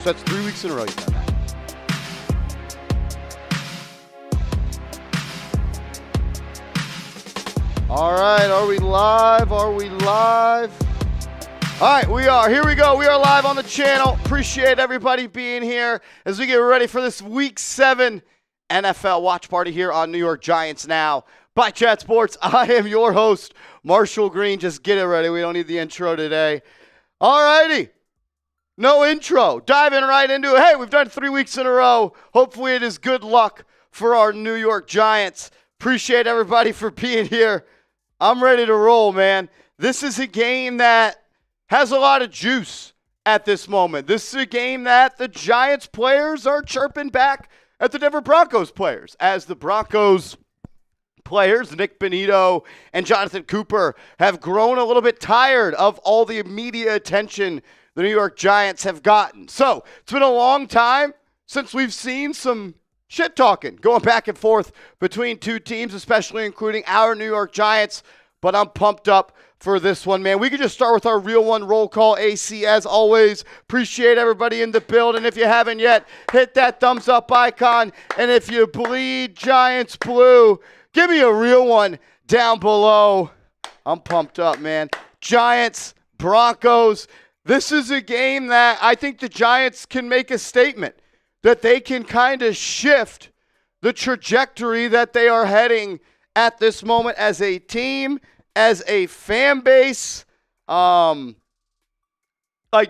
So that's 3 weeks in a row you've done that. All right, are we live? Are we live? All right, we are. Here we go. We are live on the channel. Appreciate everybody being here as we get ready for this Week 7 NFL watch party here on New York Giants Now by Chat Sports. I am your host, Marshall Green. Just get it ready. We don't need the intro today. All righty. No intro. Diving right into it. Hey, we've done 3 weeks in a row. Hopefully it is good luck for our New York Giants. Appreciate everybody for being here. I'm ready to roll, man. This is a game that has a lot of juice at this moment. This is a game that the Giants players are chirping back at the Denver Broncos players, as the Broncos players, Nik Bonitto and Jonathan Cooper, have grown a little bit tired of all the media attention the New York Giants have gotten. So it's been a long time since we've seen some shit talking going back and forth between two teams, especially including our New York Giants. But I'm pumped up for this one, man. We could just start with our real one roll call. AC, as always, appreciate everybody in the building. If you haven't yet, hit that thumbs up icon. And if you bleed Giants blue, give me a real one down below. I'm pumped up, man. Giants, Broncos. This is a game that I think the Giants can make a statement, that they can kind of shift the trajectory that they are heading at this moment as a team, as a fan base. Like,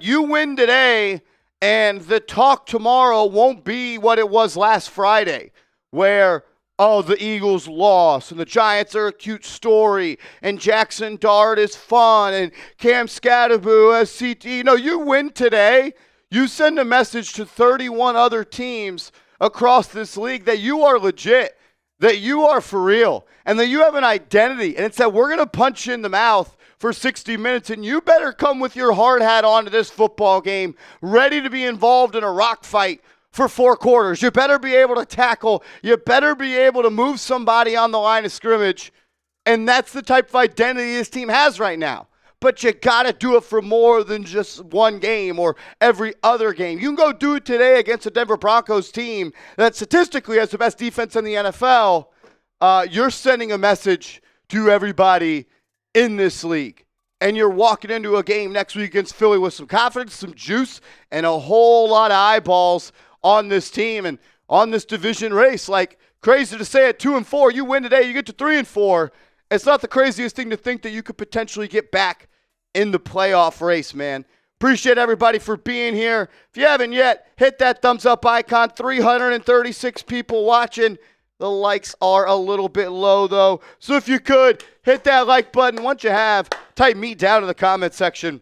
you win today, and the talk tomorrow won't be what it was last Friday, where, oh, the Eagles lost, and the Giants are a cute story, and Jaxson Dart is fun, and Cam Scatterboo has CT. No, you win today. You send a message to 31 other teams across this league that you are legit, that you are for real, and that you have an identity. And it's that we're going to punch you in the mouth for 60 minutes, and you better come with your hard hat on to this football game, ready to be involved in a rock fight for 4 quarters. You better be able to tackle. You better be able to move somebody on the line of scrimmage. And that's the type of identity this team has right now. But you got to do it for more than just one game or every other game. You can go do it today against the Denver Broncos team that statistically has the best defense in the NFL. You're sending a message to everybody in this league. And you're walking into a game next week against Philly with some confidence, some juice, and a whole lot of eyeballs on this team and on this division race. Like, crazy to say it, 2-4, you win today, you get to 3-4. It's not the craziest thing to think that you could potentially get back in the playoff race, man. Appreciate everybody for being here. If you haven't yet, hit that thumbs up icon. 336 people watching. The likes are a little bit low, though. So if you could, hit that like button. Once you have, type me down in the comment section.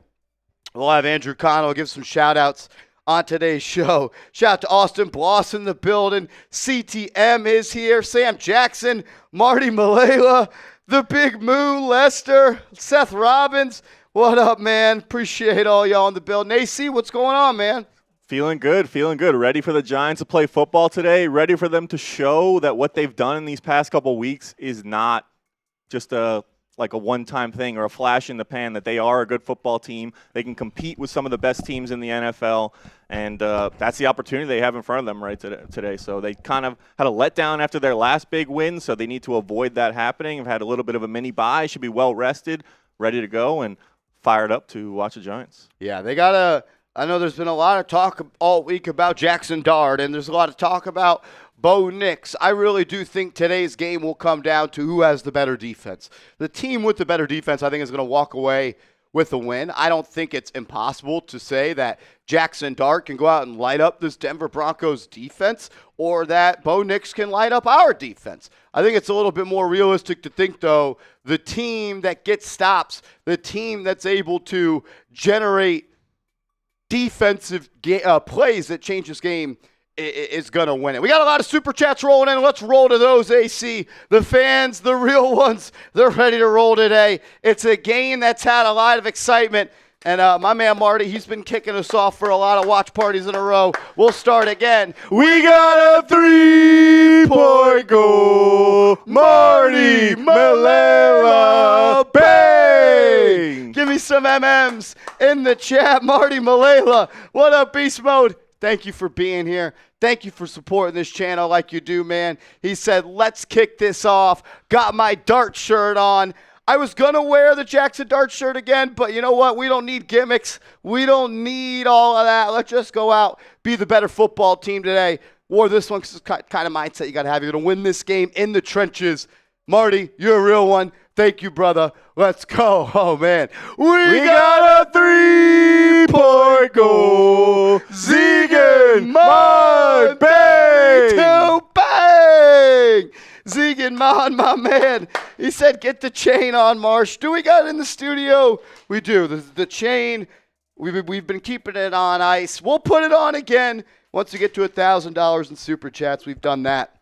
We'll have Andrew Connell give some shout-outs on today's show. Shout out to Austin Bloss in the building. CTM is here. Sam Jackson, Marty Malela, the Big Moo, Lester, Seth Robbins. What up, man? Appreciate all y'all in the building. AC, what's going on, man? Feeling good, feeling good. Ready for the Giants to play football today. Ready for them to show that what they've done in these past couple weeks is not just a one-time thing or a flash in the pan, that they are a good football team. They can compete with some of the best teams in the NFL, and that's the opportunity they have in front of them right today. So they kind of had a letdown after their last big win, so they need to avoid that happening. Have had a little bit of a mini bye, should be well-rested, ready to go, and fired up to watch the Giants. Yeah, they got to – I know there's been a lot of talk all week about Jaxson Dart, and there's a lot of talk about Bo Nix. I really do think today's game will come down to who has the better defense. The team with the better defense, I think, is going to walk away with a win. I don't think it's impossible to say that Jaxson Dart can go out and light up this Denver Broncos defense, or that Bo Nix can light up our defense. I think it's a little bit more realistic to think, though, the team that gets stops, the team that's able to generate defensive plays that change this game is going to win it. We got a lot of super chats rolling in. Let's roll to those, AC. The fans, the real ones, they're ready to roll today. It's a game that's had a lot of excitement. And my man Marty, he's been kicking us off for a lot of watch parties in a row. We'll start again. We got a 3-point goal. Marty Malela, bang! Give me some MMs in the chat. Marty Malela, what up, Beast Mode? thank you for being here. Thank you for supporting this channel like you do, man. He said, let's kick this off. Got my Dart shirt on. I was going to wear the Jaxson Dart shirt again, but you know what? We don't need gimmicks. We don't need all of that. Let's just go out, be the better football team today. Wore this one because it's the kind of mindset you got to have. You're going to win this game in the trenches. Marty, you're a real one. Thank you, brother. Let's go. Oh, man. We got a 3-point goal. Zegan, my bang. To bang. Zegan, my man. He said, get the chain on, Marsh. Do we got it in the studio? We do. The chain, we've been keeping it on ice. We'll put it on again once we get to $1,000 in Super Chats. We've done that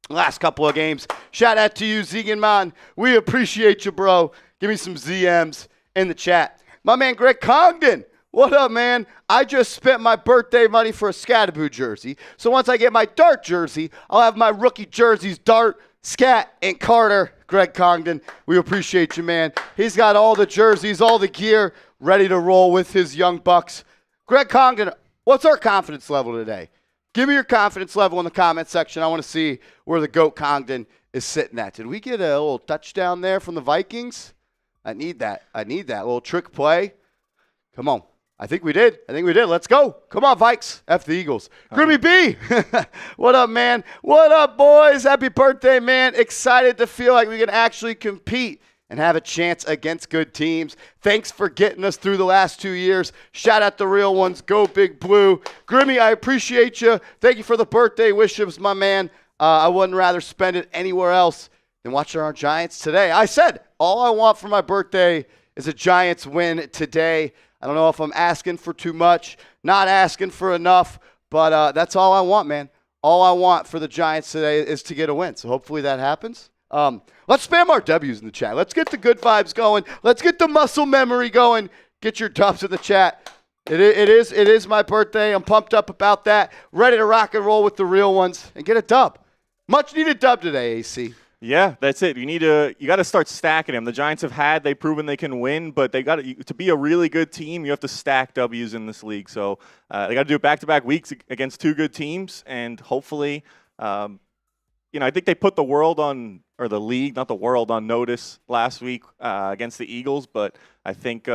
last couple of games. Shout out to you, Zegan, man. We appreciate you, bro. Give me some ZMs in the chat. My man, Greg Congdon. What up, man? I just spent my birthday money for a Scatterboo jersey. So once I get my Dart jersey, I'll have my rookie jerseys, Dart, Scat, and Carter. Greg Congdon, we appreciate you, man. He's got all the jerseys, all the gear, ready to roll with his young bucks. Greg Congdon, what's our confidence level today? Give me your confidence level in the comment section. I want to see where the GOAT Congdon is sitting at. Did we get a little touchdown there from the Vikings? I need that. A little trick play. Come on. I think we did. Let's go. Come on, Vikes. F the Eagles. Grimmy B. What up, man? What up, boys? Happy birthday, man. Excited to feel like we can actually compete and have a chance against good teams. Thanks for getting us through the last 2 years. Shout out the real ones. Go Big Blue. Grimmy, I appreciate you. Thank you for the birthday wishes, my man. I wouldn't rather spend it anywhere else than watching our Giants today. I said all I want for my birthday is a Giants win today. I don't know if I'm asking for too much, not asking for enough, but that's all I want, man. All I want for the Giants today is to get a win. So hopefully that happens. Let's spam our W's in the chat. Let's get the good vibes going. Let's get the muscle memory going. Get your dubs in the chat. It is my birthday. I'm pumped up about that. Ready to rock and roll with the real ones and get a dub. Much needed dub today, AC. Yeah, that's it. You got to start stacking them. The Giants they've proven they can win, but they got to be a really good team. You have to stack W's in this league. So they got to do it back-to-back weeks against two good teams, and hopefully, I think they put the league, not the world, on notice last week against the Eagles. But I think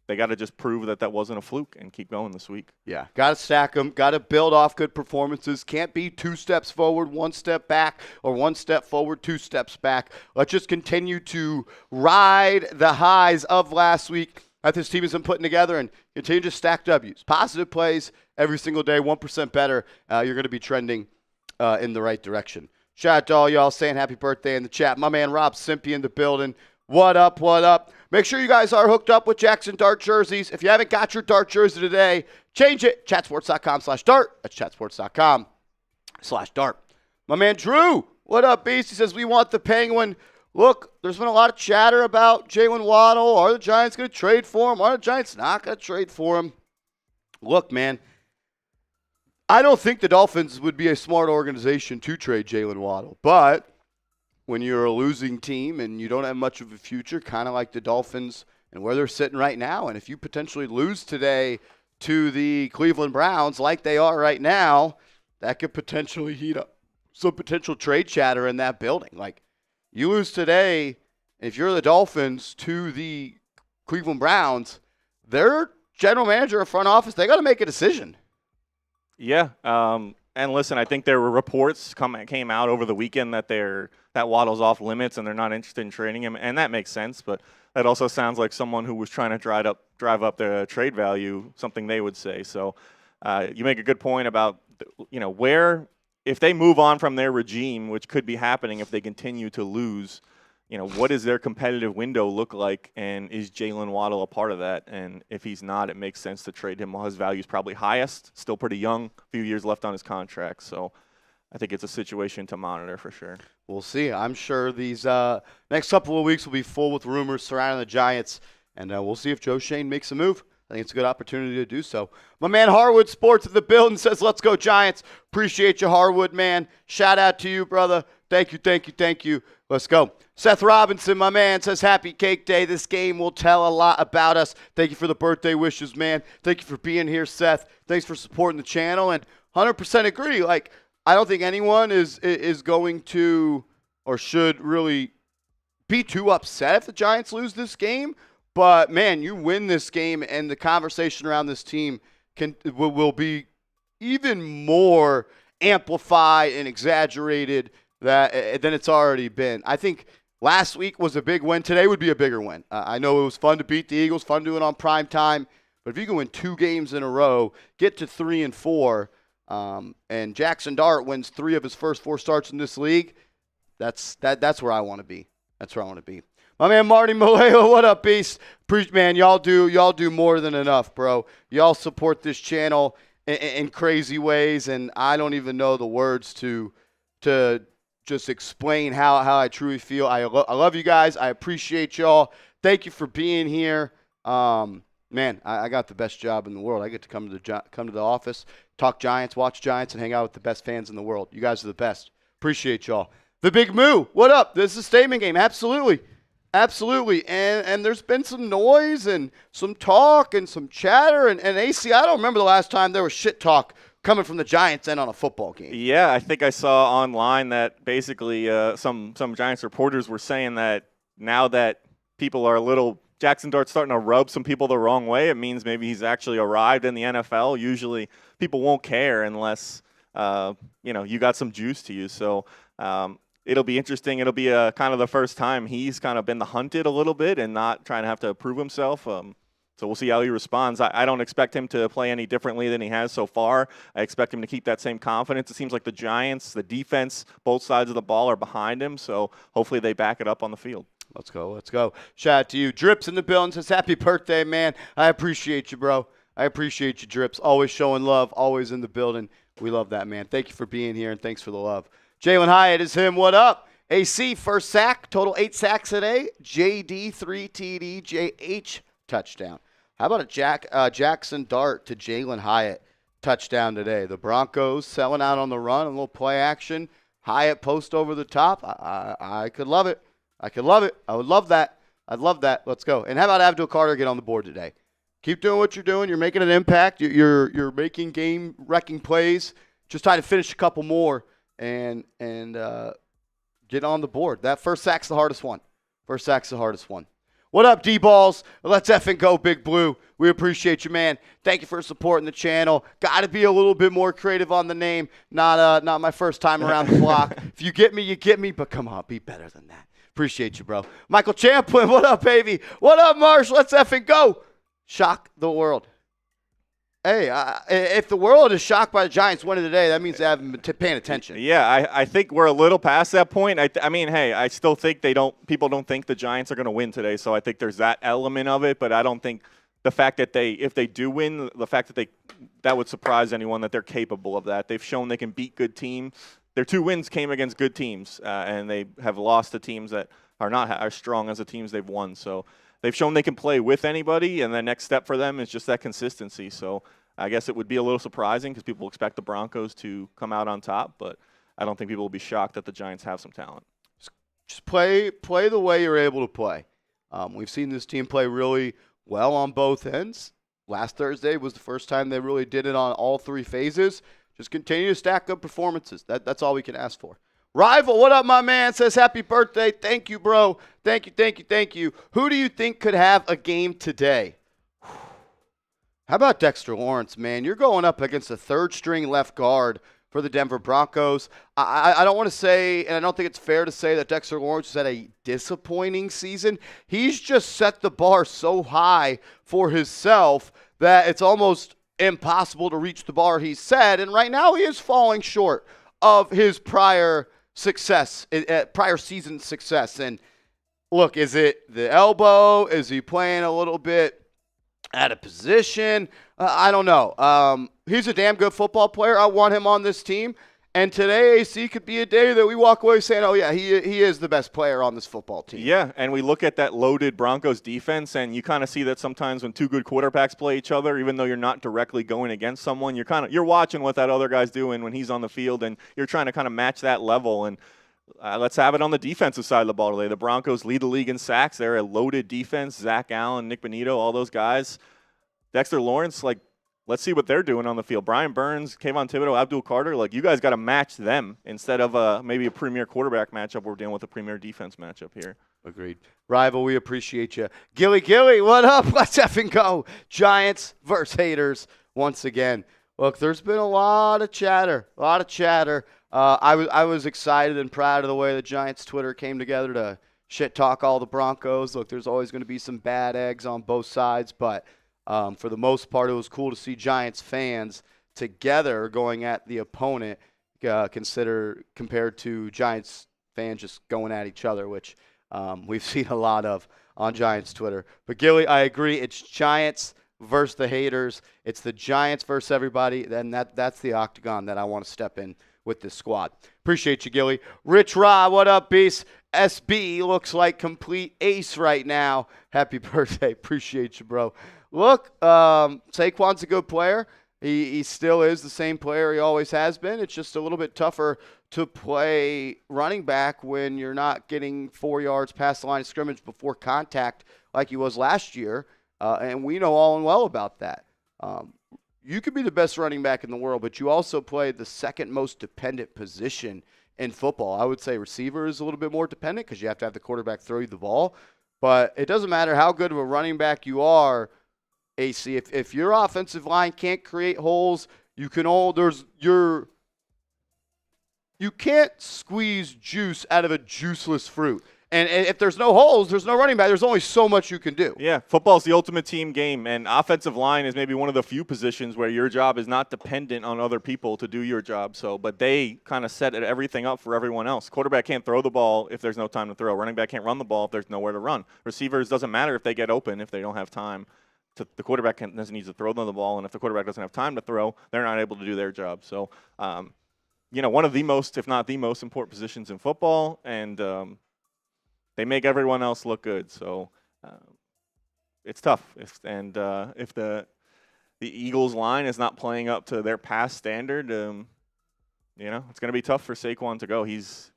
they got to just prove that wasn't a fluke and keep going this week. Yeah, got to stack them, got to build off good performances. Can't be 2 steps forward, 1 step back, or 1 step forward, 2 steps back. Let's just continue to ride the highs of last week that this team has been putting together and continue to stack W's. Positive plays every single day, 1% better. You're going to be trending in the right direction. Shout out to all y'all saying happy birthday in the chat. My man Rob Simpy in the building. What up, what up? Make sure you guys are hooked up with Jaxson Dart jerseys. If you haven't got your Dart jersey today, change it. Chatsports.com/Dart. That's Chatsports.com/Dart. My man Drew, what up, Beast? He says, we want the Penguin. Look, there's been a lot of chatter about Jalen Waddle. Are the Giants going to trade for him? Are the Giants not going to trade for him? Look, man, I don't think the Dolphins would be a smart organization to trade Jalen Waddle, but when you're a losing team and you don't have much of a future, kind of like the Dolphins and where they're sitting right now, and if you potentially lose today to the Cleveland Browns like they are right now, that could potentially heat up some potential trade chatter in that building. Like, you lose today, if you're the Dolphins to the Cleveland Browns, their general manager or front office, they got to make a decision. Yeah, and listen, I think there were reports came out over the weekend that Waddle's off limits and they're not interested in trading him, and that makes sense. But that also sounds like someone who was trying to drive up their trade value, something they would say. So you make a good point about where if they move on from their regime, which could be happening if they continue to lose. What does their competitive window look like, and is Jalen Waddle a part of that? And if he's not, it makes sense to trade him while his value is probably highest, still pretty young, a few years left on his contract. So I think it's a situation to monitor for sure. We'll see. I'm sure these next couple of weeks will be full with rumors surrounding the Giants, and we'll see if Joe Shane makes a move. I think it's a good opportunity to do so. My man Harwood Sports at the building says, let's go Giants. Appreciate you, Harwood, man. Shout out to you, brother. Thank you. Let's go. Seth Robinson, my man, says, happy cake day. This game will tell a lot about us. Thank you for the birthday wishes, man. Thank you for being here, Seth. Thanks for supporting the channel. And 100% agree. Like, I don't think anyone is going to or should really be too upset if the Giants lose this game. But, man, you win this game, and the conversation around this team will be even more amplified and exaggerated than it's already been. I think last week was a big win. Today would be a bigger win. I know it was fun to beat the Eagles, fun doing it on prime time. But if you can win 2 games in a row, get to 3-4, and Jaxson Dart wins 3 of his first 4 starts in this league, that's where I want to be. That's where I want to be. My man Marty Maleo, what up, Beast? Man, y'all do more than enough, bro. Y'all support this channel in crazy ways, and I don't even know the words to just explain how I truly feel. I love you guys. I appreciate y'all. Thank you for being here. Man, I got the best job in the world. I get to come to the office, talk Giants, watch Giants, and hang out with the best fans in the world. You guys are the best. Appreciate y'all. The Big Moo, what up? This is a statement game. Absolutely. And there's been some noise and some talk and some chatter. And AC, I don't remember the last time there was shit talk coming from the Giants end on a football game. Yeah, I think I saw online that basically some Giants reporters were saying that now that people are Jaxson Dart's starting to rub some people the wrong way, it means maybe he's actually arrived in the NFL. Usually people won't care unless, you got some juice to you. So it'll be interesting. It'll be kind of the first time he's kind of been the hunted a little bit and not trying to have to prove himself. So we'll see how he responds. I don't expect him to play any differently than he has so far. I expect him to keep that same confidence. It seems like the Giants, the defense, both sides of the ball are behind him, so hopefully they back it up on the field. Let's go. Shout out to you. Drips in the building says, happy birthday, man. I appreciate you, bro. I appreciate you, Drips. Always showing love, always in the building. We love that, man. Thank you for being here, and thanks for the love. Jalen Hyatt is him. What up? AC, first sack, total 8 sacks today. JD, 3 TD, JH, touchdown. How about a Jaxson Dart to Jalen Hyatt touchdown today? The Broncos selling out on the run, a little play action. Hyatt post over the top. I could love it. I would love that. I'd love that. Let's go. And how about Abdul Carter get on the board today? Keep doing what you're doing. You're making an impact. You're making game-wrecking plays. Just try to finish a couple more and get on the board. That first sack's the hardest one. What up, D-Balls? Let's effing go, Big Blue. We appreciate you, man. Thank you for supporting the channel. Got to be a little bit more creative on the name. Not my first time around the block. If you get me, you get me. But come on, be better than that. Appreciate you, bro. Michael Champlin, what up, baby? What up, Marsh? Let's effing go. Shock the world. Hey, if the world is shocked by the Giants winning today, that means they haven't been paying attention. Yeah, I think we're a little past that point. I mean, hey, I still think people don't think the Giants are going to win today, so I think there's that element of it, but I don't think the fact that if they do win, the fact that would surprise anyone that they're capable of that. They've shown they can beat good teams. Their 2 wins came against good teams, and they have lost to teams that are not as strong as the teams they've won. So they've shown they can play with anybody, and the next step for them is just that consistency. So I guess it would be a little surprising because people expect the Broncos to come out on top, but I don't think people will be shocked that the Giants have some talent. Just play the way you're able to play. We've seen this team play really well on both ends. Last Thursday was the first time they really did it on all 3 phases. Just continue to stack up performances. That's all we can ask for. Rival, what up, my man? Says happy birthday. Thank you, bro. Thank you. Who do you think could have a game today? How about Dexter Lawrence, man? You're going up against a 3rd-string left guard for the Denver Broncos. I don't want to say, and I don't think it's fair to say that Dexter Lawrence has had a disappointing season. He's just set the bar so high for himself that it's almost impossible to reach the bar he set. And right now he is falling short of his prior season success. And look, is it the elbow? Is he playing a little bit out of position? I don't know. He's a damn good football player. I want him on this team. And today, AC, could be a day that we walk away saying, oh, yeah, he is the best player on this football team. Yeah, and we look at that loaded Broncos defense, and you kind of see that sometimes when 2 good quarterbacks play each other, even though you're not directly going against someone, you're watching what that other guy's doing when he's on the field, and you're trying to kind of match that level. And let's have it on the defensive side of the ball today. The Broncos lead the league in sacks. They're a loaded defense. Zach Allen, Nik Bonitto, all those guys. Dexter Lawrence, let's see what they're doing on the field. Brian Burns, Kayvon Thibodeaux, Abdul Carter, you guys got to match them instead of maybe a premier quarterback matchup. We're dealing with a premier defense matchup here. Agreed. Rival, we appreciate you. Gilly, what up? Let's effing go. Giants versus haters once again. Look, there's been a lot of chatter. I was excited and proud of the way the Giants Twitter came together to shit talk all the Broncos. Look, there's always going to be some bad eggs on both sides, but for the most part, it was cool to see Giants fans together going at the opponent compared to Giants fans just going at each other, which we've seen a lot of on Giants Twitter. But Gilly, I agree. It's Giants versus the haters. It's the Giants versus everybody. Then that's the octagon that I want to step in with this squad. Appreciate you, Gilly. Rich Ra, what up, Beast? SB looks like complete ace right now. Happy birthday. Appreciate you, bro. Look, Saquon's a good player. He still is the same player he always has been. It's just a little bit tougher to play running back when you're not getting 4 yards past the line of scrimmage before contact like he was last year. And we know all and well about that. You could be the best running back in the world, but you also play the second most dependent position in football. I would say receiver is a little bit more dependent because you have to have the quarterback throw you the ball. But it doesn't matter how good of a running back you are, AC. If your offensive line can't create holes, you can't squeeze juice out of a juiceless fruit. And if there's no holes, there's no running back. There's only so much you can do. Yeah, football's the ultimate team game, and offensive line is maybe one of the few positions where your job is not dependent on other people to do your job. But they kind of set everything up for everyone else. Quarterback can't throw the ball if there's no time to throw. Running back can't run the ball if there's nowhere to run. Receivers doesn't matter if they get open if they don't have time. The quarterback doesn't need to throw them the ball, and if the quarterback doesn't have time to throw, they're not able to do their job. So, one of the most, if not the most important positions in football, and they make everyone else look good. So it's tough. If the Eagles line is not playing up to their past standard, it's going to be tough for Saquon to go. He's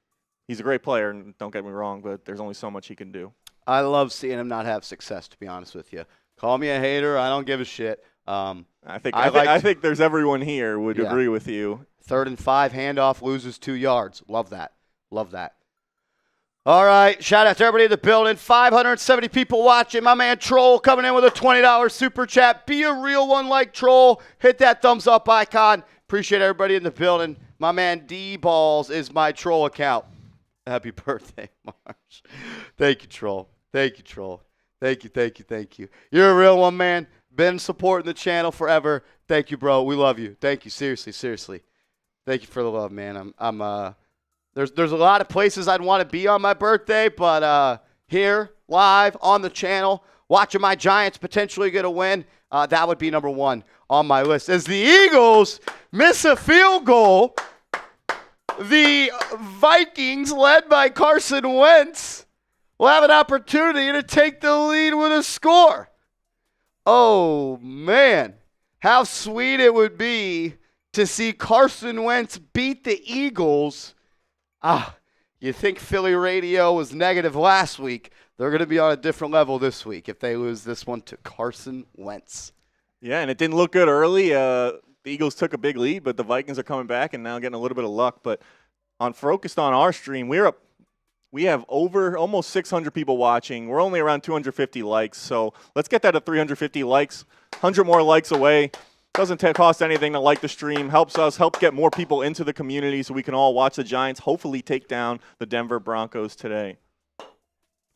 a great player, and don't get me wrong, but there's only so much he can do. I love seeing him not have success, to be honest with you. Call me a hater. I don't give a shit. I think there's everyone here would agree with you. 3rd and 5, handoff, loses 2 yards. Love that. All right, shout out to everybody in the building. 570 people watching. My man Troll coming in with a $20 super chat. Be a real one like Troll. Hit that thumbs up icon. Appreciate everybody in the building. My man D-Balls is my Troll account. Happy birthday, March. Thank you, Troll. Thank you. You're a real one, man. Been supporting the channel forever. Thank you, bro. We love you. Thank you. Seriously. Thank you for the love, man. There's a lot of places I'd want to be on my birthday, but here, live, on the channel, watching my Giants potentially get a win, that would be number one on my list. As the Eagles miss a field goal, the Vikings, led by Carson Wentz, will have an opportunity to take the lead with a score. Oh, man. How sweet it would be to see Carson Wentz beat the Eagles. You think Philly radio was negative last week. They're going to be on a different level this week if they lose this one to Carson Wentz. Yeah, and it didn't look good early. The Eagles took a big lead, but the Vikings are coming back and now getting a little bit of luck. But focused on our stream, we have over almost 600 people watching. We're only around 250 likes, so let's get that to 350 likes. 100 more likes away. Doesn't cost anything to like the stream. Helps us help get more people into the community so we can all watch the Giants hopefully take down the Denver Broncos today.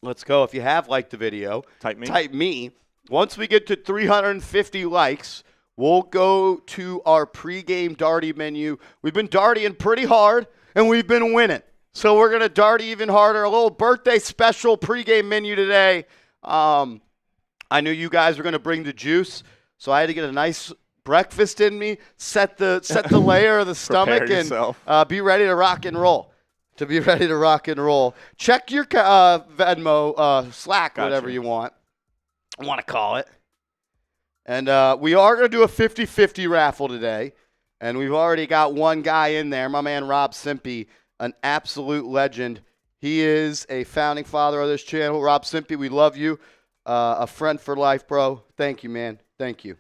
Let's go. If you have liked the video, type me. Once we get to 350 likes, we'll go to our pregame darty menu. We've been dartying pretty hard, and we've been winning. So we're going to dart even harder. A little birthday special pregame menu today. I knew you guys were going to bring the juice, so I had to get a nice breakfast in me, set the layer of the stomach, and be ready to rock and roll. Check your Venmo, Slack, gotcha. Whatever you want to call it. And we are going to do a 50-50 raffle today. And we've already got one guy in there, my man Rob Simpy. an absolute legend. He is a founding father of this channel. Rob Simpy, we love you. A friend for life, bro. Thank you, man. Thank you.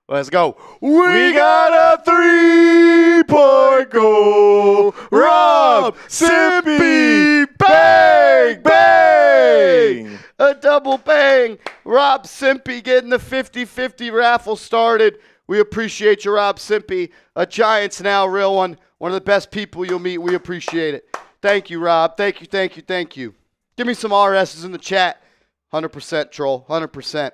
Let's go. We got a 3-point goal. Rob Simpy. Bang, bang. A double bang. Rob Simpy getting the 50-50 raffle started. We appreciate you, Rob Simpy. A Giants Now real one. One of the best people you'll meet. We appreciate it. Thank you, Rob. Thank you, thank you, thank you. Give me some RSs in the chat. 100% troll. 100%.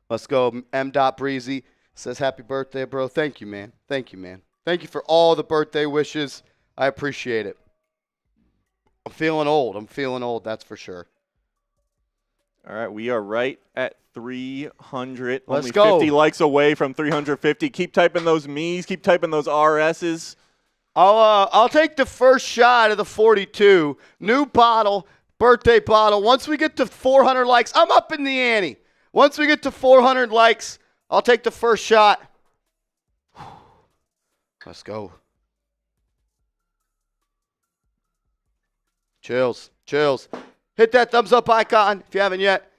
Let's go. M. Breezy says, happy birthday, bro. Thank you, man. Thank you, man. Thank you for all the birthday wishes. I appreciate it. I'm feeling old. I'm feeling old, that's for sure. All right, we are right at 300. Let's Only go. 50 likes away from 350. Keep typing those me's. Keep typing those RSs. I'll take the first shot of the 42. New bottle, birthday bottle. Once we get to 400 likes, I'm up in the ante. Once we get to 400 likes, I'll take the first shot. Let's go. Chills, chills. Hit that thumbs up icon if you haven't yet.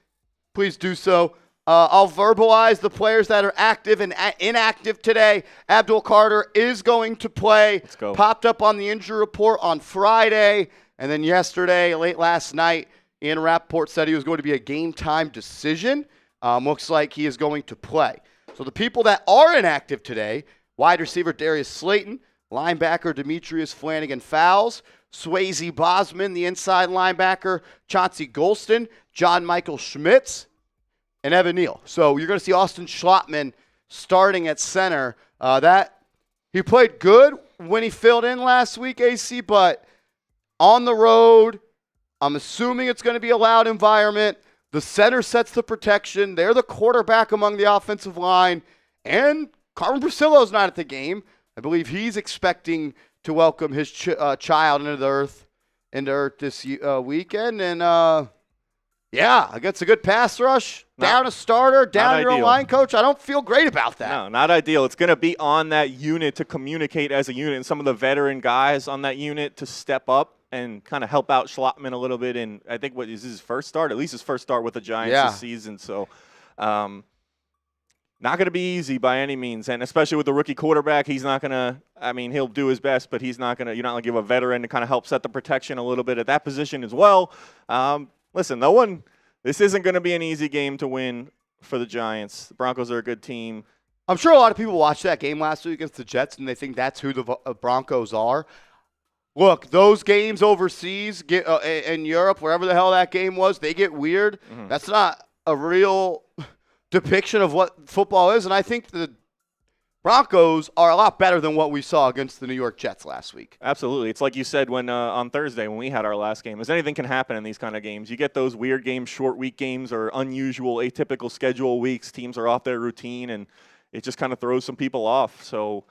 Please do so. I'll verbalize the players that are active and inactive today. Abdul Carter is going to play. Let's go. Popped up on the injury report on Friday. And then yesterday, late last night, Ian Rappaport said he was going to be a game-time decision. Looks like he is going to play. So the people that are inactive today, wide receiver Darius Slayton, linebacker Demetrius Flanagan-Fowles, Swayze Bosman, the inside linebacker, Chauncey Golston, John Michael Schmitz, and Evan Neal. So you're going to see Austin Schlottman starting at center. He played good when he filled in last week, AC, but on the road, I'm assuming it's going to be a loud environment. The center sets the protection. They're the quarterback among the offensive line. And Carmen Brasillo's not at the game. I believe he's expecting to welcome his child into earth this weekend. And, yeah, against a good pass rush, down a starter, down your own line coach. I don't feel great about that. No, not ideal. It's going to be on that unit to communicate as a unit and some of the veteran guys on that unit to step up and kind of help out Schlottman a little bit. And I think what is his first start, at least his first start with the Giants this season. So not going to be easy by any means. And especially with the rookie quarterback, he's not going to, I mean, he'll do his best, but he's not going to, you're not going to give a veteran to kind of help set the protection a little bit at that position as well. Listen, this isn't going to be an easy game to win for the Giants. The Broncos are a good team. I'm sure a lot of people watched that game last week against the Jets, and they think that's who the Broncos are. Look, those games overseas, in Europe, wherever the hell that game was, they get weird. Mm-hmm. That's not a real depiction of what football is, and I think the Broncos are a lot better than what we saw against the New York Jets last week. Absolutely. It's like you said when on Thursday when we had our last game. Anything can happen in these kind of games. You get those weird games, short week games, or unusual, atypical schedule weeks. Teams are off their routine, and it just kind of throws some people off. So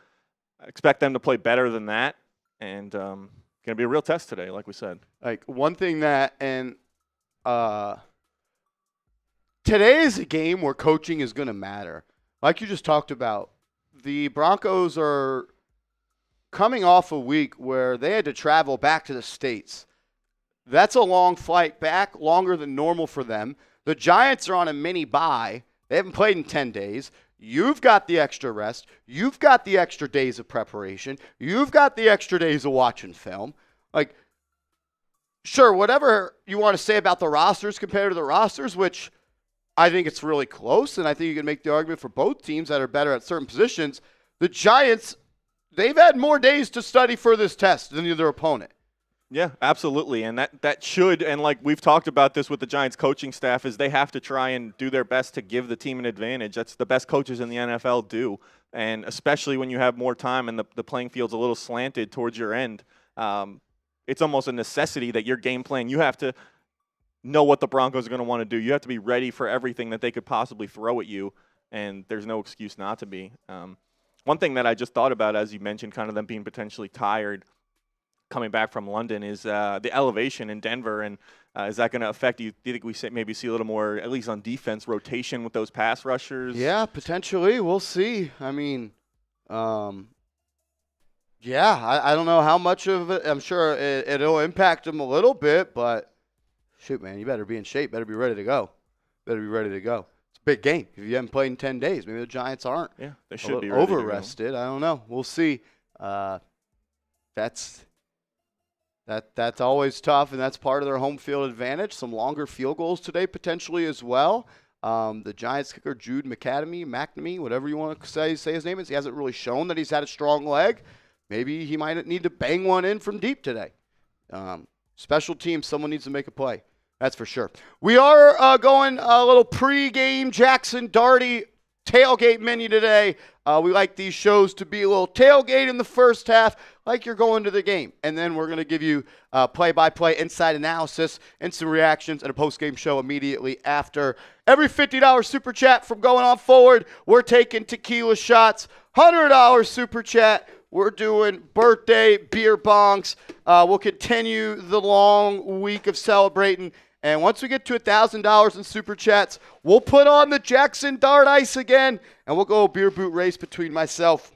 I expect them to play better than that. And going to be a real test today, like we said. Like one thing that, and today is a game where coaching is going to matter. Like you just talked about, the Broncos are coming off a week where they had to travel back to the States. That's a long flight back, longer than normal for them. The Giants are on a mini bye. They haven't played in 10 days. You've got the extra rest. You've got the extra days of preparation. You've got the extra days of watching film. Like, sure, whatever you want to say about the rosters compared to the rosters, which I think it's really close, and I think you can make the argument for both teams that are better at certain positions. The Giants, they've had more days to study for this test than their opponent. Yeah, absolutely. And that should, and like we've talked about this with the Giants coaching staff, is they have to try and do their best to give the team an advantage. That's the best coaches in the NFL do. And especially when you have more time and the playing field's a little slanted towards your end, it's almost a necessity that your game plan, you have to know what the Broncos are going to want to do. You have to be ready for everything that they could possibly throw at you, and there's no excuse not to be. One thing that I just thought about, as you mentioned, kind of them being potentially tired coming back from London, is the elevation in Denver, and is that going to affect you? Do you think we maybe see a little more, at least on defense, rotation with those pass rushers? Yeah, potentially. We'll see. I mean, Yeah, I don't know how much of it. I'm sure it'll impact him a little bit, but shoot, man, you better be in shape. Better be ready to go. Better be ready to go. It's a big game. If you haven't played in 10 days, maybe the Giants aren't. Yeah, they should be ready to go. Over-rested. I don't know. We'll see. That's always tough, and that's part of their home field advantage. Some longer field goals today potentially as well. The Giants kicker, Jude McNamee, whatever you want to say his name is, he hasn't really shown that he's had a strong leg. Maybe he might need to bang one in from deep today. Special teams, someone needs to make a play. That's for sure. We are going a little pre-game Jaxson Darty tailgate menu today. We like these shows to be a little tailgate in the first half, like you're going to the game. And then we're going to give you play-by-play inside analysis, instant reactions, and a post-game show immediately after. Every $50 super chat from going on forward, we're taking tequila shots. $100 super chat, we're doing birthday beer bongs. We'll continue the long week of celebrating. And once we get to $1,000 in super chats, we'll put on the Jaxson Dart ice again, and we'll go a beer boot race between myself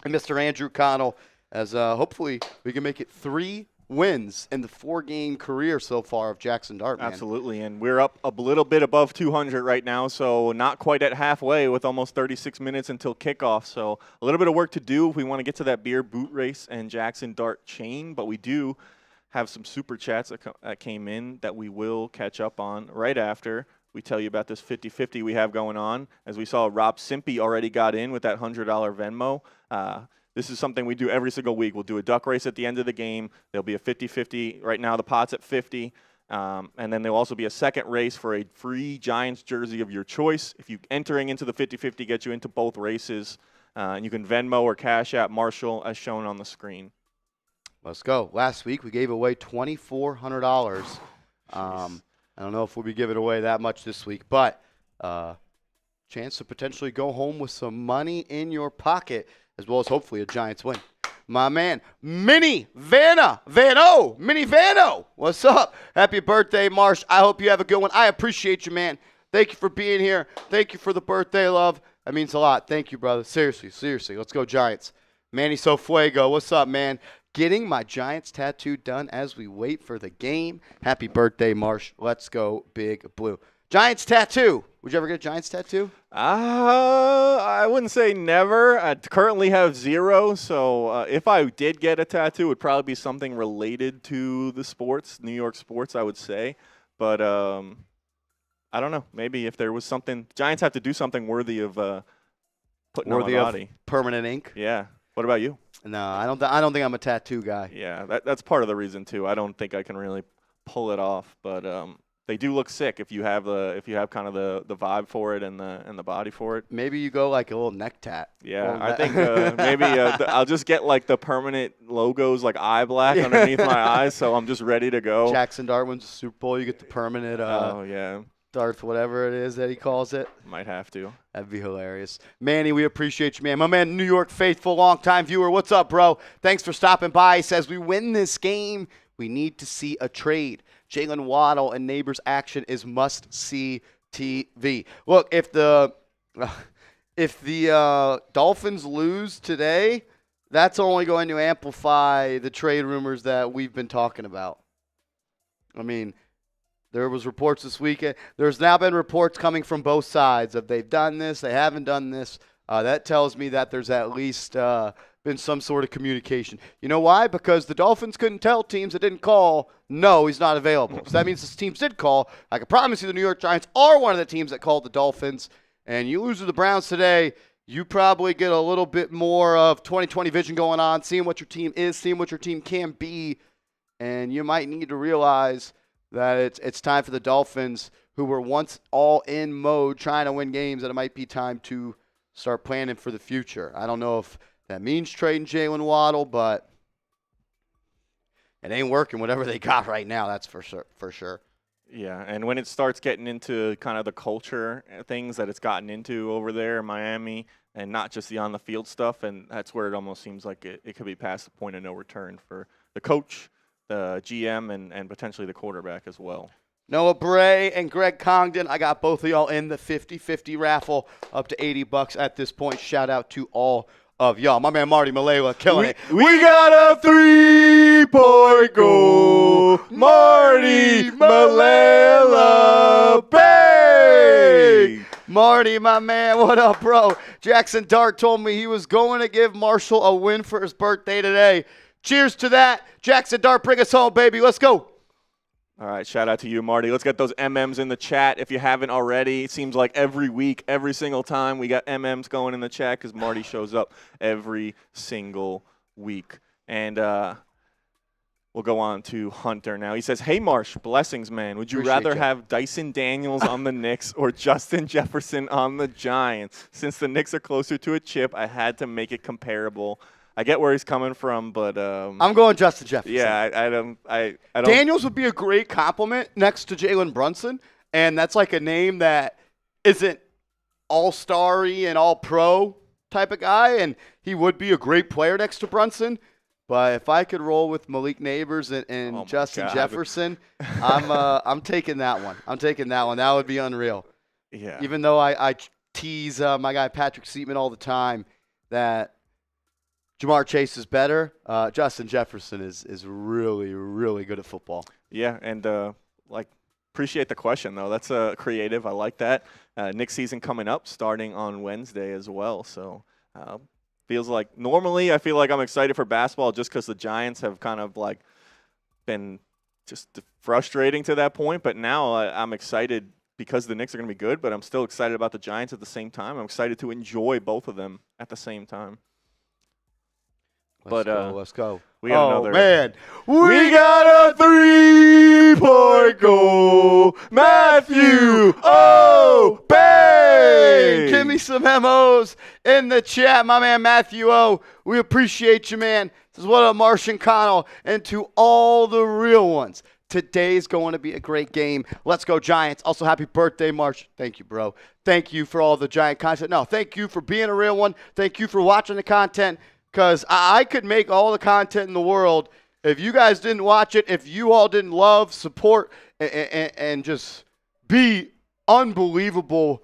and Mr. Andrew Connell, as hopefully we can make it 3 wins in the 4-game career so far of Jaxson Dart, man. Absolutely, and we're up a little bit above 200 right now, so not quite at halfway with almost 36 minutes until kickoff. So a little bit of work to do if we want to get to that beer boot race and Jaxson Dart chain, but we do have some super chats that came in that we will catch up on right after we tell you about this 50-50 we have going on. As we saw, Rob Simpy already got in with that $100 Venmo. This is something we do every single week. We'll do a duck race at the end of the game. There'll be a 50-50. Right now the pot's at 50. And then there'll also be a second race for a free Giants jersey of your choice. If you entering into the 50-50 gets you into both races. And you can Venmo or Cash App Marshall as shown on the screen. Let's go. Last week we gave away $2,400. I don't know if we'll be giving away that much this week, but chance to potentially go home with some money in your pocket, as well as hopefully a Giants win. My man, Mini Vano. What's up? Happy birthday, Marsh. I hope you have a good one. I appreciate you, man. Thank you for being here. Thank you for the birthday love. That means a lot. Thank you, brother. Seriously. Let's go, Giants. Manny Sofuego, what's up, man? Getting my Giants tattoo done as we wait for the game. Happy birthday, Marsh. Let's go, Big Blue. Giants tattoo. Would you ever get a Giants tattoo? I wouldn't say never. I currently have 0, so if I did get a tattoo, it would probably be something related to the sports, New York sports, I would say. But I don't know. Maybe if there was something, Giants have to do something worthy of putting on my body. Of permanent ink? Yeah. What about you? No, I don't think I'm a tattoo guy. Yeah, that's part of the reason too. I don't think I can really pull it off, but they do look sick if you have kind of the vibe for it and the body for it. Maybe you go like a little neck tat. Yeah, I think maybe I'll just get like the permanent logos like eye black underneath my eyes, so I'm just ready to go. Jaxson Dart wins the Super Bowl. You get the permanent. Oh yeah. Darth, whatever it is that he calls it. Might have to. That'd be hilarious. Manny, we appreciate you, man. My man, New York faithful, longtime viewer. What's up, bro? Thanks for stopping by. He says, we win this game. We need to see a trade. Jalen Waddle and Neighbors action is must-see TV. Look, if the Dolphins lose today, that's only going to amplify the trade rumors that we've been talking about. I mean, there was reports this weekend. There's now been reports coming from both sides of they've done this, they haven't done this. That tells me that there's at least been some sort of communication. You know why? Because the Dolphins couldn't tell teams that didn't call, no, he's not available. So that means the teams did call. I can promise you the New York Giants are one of the teams that called the Dolphins. And you lose to the Browns today, you probably get a little bit more of 2020 vision going on, seeing what your team is, seeing what your team can be. And you might need to realize that it's time for the Dolphins, who were once all in mode trying to win games, that it might be time to start planning for the future. I don't know if that means trading Jalen Waddle, but it ain't working whatever they got right now, that's for sure. Yeah, and when it starts getting into kind of the culture things that it's gotten into over there in Miami, and not just the on-the-field stuff, and that's where it almost seems like it could be past the point of no return for the coach, the GM, and potentially the quarterback as well. Noah Bray and Greg Congdon, I got both of y'all in the 50-50 raffle, up to $80 at this point. Shout out to all of y'all. My man Marty Malela killing it. We got a 3-point goal. Marty Malela, bang! Marty, my man, what up, bro? Jaxson Dart told me he was going to give Marshall a win for his birthday today. Cheers to that. Jaxson Dart, bring us home, baby. Let's go. All right, shout out to you, Marty. Let's get those MMs in the chat if you haven't already. It seems like every week, every single time, we got MMs going in the chat because Marty shows up every single week. And we'll go on to Hunter now. He says, hey, Marsh, blessings, man. Would you rather have Dyson Daniels on the Knicks or Justin Jefferson on the Giants? Since the Knicks are closer to a chip, I had to make it comparable. I get where he's coming from, but I'm going Justin Jefferson. Yeah, I don't. Daniels would be a great compliment next to Jalen Brunson, and that's like a name that isn't all-star-y and all-pro type of guy, and he would be a great player next to Brunson. But if I could roll with Malik Neighbors and Justin Jefferson, I'm taking that one. I'm taking that one. That would be unreal. Yeah. Even though I tease my guy Patrick Seatman all the time that Jamar Chase is better, Justin Jefferson is really, really good at football. Yeah, and appreciate the question, though. That's creative. I like that. Knicks season coming up starting on Wednesday as well. So feels like normally I feel like I'm excited for basketball just because the Giants have kind of like been just frustrating to that point. But now I'm excited because the Knicks are going to be good, but I'm still excited about the Giants at the same time. I'm excited to enjoy both of them at the same time. Let's go. We got another. Man. We got a 3-point goal. Matthew O. Bang! Give me some memos in the chat, my man Matthew O. We appreciate you, man. This is what up, Martian Connell, and to all the real ones. Today's going to be a great game. Let's go, Giants. Also, happy birthday, Marsh. Thank you, bro. Thank you for all the Giant content. No, thank you for being a real one. Thank you for watching the content. Because I could make all the content in the world. If you guys didn't watch it, if you all didn't love, support, and just be unbelievable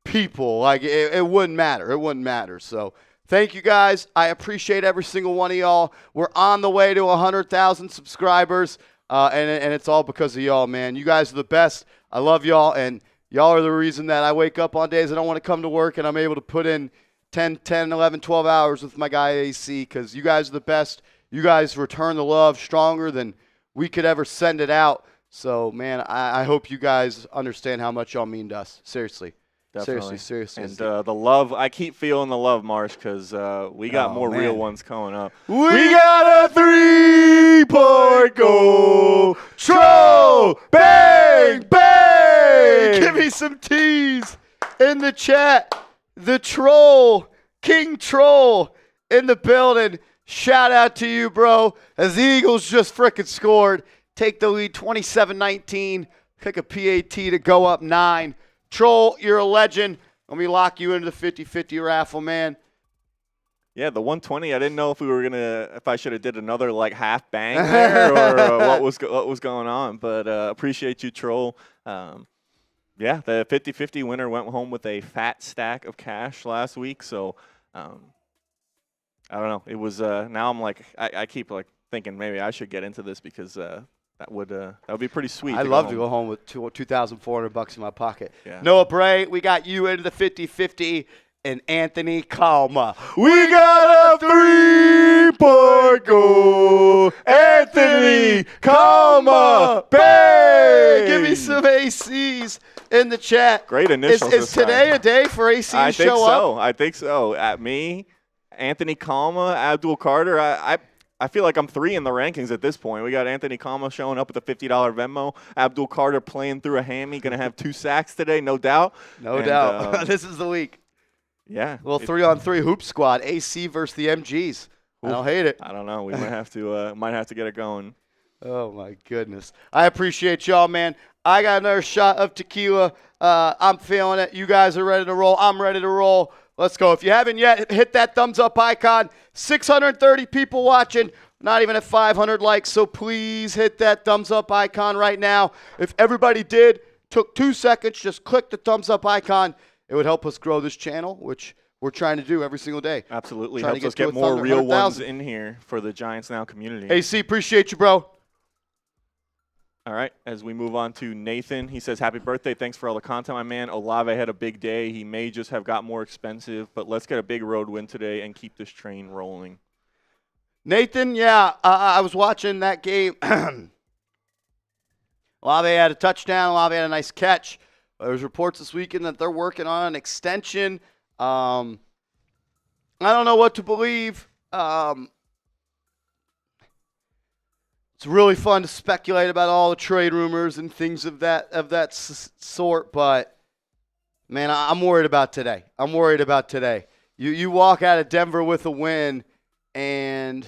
people, like it wouldn't matter. It wouldn't matter. So thank you guys. I appreciate every single one of y'all. We're on the way to 100,000 subscribers, and it's all because of y'all, man. You guys are the best. I love y'all, and y'all are the reason that I wake up on days I don't want to come to work, and I'm able to put in 10, 11, 12 hours with my guy AC because you guys are the best. You guys return the love stronger than we could ever send it out. So, man, I hope you guys understand how much y'all mean to us. Seriously. Definitely. Seriously. And the love, I keep feeling the love, Marsh, because we got more real ones coming up. We got a 3-point goal. Troll, bang, bang. Give me some T's in the chat. The Troll, King Troll in the building. Shout out to you, bro. As the Eagles just frickin' scored. Take the lead 27-19. Pick a PAT to go up 9. Troll, you're a legend. Let me lock you into the 50-50 raffle, man. Yeah, the 120. I didn't know if I should have did another like half bang there or what was going on. But appreciate you, Troll. Yeah, the 50-50 winner went home with a fat stack of cash last week. So, I don't know. It was now I'm like I keep like thinking maybe I should get into this because that would be pretty sweet. I'd love to go home with $2,400 in my pocket. Yeah. Noah Bray, we got you into the 50-50, and Anthony Kalma. We got a 3-point goal. Anthony Kalma, bang! Give me some ACs in the chat. Great initials. Is today a day for AC to show up? I think so. At me, Anthony Kalma, Abdul Carter. I feel like I'm 3 in the rankings at this point. We got Anthony Kalma showing up with a $50 Venmo. Abdul Carter playing through a hammy. Going to have 2 sacks today, no doubt. No doubt. This is the week. Yeah. Little 3-on-3 hoop squad. AC versus the MGs. I don't hate it. I don't know. We might have to get it going. Oh, my goodness. I appreciate y'all, man. I got another shot of tequila. I'm feeling it. You guys are ready to roll. I'm ready to roll. Let's go. If you haven't yet, hit that thumbs up icon. 630 people watching. Not even at 500 likes, so please hit that thumbs up icon right now. If everybody took 2 seconds, just click the thumbs up icon. It would help us grow this channel, which we're trying to do every single day. Absolutely. Trying to Helps us to get more real 100,000. ones in here for the Giants Now community. AC, appreciate you, bro. All right, as we move on to Nathan, he says, happy birthday. Thanks for all the content, my man. Olave had a big day. He may just have got more expensive, but let's get a big road win today and keep this train rolling. Nathan, yeah, I was watching that game. Olave had a touchdown. Olave had a nice catch. There's reports this weekend that they're working on an extension. I don't know what to believe. It's really fun to speculate about all the trade rumors and things of that sort, but man, I'm worried about today. You walk out of Denver with a win, and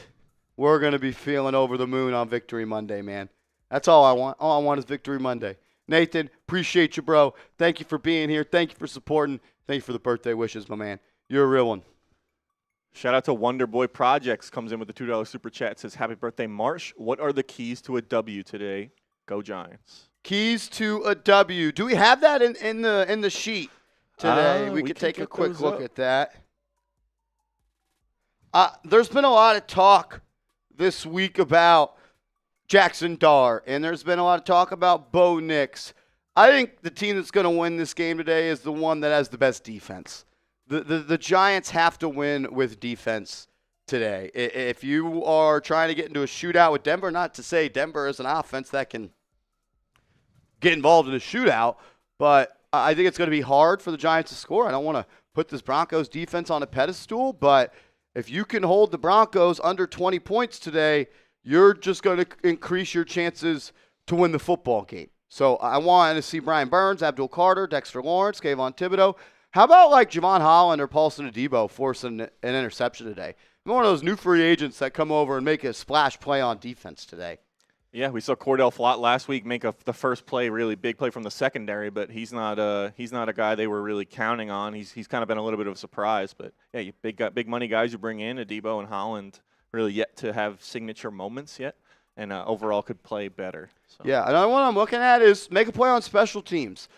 we're going to be feeling over the moon on Victory Monday, man. That's all I want. All I want is Victory Monday. Nathan, appreciate you, bro. Thank you for being here. Thank you for supporting. Thank you for the birthday wishes, my man. You're a real one. Shout out to Wonderboy Projects, comes in with the $2 super chat, says, happy birthday, Marsh. What are the keys to a W today? Go Giants. Keys to a W. Do we have that in the sheet today? We could take a quick look at that. There's been a lot of talk this week about Jaxson Dart, and there's been a lot of talk about Bo Nix. I think the team that's going to win this game today is the one that has the best defense. The Giants have to win with defense today. If you are trying to get into a shootout with Denver, not to say Denver is an offense that can get involved in a shootout, but I think it's going to be hard for the Giants to score. I don't want to put this Broncos defense on a pedestal, but if you can hold the Broncos under 20 points today, you're just going to increase your chances to win the football game. So I want to see Brian Burns, Abdul Carter, Dexter Lawrence, Kayvon Thibodeaux. How about like Javon Holland or Paulson Adebo forcing an interception today? I'm one of those new free agents that come over and make a splash play on defense today. Yeah, we saw Cordell Flott last week make the first play, really big play from the secondary, but he's not a guy they were really counting on. He's kind of been a little bit of a surprise, but yeah, you big money guys you bring in, Adebo and Holland, really yet to have signature moments yet, and overall could play better. So. Yeah, another one I'm looking at is make a play on special teams.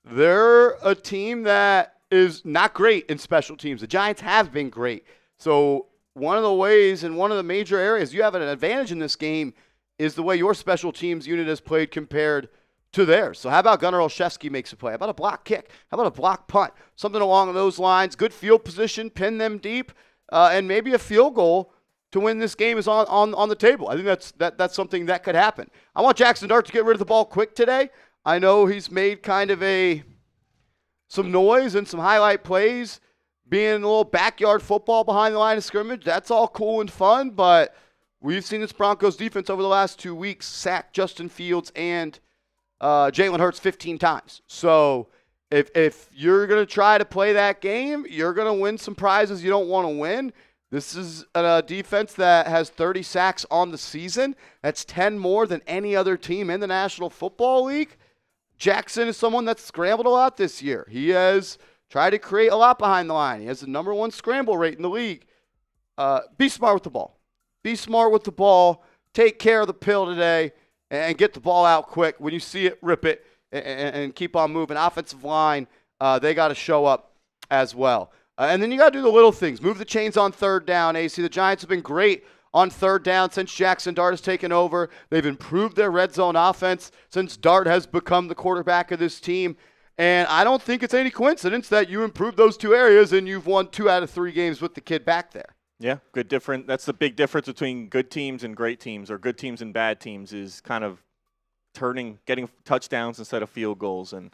They're a team that is not great in special teams. The Giants have been great. So one of the ways and one of the major areas you have an advantage in this game is the way your special teams unit has played compared to theirs. So how about Gunnar Olszewski makes a play? How about a block kick? How about a block punt? Something along those lines. Good field position, pin them deep, and maybe a field goal to win this game is on the table. I think that's something that could happen. I want Jaxson Dart to get rid of the ball quick today. I know he's made kind of some noise and some highlight plays, being a little backyard football behind the line of scrimmage. That's all cool and fun, but we've seen this Broncos defense over the last 2 weeks sack Justin Fields and Jalen Hurts 15 times. So if you're going to try to play that game, you're going to win some prizes you don't want to win. This is a defense that has 30 sacks on the season. That's 10 more than any other team in the National Football League. Jaxson is someone that's scrambled a lot this year. He has tried to create a lot behind the line. He has the number 1 scramble rate in the league. Be smart with the ball. Be smart with the ball. Take care of the pill today and get the ball out quick. When you see it, rip it and keep on moving. Offensive line, they got to show up as well. And then you got to do the little things. Move the chains on third down, AC. The Giants have been great on third down since Jaxson Dart has taken over. They've improved their red zone offense since Dart has become the quarterback of this team. And I don't think it's any coincidence that you improved those 2 areas and you've won 2 out of 3 games with the kid back there. Yeah, good different. That's the big difference between good teams and great teams, or good teams and bad teams, is kind of getting touchdowns instead of field goals. And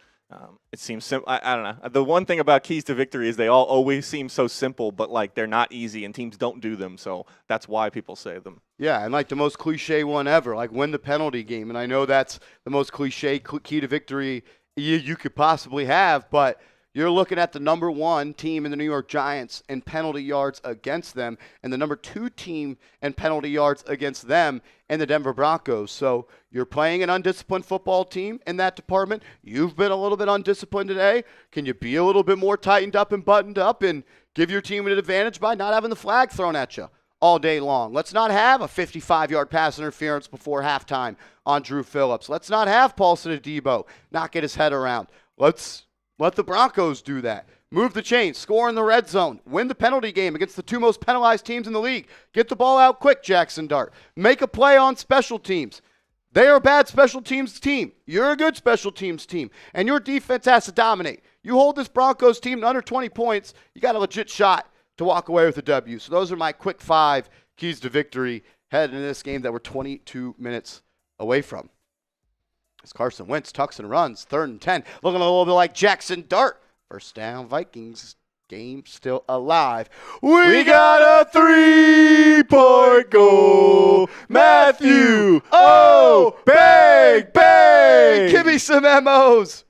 it seems simple. I don't know. The one thing about keys to victory is they all always seem so simple, but like they're not easy, and teams don't do them. So that's why people say them. Yeah, and like the most cliche one ever, like win the penalty game. And I know that's the most cliche key to victory you could possibly have, but you're looking at the number 1 team in the New York Giants in penalty yards against them, and the number 2 team in penalty yards against them in the Denver Broncos. So you're playing an undisciplined football team in that department. You've been a little bit undisciplined today. Can you be a little bit more tightened up and buttoned up and give your team an advantage by not having the flag thrown at you all day long? Let's not have a 55-yard pass interference before halftime on Drew Phillips. Let's not have Paulson Adebo not get his head around. Let's let the Broncos do that. Move the chain. Score in the red zone. Win the penalty game against the two most penalized teams in the league. Get the ball out quick, Jaxson Dart. Make a play on special teams. They are a bad special teams team. You're a good special teams team. And your defense has to dominate. You hold this Broncos team to under 20 points, you got a legit shot to walk away with a W. So those are my quick 5 keys to victory heading into this game that we're 22 minutes away from. As Carson Wentz tucks and runs, 3rd and 10. Looking a little bit like Jaxson Dart. First down, Vikings. Game still alive. We got a 3-point goal. Matthew, bang. Give me some MOs.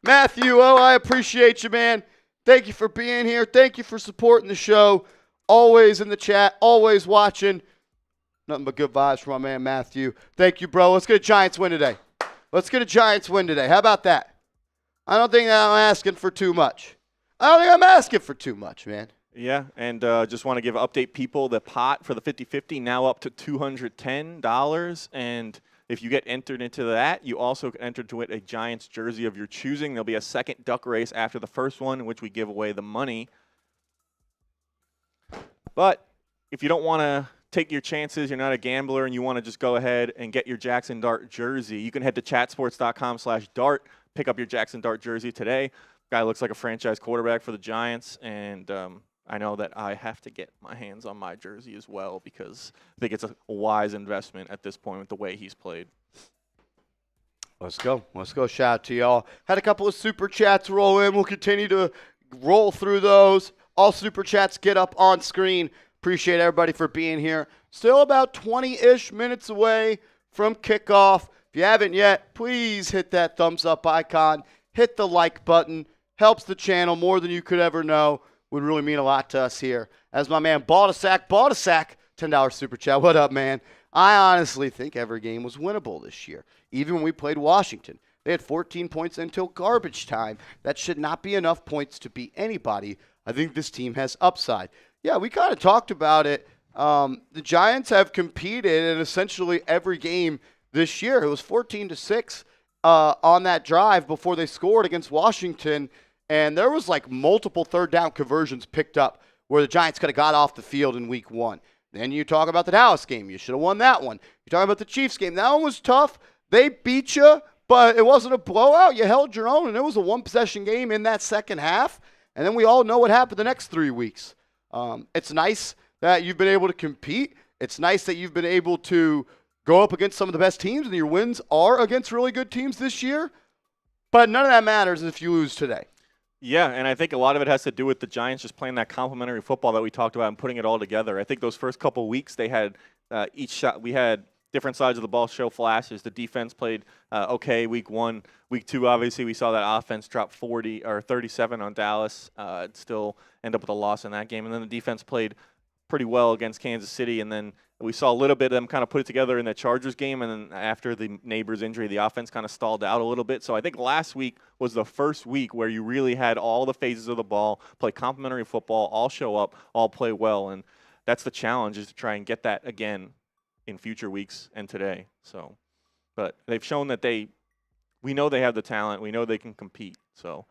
Matthew, I appreciate you, man. Thank you for being here. Thank you for supporting the show. Always in the chat, always watching. Nothing but good vibes from my man Matthew. Thank you, bro. Let's get a Giants win today. How about that? I don't think I'm asking for too much. Man. Yeah, and just want to update people. The pot for the 50-50 now up to $210. And if you get entered into that, you also can enter to it a Giants jersey of your choosing. There'll be a second duck race after the first one in which we give away the money. But if you don't want to take your chances, you're not a gambler, and you want to just go ahead and get your Jaxson Dart jersey, you can head to chatsports.com/dart, pick up your Jaxson Dart jersey today. Guy looks like a franchise quarterback for the Giants, and I know that I have to get my hands on my jersey as well because I think it's a wise investment at this point with the way he's played. Let's go. Shout out to y'all. Had a couple of super chats roll in. We'll continue to roll through those. All super chats get up on screen. Appreciate everybody for being here. Still about 20-ish minutes away from kickoff. If you haven't yet, please hit that thumbs up icon. Hit the like button. Helps the channel more than you could ever know. Would really mean a lot to us here. As my man Baldasac, $10 super chat. What up, man? I honestly think every game was winnable this year. Even when we played Washington. They had 14 points until garbage time. That should not be enough points to beat anybody. I think this team has upside. Yeah, we kind of talked about it. The Giants have competed in essentially every game this year. It was 14-6 on that drive before they scored against Washington. And there was like multiple third down conversions picked up where the Giants could have got off the field in week 1. Then you talk about the Dallas game. You should have won that one. You talk about the Chiefs game. That one was tough. They beat you, but it wasn't a blowout. You held your own, and it was a one-possession game in that second half. And then we all know what happened the next 3 weeks. It's nice that you've been able to compete. It's nice that you've been able to go up against some of the best teams, and your wins are against really good teams this year. But none of that matters if you lose today. Yeah, and I think a lot of it has to do with the Giants just playing that complementary football that we talked about and putting it all together. I think those first couple of weeks they had each shot. We had different sides of the ball show flashes. The defense played okay week 1. Week 2, obviously, we saw that offense drop 40 or 37 on Dallas. Still end up with a loss in that game. And then the defense played pretty well against Kansas City, and then we saw a little bit of them kind of put it together in the Chargers game, and then after the neighbor's injury, the offense kind of stalled out a little bit. So I think last week was the first week where you really had all the phases of the ball, play complementary football, all show up, all play well, and that's the challenge, is to try and get that again in future weeks and today. So, but they've shown that we know they have the talent, we know they can compete. So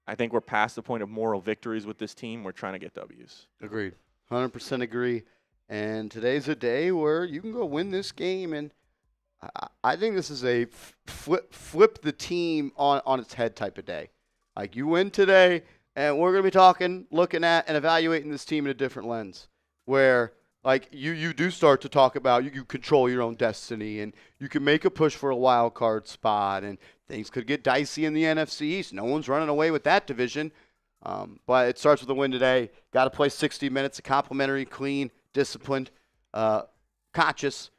I think we're past the point of moral victories with this team. We're trying to get W's. Agreed. 100% agree. And today's a day where you can go win this game. And I think this is a flip the team on its head type of day. Like, you win today, and we're going to be looking at and evaluating this team in a different lens, where like you do start to talk about you control your own destiny, and you can make a push for a wild card spot, and things could get dicey in the NFC East. No one's running away with that division. But it starts with a win today. Got to play 60 minutes of complimentary, clean, disciplined, conscious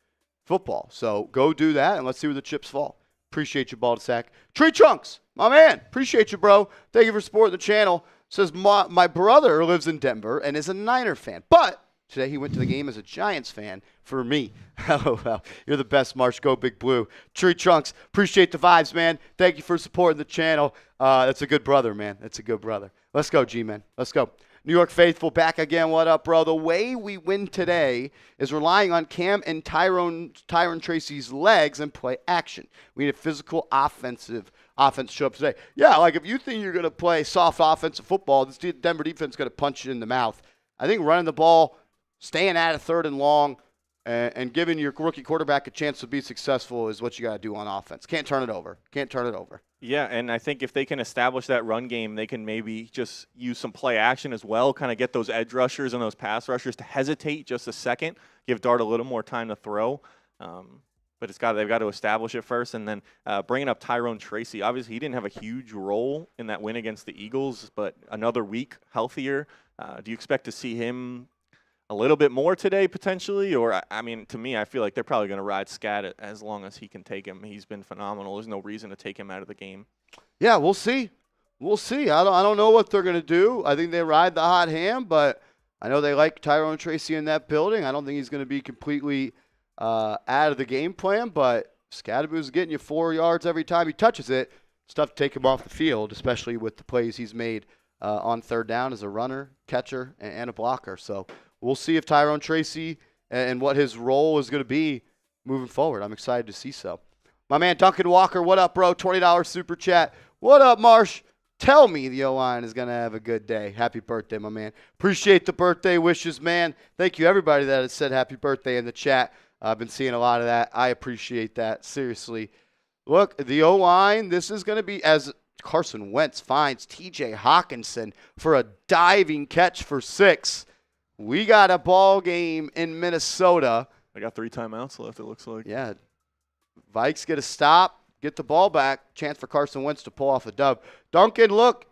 football. So go do that, and let's see where the chips fall. Appreciate you, Baldasac. Tree Chunks, my man. Appreciate you, bro. Thank you for supporting the channel. Says, my brother lives in Denver and is a Niner fan, but today he went to the game as a Giants fan for me. Oh, well, you're the best, Marsh. Go Big Blue. Tree Chunks, appreciate the vibes, man. Thank you for supporting the channel. That's a good brother, man. That's a good brother. Let's go, G-Man. Let's go. New York Faithful back again. What up, bro? The way we win today is relying on Cam and Tyron Tracy's legs and play action. We need a physical offensive offense show up today. Yeah, like if you think you're going to play soft offensive football, this Denver defense is going to punch you in the mouth. I think running the ball, staying at it 3rd and long, and giving your rookie quarterback a chance to be successful is what you got to do on offense. Can't turn it over. Yeah, and I think if they can establish that run game, they can maybe just use some play action as well, kind of get those edge rushers and those pass rushers to hesitate just a second, give Dart a little more time to throw. But they've got to establish it first, and then bringing up Tyrone Tracy. Obviously, he didn't have a huge role in that win against the Eagles, but another week healthier. Do you expect to see him a little bit more today potentially? Or, I mean, to me, I feel like they're probably going to ride Scat as long as he can take him. He's been phenomenal. There's no reason to take him out of the game. Yeah, we'll see. I don't know what they're going to do. I think they ride the hot hand, but I know they like Tyrone Tracy in that building. I don't think he's going to be completely out of the game plan, but Scadaboo's getting you 4 yards every time he touches it. It's tough to take him off the field, especially with the plays he's made on 3rd down as a runner, catcher, and a blocker. So we'll see if Tyrone Tracy and what his role is going to be moving forward. I'm excited to see so. My man Duncan Walker, what up, bro? $20 super chat. What up, Marsh? Tell me the O-line is going to have a good day. Happy birthday, my man. Appreciate the birthday wishes, man. Thank you, everybody that has said happy birthday in the chat. I've been seeing a lot of that. I appreciate that, seriously. Look, the O-line, this is going to be, as Carson Wentz finds T.J. Hawkinson for a diving catch for 6. We got a ball game in Minnesota. I got 3 timeouts left, it looks like. Yeah. Vikes get a stop, get the ball back. Chance for Carson Wentz to pull off a dub. Duncan, look,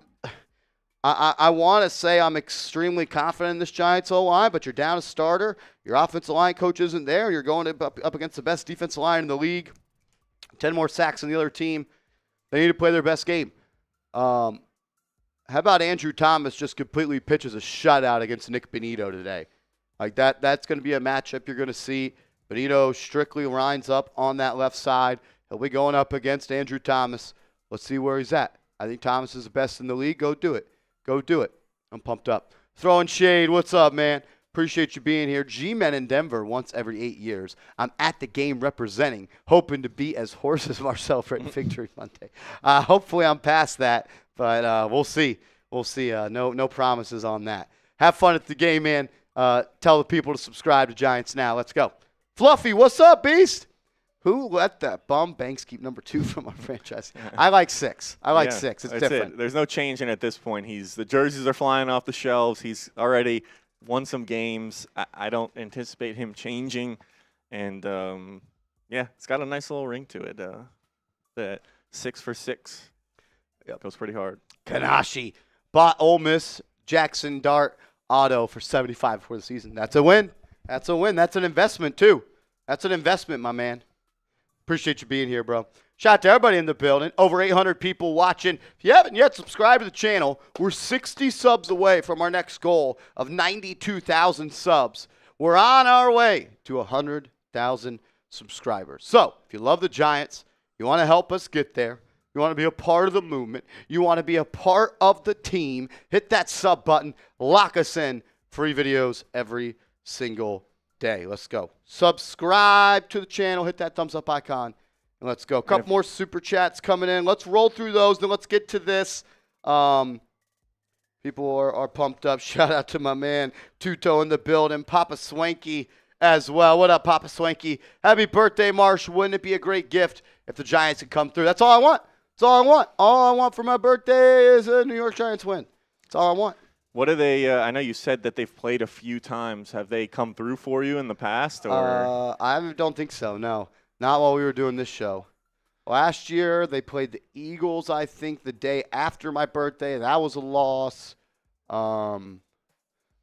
I want to say I'm extremely confident in this Giants O-line, but you're down a starter. Your offensive line coach isn't there. You're going up against the best defensive line in the league. 10 more sacks than the other team. They need to play their best game. How about Andrew Thomas just completely pitches a shutout against Nik Bonitto today? Like that's going to be a matchup you're going to see. Bonitto strictly lines up on that left side. He'll be going up against Andrew Thomas. Let's see where he's at. I think Thomas is the best in the league. Go do it. I'm pumped up. Throwing shade. What's up, man? Appreciate you being here. G-Men in Denver once every 8 years. I'm at the game representing, hoping to be as hoarse as Marcel for Victory Monday. Hopefully I'm past that, but we'll see. No promises on that. Have fun at the game, man. Tell the people to subscribe to Giants Now. Let's go. Fluffy, what's up, Beast? Who let that bum Banks keep number 2 from our franchise? I like 6. It's different. There's no changing at this point. The jerseys are flying off the shelves. He's already won some games. I don't anticipate him changing. And, it's got a nice little ring to it. That 6 for 6. Yep. Goes pretty hard. Kanashi bought Ole Miss Jaxson Dart auto for $75 before the season. That's a win. That's an investment, too. That's an investment, my man. Appreciate you being here, bro. Shout out to everybody in the building. Over 800 people watching. If you haven't yet subscribed to the channel, we're 60 subs away from our next goal of 92,000 subs. We're on our way to 100,000 subscribers. So, if you love the Giants, you want to help us get there, you want to be a part of the movement, you want to be a part of the team, hit that sub button, lock us in. Free videos every single day. Let's go. Subscribe to the channel. Hit that thumbs up icon. And let's go. A couple more super chats coming in. Let's roll through those. Then let's get to this. People are pumped up. Shout out to my man Tuto in the building. Papa Swanky as well. What up, Papa Swanky? Happy birthday, Marsh. Wouldn't it be a great gift if the Giants could come through? That's all I want. All I want for my birthday is a New York Giants win. That's all I want. What are they? I know you said that they've played a few times. Have they come through for you in the past? Or? I don't think so, no. Not while we were doing this show. Last year, they played the Eagles, I think, the day after my birthday. That was a loss. No,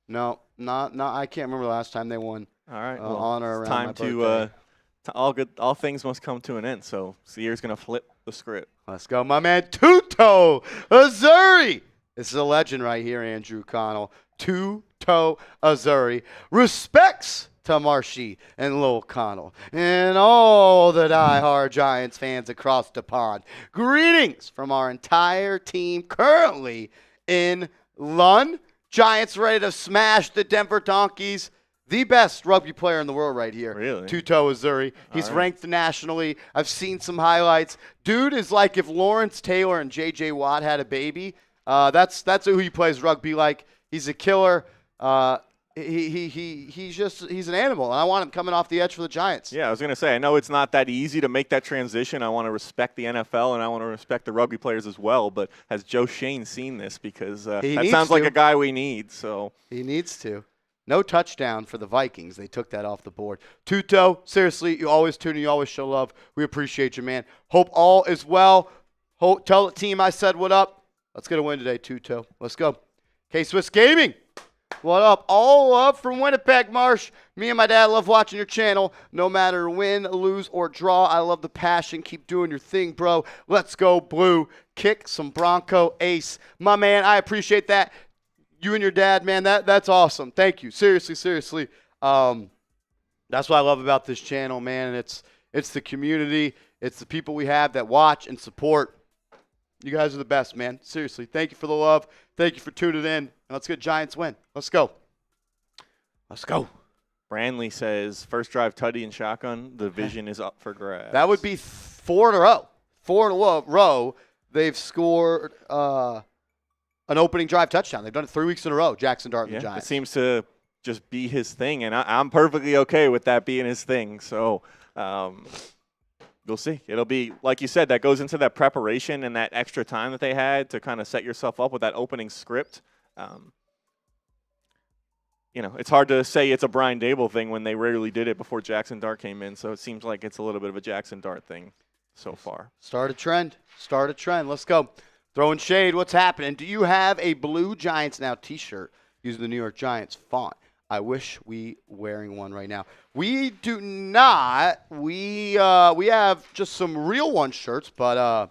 I can't remember the last time they won. All right. On or around time my birthday. All things must come to an end. So the year's going to flip the script. Let's go, my man Tuto Azuri. This is a legend right here, Andrew Connell. Tuto Azuri. Respects to Marshy and Lil Connell and all the diehard Giants fans across the pond. Greetings from our entire team currently in Lund. Giants ready to smash the Denver Donkeys the best rugby player in the world right here. Really? Thibodeaux Azuri. He's ranked nationally. I've seen some highlights. Dude is like if Lawrence Taylor and J.J. Watt had a baby. That's who he plays rugby like. He's a killer. He's an animal, and I want him coming off the edge for the Giants. Yeah, I was going to say, I know it's not that easy to make that transition. I want to respect the NFL, and I want to respect the rugby players as well. But has Joe Shane seen this? Because that sounds like a guy we need. So he needs to. No touchdown for the Vikings. They took that off the board. Thibodeaux, seriously, you always tune in. You always show love. We appreciate you, man. Hope all is well. Tell the team I said what up. Let's get a win today, Thibodeaux. Let's go. K-Swiss Gaming. What up? All up from Winnipeg, Marsh. Me and my dad love watching your channel. No matter win, lose, or draw, I love the passion. Keep doing your thing, bro. Let's go, Blue. Kick some Bronco ace. My man, I appreciate that. You and your dad, man, that's awesome. Thank you. Seriously. That's what I love about this channel, man. It's the community. It's the people we have that watch and support. You guys are the best, man. Seriously. Thank you for the love. Thank you for tuning in. And let's get Giants win. Let's go. Let's go. Branley says, first drive tutty and shotgun. The division is up for grabs. That would be 4 in a row. 4 in a row. They've scored an opening drive touchdown. They've done it 3 weeks in a row, Jaxson Dart and the Giants. It seems to just be his thing, and I'm perfectly okay with that being his thing. So we'll see. It'll be, like you said, that goes into that preparation and that extra time that they had to kind of set yourself up with that opening script. It's hard to say it's a Brian Daboll thing when they rarely did it before Jaxson Dart came in, so it seems like it's a little bit of a Jaxson Dart thing so far. Start a trend. Let's go. Throwing shade, what's happening? Do you have a Blue Giants Now t-shirt using the New York Giants font? I wish we wearing one right now. We do not. We have just some Real One shirts, but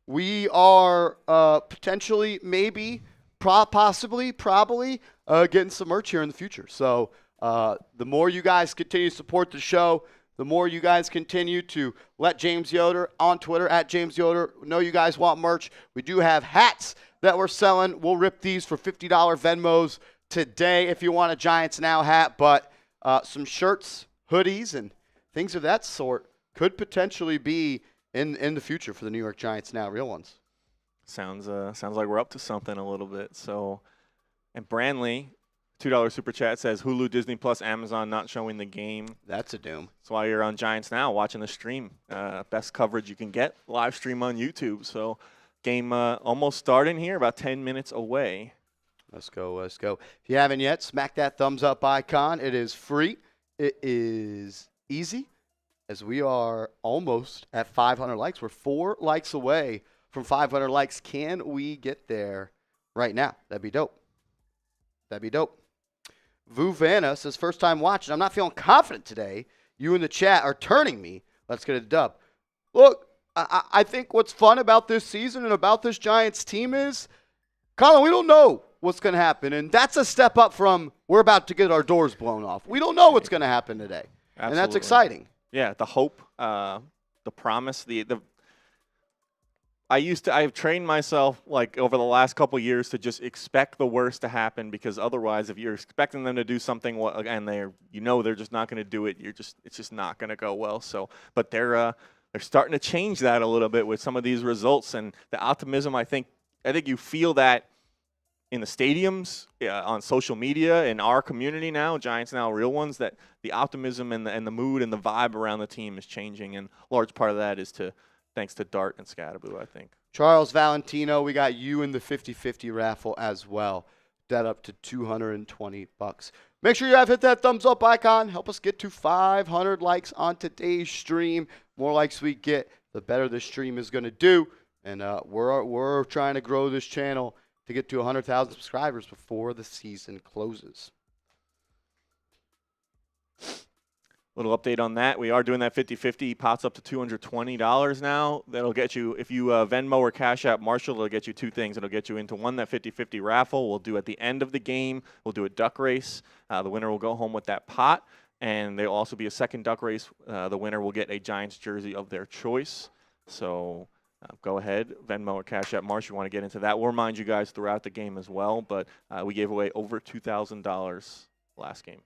we are potentially, maybe, possibly, probably getting some merch here in the future. So the more you guys continue to support the show, the more you guys continue to let James Yoder on Twitter, at James Yoder, know you guys want merch. We do have hats that we're selling. We'll rip these for $50 Venmos today if you want a Giants Now hat. But some shirts, hoodies, and things of that sort could potentially be in the future for the New York Giants Now, real ones. Sounds like we're up to something a little bit. So, and Branley, $2 super chat says Hulu, Disney Plus, Amazon not showing the game. That's a doom. That's why you're on Giants Now watching the stream. Best coverage you can get, live stream on YouTube. So game almost starting here, about 10 minutes away. Let's go. If you haven't yet, smack that thumbs up icon. It is free. It is easy, as we are almost at 500 likes. We're 4 likes away from 500 likes. Can we get there right now? That'd be dope. Vu Vanna says, first time watching. I'm not feeling confident today. You in the chat are turning me. Let's get a dub. Look, I think what's fun about this season and about this Giants team is, Colin, we don't know what's going to happen. And that's a step up from we're about to get our doors blown off. We don't know what's going to happen today. Absolutely. And that's exciting. Yeah, the hope, the promise, I've trained myself like over the last couple of years to just expect the worst to happen, because otherwise if you're expecting them to do something and they're just not going to do it, it's just not going to go well. So, but they're starting to change that a little bit with some of these results and the optimism. I think you feel that in the stadiums, on social media, in our community now, Giants Now Real Ones, that the optimism and the mood and the vibe around the team is changing, and a large part of that is thanks to Dart and Thibodeaux, I think. Charles Valentino, we got you in the 50-50 raffle as well. That up to $220. Make sure you have hit that thumbs up icon. Help us get to 500 likes on today's stream. More likes we get, the better this stream is going to do. And we're trying to grow this channel to get to 100,000 subscribers before the season closes. Little update on that. We are doing that 50-50. Pots up to $220 now. That'll get you, if you Venmo or Cash App Marshall, it'll get you 2 things. It'll get you into one, that 50-50 raffle. We'll do at the end of the game. We'll do a duck race. The winner will go home with that pot. And there'll also be a second duck race. The winner will get a Giants jersey of their choice. So go ahead, Venmo or Cash App Marshall. You want to get into that. We'll remind you guys throughout the game as well. But we gave away over $2,000 last game.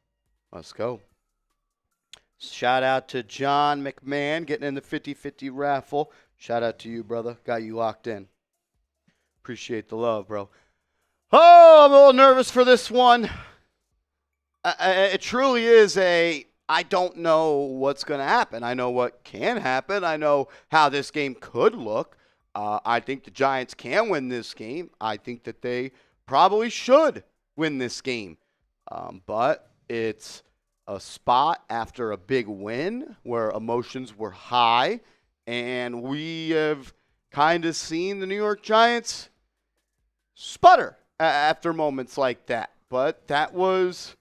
Let's go. Shout out to John McMahon getting in the 50-50 raffle. Shout out to you, brother. Got you locked in. Appreciate the love, bro. Oh, I'm a little nervous for this one. It truly is I don't know what's going to happen. I know what can happen. I know how this game could look. I think the Giants can win this game. I think that they probably should win this game. But it's a spot after a big win where emotions were high, and we have kind of seen the New York Giants sputter after moments like that. But that was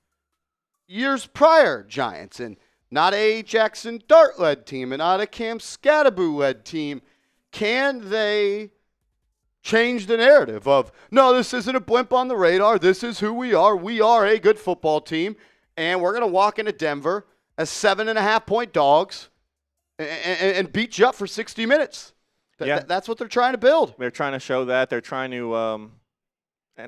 years prior Giants, and not a Jaxson Dart-led team and not a Cam Scatteraboo-led team. Can they change the narrative of, no, this isn't a blimp on the radar, this is who we are. We are a good football team, and we're going to walk into Denver as 7.5-point dogs and beat you up for 60 minutes. That's what they're trying to build. They're trying to show that. They're trying to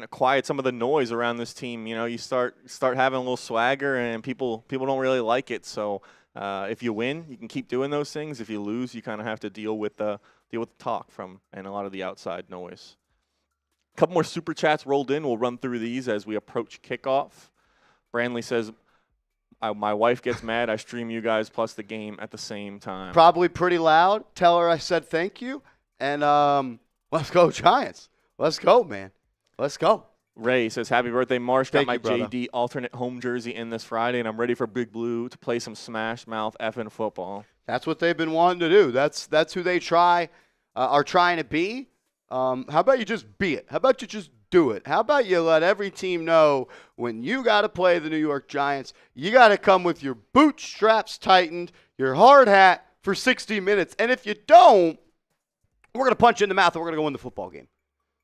quiet some of the noise around this team. You know, you start having a little swagger, and people don't really like it. So if you win, you can keep doing those things. If you lose, you kind of have to deal with the talk from and a lot of the outside noise. A couple more super chats rolled in. We'll run through these as we approach kickoff. Brandley says, my wife gets mad. I stream you guys plus the game at the same time. Probably pretty loud. Tell her I said thank you. And let's go, Giants. Let's go, man. Let's go. Ray says, happy birthday, Marsh. Got my brother. JD alternate home jersey in this Friday, and I'm ready for Big Blue to play some smash mouth effing football. That's what they've been wanting to do. That's who they are trying to be. How about you just be it? How about you just do it? How about you let every team know when you got to play the New York Giants, you got to come with your bootstraps tightened, your hard hat for 60 minutes. And if you don't, we're going to punch you in the mouth and we're going to go win the football game.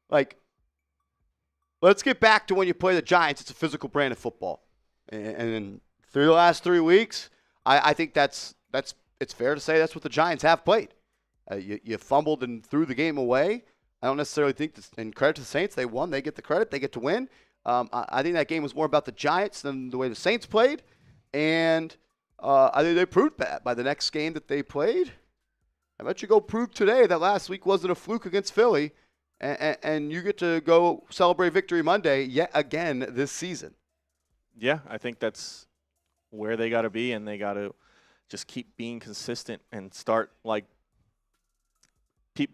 Like, let's get back to when you play the Giants. It's a physical brand of football. And through the last 3 weeks, I think it's fair to say that's what the Giants have played. You fumbled and threw the game away. I don't necessarily think, and credit to the Saints, they won. They get the credit. They get to win. I think that game was more about the Giants than the way the Saints played. And I think they proved that by the next game that they played. I bet you go prove today that last week wasn't a fluke against Philly. And you get to go celebrate Victory Monday yet again this season. Yeah, I think that's where they got to be, and they got to just keep being consistent and start like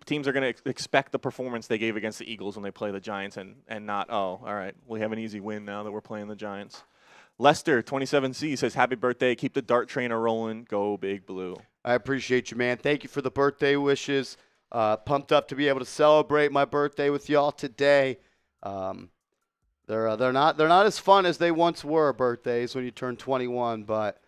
teams are going to expect the performance they gave against the Eagles when they play the Giants and not, oh, all right, we have an easy win now that we're playing the Giants. Lester, 27C, says, happy birthday. Keep the Dart trainer rolling. Go Big Blue. I appreciate you, man. Thank you for the birthday wishes. Pumped up to be able to celebrate my birthday with y'all today. They're not as fun as they once were, birthdays, when you turn 21, but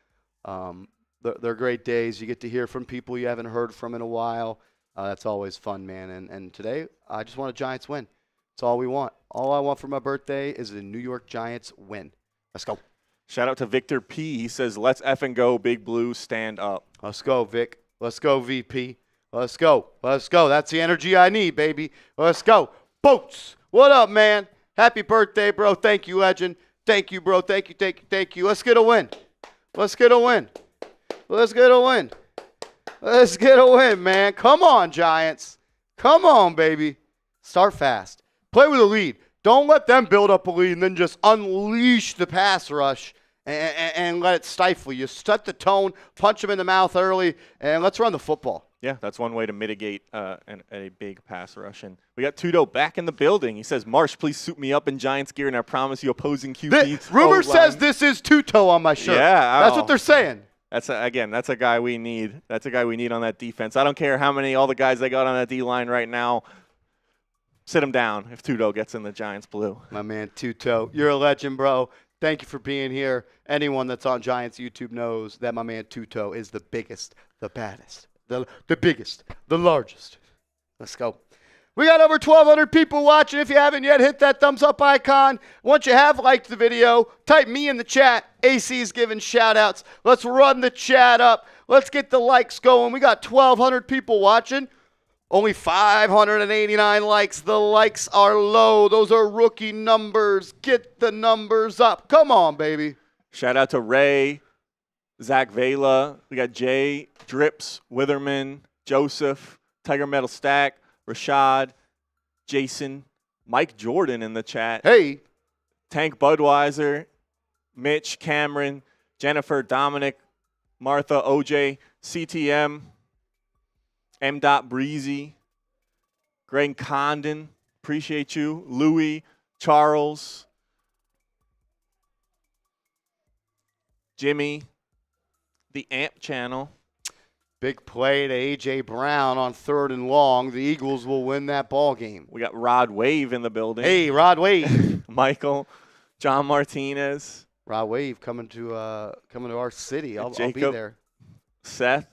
they're great days. You get to hear from people you haven't heard from in a while. That's always fun, man. And today, I just want a Giants win. That's all we want. All I want for my birthday is a New York Giants win. Let's go. Shout out to Victor P. He says, let's effing go, Big Blue, stand up. Let's go, Vic. Let's go, VP. Let's go. Let's go. That's the energy I need, baby. Let's go. Boats. What up, man? Happy birthday, bro. Thank you, legend. Thank you, bro. Thank you, thank you, thank you. Let's get a win. Let's get a win. Let's get a win. Let's get a win, man. Come on, Giants. Come on, baby. Start fast. Play with a lead. Don't let them build up a lead and then just unleash the pass rush and let it stifle you. Set the tone, punch them in the mouth early, and let's run the football. Yeah, that's one way to mitigate a big pass rush. And we got Thibodeaux back in the building. He says, Marsh, please suit me up in Giants gear, and I promise you opposing QB. Rumor says this is Thibodeaux on my shirt. Yeah. That's what they're saying. That's a guy we need. That's a guy we need on that defense. I don't care how many, all the guys they got on that D-line right now, sit him down if Thibodeaux gets in the Giants blue. My man, Thibodeaux, you're a legend, bro. Thank you for being here. Anyone that's on Giants YouTube knows that my man Thibodeaux is the biggest, the baddest, the biggest, the largest. Let's go. We got over 1,200 people watching. If you haven't yet, hit that thumbs up icon. Once you have liked the video, type me in the chat. AC's giving shout-outs. Let's run the chat up. Let's get the likes going. We got 1,200 people watching. Only 589 likes. The likes are low. Those are rookie numbers. Get the numbers up. Come on, baby. Shout out to Ray, Zach Vela. We got Jay, Drips, Witherman, Joseph, Tiger Metal Stack, Rashad, Jason, Mike Jordan in the chat. Hey. Tank Budweiser, Mitch, Cameron, Jennifer, Dominic, Martha, OJ, CTM, M. Breezy, Greg Condon, appreciate you, Louie, Charles, Jimmy, the AMP channel. Big play to A.J. Brown on 3rd and long. The Eagles will win that ball game. We got Rod Wave in the building. Hey, Rod Wave. Michael, John Martinez. Rod Wave coming to our city. I'll be there. Seth.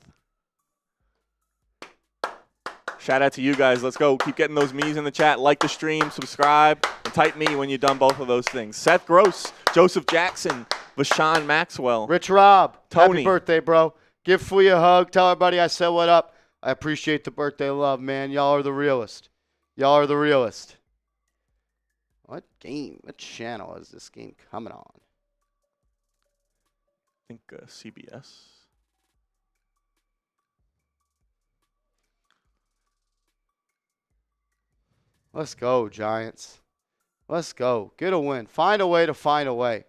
Shout out to you guys. Let's go. Keep getting those me's in the chat. Like the stream, subscribe, and type me when you've done both of those things. Seth Gross, Joseph Jackson, Vashawn Maxwell. Rich Rob. Tony. Happy birthday, bro. Give Fui a hug. Tell everybody I said what up. I appreciate the birthday love, man. Y'all are the realest. Y'all are the realest. What channel is this game coming on? I think CBS. Let's go, Giants. Let's go. Get a win. Find a way to find a way.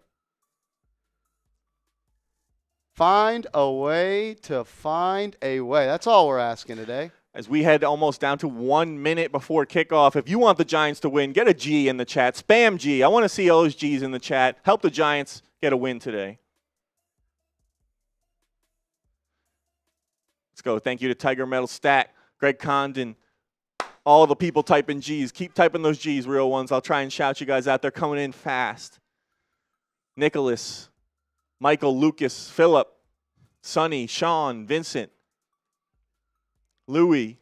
Find a way to find a way. That's all we're asking today. As we head almost down to 1 minute before kickoff, if you want the Giants to win, get a G in the chat. Spam G. I want to see all those G's in the chat. Help the Giants get a win today. Let's go. Thank you to Tiger Metal Stack, Greg Condon, all the people typing G's. Keep typing those G's, real ones. I'll try and shout you guys out. They're coming in fast. Nicholas, Michael, Lucas, Philip, Sonny, Sean, Vincent, Louis,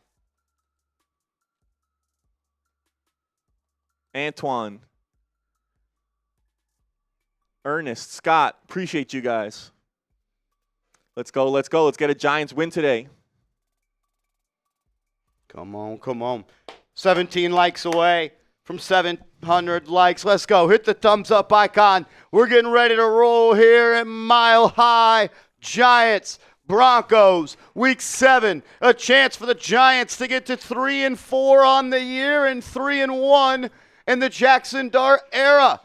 Antoine, Ernest, Scott. Appreciate you guys. Let's go, let's go. Let's get a Giants win today. Come on, come on. 17 likes away from 700 likes. Let's go. Hit the thumbs up icon. We're getting ready to roll here at Mile High. Giants, Broncos, Week 7. A chance for the Giants to get to 3-4 on the year and 3-1 in the Jaxson Dart era.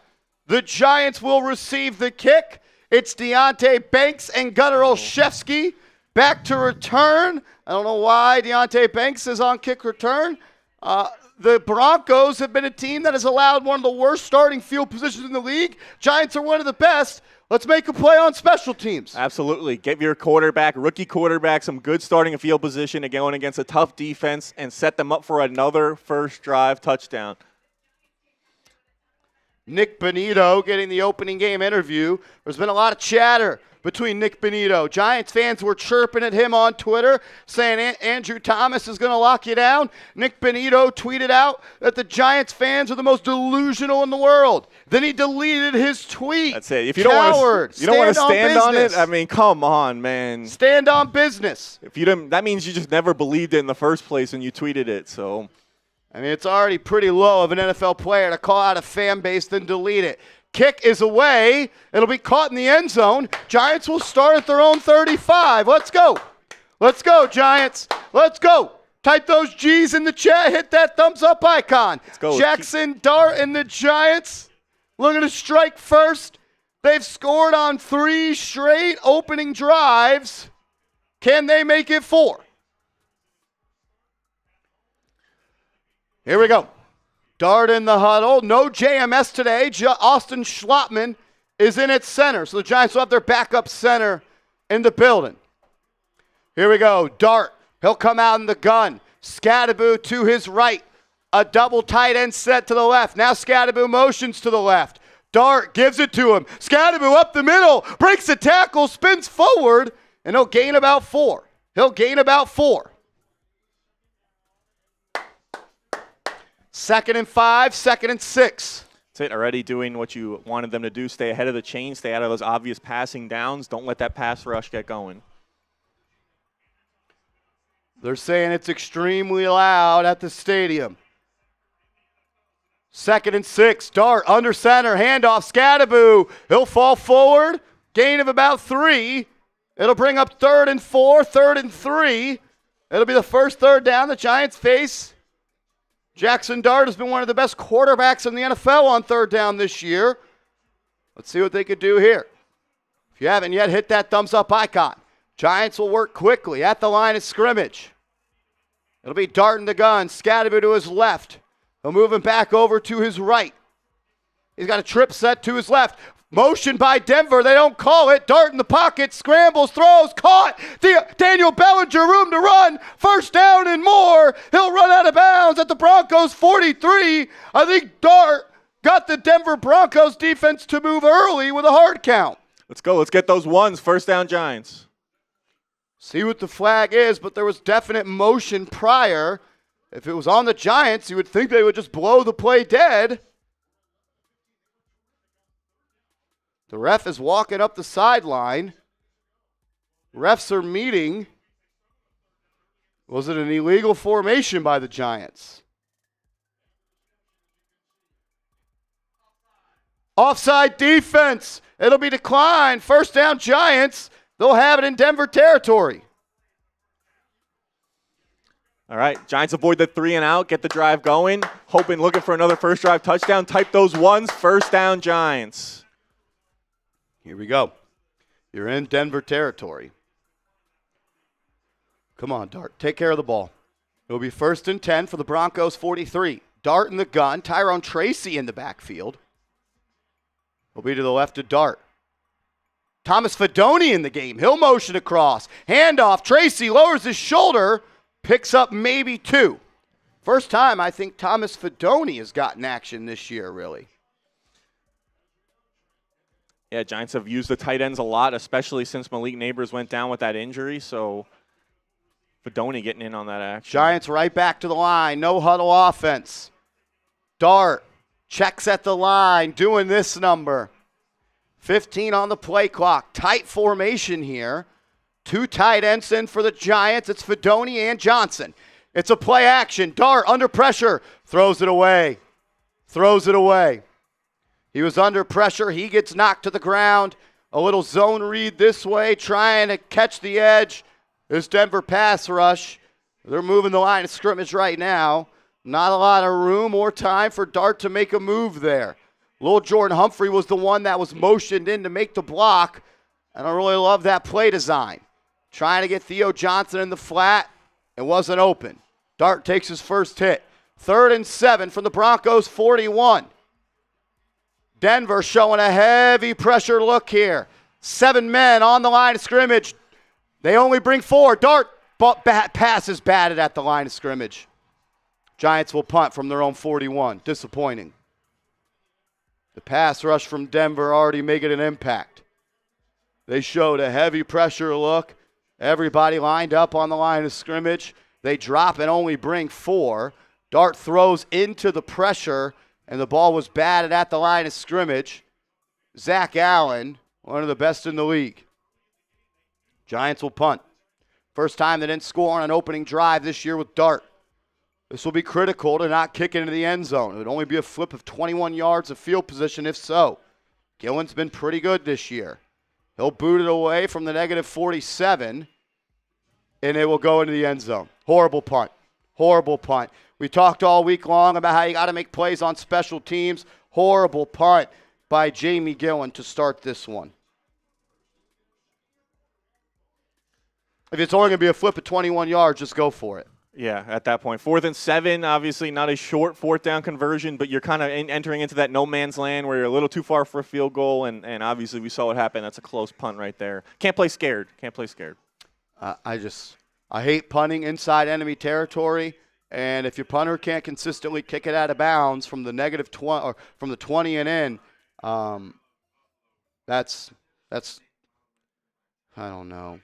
The Giants will receive the kick. It's Deonte Banks and Gunnar Olszewski back to return. I don't know why Deonte Banks is on kick return. The Broncos have been a team that has allowed one of the worst starting field positions in the league. Giants are one of the best. Let's make a play on special teams. Absolutely. Give your quarterback, rookie quarterback, some good starting field position and going against a tough defense and set them up for another first drive touchdown. Nik Bonitto getting the opening game interview. There's been a lot of chatter between Nik Bonitto. Giants fans were chirping at him on Twitter, saying Andrew Thomas is going to lock you down. Nik Bonitto tweeted out that the Giants fans are the most delusional in the world. Then he deleted his tweet. That's it. If you don't want to stand on it, I mean, come on, man. Stand on business. If you didn't, that means you just never believed it in the first place when you tweeted it. So, I mean, it's already pretty low of an NFL player to call out a fan base then delete it. Kick is away. It'll be caught in the end zone. Giants will start at their own 35. Let's go. Let's go, Giants. Let's go. Type those G's in the chat. Hit that thumbs up icon. Let's go. Jaxson Dart and the Giants looking to strike first. They've scored on 3 straight opening drives. Can they make it 4? Here we go. Dart in the huddle. No JMS today. Austin Schlottman is in at center. So the Giants will have their backup center in the building. Here we go. Dart. He'll come out in the gun. Thibodeaux to his right. A double tight end set to the left. Now Thibodeaux motions to the left. Dart gives it to him. Thibodeaux up the middle. Breaks the tackle. Spins forward. And he'll gain about 4. He'll gain about 4. 2nd and 5, 2nd and 6. That's it. Already doing what you wanted them to do. Stay ahead of the chain. Stay out of those obvious passing downs. Don't let that pass rush get going. They're saying it's extremely loud at the stadium. 2nd and 6. Dart under center. Handoff. Thibodeaux. He'll fall forward. Gain of about 3. It'll bring up 3rd and 4, 3rd and 3. It'll be the first third down the Giants face. Jaxson Dart has been one of the best quarterbacks in the NFL on 3rd down this year. Let's see what they could do here. If you haven't yet, hit that thumbs up icon. Giants will work quickly at the line of scrimmage. It'll be Dart in the gun. Thibodeaux to his left. He'll move him back over to his right. He's got a trip set to his left. Motion by Denver. They don't call it. Dart in the pocket. Scrambles. Throws. Caught. Daniel Bellinger room to run. First down and more. He'll run out of bounds at the Broncos 43. I think Dart got the Denver Broncos defense to move early with a hard count. Let's go. Let's get those ones. First down, Giants. See what the flag is, but there was definite motion prior. If it was on the Giants, you would think they would just blow the play dead. The ref is walking up the sideline. Refs are meeting. Was it an illegal formation by the Giants? Offside defense. It'll be declined. First down, Giants. They'll have it in Denver territory. All right, Giants avoid the 3 and out, get the drive going, looking for another first drive touchdown. Type those ones. First down, Giants. Here we go. You're in Denver territory. Come on, Dart. Take care of the ball. It'll be 1st and 10 for the Broncos 43. Dart in the gun. Tyrone Tracy in the backfield. Will be to the left of Dart. Thomas Fidone in the game. He'll motion across. Handoff. Tracy lowers his shoulder. Picks up maybe 2. First time I think Thomas Fidone has gotten action this year, really. Yeah, Giants have used the tight ends a lot, especially since Malik Neighbors went down with that injury. So Fidone getting in on that action. Giants right back to the line. No huddle offense. Dart checks at the line, doing this number. 15 on the play clock. Tight formation here. 2 tight ends in for the Giants. It's Fidone and Johnson. It's a play action. Dart under pressure. Throws it away. Throws it away. He was under pressure. He gets knocked to the ground. A little zone read this way, trying to catch the edge. This Denver pass rush. They're moving the line of scrimmage right now. Not a lot of room or time for Dart to make a move there. Little Jordan Humphrey was the one that was motioned in to make the block. I don't really love that play design. Trying to get Theo Johnson in the flat. It wasn't open. Dart takes his first hit. 3rd and 7 from the Broncos 41. Denver showing a heavy pressure look here. 7 men on the line of scrimmage. They only bring 4. Dart pass is batted at the line of scrimmage. Giants will punt from their own 41. Disappointing. The pass rush from Denver already making an impact. They showed a heavy pressure look. Everybody lined up on the line of scrimmage. They drop and only bring 4. Dart throws into the pressure, and the ball was batted at the line of scrimmage. Zach Allen, one of the best in the league. Giants will punt. First time they didn't score on an opening drive this year with Dart. This will be critical to not kick into the end zone. It would only be a flip of 21 yards of field position if so. Gillen's been pretty good this year. He'll boot it away from the negative 47, and it will go into the end zone. Horrible punt. Horrible punt. We talked all week long about how you got to make plays on special teams. Horrible punt by Jamie Gillen to start this one. If it's only going to be a flip of 21 yards, just go for it. Yeah, at that point. 4th and 7, obviously not a short 4th down conversion, but you're kind of entering into that no man's land where you're a little too far for a field goal, and obviously we saw what happened. That's a close punt right there. Can't play scared. Can't play scared. I hate punting inside enemy territory, and if your punter can't consistently kick it out of bounds from the negative 20 or from the 20 and in, that's I don't know.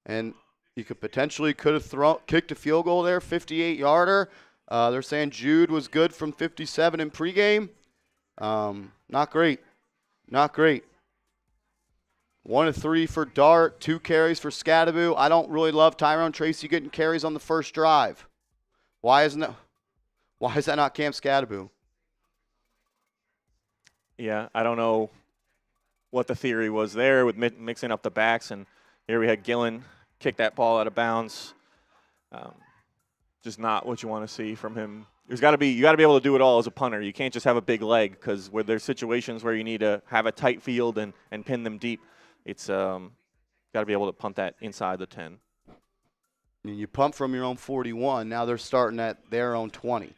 And you could have kicked a field goal there, 58-yarder. They're saying Jude was good from 57 in pregame. Not great. Not great. 1 of 3 for Dart, 2 carries for Thibodeaux. I don't really love Tyrone Tracy getting carries on the first drive. Why is that not Cam Thibodeaux? Yeah, I don't know. what the theory was there with mixing up the backs. And here we had Gillen kick that ball out of bounds. Just not what you want to see from him. You got to be able to do it all as a punter. You can't just have a big leg, because where there's situations where you need to have a tight field and pin them deep, it's got to be able to punt that inside the 10. You punt from your own 41. Now they're starting at their own 20.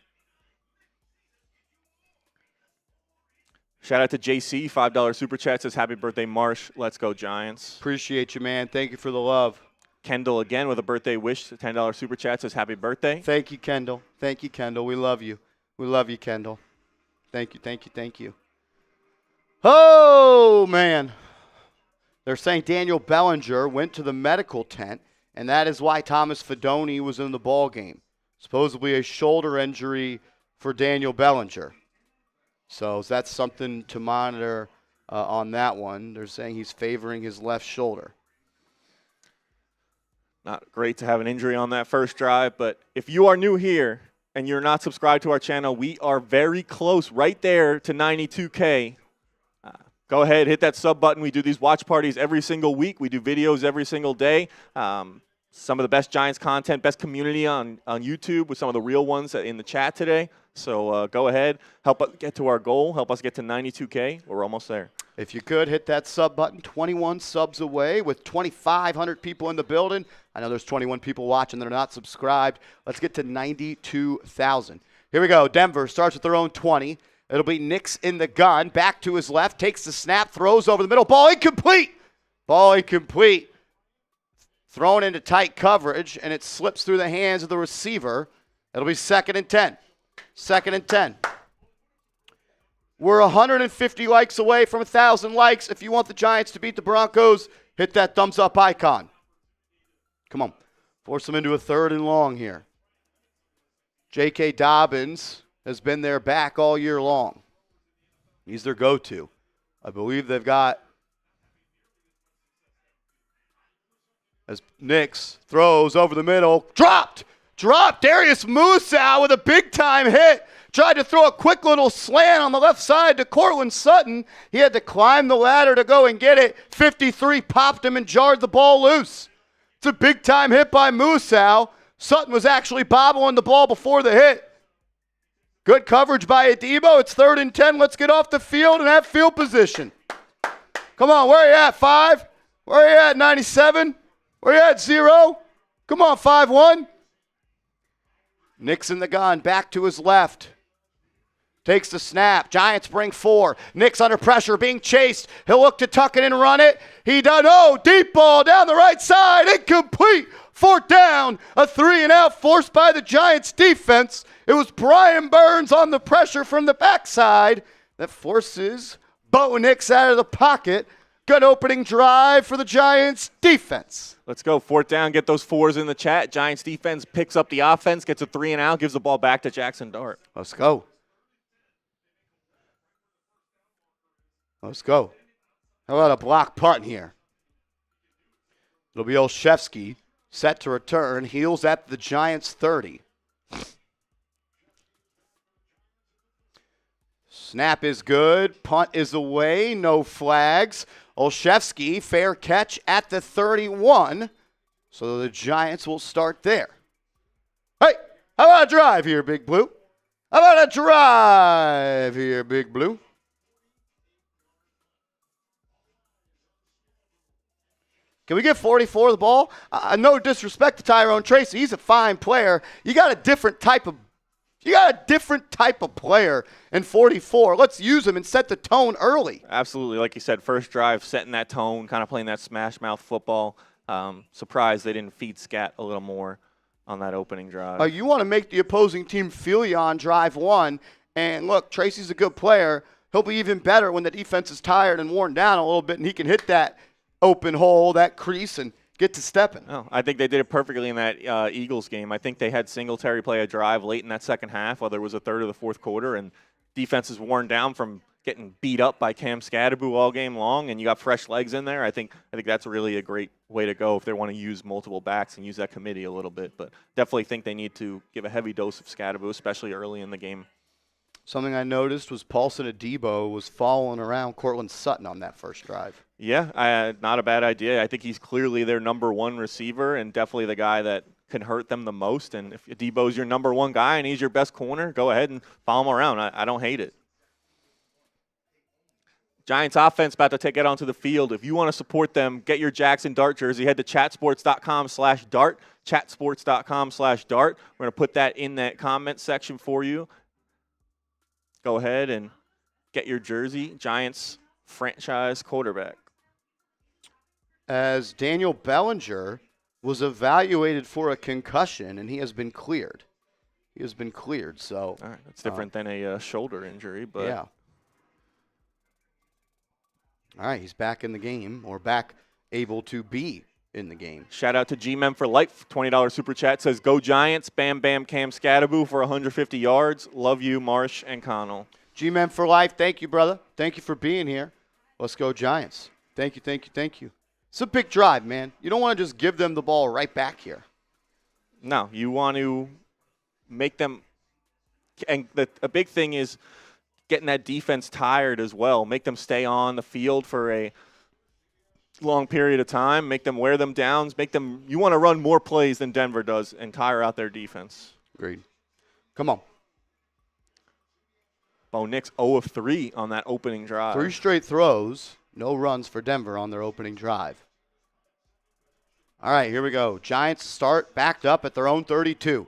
Shout out to JC, $5 super chat, says happy birthday, Marsh. Let's go Giants. Appreciate you, man. Thank you for the love. Kendall again with a birthday wish, $10 super chat, says happy birthday. Thank you, Kendall. Thank you, Kendall. We love you. We love you, Kendall. Thank you, thank you, thank you. Oh, man. They're saying Daniel Bellinger went to the medical tent, and that is why Thomas Fidone was in the ball game. Supposedly a shoulder injury for Daniel Bellinger. So that's something to monitor on that one. They're saying he's favoring his left shoulder. Not great to have an injury on that first drive, but if you are new here and you're not subscribed to our channel, we are very close, right there to 92K. Go ahead, hit that sub button. We do these watch parties every single week. We do videos every single day. Some of the best Giants content, best community on YouTube with some of the real ones in the chat today. So go ahead, help us get to our goal, help us get to 92K. We're almost there. If you could, hit that sub button. 21 subs away with 2,500 people in the building. I know there's 21 people watching that are not subscribed. Let's get to 92,000. Here we go. Denver starts with their own 20. It'll be Nix in the gun. Back to his left. Takes the snap. Throws over the middle. Ball incomplete. Ball incomplete. Thrown into tight coverage, and it slips through the hands of the receiver. It'll be 2nd and 10. 2nd and 10. We're 150 likes away from 1,000 likes. If you want the Giants to beat the Broncos, hit that thumbs up icon. Come on. Force them into a 3rd and long here. J.K. Dobbins has been their back all year long. He's their go-to. I believe they've got, as Nix throws over the middle, dropped. Darius Musa with a big-time hit. Tried to throw a quick little slant on the left side to Cortland Sutton. He had to climb the ladder to go and get it. 53 popped him and jarred the ball loose. It's a big-time hit by Musa. Sutton was actually bobbling the ball before the hit. Good coverage by Adebo. It's 3rd and 10. Let's get off the field and have field position. Come on, where are you at, 5? Where are you at, 97? Where are you at, 0? Come on, 5-1. Nix in the gun, back to his left. Takes the snap. Giants bring 4. Nix under pressure, being chased. He'll look to tuck it and run it. He does. Oh, deep ball down the right side. Incomplete. 4th down. A 3-and-out forced by the Giants defense. It was Brian Burns on the pressure from the backside that forces Bo Nix out of the pocket. Good opening drive for the Giants defense. Let's go. 4th down. Get those 4s in the chat. Giants defense picks up the offense, gets a 3-and-out, gives the ball back to Jaxson Dart. Let's go. Let's go. How about a block punt here? It'll be Olszewski set to return. Heels at the Giants 30. Snap is good. Punt is away. No flags. Olszewski, fair catch at the 31. So the Giants will start there. Hey, how about a drive here, Big Blue? How about a drive here, Big Blue? Can we get 44 the ball? No disrespect to Tyrone Tracy. He's a fine player. You got a different type of player in 44. Let's use him and set the tone early. Absolutely. Like you said, first drive, setting that tone, kind of playing that smash mouth football. Surprised they didn't feed Scat a little more on that opening drive. You want to make the opposing team feel you on drive 1. And look, Tracy's a good player. He'll be even better when the defense is tired and worn down a little bit, and he can hit that open hole, that crease, and get to stepping. Oh, I think they did it perfectly in that Eagles game. I think they had Singletary play a drive late in that second half, whether it was a third or the fourth quarter, and defense is worn down from getting beat up by Cam Scadaboo all game long, and you got fresh legs in there. I think that's really a great way to go if they want to use multiple backs and use that committee a little bit. But definitely think they need to give a heavy dose of Scadaboo, especially early in the game. Something I noticed was Paulson Adebo was following around Cortland Sutton on that first drive. Yeah, not a bad idea. I think he's clearly their number one receiver and definitely the guy that can hurt them the most. And if Adebo's your number one guy and he's your best corner, go ahead and follow him around. I don't hate it. Giants offense about to take it onto the field. If you want to support them, get your Jaxson Dart jersey. Head to chatsports.com/dart, chatsports.com/dart. We're going to put that in that comment section for you. Go ahead and get your jersey. Giants franchise quarterback. As Daniel Bellinger was evaluated for a concussion, and he has been cleared. He has been cleared, so. All right, that's different than a shoulder injury, but. Yeah. All right, he's back in the game, or back able to be in the game. Shout out to G-Men for Life. $20 super chat says, "Go Giants, Bam Bam Cam Scadaboo for 150 yards. Love you, Marsh and Connell." G-Men for Life, thank you, brother. Thank you for being here. Let's go Giants. Thank you, thank you, thank you. It's a big drive, man. You don't want to just give them the ball right back here. No, you want to make them – and a big thing is – getting that defense tired as well. Make them stay on the field for a long period of time. Make them wear them down. You want to run more plays than Denver does and tire out their defense. Agreed. Come on. Bo Nix 0 of 3 on that opening drive. 3 straight throws. No runs for Denver on their opening drive. All right, here we go. Giants start backed up at their own 32.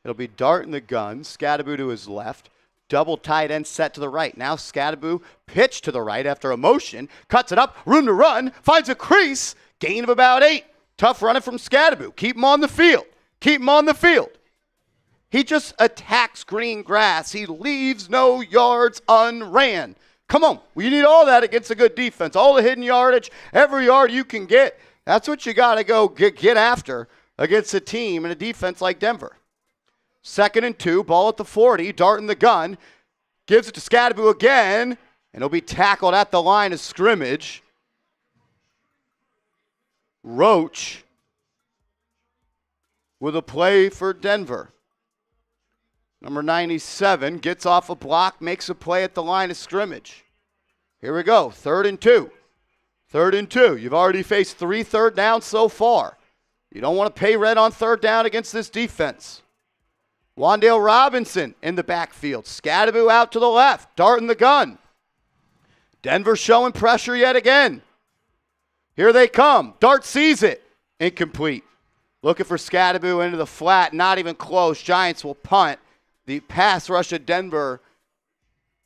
It'll be Dart in the gun. Scadaboo to his left. Double tight end set to the right. Now Scadaboo pitch to the right after a motion. Cuts it up. Room to run. Finds a crease. Gain of about 8. Tough running from Scadaboo. Keep him on the field. Keep him on the field. He just attacks green grass. He leaves no yards unran. Come on. You need all that against a good defense. All the hidden yardage. Every yard you can get. That's what you got to go get after against a team and a defense like Denver. 2nd and 2, ball at the 40, Dart in the gun, gives it to Scadaboo again, and he'll be tackled at the line of scrimmage. Roach with a play for Denver. Number 97 gets off a block, makes a play at the line of scrimmage. Here we go, 3rd and 2. 3rd and 2. You've already faced 3 third downs so far. You don't want to pay red on 3rd down against this defense. Wan'Dale Robinson in the backfield. Scadaboo out to the left. Dart in the gun. Denver showing pressure yet again. Here they come. Dart sees it. Incomplete. Looking for Scadaboo into the flat. Not even close. Giants will punt. The pass rush at Denver,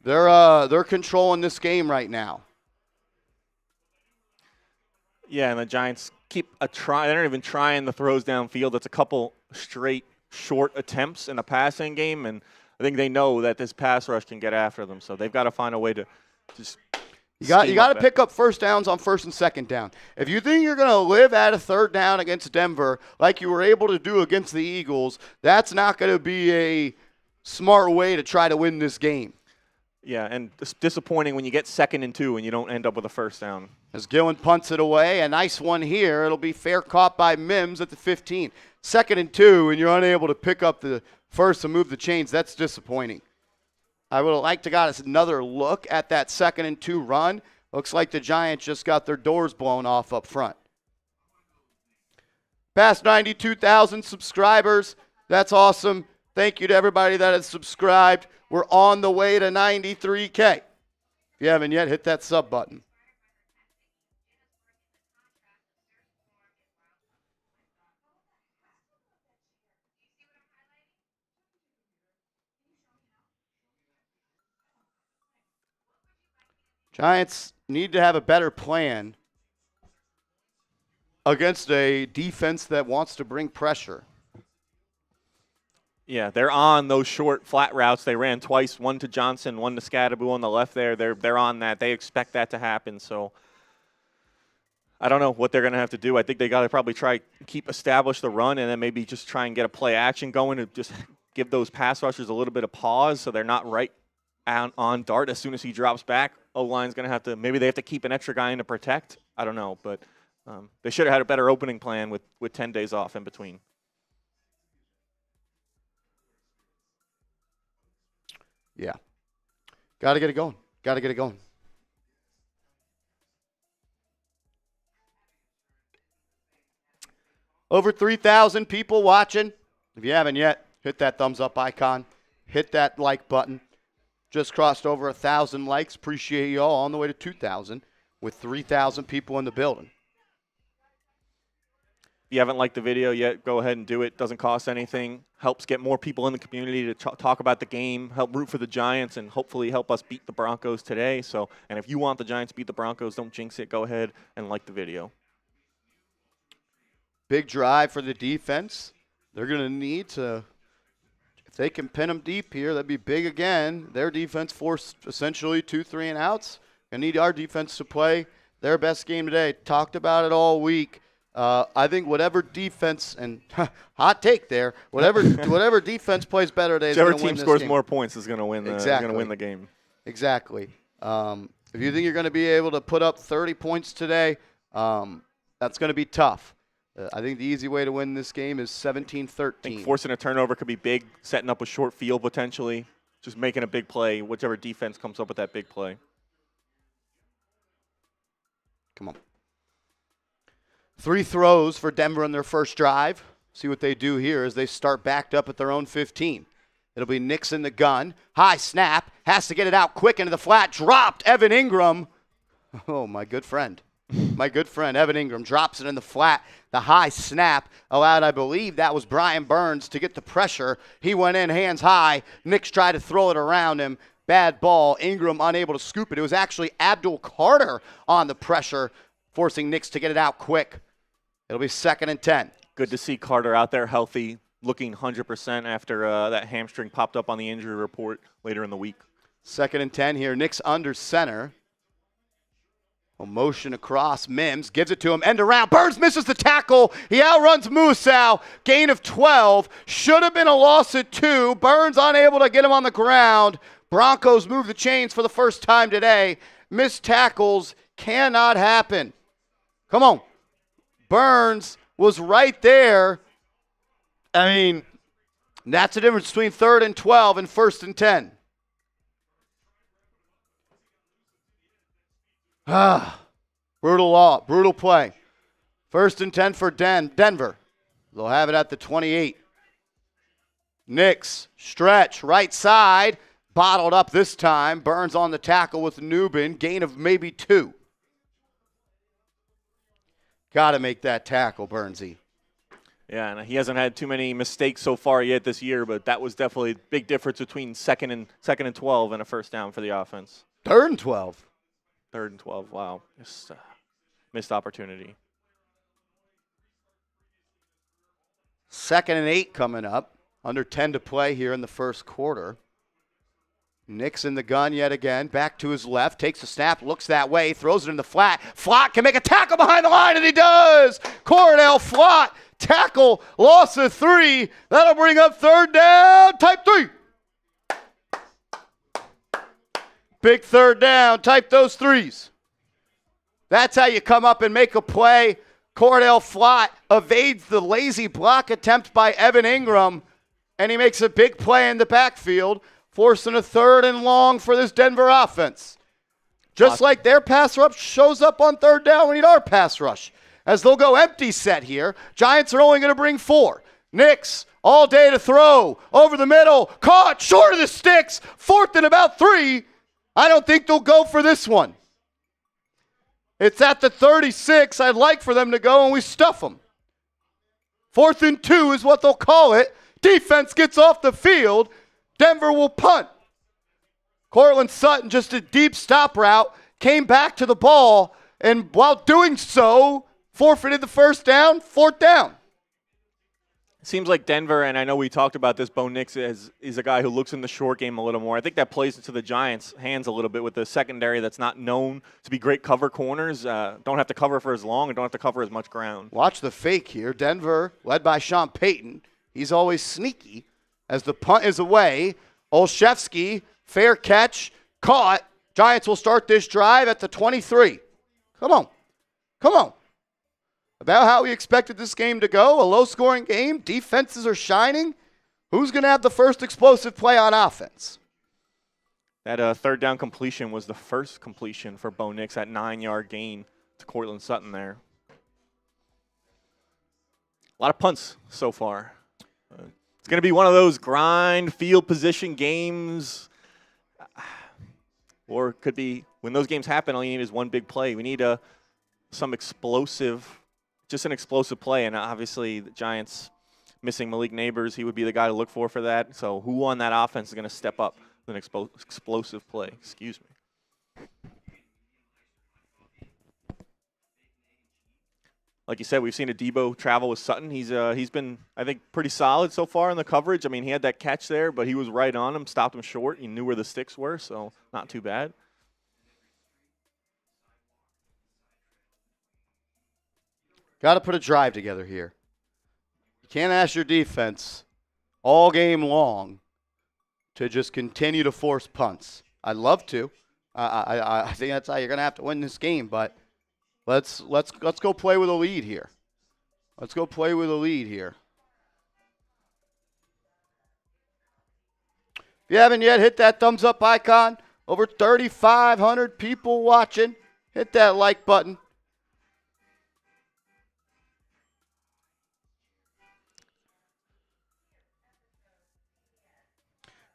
they're controlling this game right now. Yeah, and the Giants keep they're not even trying the throws downfield. It's a couple straight short attempts in a passing game, and I think they know that this pass rush can get after them, so they've got to find a way to just you got to pick up first downs on 1st and 2nd down. If you think you're going to live at a 3rd down against Denver like you were able to do against the Eagles, that's not going to be a smart way to try to win this game. Yeah, and it's disappointing when you get 2nd and 2 and you don't end up with a 1st down. As Gillen punts it away, a nice one here. It'll be fair caught by Mims at the 15. 2nd and 2, and you're unable to pick up the first and move the chains. That's disappointing. I would have liked to got us another look at that 2nd and 2 run. Looks like the Giants just got their doors blown off up front. Past 92,000 subscribers. That's awesome. Thank you to everybody that has subscribed. We're on the way to 93K. If you haven't yet, hit that sub button. Giants need to have a better plan against a defense that wants to bring pressure. Yeah, they're on those short flat routes. They ran twice, one to Johnson, one to Scadaboo on the left there. They're on that. They expect that to happen. So I don't know what they're going to have to do. I think they got to probably establish the run and then maybe just try and get a play action going to just give those pass rushers a little bit of pause so they're not right on Dart as soon as he drops back. O-line's going to have to – maybe they have to keep an extra guy in to protect. I don't know, but they should have had a better opening plan with 10 days off in between. Yeah. Got to get it going. Got to get it going. Over 3,000 people watching. If you haven't yet, hit that thumbs up icon. Hit that like button. Just crossed over 1,000 likes. Appreciate you all on the way to 2,000 with 3,000 people in the building. If you haven't liked the video yet, go ahead and do it. Doesn't cost anything. Helps get more people in the community to talk about the game, help root for the Giants, and hopefully help us beat the Broncos today. So, and if you want the Giants to beat the Broncos, don't jinx it. Go ahead and like the video. Big drive for the defense. They're going to need to, if they can pin them deep here, that'd be big again. Their defense forced essentially 2 3-and-outs. Going to need our defense to play their best game today. Talked about it all week. I think whatever defense, and hot take there, whatever defense plays better today is going to win this game. Whichever team scores more points is going to win the game. Exactly. If you think you're going to be able to put up 30 points today, that's going to be tough. I think the easy way to win this game is 17-13. I think forcing a turnover could be big, setting up a short field potentially, just making a big play, whichever defense comes up with that big play. Come on. 3 throws for Denver in their first drive. See what they do here as they start backed up at their own 15. It'll be Nik's in the gun. High snap. Has to get it out quick into the flat. Dropped Evan Ingram. Oh, my good friend. My good friend Evan Ingram drops it in the flat. The high snap allowed, I believe, that was Brian Burns to get the pressure. He went in hands high. Knicks tried to throw it around him. Bad ball. Ingram unable to scoop it. It was actually Abdul Carter on the pressure, forcing Knicks to get it out quick. It'll be 2nd and 10. Good to see Carter out there healthy, looking 100% after that hamstring popped up on the injury report later in the week. 2nd and 10 here. Knicks under center. A motion across. Mims gives it to him. End around. Burns misses the tackle. He outruns Musau. Gain of 12. Should have been a loss at 2. Burns unable to get him on the ground. Broncos move the chains for the first time today. Missed tackles cannot happen. Come on. Burns was right there. I mean, that's the difference between 3rd and 12 and 1st and 10. Brutal play. 1st and 10 for Denver. They'll have it at the 28. Knicks stretch right side. Bottled up this time. Burns on the tackle with Newbin. Gain of maybe 2. Got to make that tackle, Burnsy. Yeah, and he hasn't had too many mistakes so far yet this year, but that was definitely a big difference between 2nd and 12 and a first down for the offense. 3rd and 12. 3rd and 12, wow. Just missed opportunity. 2nd and 8 coming up. Under 10 to play here in the first quarter. Knicks in the gun yet again. Back to his left. Takes a snap. Looks that way. Throws it in the flat. Flott can make a tackle behind the line, and he does. Cordell Flott. Tackle. Loss of 3. That'll bring up 3rd down. Type 3. Big 3rd down. Type those 3s. That's how you come up and make a play. Cordell Flott evades the lazy block attempt by Evan Ingram, and he makes a big play in the backfield, forcing a 3rd and long for this Denver offense. Just like their pass rush shows up on 3rd down, we need our pass rush. As they'll go empty set here, Giants are only going to bring 4. Knicks all day to throw. Over the middle. Caught short of the sticks. 4th and about 3. I don't think they'll go for this one. It's at the 36. I'd like for them to go, and we stuff them. 4th and 2 is what they'll call it. Defense gets off the field. Denver will punt. Cortland Sutton, just a deep stop route, came back to the ball, and while doing so, forfeited the first down, 4th down. It seems like Denver, and I know we talked about this, Bo Nix is a guy who looks in the short game a little more. I think that plays into the Giants' hands a little bit with the secondary that's not known to be great cover corners. Don't have to cover for as long and don't have to cover as much ground. Watch the fake here. Denver, led by Sean Payton. He's always sneaky. As the punt is away, Olszewski, fair catch, caught. Giants will start this drive at the 23. Come on. Come on. About how we expected this game to go, a low-scoring game. Defenses are shining. Who's going to have the first explosive play on offense? That third down completion was the first completion for Bo Nix, that 9-yard gain to Cortland Sutton there. A lot of punts so far. It's going to be one of those grind field position games. Or it could be when those games happen, all you need is one big play. We need some explosive, just an explosive play. And obviously the Giants missing Malik Neighbors, he would be the guy to look for that. So who on that offense is going to step up with an explosive play? Excuse me. Like you said, we've seen a Debo travel with Sutton. He's been, I think, pretty solid so far in the coverage. I mean, he had that catch there, but he was right on him, stopped him short. He knew where the sticks were, so not too bad. Got to put a drive together here. You can't ask your defense all game long to just continue to force punts. I'd love to. I think that's how you're going to have to win this game, but let's go play with a lead here. Let's go play with a lead here. If you haven't yet, hit that thumbs up icon. Over 3,500 people watching. Hit that like button.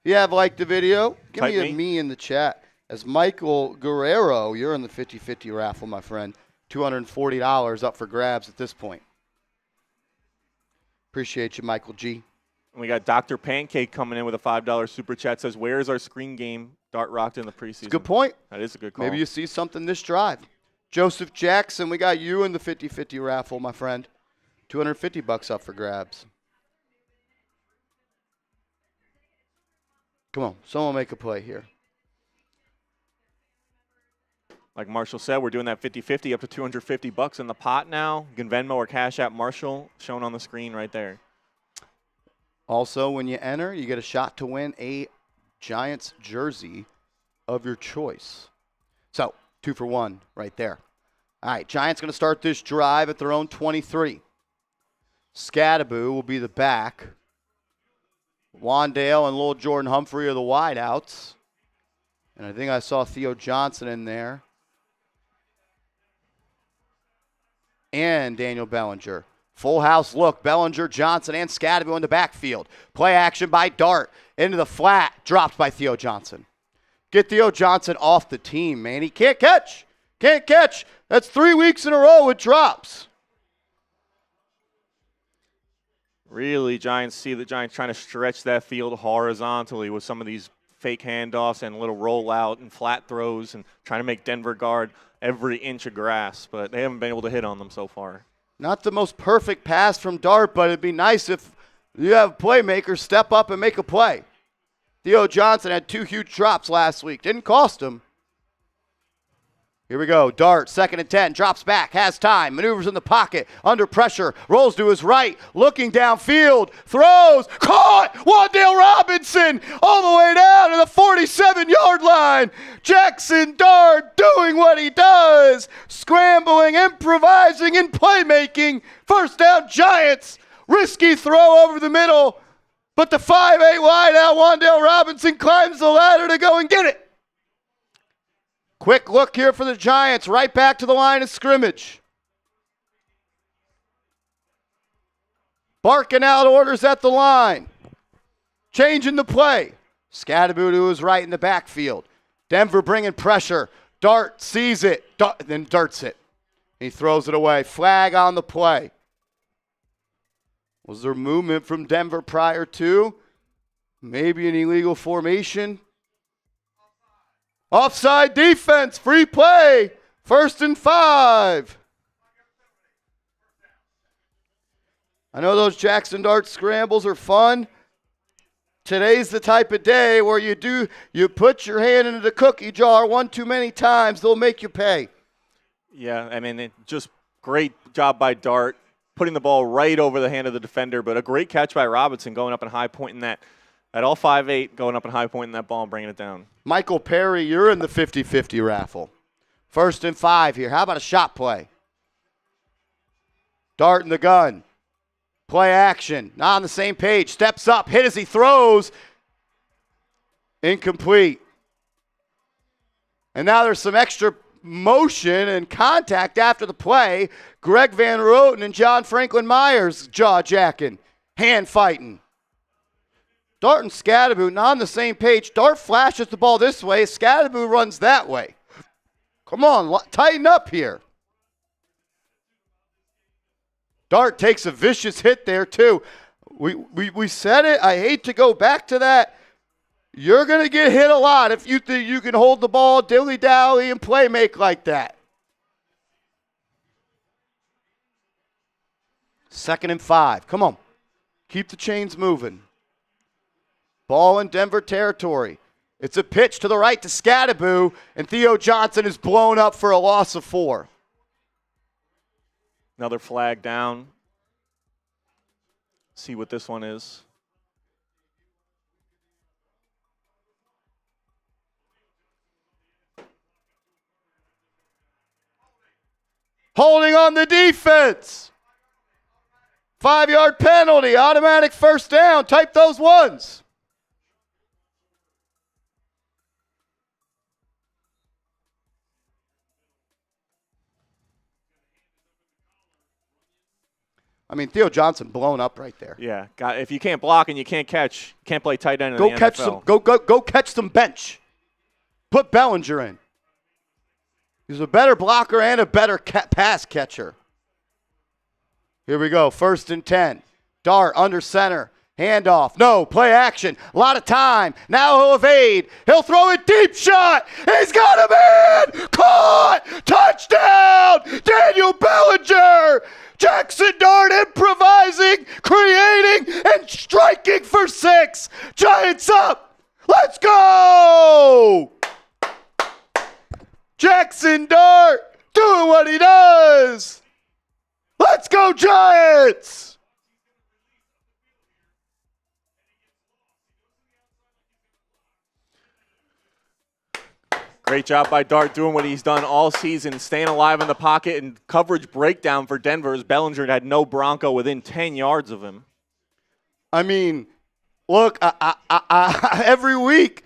If you have liked the video, give me a me in the chat. As Michael Guerrero, you're in the 50-50 raffle, my friend. $240 up for grabs at this point. Appreciate you, Michael G. And we got Dr. Pancake coming in with a $5 super chat. Says, where is our screen game Dart rocked in the preseason? Good point. That is a good call. Maybe you see something this drive. Joseph Jackson, we got you in the 50-50 raffle, my friend. $250 up for grabs. Come on, someone make a play here. Like Marshall said, we're doing that 50-50 up to $250 in the pot now. You can Venmo or Cash App Marshall, shown on the screen right there. Also, when you enter, you get a shot to win a Giants jersey of your choice. So, 2 for 1 right there. All right, Giants going to start this drive at their own 23. Thibodeaux will be the back. Wandale and Lil Jordan Humphrey are the wideouts. And I think I saw Theo Johnson in there. And Daniel Bellinger. Full house look. Bellinger, Johnson, and Thibodeaux in the backfield. Play action by Dart. Into the flat. Dropped by Theo Johnson. Get Theo Johnson off the team, man. He can't catch. Can't catch. That's 3 weeks in a row with drops. Really, Giants see the Giants trying to stretch that field horizontally with some of these fake handoffs and little rollout and flat throws and trying to make Denver guard every inch of grass, but they haven't been able to hit on them so far. Not the most perfect pass from Dart, but it'd be nice if you have playmakers step up and make a play. Theo Johnson had 2 huge drops last week. Didn't cost him. Here we go. Dart, 2nd and 10, drops back, has time, maneuvers in the pocket, under pressure, rolls to his right, looking downfield, throws, caught! Wandale Robinson all the way down to the 47-yard line. Jaxson Dart doing what he does, scrambling, improvising, and playmaking. First down, Giants. Risky throw over the middle, but the 5'8" wideout, Wandale Robinson climbs the ladder to go and get it. Quick look here for the Giants, right back to the line of scrimmage. Barking out orders at the line. Changing the play. Thibodeaux is right in the backfield. Denver bringing pressure. Dart sees it, then darts it. He throws it away. Flag on the play. Was there movement from Denver prior to? Maybe an illegal formation. Offside defense, free play, 1st and 5. I know those Jaxson Dart scrambles are fun. Today's the type of day where you put your hand into the cookie jar one too many times, they'll make you pay. Yeah, I mean, just great job by Dart, putting the ball right over the hand of the defender, but a great catch by Robinson going up and high pointing that. At all 5'8", going up and high pointing that ball and bringing it down. Michael Perry, you're in the 50-50 raffle. 1st and 5 here. How about a shot play? Dart in the gun. Play action. Not on the same page. Steps up. Hit as he throws. Incomplete. And now there's some extra motion and contact after the play. Greg Van Roten and John Franklin Myers jaw-jacking, hand-fighting. Dart and Scadaboo not on the same page. Dart flashes the ball this way. Scadaboo runs that way. Come on, tighten up here. Dart takes a vicious hit there, too. We said it. I hate to go back to that. You're going to get hit a lot if you think you can hold the ball dilly-dally and play make like that. 2nd and 5. Come on. Keep the chains moving. Ball in Denver territory. It's a pitch to the right to Scadaboo, and Theo Johnson is blown up for a loss of 4. Another flag down. See what this one is. Holding on the defense. 5-yard penalty, automatic first down. Type those ones. I mean, Theo Johnson blown up right there. Yeah, if you can't block and you can't catch, you can't play tight end in the NFL. Go catch some bench. Put Bellinger in. He's a better blocker and a better pass catcher. Here we go, 1st and 10. Dart under center. Handoff. No, play action. A lot of time. Now he'll evade. He'll throw a deep shot. He's got a man. Caught. Touchdown. Daniel Bellinger. Jaxson Dart improvising, creating, and striking for 6. Giants up. Let's go. Jaxson Dart doing what he does. Let's go, Giants. Great job by Dart doing what he's done all season, staying alive in the pocket, and coverage breakdown for Denver as Bellinger had no Bronco within 10 yards of him. I mean, look, every week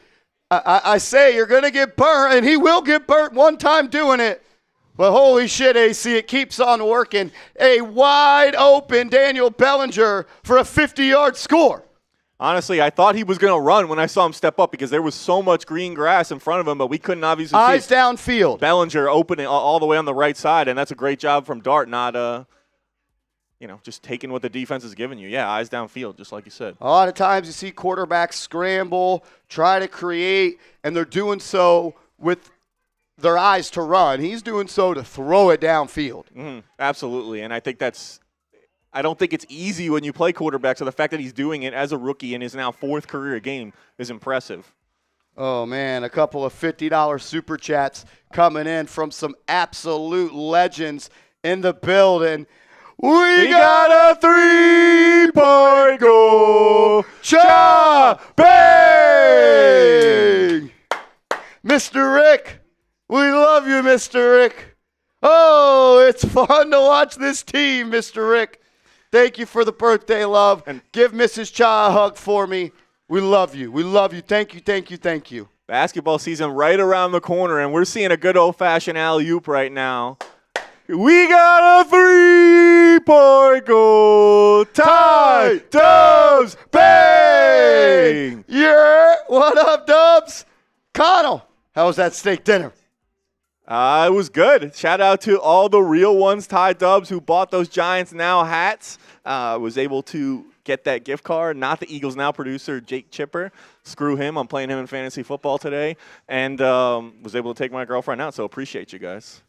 I say you're going to get burnt, and he will get burnt one time doing it. But holy shit, AC, it keeps on working. A wide open Daniel Bellinger for a 50-yard score. Honestly, I thought he was going to run when I saw him step up because there was so much green grass in front of him, but we couldn't obviously see. Eyes downfield. Bellinger opening all the way on the right side, and that's a great job from Dart, not just taking what the defense is giving you. Yeah, eyes downfield, just like you said. A lot of times you see quarterbacks scramble, try to create, and they're doing so with their eyes to run. He's doing so to throw it downfield. Mm-hmm. Absolutely, and I think I don't think it's easy when you play quarterback, so the fact that he's doing it as a rookie in his now 4th career game is impressive. Oh, man, a couple of $50 super chats coming in from some absolute legends in the building. We got a 3-point goal. Cha-bang! Mr. Rick, we love you, Mr. Rick. Oh, it's fun to watch this team, Mr. Rick. Thank you for the birthday love. And give Mrs. Cha a hug for me. We love you. We love you. Thank you, thank you, thank you. Basketball season right around the corner, and we're seeing a good old-fashioned alley-oop right now. We got a 3-point goal. Tie, Dubs, bang! Yeah, what up, Dubs? Connell, how was that steak dinner? It was good. Shout out to all the real ones, Ty Dubs, who bought those Giants Now hats. Was able to get that gift card. Not the Eagles Now producer, Jake Chipper. Screw him. I'm playing him in fantasy football today. And was able to take my girlfriend out, so appreciate you guys.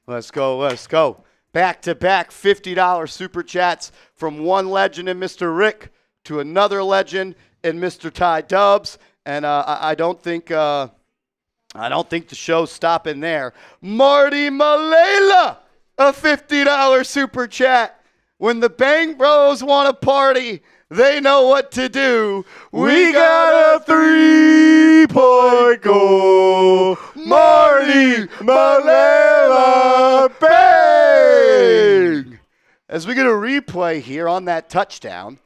Let's go, let's go. Back-to-back $50 super chats from one legend in Mr. Rick to another legend in Mr. Ty Dubs. And I don't think the show's stopping there. Marty Malela, a $50 super chat. When the Bang Bros want to party, they know what to do. We got a 3-point goal. Marty Malela, bang! As we get a replay here on that touchdown,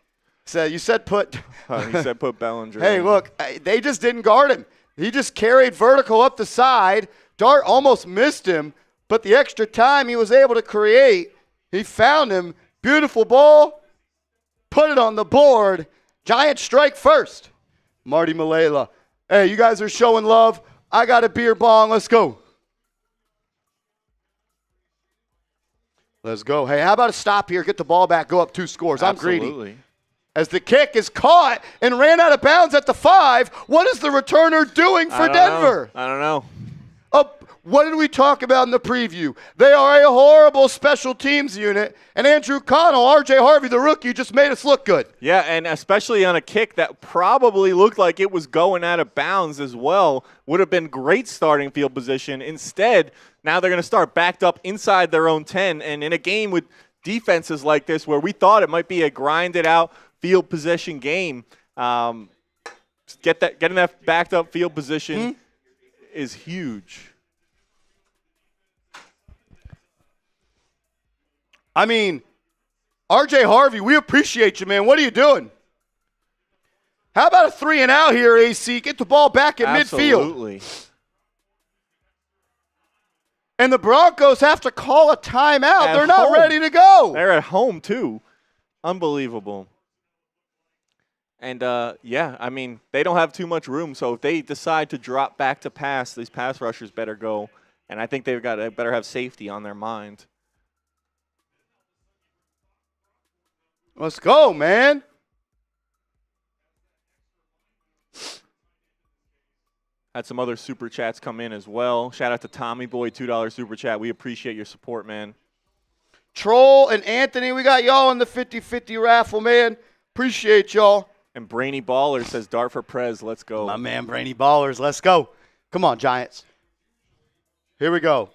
so you said put. He said put Bellinger. Hey, look, they just didn't guard him. He just carried vertical up the side Dart almost missed him, but the extra time he was able to create, he found him. Beautiful ball. Put it on the board. Giants strike first. Marty Malela. Hey, you guys are showing love. I got a beer bong. Let's go. Let's go. Hey, how about a stop here? Get the ball back. Go up 2 scores. I'm greedy. As the kick is caught and ran out of bounds at the 5. What is the returner doing for Denver? I don't know. What did we talk about in the preview? They are a horrible special teams unit, and Andrew Connell, R.J. Harvey, the rookie, just made us look good. Yeah, and especially on a kick that probably looked like it was going out of bounds as well. Would have been great starting field position. Instead, now they're going to start backed up inside their own 10, and in a game with defenses like this where we thought it might be a grinded-out field possession game, getting that backed up field position is huge. I mean, R.J. Harvey, we appreciate you, man. What are you doing? How about a 3 and out here, AC? Get the ball back in midfield. Absolutely. And the Broncos have to call a timeout. They're not ready to go. They're at home, too. Unbelievable. And, yeah, I mean, they don't have too much room. So if they decide to drop back to pass, these pass rushers better go. And I think they better have safety on their mind. Let's go, man. Had some other super chats come in as well. Shout out to Tommy Boy, $2 super chat. We appreciate your support, man. Troll and Anthony, we got y'all in the 50-50 raffle, man. Appreciate y'all. And Brainy Baller says, Dart for Prez, let's go. My man, Brainy Ballers, let's go. Come on, Giants. Here we go.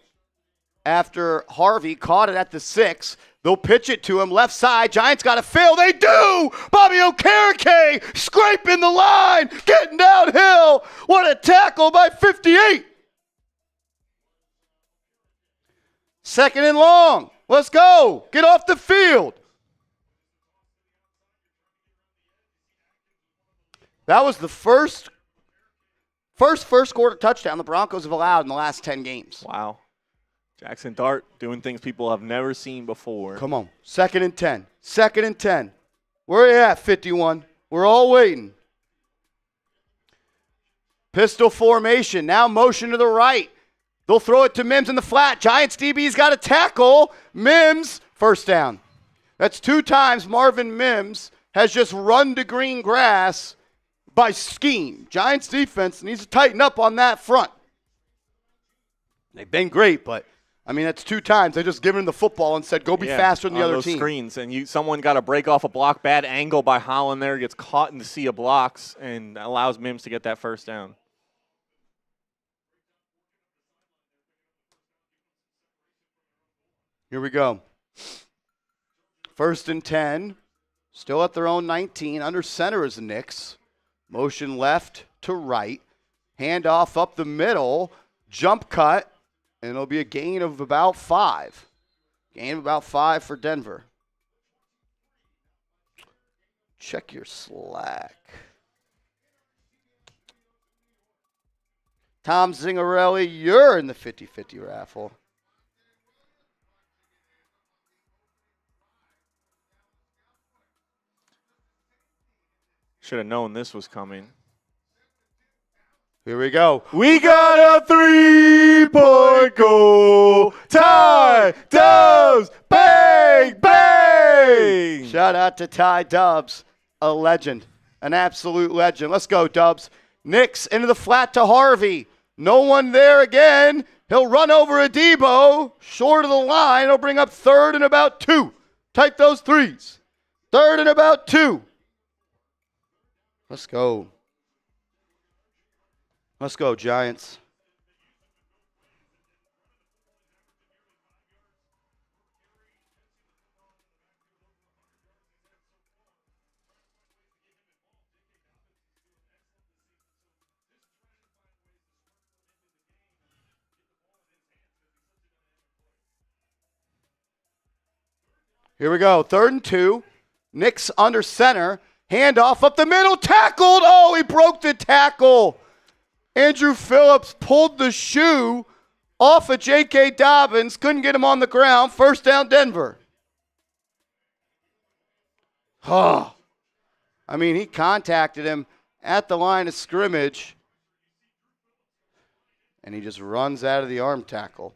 After Harvey caught it at the 6, they'll pitch it to him, left side. Giants got to fill. They do! Bobby Okereke scraping the line, getting downhill. What a tackle by 58. 2nd and long. Let's go. Get off the field. That was the first quarter touchdown the Broncos have allowed in the last 10 games. Wow. Jaxson Dart doing things people have never seen before. Come on. 2nd and 10. 2nd and 10. Where are you at, 51? We're all waiting. Pistol formation. Now motion to the right. They'll throw it to Mims in the flat. Giants DB's got a tackle. Mims, first down. That's 2 times Marvin Mims has just run to green grass by scheme. Giants defense needs to tighten up on that front. They've been great, but I mean, that's 2 times. They just given him the football and said, go be faster than the other team. Screens, and someone got to break off a block, bad angle by Holland there, gets caught in the sea of blocks, and allows Mims to get that first down. Here we go. 1st and 10. Still at their own 19. Under center is the Knicks. Motion left to right. Handoff up the middle. Jump cut. And it'll be a gain of about 5. Gain of about 5 for Denver. Check your Slack. Tom Zingarelli, you're in the 50-50 raffle. Should have known this was coming. Here we go. We got a 3-point goal. Ty Dubs. Bang, bang. Shout out to Ty Dubs, a legend, an absolute legend. Let's go, Dubs. Knicks into the flat to Harvey. No one there again. He'll run over a Debo. Short of the line. He'll bring up 3rd and about 2. Type those 3s. 3rd and about 2. Let's go. Let's go, Giants. Here we go. 3rd and 2. Knicks under center. Handoff up the middle. Tackled. Oh, he broke the tackle. Andrew Phillips pulled the shoe off of J.K. Dobbins. Couldn't get him on the ground. First down, Denver. Oh. I mean, he contacted him at the line of scrimmage, and he just runs out of the arm tackle.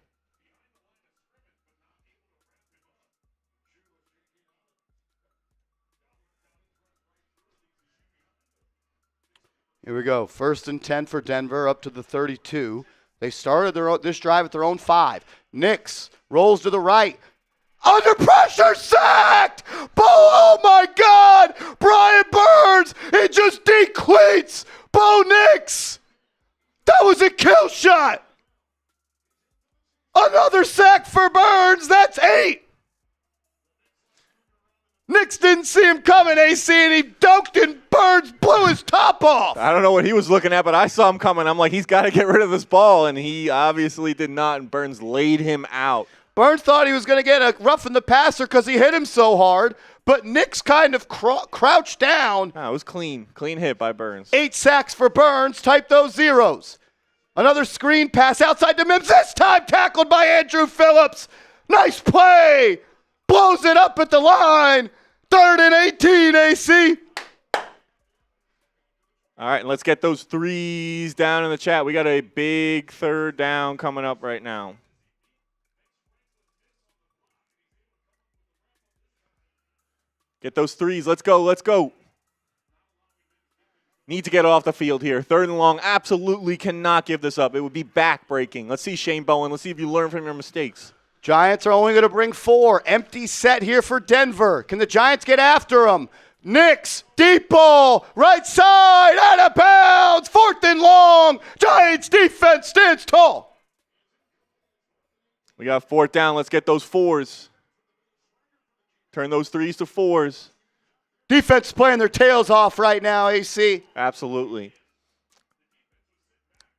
Here we go. 1st and 10 for Denver, up to the 32. They started this drive at their own 5. Nix rolls to the right. Under pressure, sacked! Oh my God! Brian Burns, he just decleats Bo Nix! That was a kill shot! Another sack for Burns, that's 8! Nix didn't see him coming, AC, and he dunked and Burns blew his top off. I don't know what he was looking at, but I saw him coming. I'm like, he's got to get rid of this ball, and he obviously did not, and Burns laid him out. Burns thought he was going to get a roughing the passer because he hit him so hard, but Nix kind of crouched down. Oh, it was clean hit by Burns. 8 sacks for Burns. Type those zeros. Another screen pass outside to Mims. This time tackled by Andrew Phillips. Nice play. Blows it up at the line. 3rd and 18, AC. All right, and let's get those threes down in the chat. We got a big 3rd down coming up right now. Get those threes. Let's go. Let's go. Need to get off the field here. 3rd and long. Absolutely cannot give this up. It would be back-breaking. Let's see Shane Bowen. Let's see if you learn from your mistakes. Giants are only going to bring 4. Empty set here for Denver. Can the Giants get after them? Nix, deep ball, right side, out of bounds. 4th and long. Giants defense stands tall. We got 4th down. Let's get those 4s. Turn those 3s to 4s. Defense is playing their tails off right now, AC. Absolutely.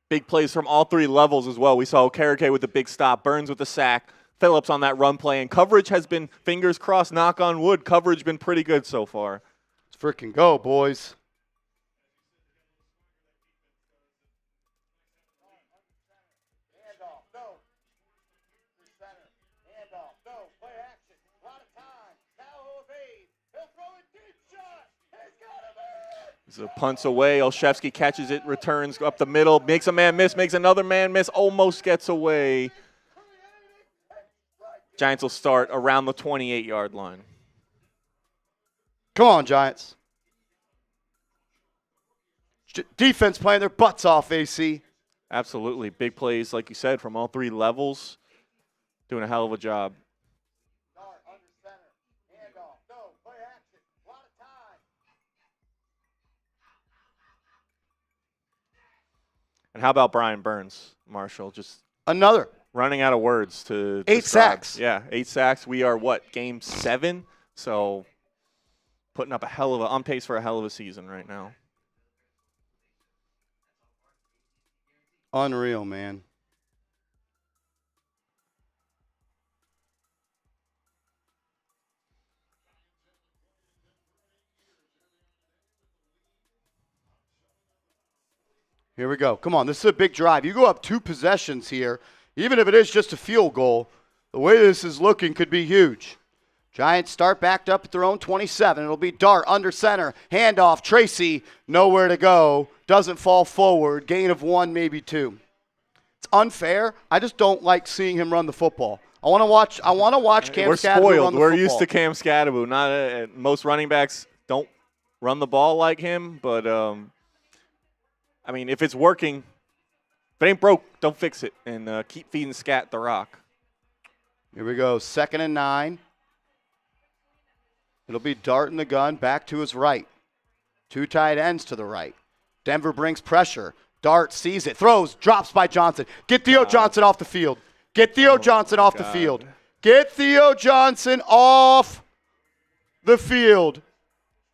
Big plays from all 3 levels as well. We saw Okereke with the big stop, Burns with the sack, Phillips on that run play, and coverage has been, fingers crossed, knock on wood, coverage been pretty good so far. Let's freaking go, boys. So punts away. Olszewski catches it, returns up the middle, makes a man miss, makes another man miss, almost gets away. Giants will start around the 28-yard line. Come on, Giants. Defense playing their butts off, AC. Absolutely. Big plays, like you said, from all 3 levels. Doing a hell of a job. And how about Brian Burns, Marshall? Just another. Running out of words to 8 describe. sacks. Yeah, 8 sacks. We are, what, game 7? So putting up on pace for a hell of a season right now. Unreal, man. Here we go. Come on, this is a big drive. You go up 2 possessions here, even if it is just a field goal. The way this is looking could be huge. Giants start backed up at their own 27. It'll be Dart under center. Handoff. Tracy, nowhere to go. Doesn't fall forward. Gain of 1, maybe 2. It's unfair. I just don't like seeing him run the football. I want to watch Cam We're Scadaboo spoiled. run the We're football. used to Cam Scadaboo. Not most running backs don't run the ball like him, but I mean, if it's working, if it ain't broke, don't fix it, and keep feeding Scat the rock. Here we go. 2nd and 9. It'll be Dart in the gun, back to his right. 2 tight ends to the right. Denver brings pressure. Dart sees it, throws, drops by Johnson. Get Theo Johnson off the field. Get Theo Johnson off the field. Get Theo Johnson off the field.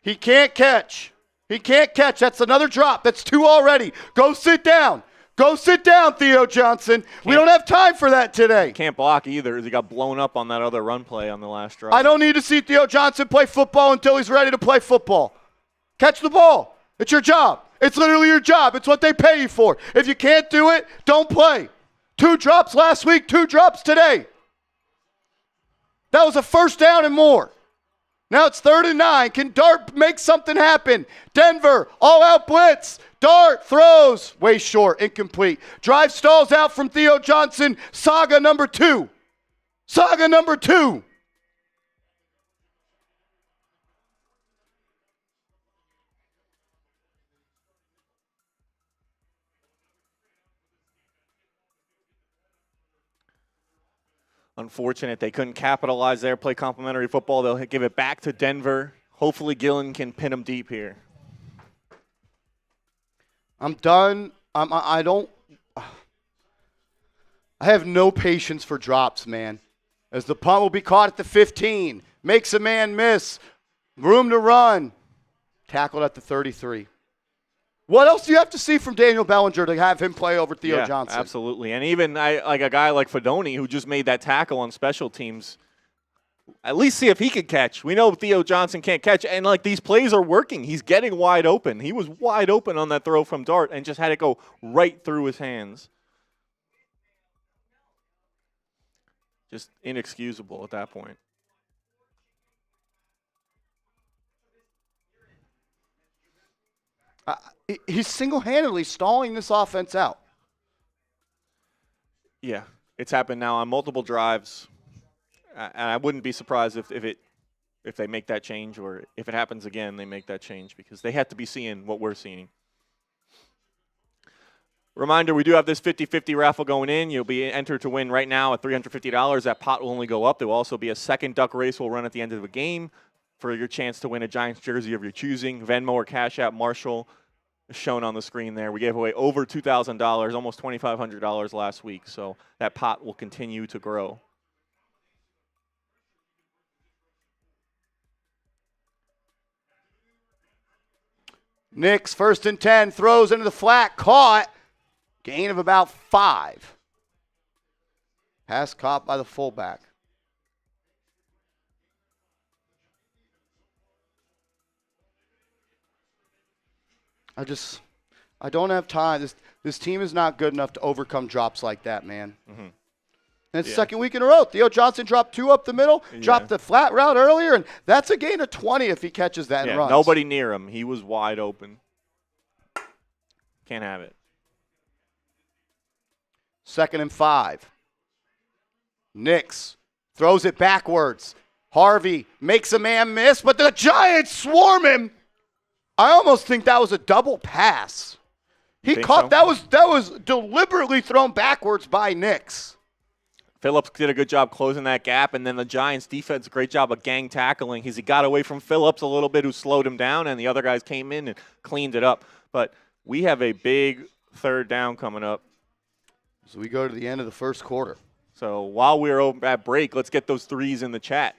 He can't catch. He can't catch. That's another drop. That's 2 already. Go sit down. Go sit down, Theo Johnson. We don't have time for that today. Can't block either as he got blown up on that other run play on the last drive. I don't need to see Theo Johnson play football until he's ready to play football. Catch the ball. It's your job. It's literally your job. It's what they pay you for. If you can't do it, don't play. 2 drops last week, 2 drops today. That was a first down and more. Now it's 3rd and 9. Can Dart make something happen? Denver, all-out blitz. Dart throws. Way short, incomplete. Drive stalls out from Theo Johnson. Saga number 2. Saga number 2. Unfortunate they couldn't capitalize there, play complimentary football. They'll give it back to Denver. Hopefully Gillen can pin them deep here. I'm done. I have no patience for drops, man. As the punt will be caught at the 15. Makes a man miss. Room to run. Tackled at the 33. What else do you have to see from Daniel Bellinger to have him play over Theo Johnson? Absolutely. And even like a guy like Fedoni who just made that tackle on special teams, at least see if he could catch. We know Theo Johnson can't catch, and like these plays are working. He's getting wide open. He was wide open on that throw from Dart and just had it go right through his hands. Just inexcusable at that point. He's single-handedly stalling this offense out. Yeah, it's happened now on multiple drives, and I wouldn't be surprised if they make that change, or if it happens again, they make that change, because they have to be seeing what we're seeing. Reminder, we do have this 50-50 raffle going in. You'll be entered to win right now at $350. That pot will only go up. There will also be a second duck race we'll run at the end of the game for your chance to win a Giants jersey of your choosing. Venmo or Cash App, Marshall, shown on the screen there. We gave away over $2,000, almost $2,500 last week, so that pot will continue to grow. Knicks, 1st and 10, throws into the flat, caught. Gain of about 5. Pass caught by the fullback. I don't have time. This team is not good enough to overcome drops like that, man. Mm-hmm. And it's second week in a row. Theo Johnson dropped 2 up the middle, dropped the flat route earlier, and that's a gain of 20 if he catches that and runs. Nobody near him. He was wide open. Can't have it. 2nd and 5. Knicks throws it backwards. Harvey makes a man miss, but the Giants swarm him. I almost think that was a double pass. He caught so? That was deliberately thrown backwards by Knicks. Phillips did a good job closing that gap, and then the Giants defense, a great job of gang tackling. He got away from Phillips a little bit, who slowed him down, and the other guys came in and cleaned it up. But we have a big 3rd down coming up. So we go to the end of the first quarter. So while we're at break, let's get those threes in the chat.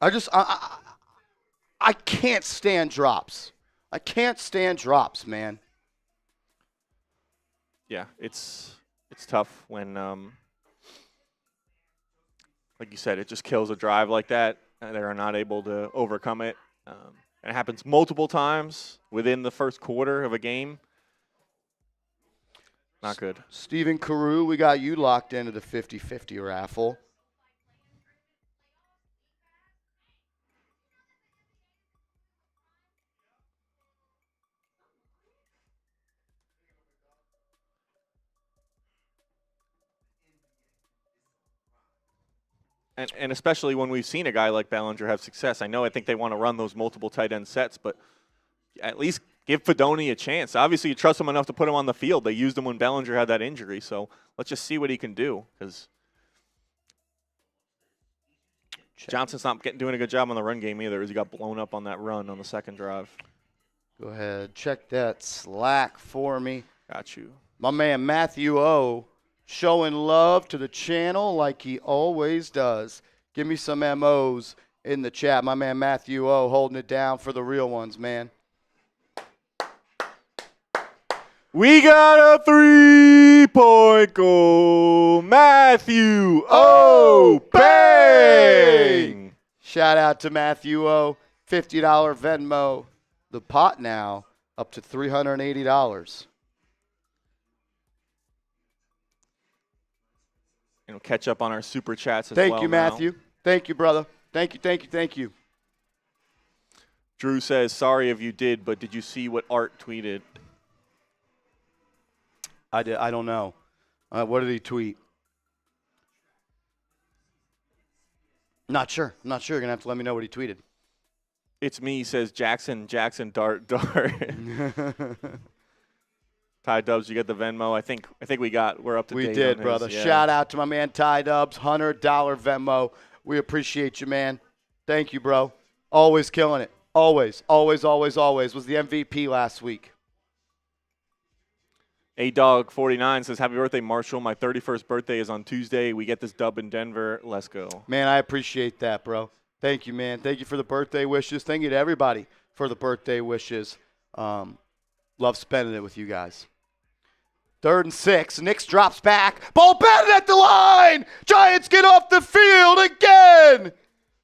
I can't stand drops. I can't stand drops, man. Yeah, it's tough when, like you said, it just kills a drive like that. They are not able to overcome it. It happens multiple times within the first quarter of a game. Not good. Stephen Carew, we got you locked into the 50-50 raffle. And especially when we've seen a guy like Bellinger have success. I think they want to run those multiple tight end sets, but at least give Fedoni a chance. Obviously, you trust him enough to put him on the field. They used him when Bellinger had that injury, so let's just see what he can do, because Johnson's not doing a good job on the run game either, as he got blown up on that run on the second drive. Go ahead. Check that Slack for me. Got you. My man Matthew O showing love to the channel like he always does. Give me some MOs in the chat. My man Matthew O holding it down for the real ones, man. We got a 3-point goal. Matthew O. Bang! Shout out to Matthew O. $50 Venmo. The pot now up to $380. Catch up on our super chats as well. Thank you, Matthew. Thank you, brother. Thank you. Drew says, sorry if you did, but did you see what Art tweeted? I did. I don't know. What did he tweet? Not sure. You're going to have to let me know what he tweeted. It's me, says Jaxson Dart. Ty Dubs, you get the Venmo. I think we're up to date. We did, on brother. his, yeah. Shout out to my man Ty Dubs, $100 Venmo. We appreciate you, man. Thank you, bro. Always killing it. Always. Was the MVP last week. A-Dog49 says, happy birthday, Marshall. My 31st birthday is on Tuesday. We get this dub in Denver. Let's go. Man, I appreciate that, bro. Thank you, man. Thank you for the birthday wishes. Thank you to everybody for the birthday wishes. Love spending it with you guys. 3rd and 6. Knicks drops back. Ball batted at the line. Giants get off the field again.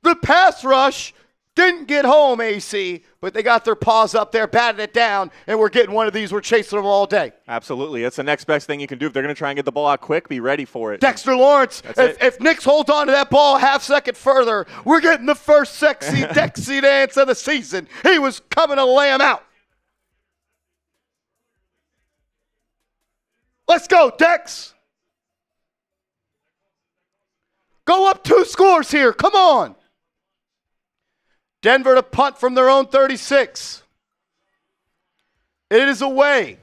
The pass rush didn't get home, AC, but they got their paws up there, batted it down, and we're getting one of these. We're chasing them all day. Absolutely. That's the next best thing you can do. If they're going to try and get the ball out quick, be ready for it. Dexter Lawrence, if Knicks hold on to that ball a half second further, we're getting the first sexy Dexy dance of the season. He was coming to lay him out. Let's go, Dex. Go up 2 scores here. Come on. Denver to punt from their own 36. It is away.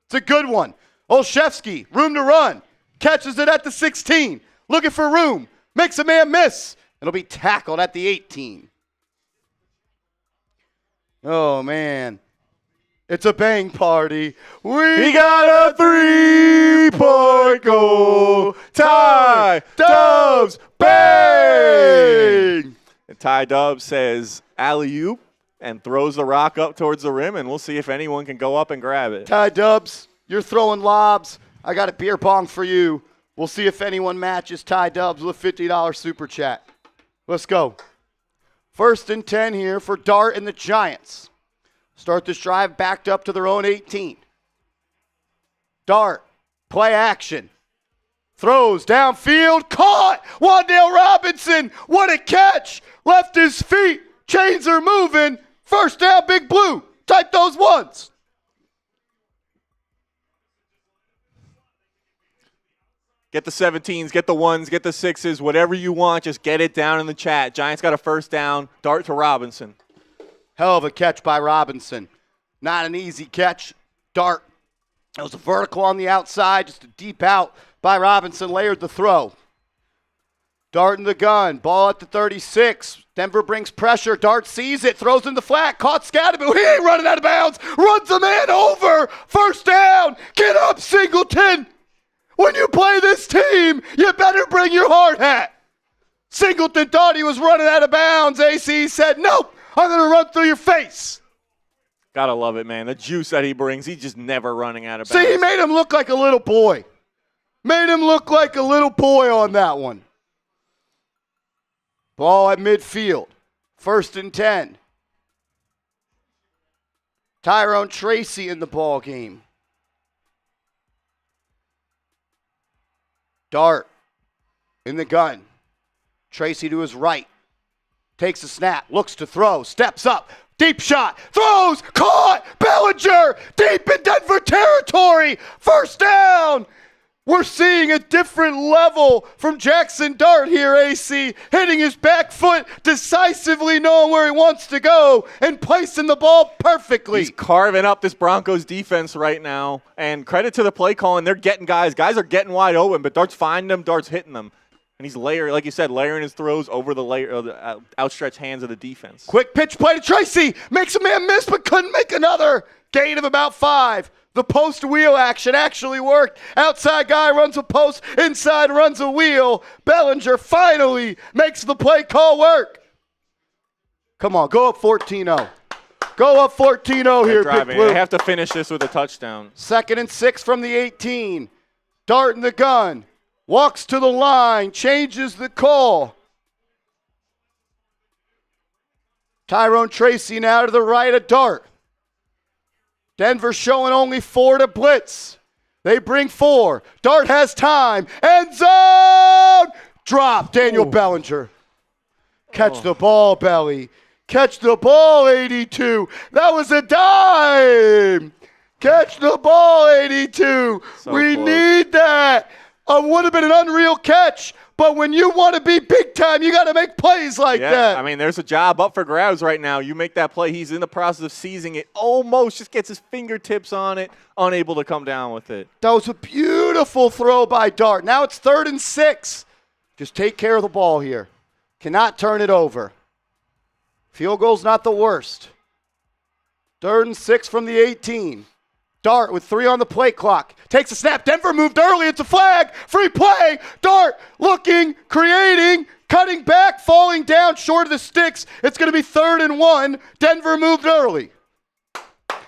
It's a good one. Olszewski, room to run. Catches it at the 16. Looking for room. Makes a man miss. It'll be tackled at the 18. Oh, man. It's a bang party. We got a 3-point goal. Ty Dubs, bang! And Ty Dubs says alley-oop and throws the rock up towards the rim, and we'll see if anyone can go up and grab it. Ty Dubs, you're throwing lobs. I got a beer pong for you. We'll see if anyone matches Ty Dubs with a $50 super chat. Let's go. 1st and 10 here for Dart and the Giants. Start this drive backed up to their own 18. Dart, play action. Throws downfield, caught. Wan'Dale Robinson, what a catch. Left his feet, chains are moving. First down, Big Blue. Type those ones. Get the 17s, get the 1s, get the 6s, whatever you want. Just get it down in the chat. Giants got a first down. Dart to Robinson. Hell of a catch by Robinson. Not an easy catch. Dart. It was a vertical on the outside, just a deep out by Robinson. Layered the throw. Dart in the gun. Ball at the 36. Denver brings pressure. Dart sees it. Throws in the flat. Caught Scatterbill. He ain't running out of bounds. Runs a man over. First down. Get up, Singleton. When you play this team, you better bring your hard hat. Singleton thought he was running out of bounds. AC said, nope. I'm going to run through your face. Gotta love it, man. The juice that he brings, he's just never running out of bounds. See, he made him look like a little boy. Made him look like a little boy on that one. Ball at midfield. 1st and 10. Tyrone Tracy in the ball game. Dart in the gun. Tracy to his right. Takes a snap, looks to throw, steps up, deep shot, throws, caught, Bellinger, deep in Denver territory, first down. We're seeing a different level from Jaxson Dart here, AC, hitting his back foot, decisively knowing where he wants to go, and placing the ball perfectly. He's carving up this Broncos defense right now, and credit to the play calling. They're getting guys. Guys are getting wide open, but Dart's finding them, Dart's hitting them. And he's like you said, layering his throws over the outstretched hands of the defense. Quick pitch play to Tracy. Makes a man miss, but couldn't make another. Gain of about 5. The post wheel action actually worked. Outside guy runs a post. Inside runs a wheel. Bellinger finally makes the play call work. Come on, go up 14-0. Go up 14-0 here, Big Blue. They have to finish this with a touchdown. 2nd and 6 from the 18. Dart in the gun. Walks to the line, changes the call. Tyrone Tracy now to the right of Dart. Denver showing only 4 to blitz. They bring 4. Dart has time. End zone! Drop. Daniel Bellinger. Catch the ball, Belly. Catch the ball, 82. That was a dime. Catch the ball, 82. We need that. Would have been an unreal catch. But when you want to be big time, you got to make plays like that. I mean, there's a job up for grabs right now. You make that play. He's in the process of seizing it. Almost just gets his fingertips on it, unable to come down with it. That was a beautiful throw by Dart. Now it's 3rd and 6. Just take care of the ball here. Cannot turn it over. Field goal's not the worst. 3rd and 6 from the 18. Dart with 3 on the play clock. Takes a snap. Denver moved early. It's a flag. Free play. Dart looking, creating, cutting back, falling down short of the sticks. It's going to be 3rd and 1. Denver moved early.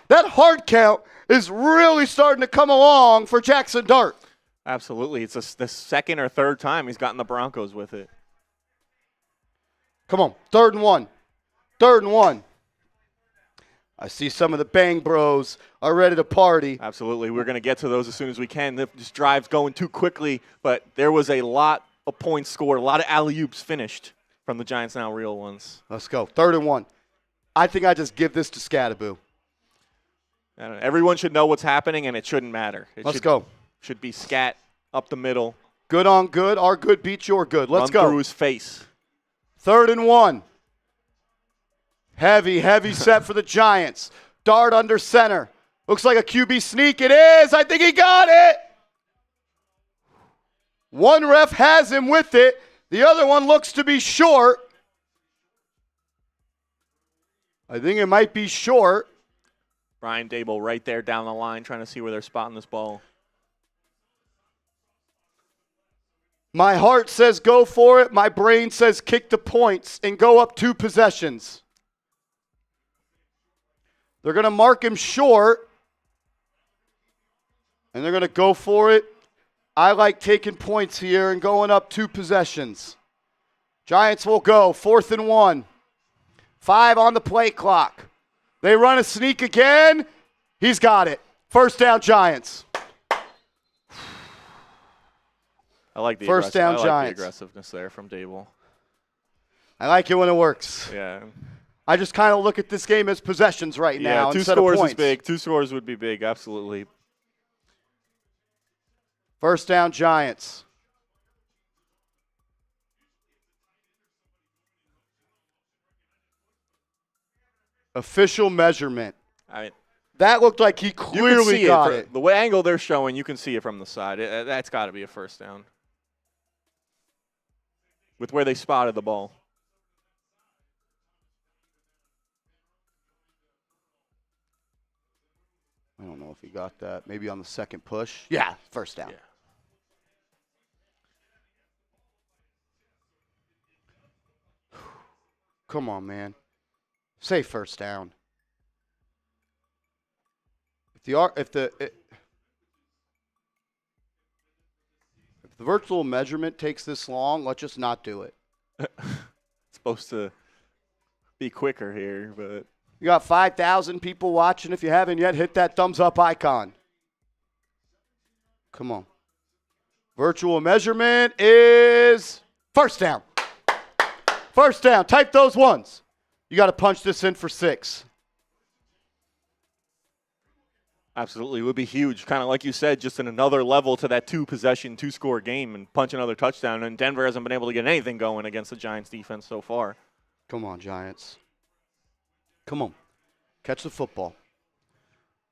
That hard count is really starting to come along for Jaxson Dart. Absolutely. It's the 2nd or 3rd time he's gotten the Broncos with it. Come on. 3rd and 1. 3rd and 1. I see some of the Bang Bros are ready to party. Absolutely. We're going to get to those as soon as we can. This drive's going too quickly, but there was a lot of points scored, a lot of alley-oops finished from the Giants now real ones. Let's go. 3rd and 1. I think I just give this to Thibodeaux. Everyone should know what's happening, and it shouldn't matter. Let's go. Should be scat up the middle. Good on good. Our good beats your good. Let's go. Run through his face. 3rd and 1. Heavy set for the Giants. Dart under center. Looks like a QB sneak. It is. I think he got it. One ref has him with it. The other one looks to be short. I think it might be short. Brian Daboll right there down the line trying to see where they're spotting this ball. My heart says go for it. My brain says kick the points and go up 2 possessions. They're going to mark him short, and they're going to go for it. I like taking points here and going up 2 possessions. Giants will go 4th and 1. 5 on the play clock. They run a sneak again. He's got it. 1st down, Giants. I like the First down, Giants. The aggressiveness there from Daboll. I like it when it works. Yeah. I just kind of look at this game as possessions right now. 2 instead of scores points. is big. 2 scores would be big, absolutely. 1st down, Giants. Official measurement. I mean, that looked like he clearly got it. The way angle they're showing, you can see it from the side. That's got to be a 1st down. With where they spotted the ball. I don't know if he got that. Maybe on the 2nd push. Yeah, 1st down. Yeah. Come on, man. Say 1st down. If the virtual measurement takes this long, let's just not do it. It's supposed to be quicker here, but you got 5,000 people watching. If you haven't yet, hit that thumbs up icon. Come on. Virtual measurement is 1st down. 1st down. Type those ones. You got to punch this in for 6. absolutely. It would be huge. Kind of like you said, just in another level to that 2-possession, 2-score game and punch another touchdown. And Denver hasn't been able to get anything going against the Giants defense so far. Come on, Giants. Come on. Catch the football.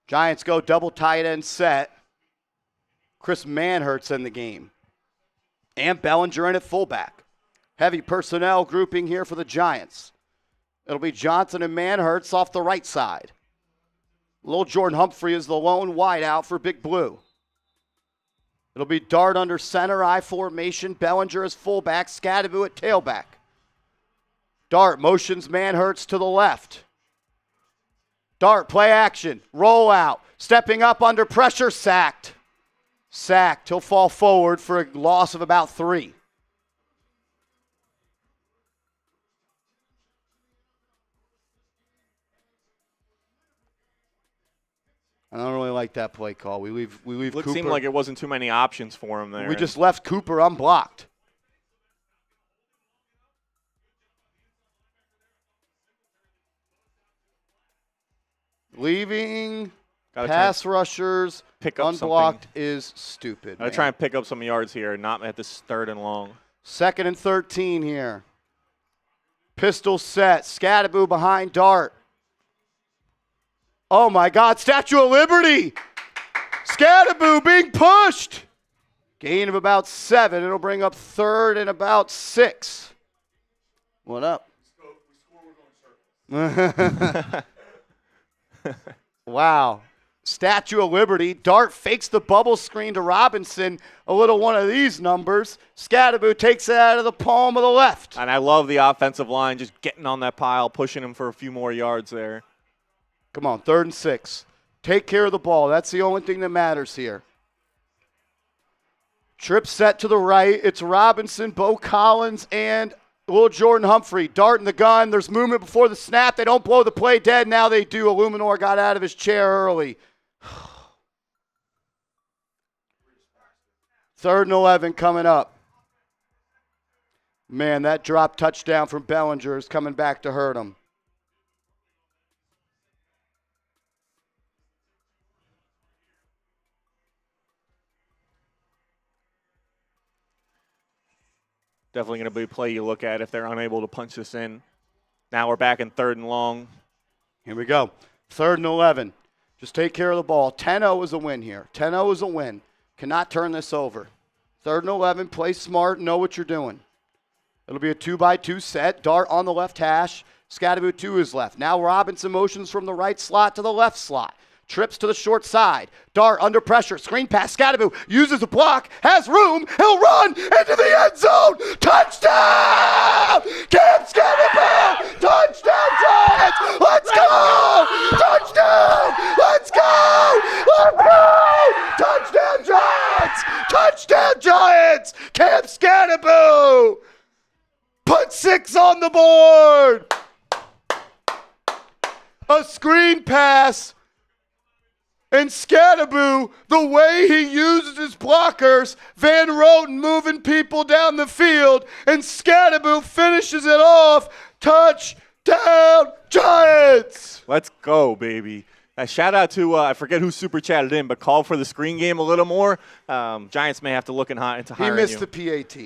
Giants go double tight end set. Chris Manhertz in the game. And Bellinger in at fullback. Heavy personnel grouping here for the Giants. It'll be Johnson and Manhertz off the right side. Little Jordan Humphrey is the lone wideout for Big Blue. It'll be Dart under center, I formation. Bellinger as fullback, Thibodeaux at tailback. Dart motions Manhertz to the left. Dart, play action, roll out. Stepping up under pressure, sacked. Sacked. He'll fall forward for a loss of about 3. I don't really like that play call. We leave Cooper. It seemed like it wasn't too many options for him there. We just left Cooper unblocked. Leaving pass rushers unblocked is stupid. I try and pick up some yards here, not at this 3rd and long. 2nd and 13 here. Pistol set. Thibodeaux behind Dart. Oh, my God. Statue of Liberty. Thibodeaux being pushed. Gain of about 7. It'll bring up 3rd and about 6. What up? Wow. Statue of Liberty. Dart fakes the bubble screen to Robinson. A little one of these numbers. Thibodeaux takes it out of the palm of the left. And I love the offensive line just getting on that pile, pushing him for a few more yards there. Come on, 3rd and 6. Take care of the ball. That's the only thing that matters here. Trip set to the right. It's Robinson, Bo Collins, and Will Jordan Humphrey. Dart in the gun. There's movement before the snap. They don't blow the play dead. Now they do. Illuminor got out of his chair early. 3rd and 11 coming up. Man, that drop touchdown from Bellinger is coming back to hurt him. Definitely going to be a play you look at if they're unable to punch this in. Now we're back in 3rd and long. Here we go. 3rd and 11. Just take care of the ball. 10-0 is a win here. 10-0 is a win. Cannot turn this over. 3rd and 11. Play smart. Know what you're doing. It'll be a 2-by-2 set. Dart on the left hash. Thibodeaux to his left. Now Robinson motions from the right slot to the left slot. Trips to the short side. Dart under pressure. Screen pass. Thibodeaux uses a block. Has room. He'll run into the end zone. Touchdown! Cam Thibodeaux! Touchdown Giants! Let's go! Touchdown! Let's go! Let's go! Touchdown Giants! Touchdown Giants! Cam Thibodeaux! Put 6 on the board! A screen pass. And Thibodeaux, the way he uses his blockers, Van Roten moving people down the field, and Thibodeaux finishes it off. Touchdown, Giants! Let's go, baby. Shout out to, I forget who super chatted in, but call for the screen game a little more. Giants may have to look into hiring you. He missed the PAT.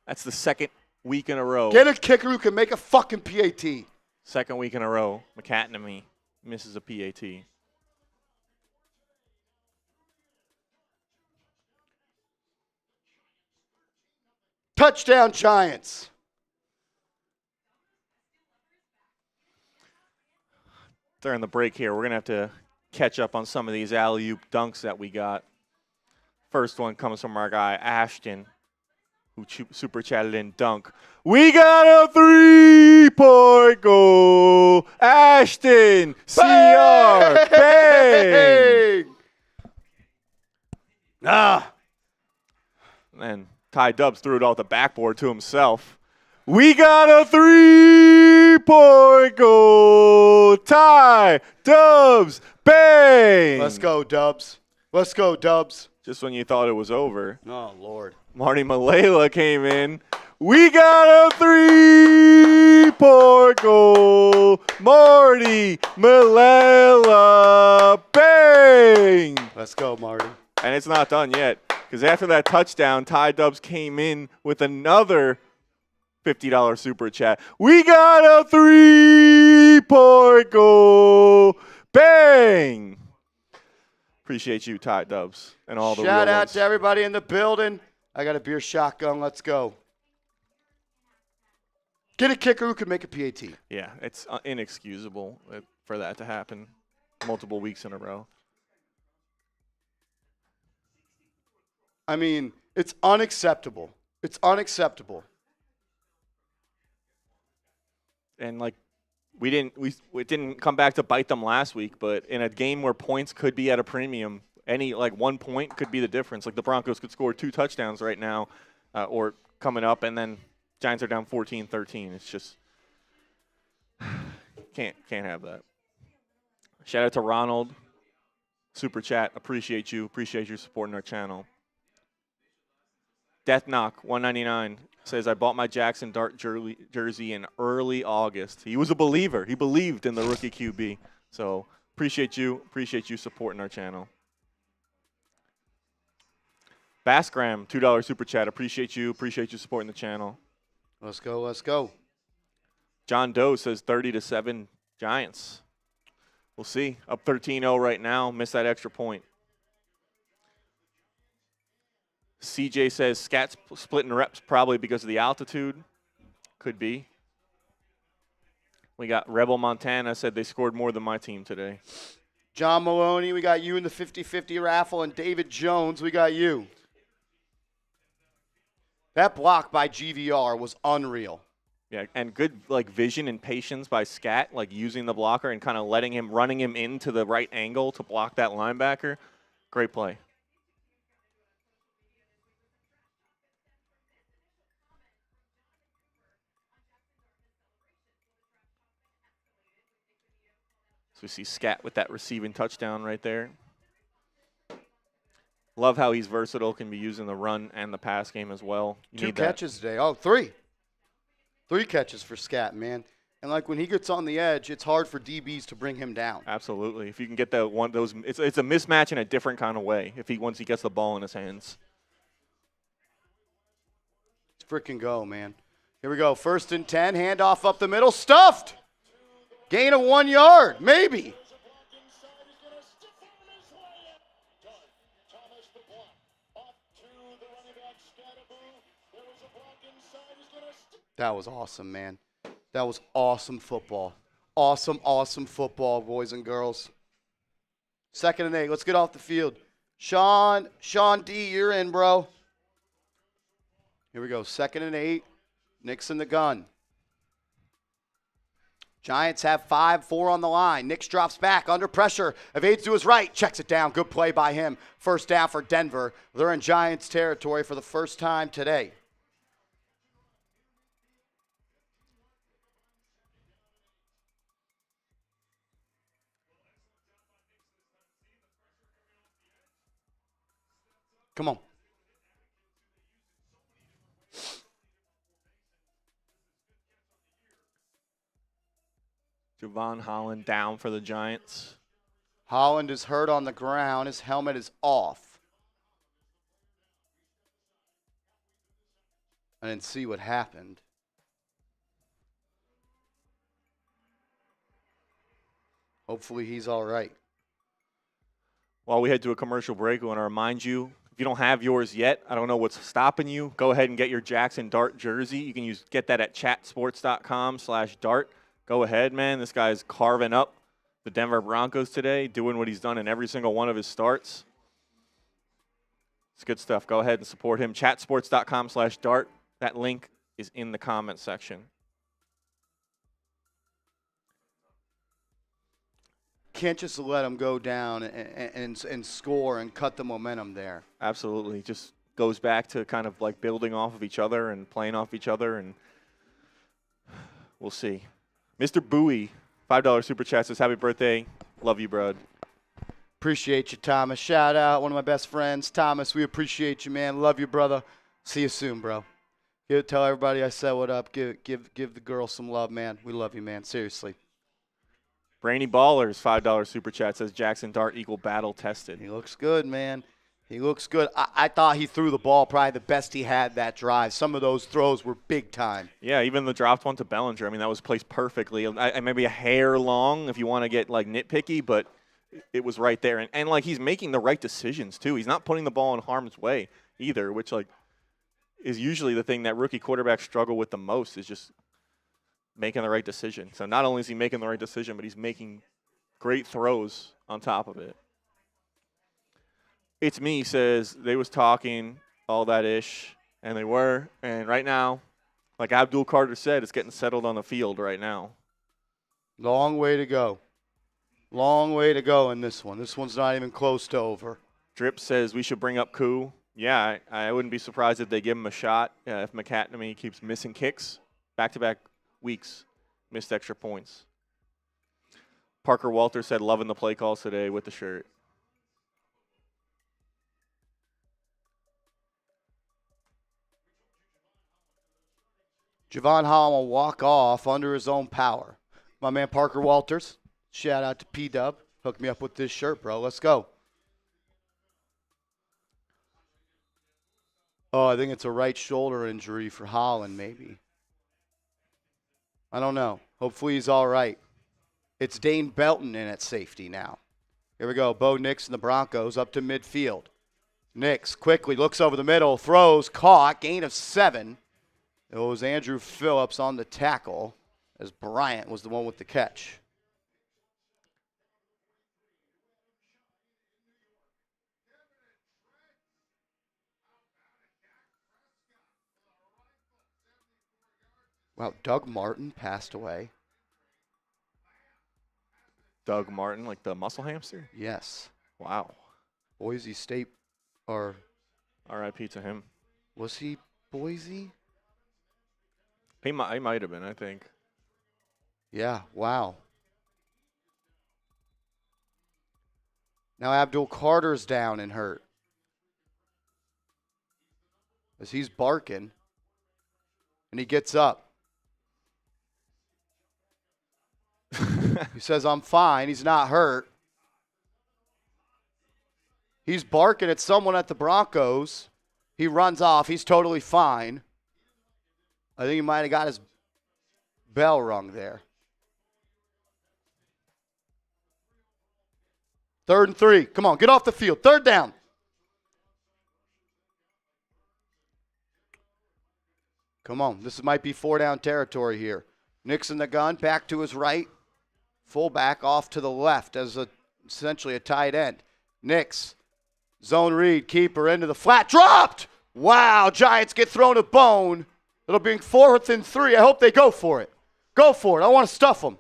That's the 2nd week in a row. Get a kicker who can make a fucking PAT. 2nd week in a row. McCatnamy misses a PAT. Touchdown, Giants. During the break here, we're going to have to catch up on some of these alley-oop dunks that we got. First one comes from our guy, Ashton, who super chatted in dunk. We got a 3-point goal. Ashton, CR, bang! And Ty Dubs threw it off the backboard to himself. We got a 3-point goal. Ty Dubs, bang! Let's go, Dubs. Let's go, Dubs. Just when you thought it was over. Oh, Lord. Marty Malela came in. We got a 3-point goal. Marty Malela, bang! Let's go, Marty. And it's not done yet, because after that touchdown, Ty Dubs came in with another $50 super chat. We got a 3-point goal. Bang! Appreciate you, Ty Dubs, and all the real Shout out ones. to everybody in the building. I got a beer shotgun. Let's go. Get a kicker who can make a PAT. Yeah, it's inexcusable for that to happen multiple weeks in a row. I mean, it's unacceptable. It's unacceptable. And like it didn't come back to bite them last week, but in a game where points could be at a premium, any like 1 point could be the difference. Like the Broncos could score 2 touchdowns right now, or coming up, and then Giants are down 14-13. It's just can't have that. Shout out to Ronald. super chat. Appreciate you. Appreciate you supporting our channel. Death Knock 199 says, I bought my Jaxson Dart jersey in early August. He was a believer. He believed in the rookie QB. So appreciate you. Appreciate you supporting our channel. Bassgram, $2 super chat. Appreciate you. Appreciate you supporting the channel. Let's go. Let's go. John Doe says 30-7 Giants. We'll see. Up 13-0 right now. Missed that extra point. CJ says Scat's splitting reps probably because of the altitude. Could be. We got Rebel Montana said they scored more than my team today. John Maloney, we got you in the 50-50 raffle, and David Jones, we got you. That block by GVR was unreal. Yeah, and good vision and patience by Scat, using the blocker and kind of running him into the right angle to block that linebacker. Great play. So we see Scat with that receiving touchdown right there. Love how he's versatile, can be used in the run and the pass game as well. Two catches today. Oh, three. 3 catches for Scat, man. And when he gets on the edge, it's hard for DBs to bring him down. Absolutely. If you can get that one, it's a mismatch in a different kind of way. Once he gets the ball in his hands. Let's frickin' go, man. Here we go. 1st and 10. Handoff up the middle. Stuffed. Gain of 1 yard, maybe. That was awesome, man. That was awesome football. Awesome, awesome football, boys and girls. 2nd and 8. Let's get off the field. Sean D, you're in, bro. Here we go. 2nd and 8. Nick's in the gun. Giants have 5-4 on the line. Nix drops back under pressure. Evades to his right. Checks it down. Good play by him. 1st down for Denver. They're in Giants territory for the first time today. Come on. Javon Holland down for the Giants. Holland is hurt on the ground. His helmet is off. I didn't see what happened. Hopefully he's all right. While we head to a commercial break, we want to remind you, if you don't have yours yet, I don't know what's stopping you, go ahead and get your Jaxson Dart jersey. You can get that at chatsports.com/dart. Go ahead, man. This guy's carving up the Denver Broncos today, doing what he's done in every single one of his starts. It's good stuff. Go ahead and support him. Chatsports.com/dart. That link is in the comment section. Can't just let them go down and score and cut the momentum there. Absolutely. Just goes back to kind of building off of each other and playing off each other, and we'll see. Mr. Bowie, $5 super chat says, happy birthday. Love you, bro. Appreciate you, Thomas. Shout out one of my best friends, Thomas. We appreciate you, man. Love you, brother. See you soon, bro. Tell everybody I said what up. Give the girl some love, man. We love you, man. Seriously. Brainy Ballers, $5 super chat says, Jaxson Dart equal battle tested. He looks good, man. He looks good. I thought he threw the ball probably the best he had that drive. Some of those throws were big time. Yeah, even the dropped one to Bellinger. I mean, that was placed perfectly. Maybe a hair long if you want to get nitpicky, but it was right there. And he's making the right decisions too. He's not putting the ball in harm's way either, which is usually the thing that rookie quarterbacks struggle with the most, is just making the right decision. So not only is he making the right decision, but he's making great throws on top of it. It's Me says they was talking all that ish, and they were. And right now, like Abdul Carter said, it's getting settled on the field right now. Long way to go. Long way to go in this one. This one's not even close to over. Drip says we should bring up Koo. Yeah, I wouldn't be surprised if they give him a shot. If McCatnamy keeps missing kicks, back-to-back weeks, missed extra points. Parker Walter said loving the play calls today with the shirt. Javon Holland will walk off under his own power. My man Parker Walters, shout out to P-Dub. Hook me up with this shirt, bro. Let's go. Oh, I think it's a right shoulder injury for Holland, maybe. I don't know. Hopefully he's all right. It's Dane Belton in at safety now. Here we go. Bo Nix and the Broncos up to midfield. Nix quickly looks over the middle, throws, caught, gain of 7. It was Andrew Phillips on the tackle as Bryant was the one with the catch. Wow, Doug Martin passed away. Doug Martin, like the muscle hamster? Yes. Wow. Boise State, or R.I.P. to him. was he Boise? He might have been, I think. Yeah, wow. Now Abdul Carter's down and hurt. As he's barking. And he gets up. He says, I'm fine. He's not hurt. He's barking at someone at the Broncos. He runs off. He's totally fine. I think he might have got his bell rung there. 3rd and 3. Come on, get off the field. 3rd down. Come on, this might be 4-down territory here. Nix in the gun, back to his right. Fullback off to the left as essentially a tight end. Nix, zone read, keeper into the flat, dropped! Wow, Giants get thrown a bone. It'll be 4th and 3. I hope they go for it. Go for it. I want to stuff them.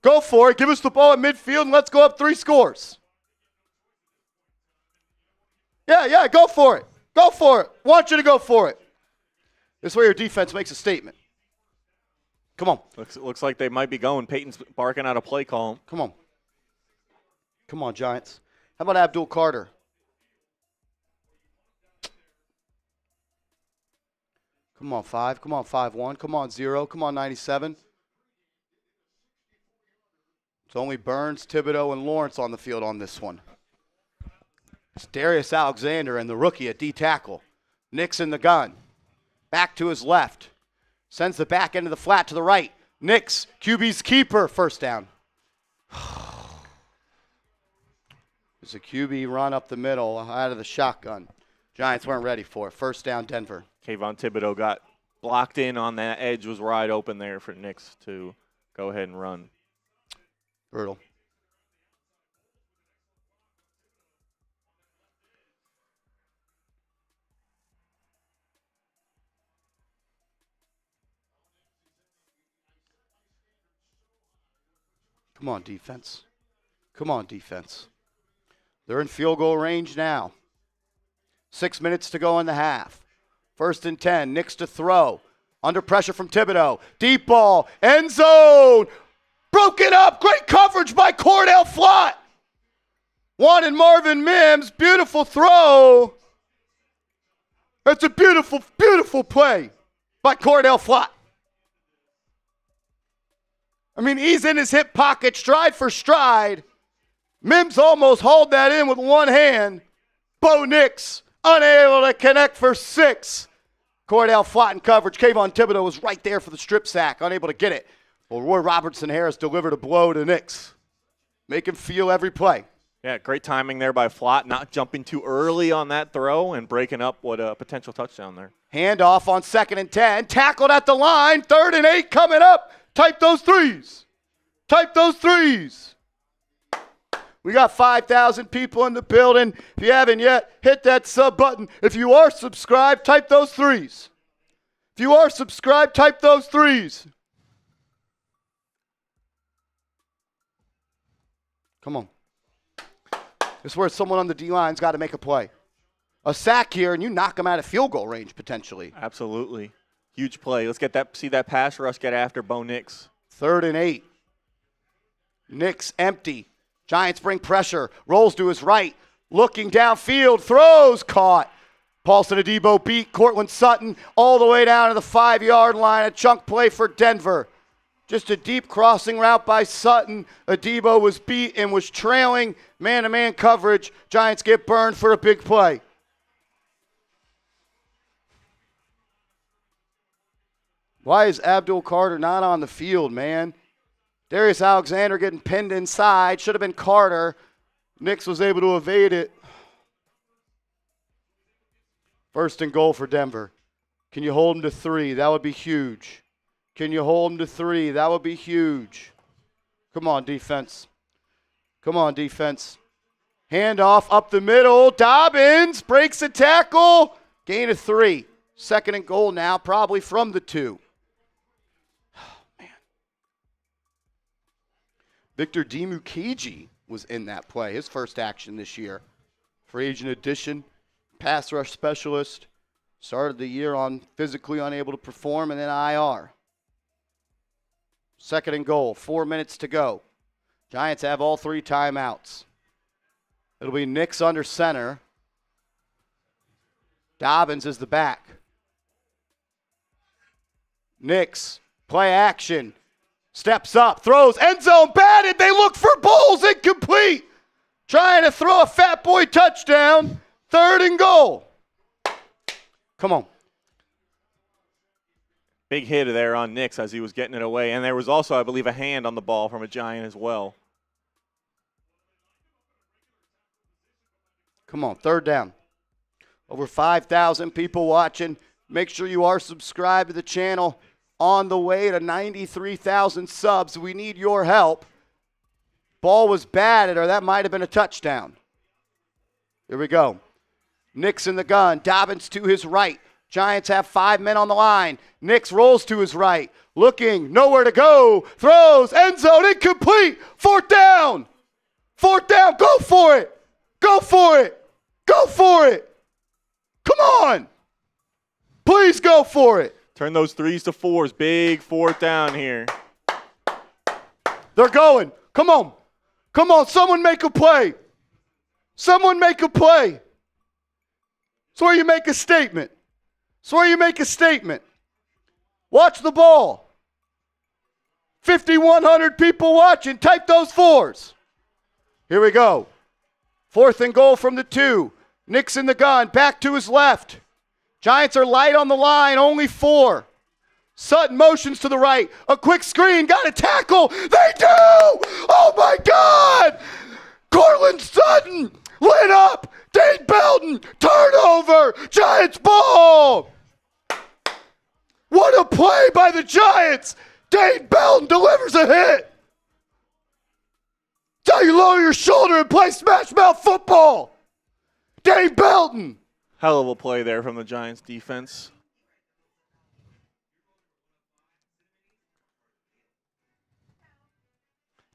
Go for it. Give us the ball at midfield and let's go up 3 scores. Yeah, go for it. Go for it. Want you to go for it. This way your defense makes a statement. Come on. Looks like they might be going. Peyton's barking out a play call. Come on. Come on, Giants. How about Abdul Carter? Come on, 5. Come on, 5-1. Come on, 0. Come on, 97. It's only Burns, Thibodeaux, and Lawrence on the field on this one. It's Darius Alexander and the rookie at D-tackle. Nix in the gun. Back to his left. Sends the back end of the flat to the right. Nix, QB's keeper, 1st down. There's a QB run up the middle out of the shotgun. Giants weren't ready for it. 1st down, Denver. Kayvon Thibodeaux got blocked in on that edge, was wide open there for Nix to go ahead and run. Brutal. Come on, defense. Come on, defense. They're in field goal range now. 6 minutes to go in the half. 1st and 10. Nix to throw. Under pressure from Thibodeaux. Deep ball. End zone. Broken up. Great coverage by Cordell Flott. Wanted Marvin Mims. Beautiful throw. That's a beautiful, beautiful play by Cordell Flott. I mean, he's in his hip pocket, stride for stride. Mims almost hauled that in with one hand. Bo Nix unable to connect for 6. Cordell Flott in coverage. Kayvon Thibodeaux was right there for the strip sack, unable to get it. Well, Roy Robertson-Harris delivered a blow to Nix. Make him feel every play. Yeah, great timing there by Flott, not jumping too early on that throw and breaking up what a potential touchdown there. Handoff on 2nd and 10. Tackled at the line. 3rd and 8 coming up. Type those 3s. Type those 3s. We got 5,000 people in the building. If you haven't yet, hit that sub button. If you are subscribed, type those 3s. If you are subscribed, type those 3s. Come on. This is where someone on the D-line's got to make a play. A sack here, and you knock them out of field goal range potentially. Absolutely. Huge play. Let's see that pass rush get after Bo Nix. 3rd and 8. Nix empty. Giants bring pressure. Rolls to his right. Looking downfield. Throws. Caught Paulson Adebo beat Cortland Sutton all the way down to the 5-yard line. A chunk play for Denver. Just a deep crossing route by Sutton. Adebo was beat and was trailing man-to-man coverage. Giants get burned for a big play. Why is Abdul Carter not on the field, man? Darius Alexander getting pinned inside. Should have been Carter. Nix was able to evade it. First and goal for Denver. Can you hold him to 3? That would be huge. Can you hold him to 3? That would be huge. Come on, defense. Come on, defense. Handoff up the middle. Dobbins breaks a tackle. Gain of 3. Second and goal now, probably from the 2. Oh, man. Victor Dimukeji was in that play. His first action this year. Free agent addition. Pass rush specialist. Started the year on physically unable to perform and then IR. Second and goal, 4 minutes to go. Giants have all 3 timeouts. It'll be Nix under center. Dobbins is the back. Nix, play action. Steps up, throws, end zone, batted. They look for Bowles, incomplete. Trying to throw a fat boy touchdown. Third and goal. Come on. Big hit there on Nix as he was getting it away. And there was also, I believe, a hand on the ball from a Giant as well. Come on, third down. Over 5,000 people watching. Make sure you are subscribed to the channel. On the way to 93,000 subs. We need your help. Ball was batted, or that might have been a touchdown. Here we go. Nix in the gun. Dobbins to his right. Giants have 5 men on the line. Nix rolls to his right. Looking, nowhere to go. Throws, end zone, incomplete. Fourth down. Fourth down. Go for it. Go for it. Go for it. Come on. Please go for it. Turn those 3s to 4s. Big fourth down here. They're going. Come on. Come on. Someone make a play. Someone make a play. It's where you make a statement. It's where you make a statement. Watch the ball. 5,100 people watching. Type those 4s. Here we go. Fourth and goal from the 2. Nix in the gun. Back to his left. Giants are light on the line. Only 4. Sutton motions to the right. A quick screen. Got a tackle. They do. Oh, my God. Cortland Sutton lit up. Dane Belton. Turnover. Giants ball. What a play by the Giants. Dane Belton delivers a hit. Tell you lower your shoulder and play smash mouth football. Dane Belton. Hell of a play there from the Giants defense.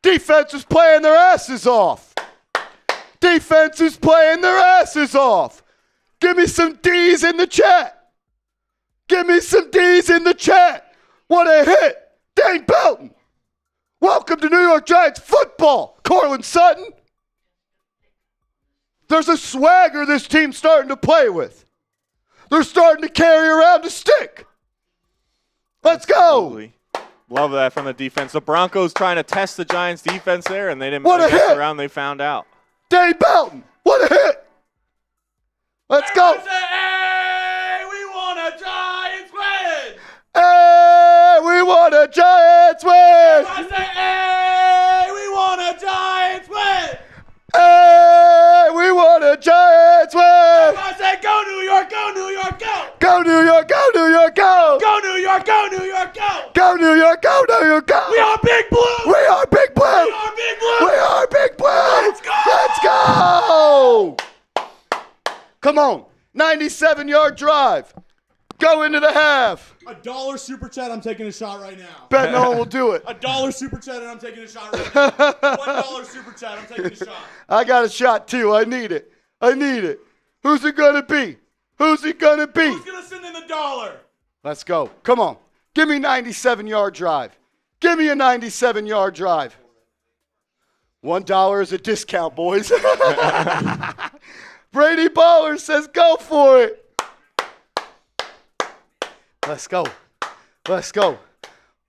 Defense is playing their asses off. Defense is playing their asses off. Give me some D's in the chat. Give me some D's in the chat. What a hit. Dane Belton. Welcome to New York Giants football. Cortland Sutton. There's a swagger this team's starting to play with. They're starting to carry around a stick. Let's go. Absolutely. Love that from the defense. The Broncos trying to test the Giants defense there, and they didn't What a mess hit. around. They found out. Dane Belton. What a hit. Let's go. Hey, we want a Giants win! Hey, we want a Giants win. I say, hey, we want a Giants win! Hey, we want a Giants win. I say, go New York, go New York, go! Go New York, go New York, go. Go New York, go New York, go! Go New York, go New York, go. We are Big Blue! We are Big Blue. We are Big Blue! We are Big Blue. Let's go! Let's go. Come on. 97-yard drive. Go into the half. $1 super chat, I'm taking a shot right now. Bet no one will do it. $1 super chat and I'm taking a shot right now. $1 super chat, I'm taking a shot. I got a shot too. I need it. I need it. Who's it going to be? Who's it going to be? Who's gonna send in the $1? Let's go. Come on. Give me a 97-yard drive. Give me a 97-yard drive. $1 is a discount, boys. Brady Baller says go for it. Let's go. Let's go.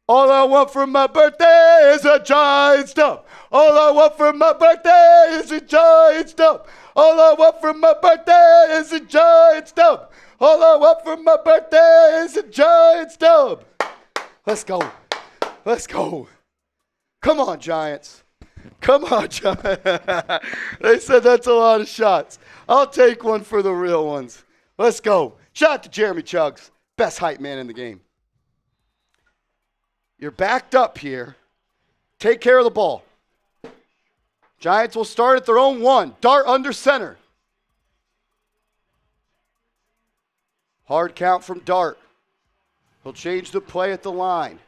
All I want for my birthday is a Giants dub. All I want for my birthday is a Giants dub. All I want for my birthday is a Giants dub. All I want for my birthday is a Giants dub. Let's go. Let's go. Come on, Giants. Come on, Giants. They said that's a lot of shots. I'll take one for the real ones. Let's go. Shout out to Jeremy Chuggs, best hype man in the game. You're backed up here. Take care of the ball. Giants will start at their own 1. Dart under center. Hard count from Dart. He'll change the play at the line.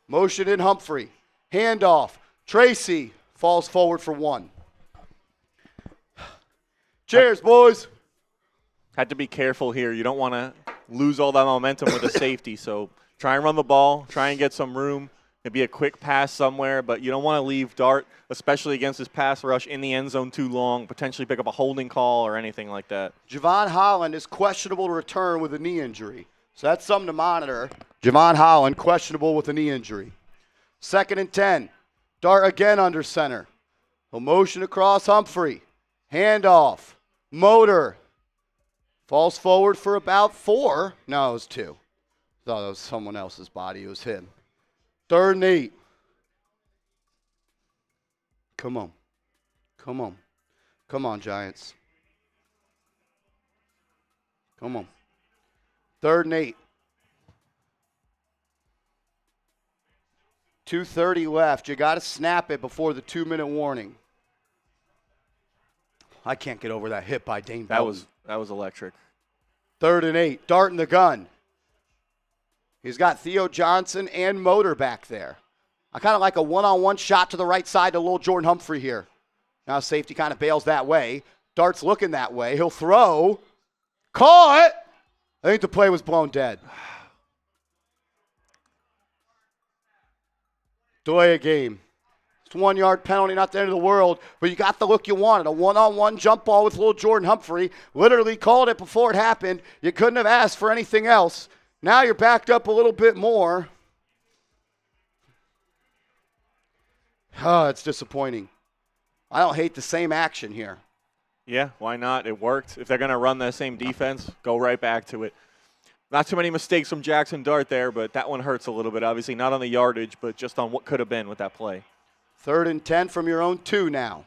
Motion in Humphrey. Handoff. Tracy falls forward for 1. Cheers, boys. Had to be careful here. You don't want to lose all that momentum with a safety, so try and run the ball, try and get some room. It'd be a quick pass somewhere, but you don't want to leave Dart, especially against his pass rush, in the end zone too long, potentially pick up a holding call or anything like that. Javon Holland is questionable to return with a knee injury, so that's something to monitor. Javon Holland, questionable with a knee injury. 2nd and 10. Dart again under center. He'll motion across Humphrey. Handoff. Motor. Falls forward for about 4. No, it was 2. Thought it was someone else's body. It was him. 3rd and 8. Come on. Come on. Come on, Giants. Come on. 3rd and 8. 2:30 left. You got to snap it before the 2-minute warning. I can't get over that hit by Dane Belton. That was electric. 3rd and 8. Dart in the gun. He's got Theo Johnson and Motor back there. I kind of like a one-on-one shot to the right side to little Jordan Humphrey here. Now safety kind of bails that way. Dart's looking that way. He'll throw. Caught. I think the play was blown dead. Delay a game. It's a 1-yard penalty, not the end of the world, but you got the look you wanted. A one-on-one jump ball with little Jordan Humphrey. Literally called it before it happened. You couldn't have asked for anything else. Now you're backed up a little bit more. Oh, it's disappointing. I don't hate the same action here. Yeah, why not? It worked. If they're going to run the same defense, go right back to it. Not too many mistakes from Jaxson Dart there, but that one hurts a little bit. Obviously, not on the yardage, but just on what could have been with that play. 3rd and 10 from your own 2 now.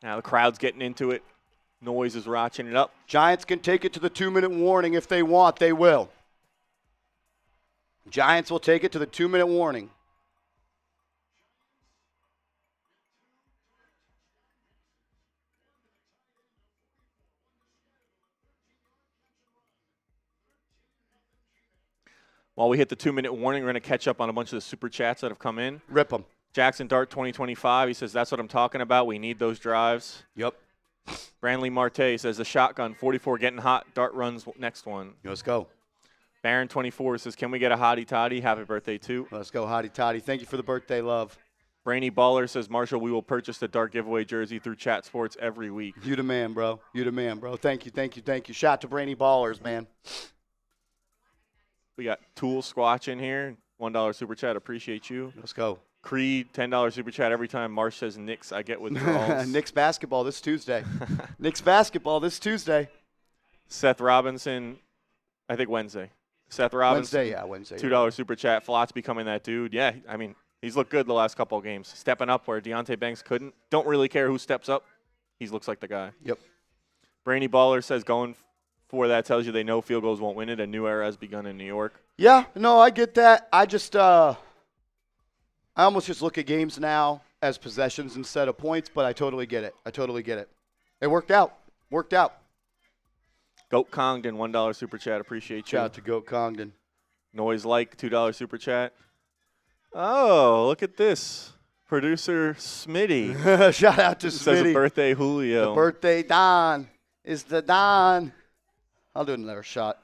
Now the crowd's getting into it. Noise is ratcheting it up. Giants can take it to the 2-minute warning if they want. They will. Giants will take it to the 2-minute warning. While we hit the 2-minute warning, we're going to catch up on a bunch of the super chats that have come in. Rip them. Jaxson Dart 2025, he says, that's what I'm talking about. We need those drives. Yep. Branley Marte says, the shotgun, 44 getting hot. Dart runs next one. Let's go. Baron 24 says, can we get a hottie toddy? Happy birthday, too. Let's go, hottie toddy. Thank you for the birthday love. Brainy Baller says, Marshall, we will purchase the Dart giveaway jersey through Chat Sports every week. You the man, bro. You the man, bro. Thank you, thank you, thank you. Shout out to Brainy Ballers, man. We got Tool Squatch in here. $1 super chat. Appreciate you. Let's go. Creed, $10 super chat. Every time Marsh says Knicks, I get withdrawals. Knicks basketball this Tuesday. Knicks basketball this Tuesday. Seth Robinson, I think Wednesday. Seth Robinson. Wednesday. $2 super chat. Flot's becoming that dude. Yeah, I mean, he's looked good the last couple of games. Stepping up where Deonte Banks couldn't. Don't really care who steps up. He looks like the guy. Yep. Brainy Baller says going for that tells you they know field goals won't win it. A new era has begun in New York. Yeah, no, I get that. I just, I almost just look at games now as possessions instead of points, but I totally get it. It worked out. Goat Congdon, $1 super chat. Appreciate you. Shout out to Goat Congdon. Noise Like, $2 super chat. Oh, look at this. Producer Smitty. Shout out to Smitty. Says a birthday Julio. The birthday Don is the Don. I'll do another shot.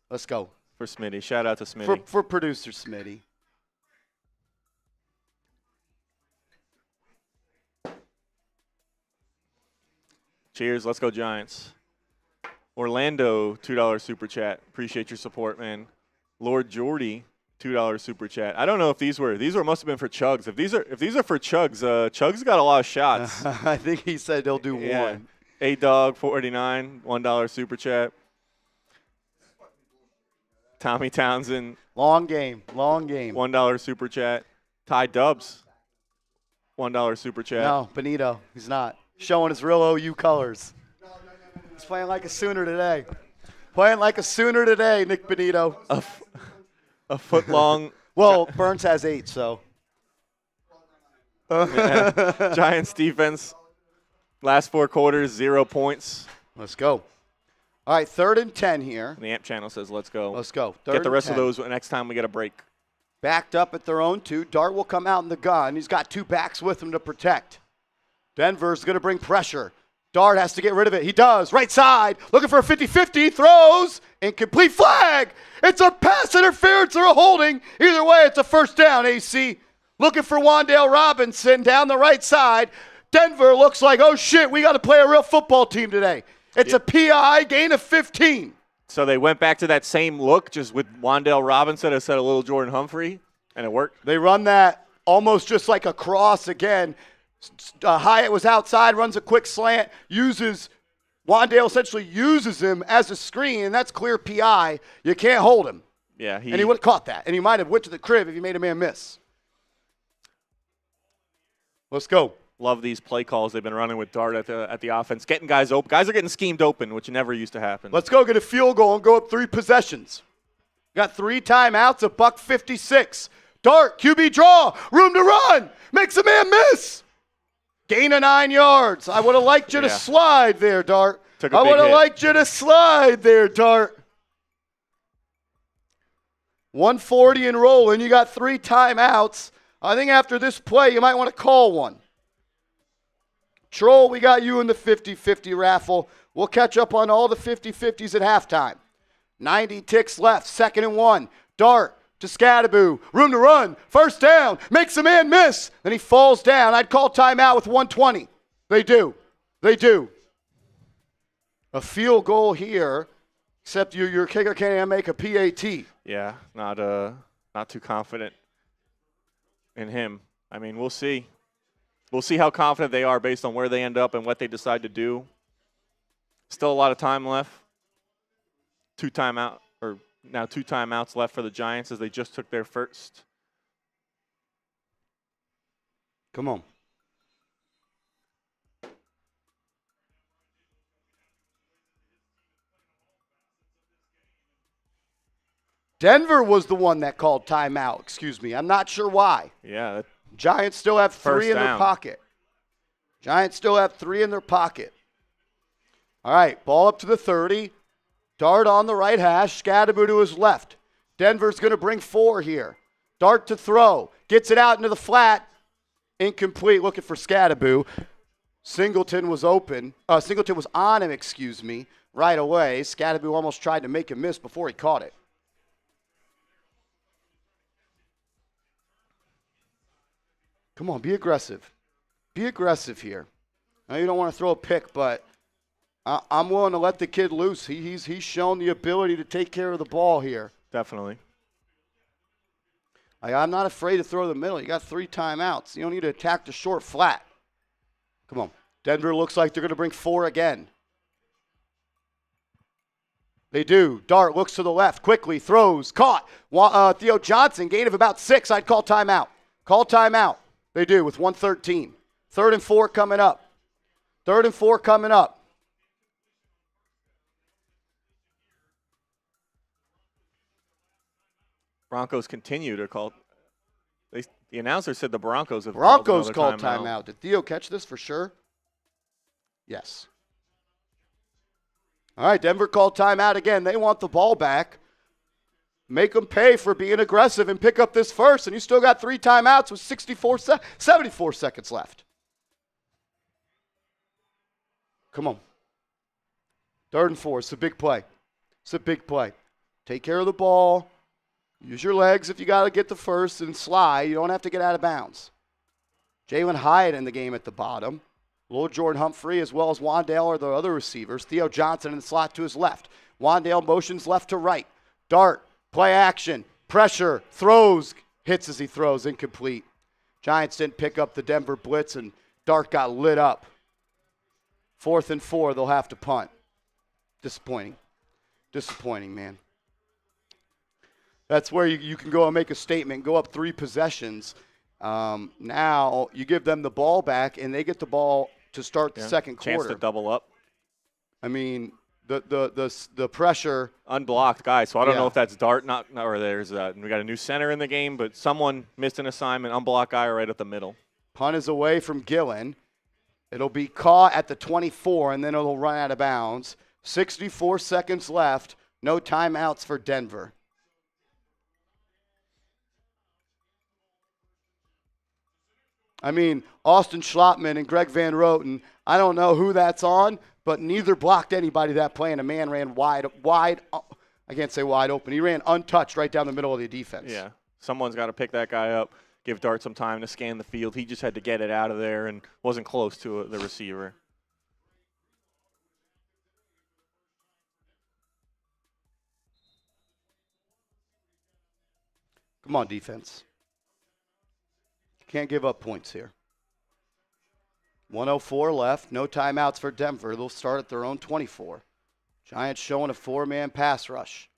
Let's go. For Smitty. Shout out to Smitty. For producer Smitty. Cheers. Let's go Giants. Orlando, $2 super chat. Appreciate your support, man. Lord Jordy, $2 super chat. I don't know if these must have been for Chugs. If these are for Chugs, Chugs got a lot of shots. I think he said he'll do one. 8Dog49, $1 super chat. Tommy Townsend. Long game. $1 super chat. Ty Dubs. $1 super chat. No, Bonitto. He's not. Showing his real OU colors. He's playing like a Sooner today. Nik Bonitto. A foot long. Well, Burns has 8, so. Giants defense. Last 4 quarters, 0 points. Let's go. All right, 3rd and 10 here. The AMP channel says let's go. Let's go. Get the rest of those next time we get a break. Backed up at their own 2. Dart will come out in the gun. He's got 2 backs with him to protect. Denver's going to bring pressure. Dart has to get rid of it. He does. Right side. Looking for a 50-50. Throws. Incomplete flag. It's a pass interference or a holding. Either way, it's a first down, AC. Looking for Wan'Dale Robinson down the right side. Denver looks like, oh, shit, we got to play a real football team today. It's a PI, gain of 15. So they went back to that same look, just with Wan'Dale Robinson instead of little Jordan Humphrey, and it worked. They run that almost just like a cross again. Hyatt was outside, runs a quick slant, Wan'Dale essentially uses him as a screen, and that's clear PI. You can't hold him. Yeah, and he would have caught that, and he might have went to the crib if he made a man miss. Let's go. Love these play calls they've been running with Dart at the offense, getting guys open. Guys are getting schemed open, which never used to happen. Let's go get a field goal and go up 3 possessions. Got 3 timeouts, $156. Dart, QB draw, room to run, makes a man miss. Gain of 9 yards. I would have liked you to slide there, Dart. I would have liked you to slide there, Dart. 140 and rolling. You got 3 timeouts. I think after this play, you might want to call one. Troll, we got you in the 50-50 raffle. We'll catch up on all the 50-50s at halftime. 90 ticks left, 2nd and 1. Dart to Thibodeaux. Room to run. First down. Makes a man miss. Then he falls down. I'd call timeout with 120. They do. A field goal here, except your kicker can't even make a PAT. Yeah, not too confident in him. I mean, we'll see. We'll see how confident they are based on where they end up and what they decide to do. Still a lot of time left. 2 timeouts left for the Giants as they just took their first. Come on. Denver was the one that called timeout. Excuse me. I'm not sure why. Yeah. Giants still have 3 in their down. pocket. All right, ball up to the 30. Dart on the right hash. Thibodeaux to his left. Denver's going to bring 4 here. Dart to throw. Gets it out into the flat. Incomplete. Looking for Thibodeaux. Singleton was open. Singleton was on him, right away. Thibodeaux almost tried to make him miss before he caught it. Come on, be aggressive. Be aggressive here. I know you don't want to throw a pick, but I'm willing to let the kid loose. He's shown the ability to take care of the ball here. Definitely. I'm not afraid to throw the middle. You got 3 timeouts. You don't need to attack the short flat. Come on. Denver looks like they're going to bring 4 again. They do. Dart looks to the left, quickly throws, caught. Theo Johnson, gain of about 6. I'd call timeout. Call timeout. They do with 113. 3rd and 4 coming up. Broncos continue to call. The announcer said the Broncos have called timeout. Did Theo catch this for sure? Yes. All right, Denver called timeout again. They want the ball back. Make them pay for being aggressive and pick up this first, and you still got 3 timeouts with 74 seconds left. Come on. 3rd and 4. It's a big play. Take care of the ball. Use your legs if you got to get the first and slide. You don't have to get out of bounds. Jalen Hyatt in the game at the bottom. Lord Jordan Humphrey as well as Wandale are the other receivers. Theo Johnson in the slot to his left. Wandale motions left to right. Dart, play action, pressure, throws, hits as he throws, incomplete. Giants didn't pick up the Denver blitz, and Dart got lit up. 4th and 4, they'll have to punt. Disappointing. Disappointing, man. That's where you can go and make a statement, go up 3 possessions. Now you give them the ball back, and they get the ball to start the second quarter. Chance to double up. I mean, the pressure. Unblocked guy, so I don't know if that's Dart, or there's we got a new center in the game, but someone missed an assignment, unblocked guy right at the middle. Punt is away from Gillen. It'll be caught at the 24, and then it'll run out of bounds. 64 seconds left. No timeouts for Denver. I mean, Austin Schlottman and Greg Van Roten, I don't know who that's on, but neither blocked anybody that play, and a man ran wide, I can't say wide open. He ran untouched right down the middle of the defense. Yeah, someone's got to pick that guy up, give Dart some time to scan the field. He just had to get it out of there and wasn't close to the receiver. Come on, defense. Can't give up points here. 1:04 left. No timeouts for Denver. They'll start at their own 24. Giants showing a 4-man pass rush.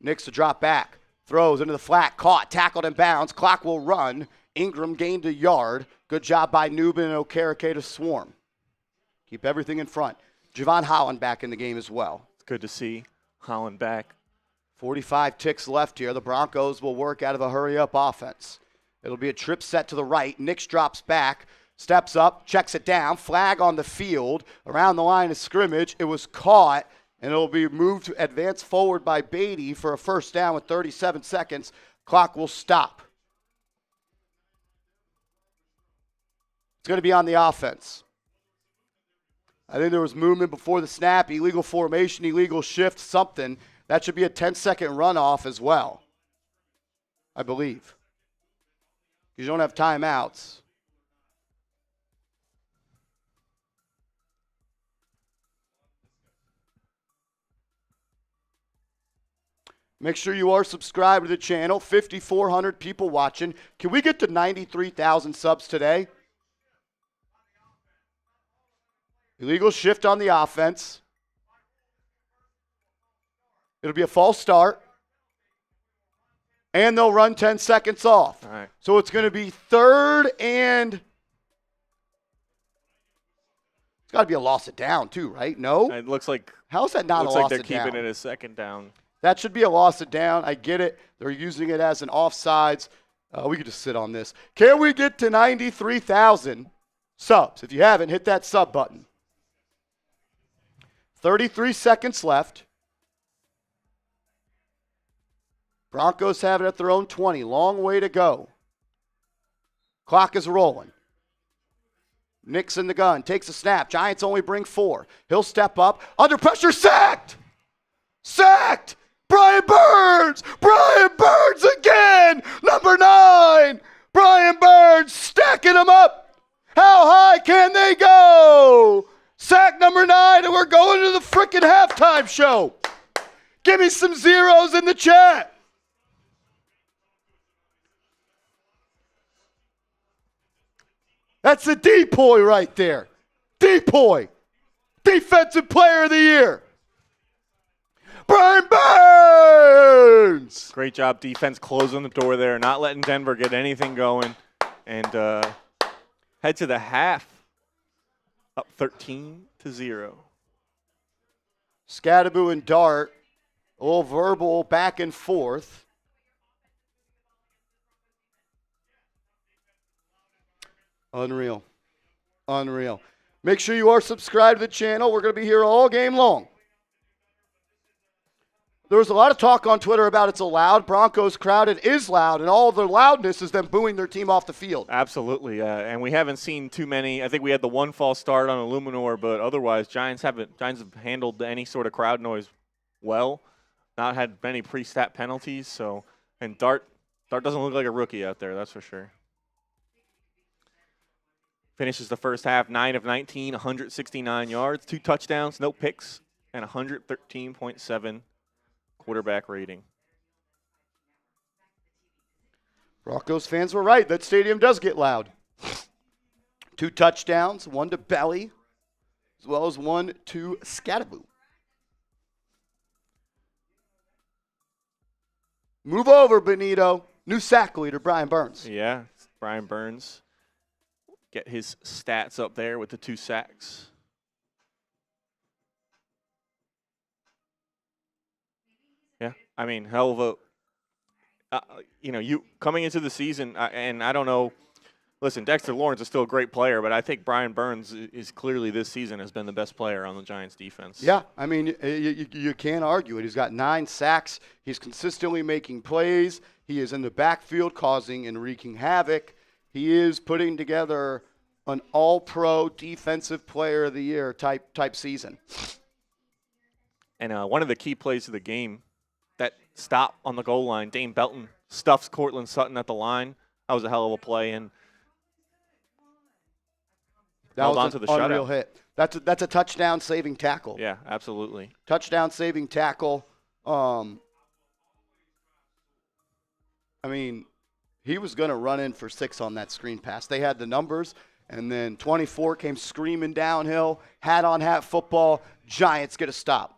Nick's to drop back. Throws into the flat. Caught. Tackled and bounds. Clock will run. Ingram gained a yard. Good job by Newman and Okereke to swarm. Keep everything in front. Javon Holland back in the game as well. It's good to see Holland back. 45 ticks left here. The Broncos will work out of a hurry-up offense. It'll be a trip set to the right. Nix drops back, steps up, checks it down. Flag on the field around the line of scrimmage. It was caught, and it'll be moved to advance forward by Beatty for a first down with 37 seconds. Clock will stop. It's going to be on the offense. I think there was movement before the snap, illegal formation, illegal shift, something. That should be a 10-second runoff as well, I believe. You don't have timeouts. Make sure you are subscribed to the channel. 5,400 people watching. Can we get to 93,000 subs today? Illegal shift on the offense. It'll be a false start. And they'll run 10 seconds off. All right. So it's going to be 3rd and it's got to be a loss of down too, right? No? It looks like How's that not a loss of down? Looks like they're keeping it as 2nd down. That should be a loss of down. I get it. They're using it as an offsides. We could just sit on this. Can we get to 93,000 subs? If you haven't, hit that sub button. 33 seconds left. Broncos have it at their own 20. Long way to go. Clock is rolling. Nick's in the gun. Takes a snap. Giants only bring 4. He'll step up. Under pressure. Sacked! Sacked! Brian Burns! Brian Burns again! Number 9! Brian Burns stacking them up. How high can they go? Sack number 9, and we're going to the frickin' halftime show. Give me some zeros in the chat. That's a depoy right there. Depoy. Defensive player of the year. Brian Burns. Great job, defense, closing the door there, not letting Denver get anything going. And head to the half, up 13-0. Thibodeaux and Dart, a little verbal back and forth. Unreal. Unreal. Make sure you are subscribed to the channel. We're going to be here all game long. There was a lot of talk on Twitter about it's a loud Broncos crowd. It is loud, and all the loudness is them booing their team off the field. Absolutely, and we haven't seen too many. I think we had the one false start on Illuminor, but otherwise, Giants have handled any sort of crowd noise well. Not had many pre-stat penalties. So, and Dart doesn't look like a rookie out there. That's for sure. Finishes the first half 9 of 19, 169 yards, 2 touchdowns, no picks, and 113.7 quarterback rating. Broncos fans were right. That stadium does get loud. 2 touchdowns, 1 to Belly, as well as 1 to Scattaboo. Move over, Bonitto. New sack leader, Brian Burns. Yeah, Brian Burns. Get his stats up there with the 2 sacks. Yeah, I mean, hell of a, you coming into the season, and I don't know. Listen, Dexter Lawrence is still a great player, but I think Brian Burns is clearly this season has been the best player on the Giants defense. Yeah, I mean, you can't argue it. He's got 9 sacks. He's consistently making plays. He is in the backfield causing and wreaking havoc. He is putting together an all-pro defensive player of the year type season. And one of the key plays of the game, that stop on the goal line, Dane Belton stuffs Cortland Sutton at the line. That was a hell of a play, and that held was on to the an unreal shutout. hit. That's a touchdown-saving tackle. Yeah, absolutely. Touchdown-saving tackle. I mean, he was going to run in for 6 on that screen pass. They had the numbers, and then 24 came screaming downhill, hat-on-hat football. Giants get a stop.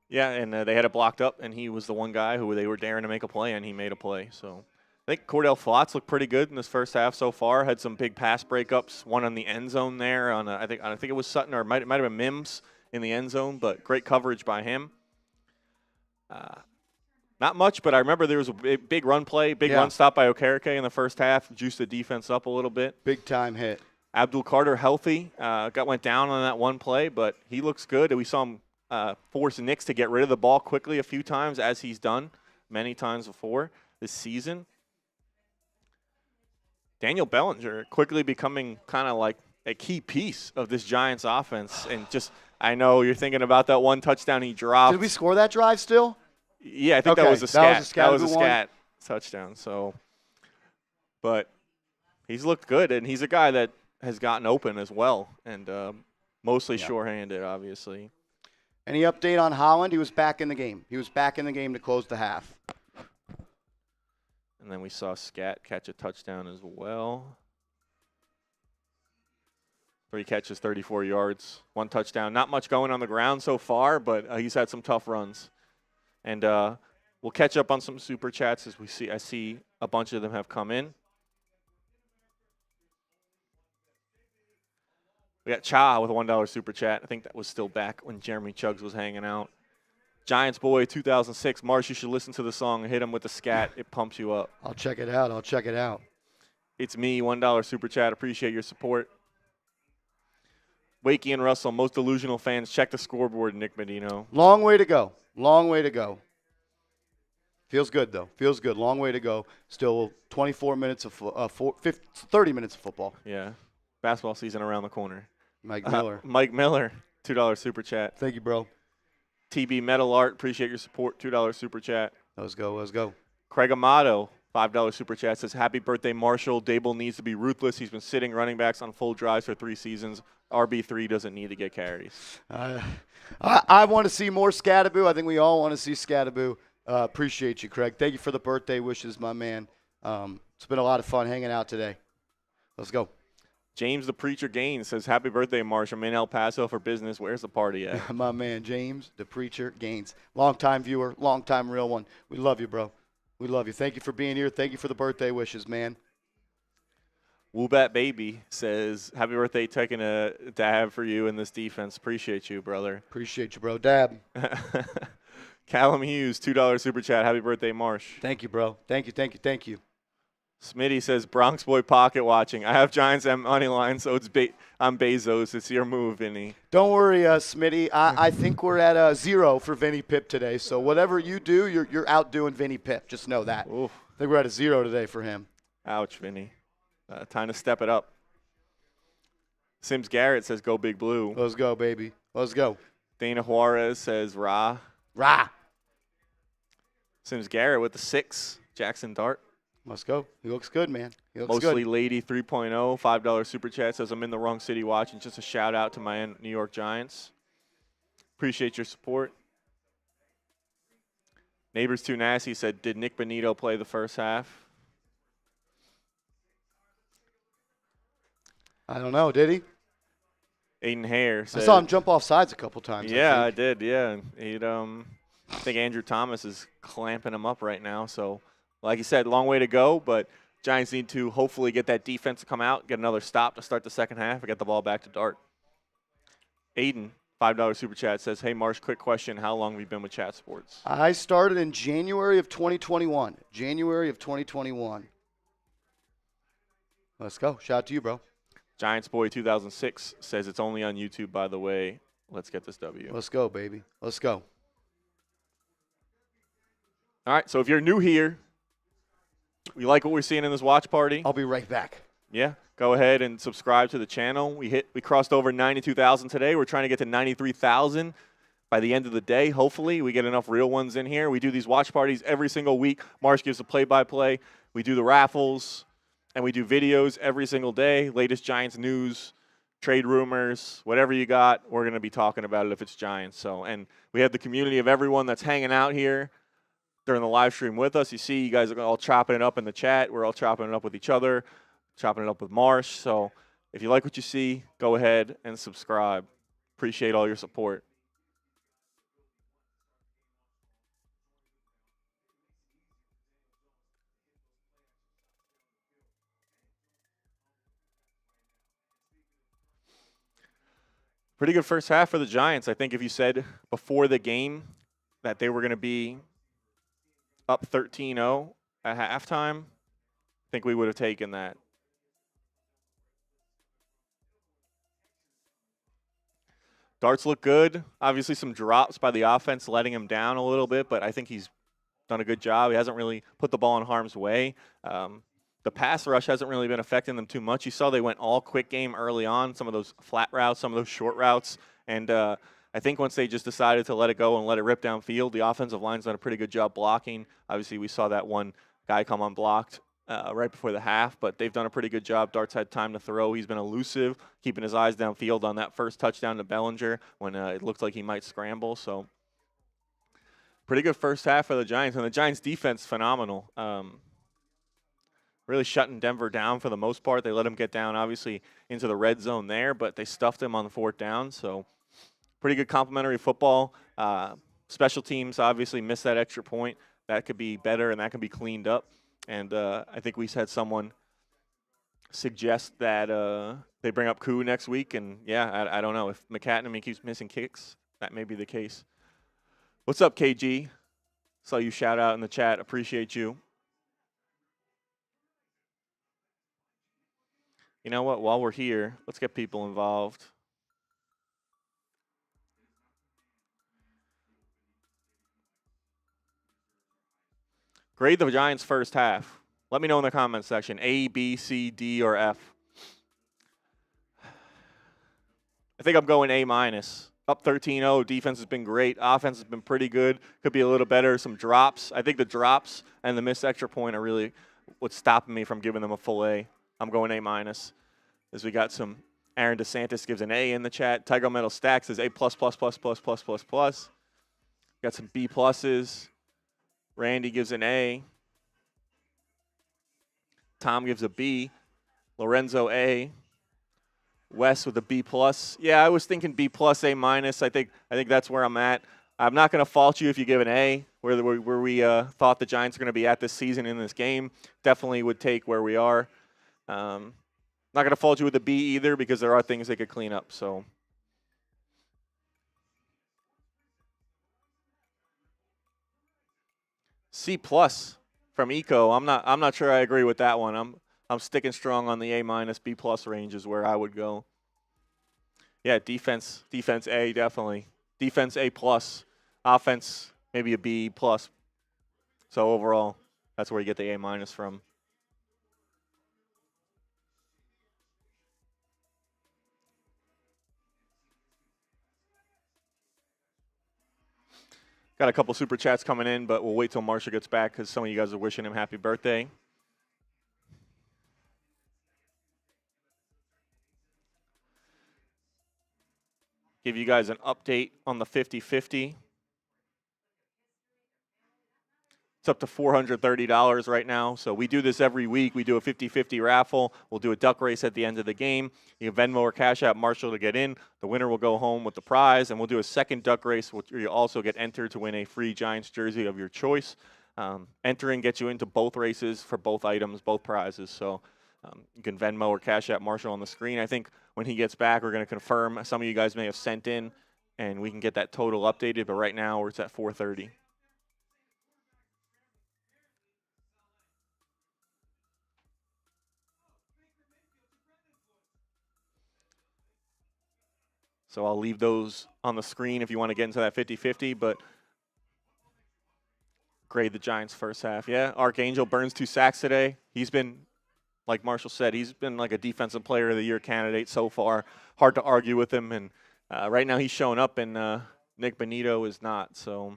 Yeah, and they had it blocked up, and he was the one guy who they were daring to make a play, and he made a play. So I think Cordell Flotz looked pretty good in this first half so far. Had some big pass breakups, one on the end zone there. I think it was Sutton, or it might have been Mims in the end zone, but great coverage by him. Not much, but I remember there was a big run play, run stop by Okereke in the first half, juiced the defense up a little bit. Big-time hit. Abdul Carter healthy, went down on that one play, but he looks good. We saw him force Knicks to get rid of the ball quickly a few times, as he's done many times before this season. Daniel Bellinger quickly becoming kind of like a key piece of this Giants offense. And just, I know you're thinking about that one touchdown he dropped. Did we score that drive still? Yeah, I think that was a scat. That was a scat touchdown. So, but he's looked good, and he's a guy that has gotten open as well, and mostly sure-handed, obviously. Any update on Holland? He was back in the game. He was back in the game to close the half. And then we saw Scat catch a touchdown as well. 3 catches, 34 yards, 1 touchdown. Not much going on the ground so far, but he's had some tough runs. And we'll catch up on some super chats as I see a bunch of them have come in. We got Cha with a $1 super chat. I think that was still back when Jeremy Chuggs was hanging out. Giants Boy 2006. Marsh, you should listen to the song and hit him with the scat. It pumps you up. I'll check it out. It's me, $1 super chat. Appreciate your support. Wakey and Russell, most delusional fans, check the scoreboard, Nik Bonitto. Long way to go. Feels good, though. Feels good. Long way to go. Still 24 minutes of 30 minutes of football. Yeah. Basketball season around the corner. Mike Miller. Mike Miller, $2 super chat. Thank you, bro. TB Metal Art, appreciate your support, $2 super chat. Let's go. Craig Amato, $5 super chat, says, happy birthday, Marshall. Daboll needs to be ruthless. He's been sitting running backs on full drives for 3 seasons. RB3 doesn't need to get carries. I want to see more Scattaboo. I think we all want to see Scattaboo. Appreciate you, Craig. Thank you for the birthday wishes, my man. It's been a lot of fun hanging out today. Let's go. James the Preacher Gaines says, happy birthday, Marsh. I'm in El Paso for business. Where's the party at? My man, James the Preacher Gaines. Long-time viewer, long-time real one. We love you, bro. We love you. Thank you for being here. Thank you for the birthday wishes, man. Woobat Baby says, happy birthday, taking a dab for you in this defense. Appreciate you, brother. Appreciate you, bro. Dab. Callum Hughes, $2 super chat. Happy birthday, Marsh. Thank you, bro. Thank you. Smitty says, Bronx Boy pocket watching. I have Giants at money line, so I'm Bezos. It's your move, Vinny. Don't worry, Smitty. I think we're at 0 for Vinny Pip today. So whatever you do, you're outdoing Vinny Pip. Just know that. Oof. I think we're at a 0 today for him. Ouch, Vinny. Time to step it up. Sims Garrett says, go Big Blue. Let's go, baby. Let's go. Dana Juarez says, rah. Rah. Sims Garrett with the 6. Jaxson Dart. Must go. He looks good, man. He looks Mostly good. Lady 3.0, $5 super chat says I'm in the wrong city watching. Just a shout out to my New York Giants. Appreciate your support. Neighbors Too Nasty said, did Nik Bonitto play the first half? I don't know. Did he? Aiden Hare said, I saw him jump off sides a couple times. yeah, I I think. did. Yeah, I think Andrew Thomas is clamping him up right now. So, like you said, long way to go. But Giants need to hopefully get that defense to come out, get another stop to start the second half, and get the ball back to Dart. Aiden, $5 super chat says, "Hey Marsh, quick question: how long have you been with Chat Sports?" I started in January of 2021. January of 2021. Let's go. Shout out to you, bro. Giants Boy 2006 says it's only on YouTube, by the way. Let's get this W. Let's go, baby. Let's go. All right, so if you're new here, you like what we're seeing in this watch party, I'll be right back. yeah, go ahead and subscribe to the channel. We crossed over 92,000 today. We're trying to get to 93,000 by the end of the day. Hopefully, we get enough real ones in here. We do these watch parties every single week. Marsh gives a play-by-play. We do the raffles, and we do videos every single day. Latest Giants news, trade rumors, whatever you got, we're going to be talking about it if it's Giants. So, and we have the community of everyone that's hanging out here during the live stream with us. You see you guys are all chopping it up in the chat. We're all chopping it up with each other, chopping it up with Marsh. So if you like what you see, go ahead and subscribe. Appreciate all your support. Pretty good first half for the Giants. I think if you said before the game that they were going to be up 13-0 at halftime, I think we would have taken that. Darts look good. Obviously some drops by the offense letting him down a little bit, but I think he's done a good job. He hasn't really put the ball in harm's way. The pass rush hasn't really been affecting them too much. You saw they went all quick game early on, some of those flat routes, some of those short routes, and I think once they just decided to let it go and let it rip downfield, the offensive line's done a pretty good job blocking. Obviously, we saw that one guy come unblocked right before the half, but they've done a pretty good job. Dart's had time to throw. He's been elusive, keeping his eyes downfield on that first touchdown to Bellinger when it looked like he might scramble. So pretty good first half for the Giants, and the Giants' defense, phenomenal. Really shutting Denver down for the most part. They let him get down, obviously, into the red zone there, but they stuffed him on the fourth down. So pretty good complimentary football. Special teams obviously missed that extra point. That could be better, and that can be cleaned up. And I think we had someone suggest that they bring up Koo next week. And, yeah, I don't know. If McCatnamy keeps missing kicks, that may be the case. What's up, KG? Saw you shout out in the chat. Appreciate you. You know what? While we're here, let's get people involved. Grade the Giants' first half. Let me know in the comments section. A, B, C, D, or F. I think I'm going A-. Up 13-0. Defense has been great. Offense has been pretty good. Could be a little better. Some drops. I think the drops and the missed extra point are really what's stopping me from giving them a full A. I'm going A-. As we got some Aaron DeSantis gives an A in the chat. Tiger Metal Stack says A++++++++. Got some B pluses. Randy gives an A. Tom gives a B. Lorenzo A. Wes with a B+. Yeah, I was thinking B+, A-. I think that's where I'm at. I'm not going to fault you if you give an A, where we thought the Giants are going to be at this season in this game. Definitely would take where we are. Not going to fault you with a B either because there are things they could clean up. So C+ from Eco. I'm not sure I agree with that one. I'm sticking strong on the A- B+ range is where I would go. Yeah, defense A definitely. Defense A+. Offense maybe a B+. So overall, that's where you get the A- from. Got a couple super chats coming in, but we'll wait till Marsha gets back because some of you guys are wishing him happy birthday. give you guys an update on the 50-50. It's up to $430 right now. So we do this every week. We do a 50-50 raffle. We'll do a duck race at the end of the game. You can Venmo or Cash App Marshall to get in. The winner will go home with the prize. And we'll do a second duck race where you also get entered to win a free Giants jersey of your choice. Entering gets you into both races for both items, both prizes. So you can Venmo or Cash App Marshall on the screen. I think when he gets back, we're going to confirm. Some of you guys may have sent in, and we can get that total updated. But right now, it's at $430. So I'll leave those on the screen if you want to get into that 50-50, but grade the Giants first half. Yeah, Archangel burns 2 sacks today. He's been, like Marshall said, he's been like a defensive player of the year candidate so far. Hard to argue with him, and right now he's showing up, and Nik Bonitto is not, so.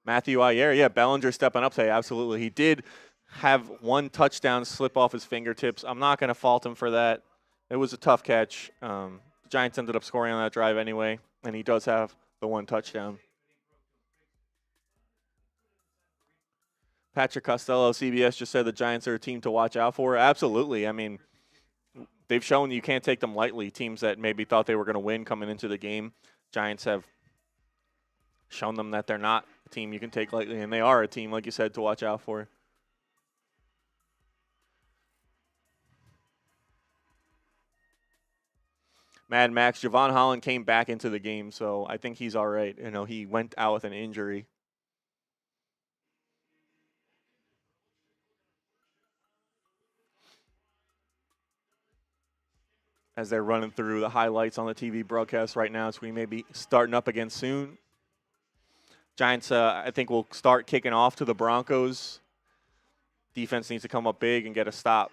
Matthew Ayer, yeah, Bellinger stepping up today, absolutely. He did have one touchdown slip off his fingertips. I'm not going to fault him for that. It was a tough catch. The Giants ended up scoring on that drive anyway, and he does have the one touchdown. Patrick Costello, CBS, just said the Giants are a team to watch out for. Absolutely. I mean, they've shown you can't take them lightly. Teams that maybe thought they were going to win coming into the game, Giants have shown them that they're not a team you can take lightly, and they are a team, like you said, to watch out for. Mad Max, Javon Holland came back into the game, so I think he's all right. You know, he went out with an injury. As they're running through the highlights on the TV broadcast right now, so we may be starting up again soon. Giants, I think, will start kicking off to the Broncos. Defense needs to come up big and get a stop.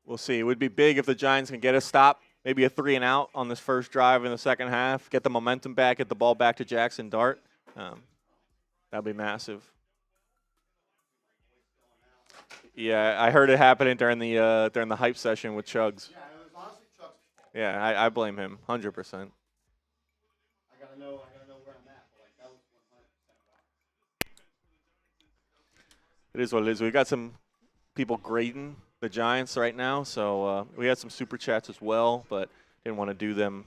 We'll see. It would be big if the Giants can get a stop, maybe a 3-and-out on this first drive in the second half, get the momentum back, get the ball back to Jaxson Dart. That'd be massive. Yeah, I heard it happening during the hype session with Chugs. Yeah, it was honestly Chuck's fault. Yeah, I blame him 100%. I gotta know where I'm at. But like that was 100% wrong. It is what it is. We got some people grading the Giants right now, so we had some super chats as well, but didn't want to do them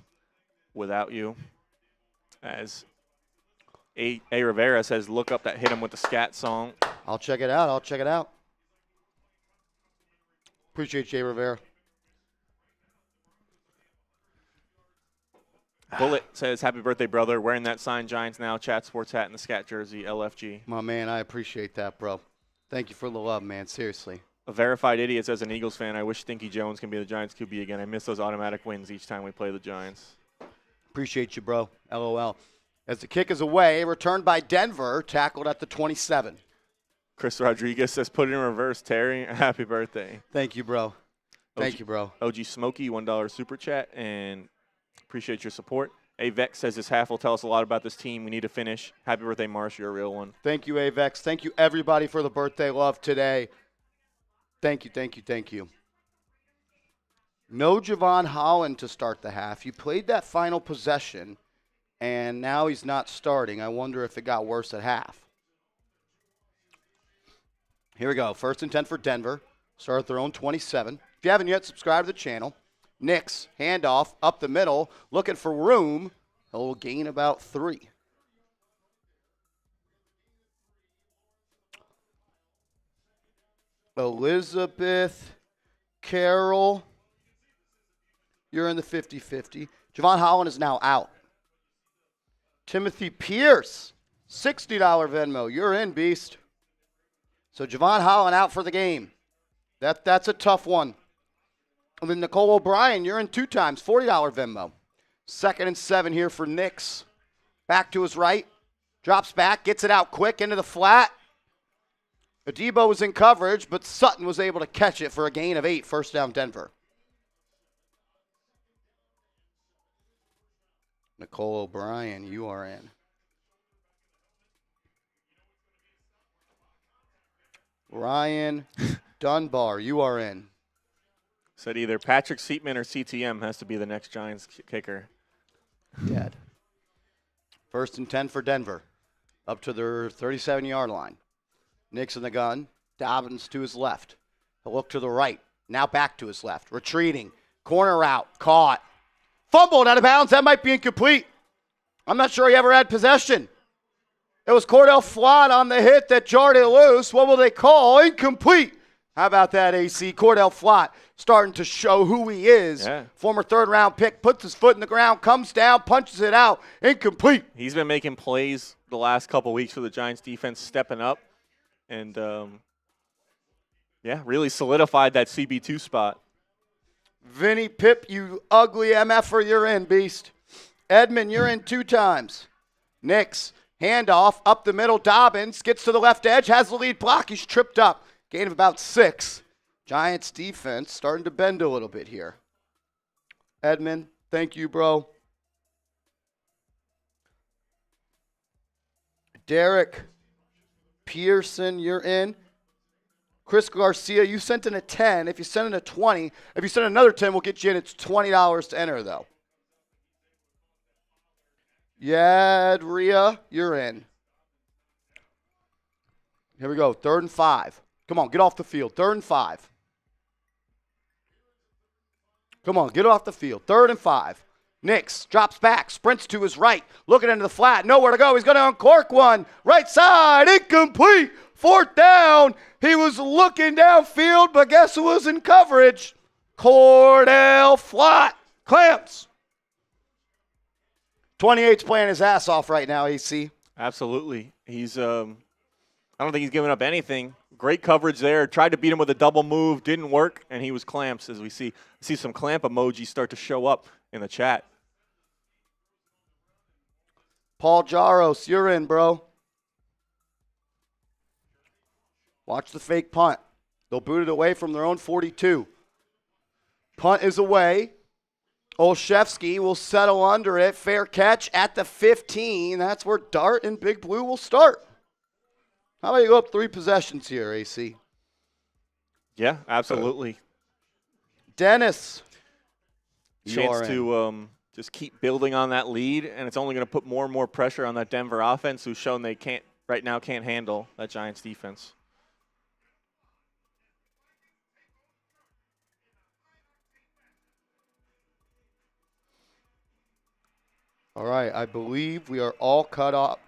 without you. As A. Rivera says, look up that hit him with the scat song. I'll check it out. Appreciate Jay Rivera. Bullet says, happy birthday, brother. Wearing that signed Giants Now Chat Sports hat and the scat jersey, LFG. My man, I appreciate that, bro. Thank you for the love, man. Seriously. A verified idiot says, an Eagles fan, I wish Stinky Jones can be the Giants QB again. I miss those automatic wins each time we play the Giants. Appreciate you, bro. LOL. As the kick is away, returned by Denver, tackled at the 27. Chris Rodriguez says, put it in reverse, Terry. Happy birthday. Thank you, bro. Thank you, bro. OG Smokey, $1 super chat, and appreciate your support. Avex says this half will tell us a lot about this team. We need to finish. Happy birthday, Marsh. You're a real one. Thank you, Avex. Thank you, everybody, for the birthday love today. Thank you. No Javon Holland to start the half. You played that final possession, and now he's not starting. I wonder if it got worse at half. Here we go. 1st and 10 for Denver. Start at their own 27. If you haven't yet, subscribe to the channel. Knicks, handoff, up the middle, looking for room. He'll gain about 3. Elizabeth Carroll, you're in the 50-50. Javon Holland is now out. Timothy Pierce, $60 Venmo. You're in, Beast. So Javon Holland out for the game. That's a tough one. And then Nicole O'Brien, you're in 2 times, $40 Venmo. 2nd and 7 here for Knicks. back to his right, drops back, gets it out quick into the flat. Thibodeaux was in coverage, but Sutton was able to catch it for a gain of 8, first down Denver. Nicole O'Brien, you are in. Ryan Dunbar, you are in. Said either Patrick Seatman or CTM has to be the next Giants kicker. Dead. First and 10 for Denver. Up to their 37-yard line. Nick's in the gun. Dobbins to his left. He'll look to the right. Now back to his left. Retreating. Corner route. Caught. Fumbled out of bounds. That might be incomplete. I'm not sure he ever had possession. It was Cordell Flott on the hit that jarred it loose. What will they call? Incomplete. How about that, AC? Cordell Flott starting to show who he is. Yeah. Former third-round pick, puts his foot in the ground, comes down, punches it out. Incomplete. He's been making plays the last couple weeks for the Giants defense, stepping up. And, really solidified that CB2 spot. Vinny Pip, you ugly MFer, you're in, beast. Edmund, you're in 2 times. Nix, handoff, up the middle. Dobbins gets to the left edge, has the lead block. He's tripped up. Gain of about 6. Giants defense starting to bend a little bit here. Edmund, thank you, bro. Derek Pearson, you're in. Chris Garcia, you sent in a 10. If you send in a 20, if you send another 10, we'll get you in. It's $20 to enter, though. Yadria, you're in. Here we go. 3rd and 5. Come on, get off the field. 3rd and 5. Come on, get off the field. 3rd and 5. Nix drops back, sprints to his right, looking into the flat, nowhere to go. He's going to uncork one. Right side, incomplete. 4th down. He was looking downfield, but guess who was in coverage? Cordell Flott. Clamps. 28's playing his ass off right now, AC. Absolutely. He's I don't think he's giving up anything. Great coverage there. Tried to beat him with a double move. Didn't work, and he was clamps, as we see some clamp emojis start to show up in the chat. Paul Jaros, you're in, bro. Watch the fake punt. They'll boot it away from their own 42. Punt is away. Olszewski will settle under it. Fair catch at the 15. That's where Dart and Big Blue will start. How about you go up 3 possessions here, AC? Yeah, absolutely. Dennis. Chance to just keep building on that lead, and it's only going to put more and more pressure on that Denver offense, who's shown they can't handle that Giants defense. All right, I believe we are all caught up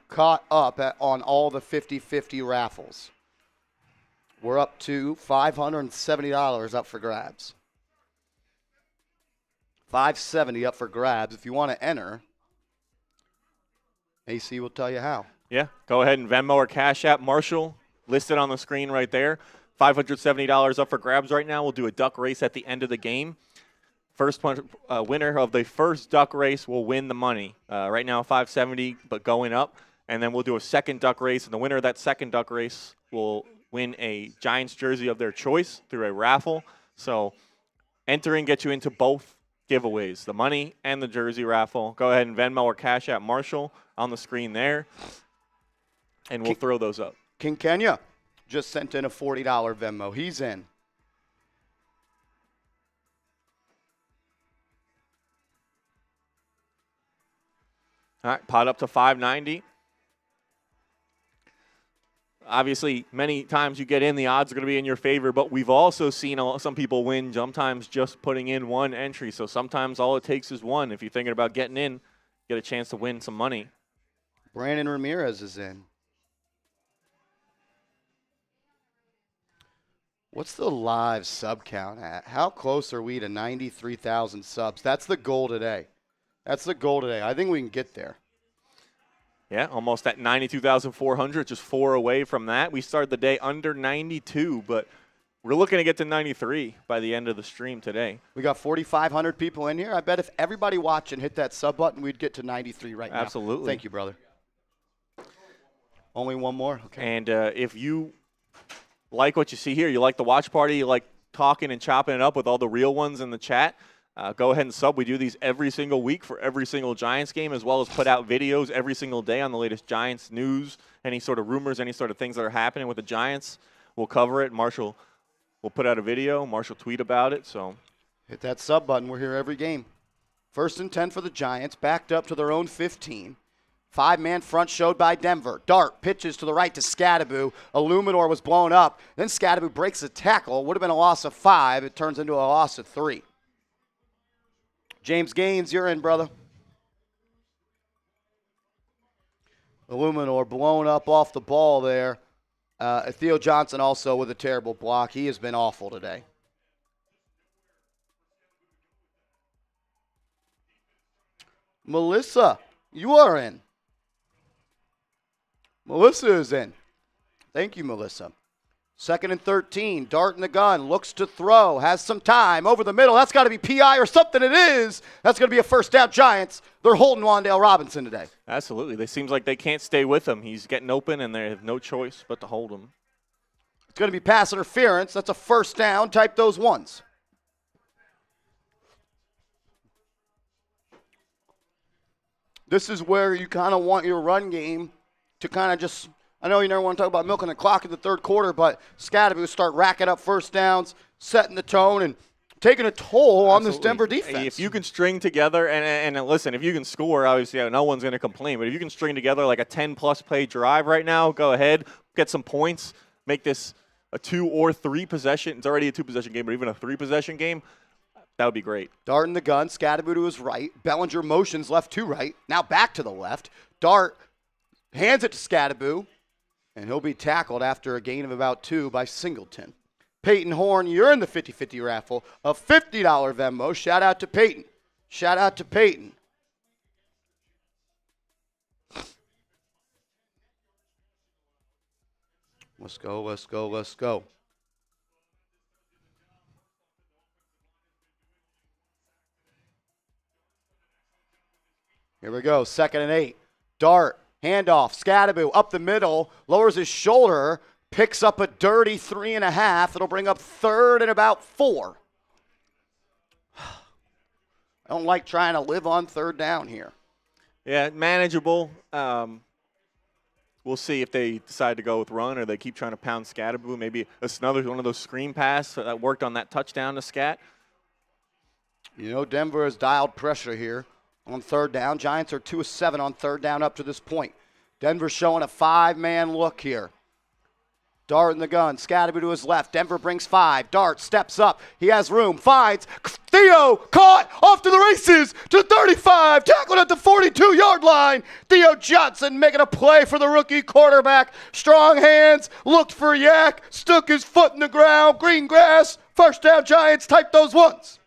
on all the 50-50 raffles. We're up to $570 up for grabs. $570 up for grabs. If you want to enter, AC will tell you how. Yeah, go ahead and Venmo or Cash App Marshall, listed on the screen right there. $570 up for grabs right now. We'll do a duck race at the end of the game. First winner of the first duck race will win the money. Right now, $570, but going up. And then we'll do a second duck race, and the winner of that second duck race will win a Giants jersey of their choice through a raffle. So entering gets you into both giveaways, the money and the jersey raffle. Go ahead and Venmo or Cash App Marshall on the screen there, and we'll throw those up. King Kenya just sent in a $40 Venmo. He's in. All right, pot up to $590. Obviously, many times you get in, the odds are going to be in your favor, but we've also seen some people win sometimes just putting in one entry. So sometimes all it takes is one. If you're thinking about getting in, get a chance to win some money. Brandon Ramirez is in. What's the live sub count at? How close are we to 93,000 subs? That's the goal today. I think we can get there. Yeah, almost at 92,400, just 4 away from that. We started the day under 92, but We're looking to get to 93 by the end of the stream today. We got 4,500 people in here. I bet if everybody watching hit that sub button, we'd get to 93 right now. Absolutely. Thank you, brother. Only one more? Okay. And if you like what you see here, you like the watch party, you like talking and chopping it up with all the real ones in the chat, go ahead and sub. We do these every single week for every single Giants game, as well as put out videos every single day on the latest Giants news, any sort of rumors, any sort of things that are happening with the Giants. We'll cover it. Marshall will put out a video. Marshall tweet about it. So hit that sub button. We're here every game. 1st and 10 for the Giants, backed up to their own 15. 5-man front showed by Denver. Dart pitches to the right to Thibodeaux. Illuminor was blown up. Then Thibodeaux breaks a tackle. Would have been a loss of 5. It turns into a loss of 3. James Gaines, you're in, brother. Illuminor blown up off the ball there. Theo Johnson also with a terrible block. He has been awful today. Melissa, you are in. Melissa is in. Thank you, Melissa. 2nd and 13. Dart in the gun. Looks to throw. Has some time. Over the middle. That's got to be PI or something it is. That's going to be a first down Giants. They're holding Wan'Dale Robinson today. absolutely. It seems like they can't stay with him. He's getting open, and they have no choice but to hold him. It's going to be pass interference. That's a first down. Type those ones. This is where you kind of want your run game to kind of just, I know you never want to talk about milking the clock in the third quarter, but Thibodeaux start racking up first downs, setting the tone, and taking a toll on this Denver defense. If you can string together, and listen, if you can score, obviously no one's going to complain, but if you can string together like a 10-plus play drive right now, go ahead, get some points, make this a 2 or 3 possession. It's already a 2-possession game, but even a 3-possession game, that would be great. Dart in the gun, Thibodeaux to his right. Bellinger motions left to right, now back to the left. Dart hands it to Thibodeaux, and he'll be tackled after a gain of about 2 by Singleton. Peyton Horn, you're in the 50-50 raffle. A $50 Venmo. Shout out to Peyton. Shout out to Peyton. Let's go, let's go, let's go. Here we go, 2nd and 8. Dart, handoff, Thibodeaux up the middle, lowers his shoulder, picks up a dirty 3.5. It'll bring up 3rd and about 4. I don't like trying to live on 3rd down here. Yeah, manageable. We'll see if they decide to go with run or they keep trying to pound Thibodeaux. Maybe it's another one of those screen passes that worked on that touchdown to Scat. You know, Denver has dialed pressure here on 3rd down. Giants are 2 of 7 on 3rd down up to this point. Denver showing a 5-man look here. Dart in the gun. Thibodeaux to his left. Denver brings 5. Dart steps up. He has room. Finds Theo. Caught. Off to the races. To 35. Tackled at the 42-yard line. Theo Johnson making a play for the rookie quarterback. Strong hands. Looked for Yak. Stuck his foot in the ground. Green grass. First down Giants. Type those ones.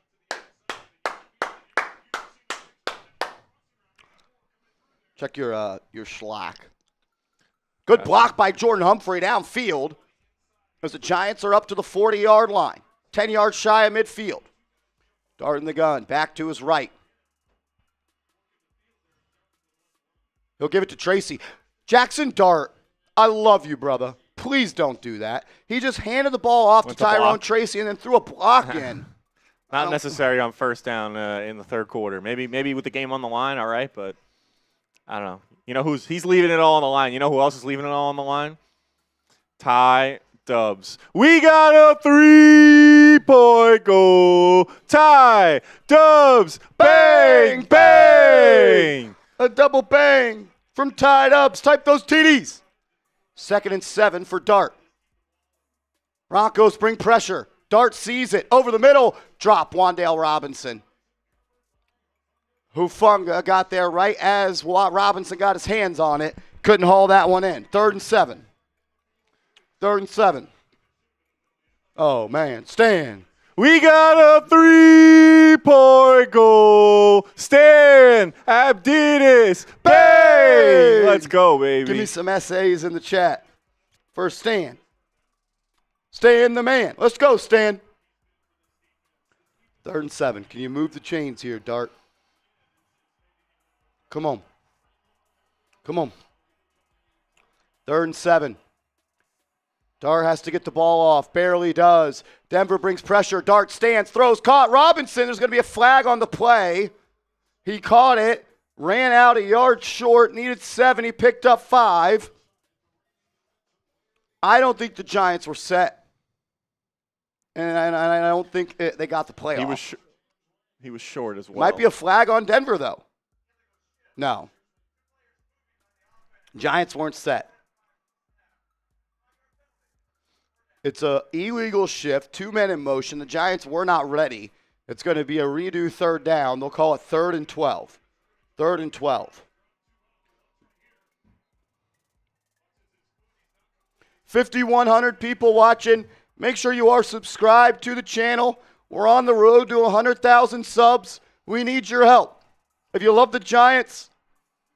Check your slack. Good block by Jordan Humphrey downfield as the Giants are up to the 40-yard line. 10 yards shy of midfield. Dart in the gun. Back to his right. He'll give it to Tracy. Jaxson Dart, I love you, brother. Please don't do that. He just handed the ball off to Tyrone Tracy and then threw a block in. Not necessary on first down in the third quarter. Maybe with the game on the line, all right, but I don't know. You know he's leaving it all on the line. You know who else is leaving it all on the line? Ty Dubs. We got a 3-point goal. Ty Dubs. Bang, bang. A double bang from Ty Dubs. Type those TDs. 2nd and 7 for Dart. Broncos bring pressure. Dart sees it. Over the middle. Drop Wan'Dale Robinson. Hufunga got there right as Robinson got his hands on it. Couldn't haul that one in. 3rd and 7. 3rd and 7. Oh, man. Stan. We got a 3-point goal. Stan Abdidis. Bang! Let's go, baby. Give me some essays in the chat. First Stan. Stan the man. Let's go, Stan. 3rd and 7. Can you move the chains here, Dart? Come on. Come on. 3rd and 7. Dart has to get the ball off. Barely does. Denver brings pressure. Dart stands, throws, caught. Robinson, there's going to be a flag on the play. He caught it, ran out a yard short, needed 7. He picked up 5. I don't think the Giants were set. And I don't think they got the play off. He was short as well. Might be a flag on Denver, though. No. Giants weren't set. It's a illegal shift, 2 men in motion. The Giants were not ready. It's going to be a redo 3rd down. They'll call it 3rd and 12. 3rd and 12. 5,100 people watching. Make sure you are subscribed to the channel. We're on the road to 100,000 subs. We need your help. If you love the Giants,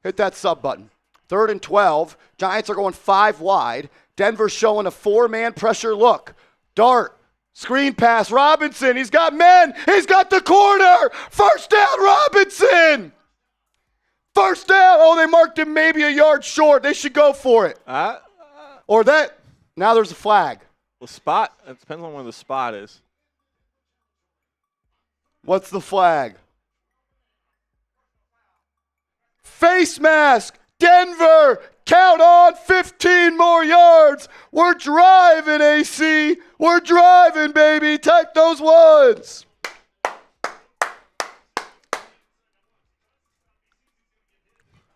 hit that sub button. 3rd and 12. Giants are going 5 wide. Denver's showing a 4-man pressure look. Dart, screen pass, Robinson. He's got men. He's got the corner. 1st down, Robinson. 1st down. Oh, they marked him maybe a yard short. They should go for it. Or that. Now there's a flag. The spot, it depends on where the spot is. What's the flag? Face mask. Denver, count on 15 more yards. We're driving, AC. We're driving, baby. Type those ones.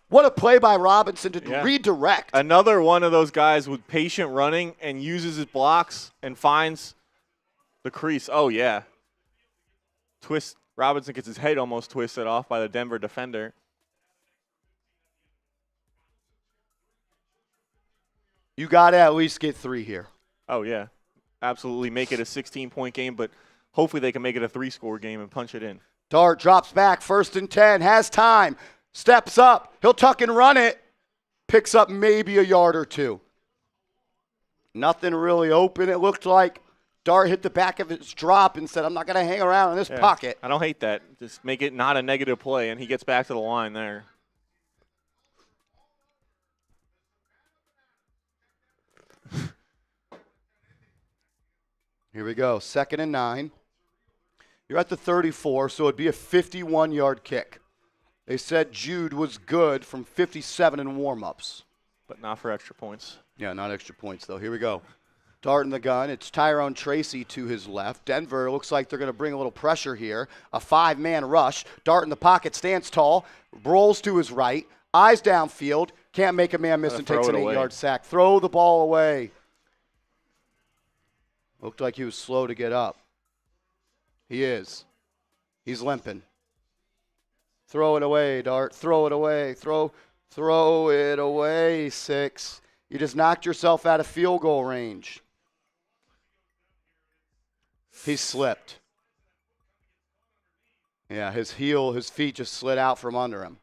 What a play by Robinson to redirect. Another one of those guys with patient running and uses his blocks and finds the crease. Oh, yeah. Twist. Robinson gets his head almost twisted off by the Denver defender. You got to at least get 3 here. Oh, yeah. Absolutely make it a 16-point game, but hopefully they can make it a 3-score game and punch it in. Dart drops back, 1st and 10, has time, steps up. He'll tuck and run it. Picks up maybe a yard or 2. Nothing really open, it looked like. Dart hit the back of his drop and said, I'm not going to hang around in this pocket. I don't hate that. Just make it not a negative play, and he gets back to the line there. Here we go, 2nd and 9. You're at the 34, so it'd be a 51-yard kick. They said Jude was good from 57 in warm-ups. But not for extra points. Yeah, not extra points, though. Here we go. Dart in the gun. It's Tyrone Tracy to his left. Denver looks like they're going to bring a little pressure here. A 5-man rush. Dart in the pocket, stands tall, rolls to his right, eyes downfield, can't make a man miss and takes an 8-yard sack. Throw the ball away. Looked like he was slow to get up. He is. He's limping. Throw it away, Dart. Throw it away. Throw it away, 6. You just knocked yourself out of field goal range. He slipped. Yeah, his feet just slid out from under him.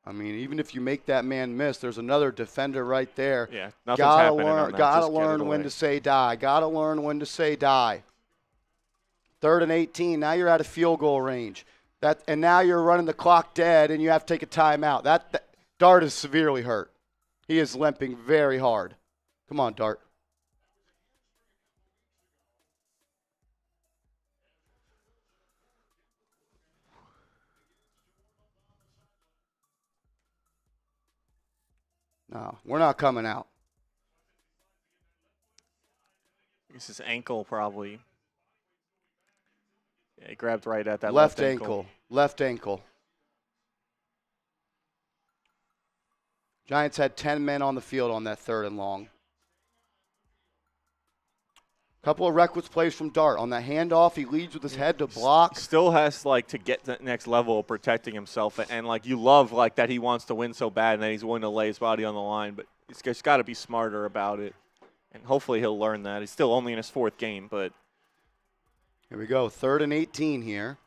I mean, even if you make that man miss, there's another defender right there. Yeah, nothing's happening on that. Gotta learn when to say die. Gotta learn when to say die. 3rd and 18. Now you're out of field goal range. And now you're running the clock dead, and you have to take a timeout. That Dart is severely hurt. He is limping very hard. Come on, Dart. No, we're not coming out. It's his ankle probably. Yeah, he grabbed right at that left ankle. Left ankle. Giants had 10 men on the field on that 3rd and long. Couple of reckless plays from Dart. On the handoff, he leads with his head to block. Still has to get to the next level of protecting himself. And you love that he wants to win so bad and that he's willing to lay his body on the line. But he's just got to be smarter about it. And hopefully he'll learn that. He's still only in his 4th game, but. Here we go. 3rd and 18 here.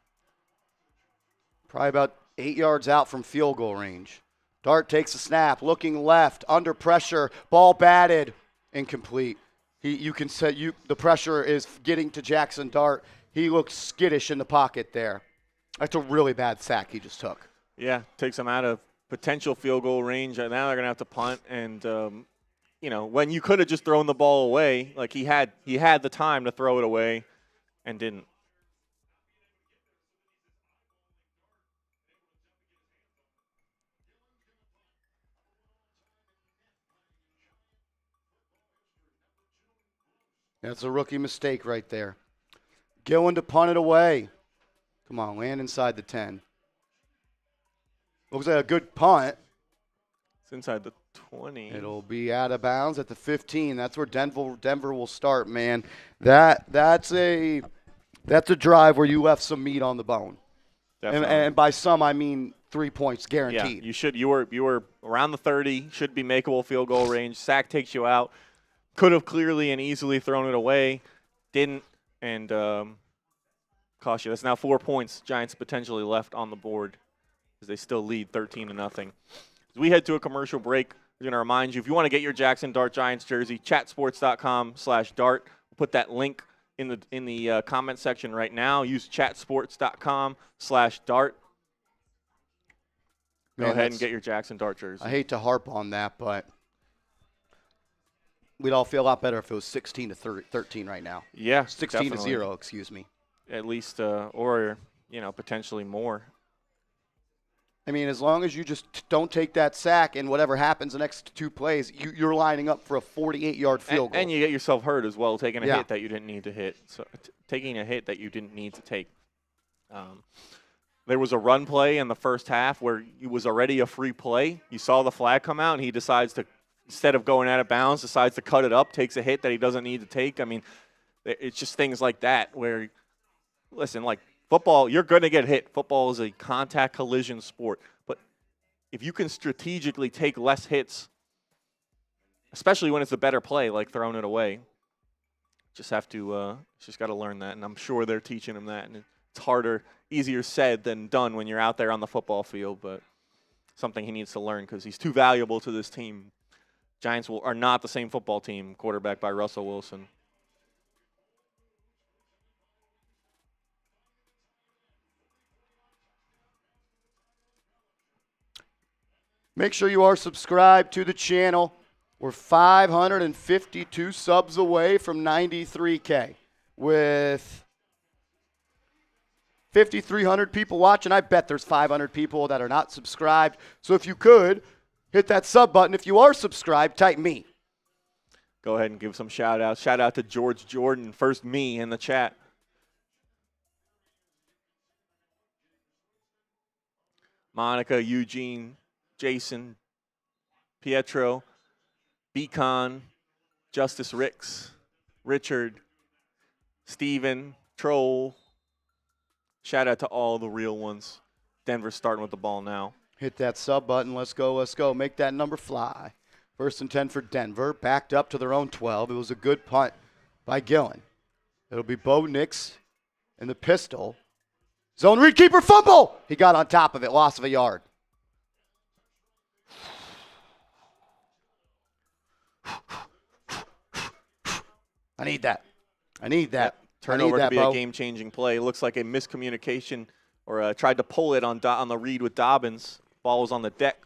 Probably about 8 yards out from field goal range. Dart takes a snap, looking left, under pressure, ball batted, incomplete. You can say the pressure is getting to Jaxson Dart. He looks skittish in the pocket there. That's a really bad sack he just took. Yeah, takes them out of potential field goal range. Now they're going to have to punt. And, when you could have just thrown the ball away, like he had the time to throw it away and didn't. That's a rookie mistake right there. Gillen to punt it away. Come on, land inside the 10. Looks like a good punt. It's inside the 20. It'll be out of bounds at the 15. That's where Denver will start, man. That's a drive where you left some meat on the bone. And by some I mean 3 points guaranteed. Yeah, you were around the 30, should be makeable field goal range. Sack takes you out. Could have clearly and easily thrown it away. Didn't, and cost you. That's now 4 points Giants potentially left on the board as they still lead 13-0. As we head to a commercial break, we're going to remind you, if you want to get your Jaxson Dart Giants jersey, chatsports.com/dart. We'll put that link in the comment section right now. Use chatsports.com/dart. Go ahead and get your Jaxson Dart jersey. I hate to harp on that, but we'd all feel a lot better if it was 16-13 right now. Yeah, 16-0, excuse me. At least, or potentially more. I mean, as long as you just don't take that sack and whatever happens the next 2 plays, you're lining up for a 48-yard field goal. And you get yourself hurt as well, taking a hit that you didn't need to hit. So taking a hit that you didn't need to take. There was a run play in the first half where it was already a free play. You saw the flag come out, and he decides to, instead of going out of bounds, decides to cut it up, takes a hit that he doesn't need to take. I mean, it's just things like that where, listen, like football, you're going to get hit. Football is a contact collision sport. But if you can strategically take less hits, especially when it's a better play, like throwing it away, just got to learn that. And I'm sure they're teaching him that. And it's easier said than done when you're out there on the football field, but something he needs to learn because he's too valuable to this team. Giants are not the same football team, quarterbacked by Russell Wilson. Make sure you are subscribed to the channel. We're 552 subs away from 93K. With 5,300 people watching, I bet there's 500 people that are not subscribed. So if you could, hit that sub button. If you are subscribed, type me. Go ahead and give some shout-outs. Shout-out to George Jordan, first me in the chat. Monica, Eugene, Jason, Pietro, Beacon, Justice Ricks, Richard, Steven, Troll. Shout out to all the real ones. Denver's starting with the ball now. Hit that sub button. Let's go, let's go. Make that number fly. 1st and 10 for Denver. Backed up to their own 12. It was a good punt by Gillen. It'll be Bo Nix in the pistol. Zone read, keeper fumble. He got on top of it. Loss of a yard. I need that. Yep. Turnover could be Bo. a game-changing play. It looks like a miscommunication or tried to pull it on the read with Dobbins. Ball was on the deck.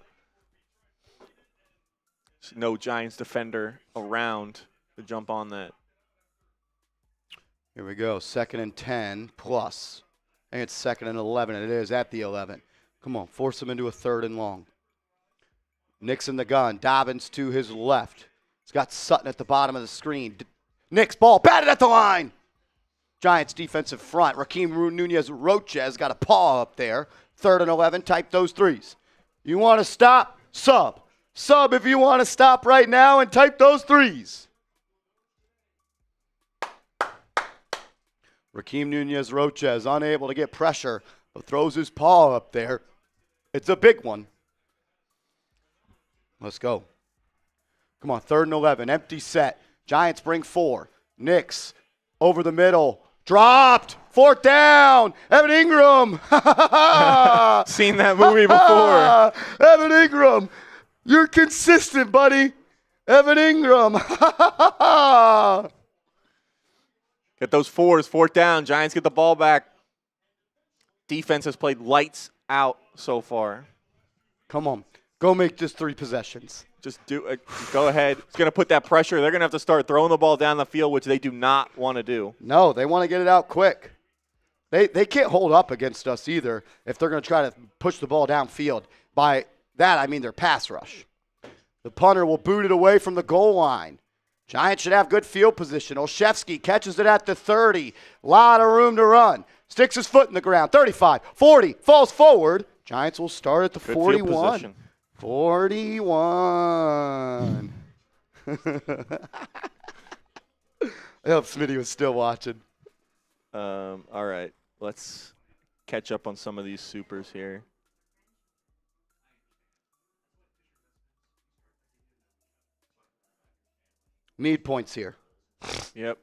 No Giants defender around to jump on that. Here we go. 2nd and 10 plus. I think it's 2nd and 11, and it is at the 11. Come on, force him into a 3rd and long. Nix in the gun. Dobbins to his left. He's got Sutton at the bottom of the screen. Nix, ball batted at the line. Giants defensive front. Raheem Nunez-Roches got a paw up there. 3rd and 11. Type those threes. You want to stop? Sub. Sub if you want to stop right now and type those threes. Raheem Nunez-Roches unable to get pressure, but throws his paw up there. It's a big one. Let's go. Come on, 3rd and 11. Empty set. Giants bring 4. Nix over the middle. Dropped. 4th down. Evan Ingram. Seen that movie before. Evan Ingram. You're consistent, buddy. Evan Ingram. Get those fours. Fourth down. Giants get the ball back. Defense has played lights out so far. Come on. Go make this 3 possessions. Just do it. Go ahead. It's going to put that pressure. They're going to have to start throwing the ball down the field, which they do not want to do. No, they want to get it out quick. They can't hold up against us either if they're going to try to push the ball downfield. By that, I mean their pass rush. The punter will boot it away from the goal line. Giants should have good field position. Olszewski catches it at the 30. Lot of room to run. Sticks his foot in the ground. 35, 40, falls forward. Giants will start at the Good 41. 41. I hope Smitty was still watching. All right. Let's catch up on some of these supers here. Need points here. Yep.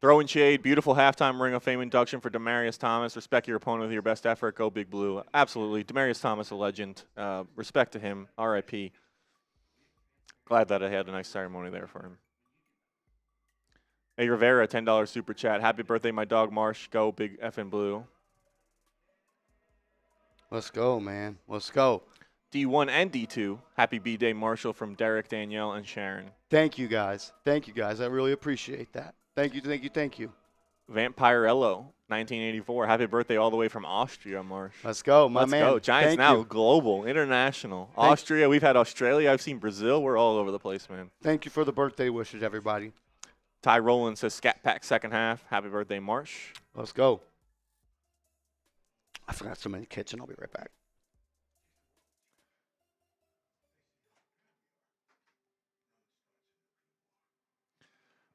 Throwing shade. Beautiful halftime Ring of Fame induction for Demaryius Thomas. Respect your opponent with your best effort. Go Big Blue. Absolutely. Demaryius Thomas, a legend. Respect to him. R.I.P. Glad that I had a nice ceremony there for him. Hey, Rivera, $10 super chat. Happy birthday, my dog Marsh. Go Big effing Blue. Let's go, man. Let's go. D1 and D2. Happy B-Day, Marshall, from Derek, Danielle, and Sharon. Thank you, guys. Thank you, guys. I really appreciate that. Thank you, thank you, thank you. Vampirello, 1984. Happy birthday all the way from Austria, Marsh. Let's go, my man. Let's go. Giants Thank now you. global, international. Thank Austria, we've had Australia. I've seen Brazil. We're all over the place, man. Thank you for the birthday wishes, everybody. Ty Rowland says Scat Pack second half. Happy birthday, Marsh. Let's go. I forgot something in the kitchen. I'll be right back.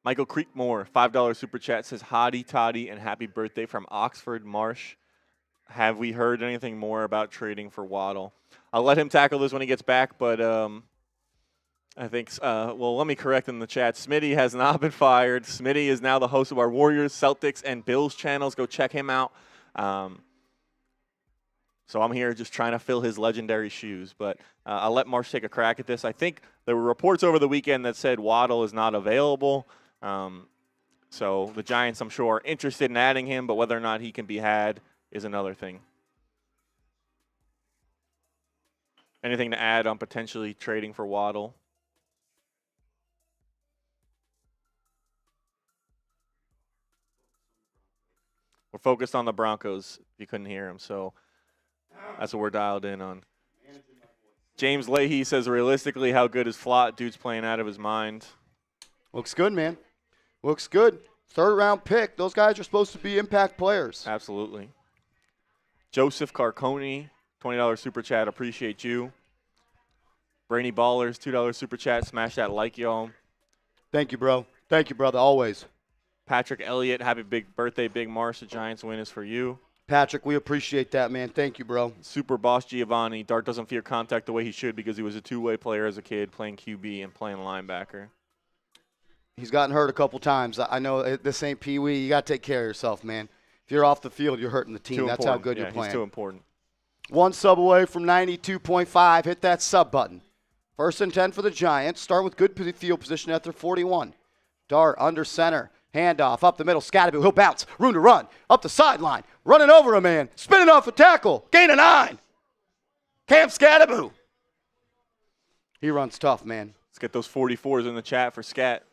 Michael Creekmore, $5 super chat, says Hottie Toddy and happy birthday from Oxford, Marsh. Have we heard anything more about trading for Waddle? I'll let him tackle this when he gets back, but I think, well, let me correct in the chat. Smitty has not been fired. Smitty is now the host of our Warriors, Celtics, and Bills channels. Go check him out. So I'm here just trying to fill his legendary shoes. But I'll let Marsh take a crack at this. I think there were reports over the weekend that said Waddle is not available. So the Giants, I'm sure, are interested in adding him, but whether or not he can be had is another thing. Anything to add on potentially trading for Waddle? We're focused on the Broncos, if you couldn't hear him, so that's what we're dialed in on. James Leahy says, realistically, how good is Flott? Dude's playing out of his mind. Looks good, man. Looks good. 3rd-round pick. Those guys are supposed to be impact players. Absolutely. Joseph Carconi, $20 super chat. Appreciate you. Brainy Ballers, $2 super chat. Smash that like, y'all. Thank you, bro. Thank you, brother, always. Patrick Elliott, happy big birthday, Big Marsh. The Giants win is for you. Patrick, we appreciate that, man. Thank you, bro. Super Boss Giovanni, Dart doesn't fear contact the way he should because he was a two-way player as a kid, playing QB and playing linebacker. He's gotten hurt a couple times. I know this ain't Pee Wee. You got to take care of yourself, man. If you're off the field, you're hurting the team. That's how good you're playing. He's too important. 1 sub away from 92.5. Hit that sub button. 1st and 10 for the Giants. Start with good field position at their 41. Dart under center. Handoff up the middle. Scatterby. He'll bounce. Room to run. Up the sideline. Running over a man. Spinning off a tackle. Gain of 9. Cam Scatterby. He runs tough, man. Let's get those 44s in the chat for Scat.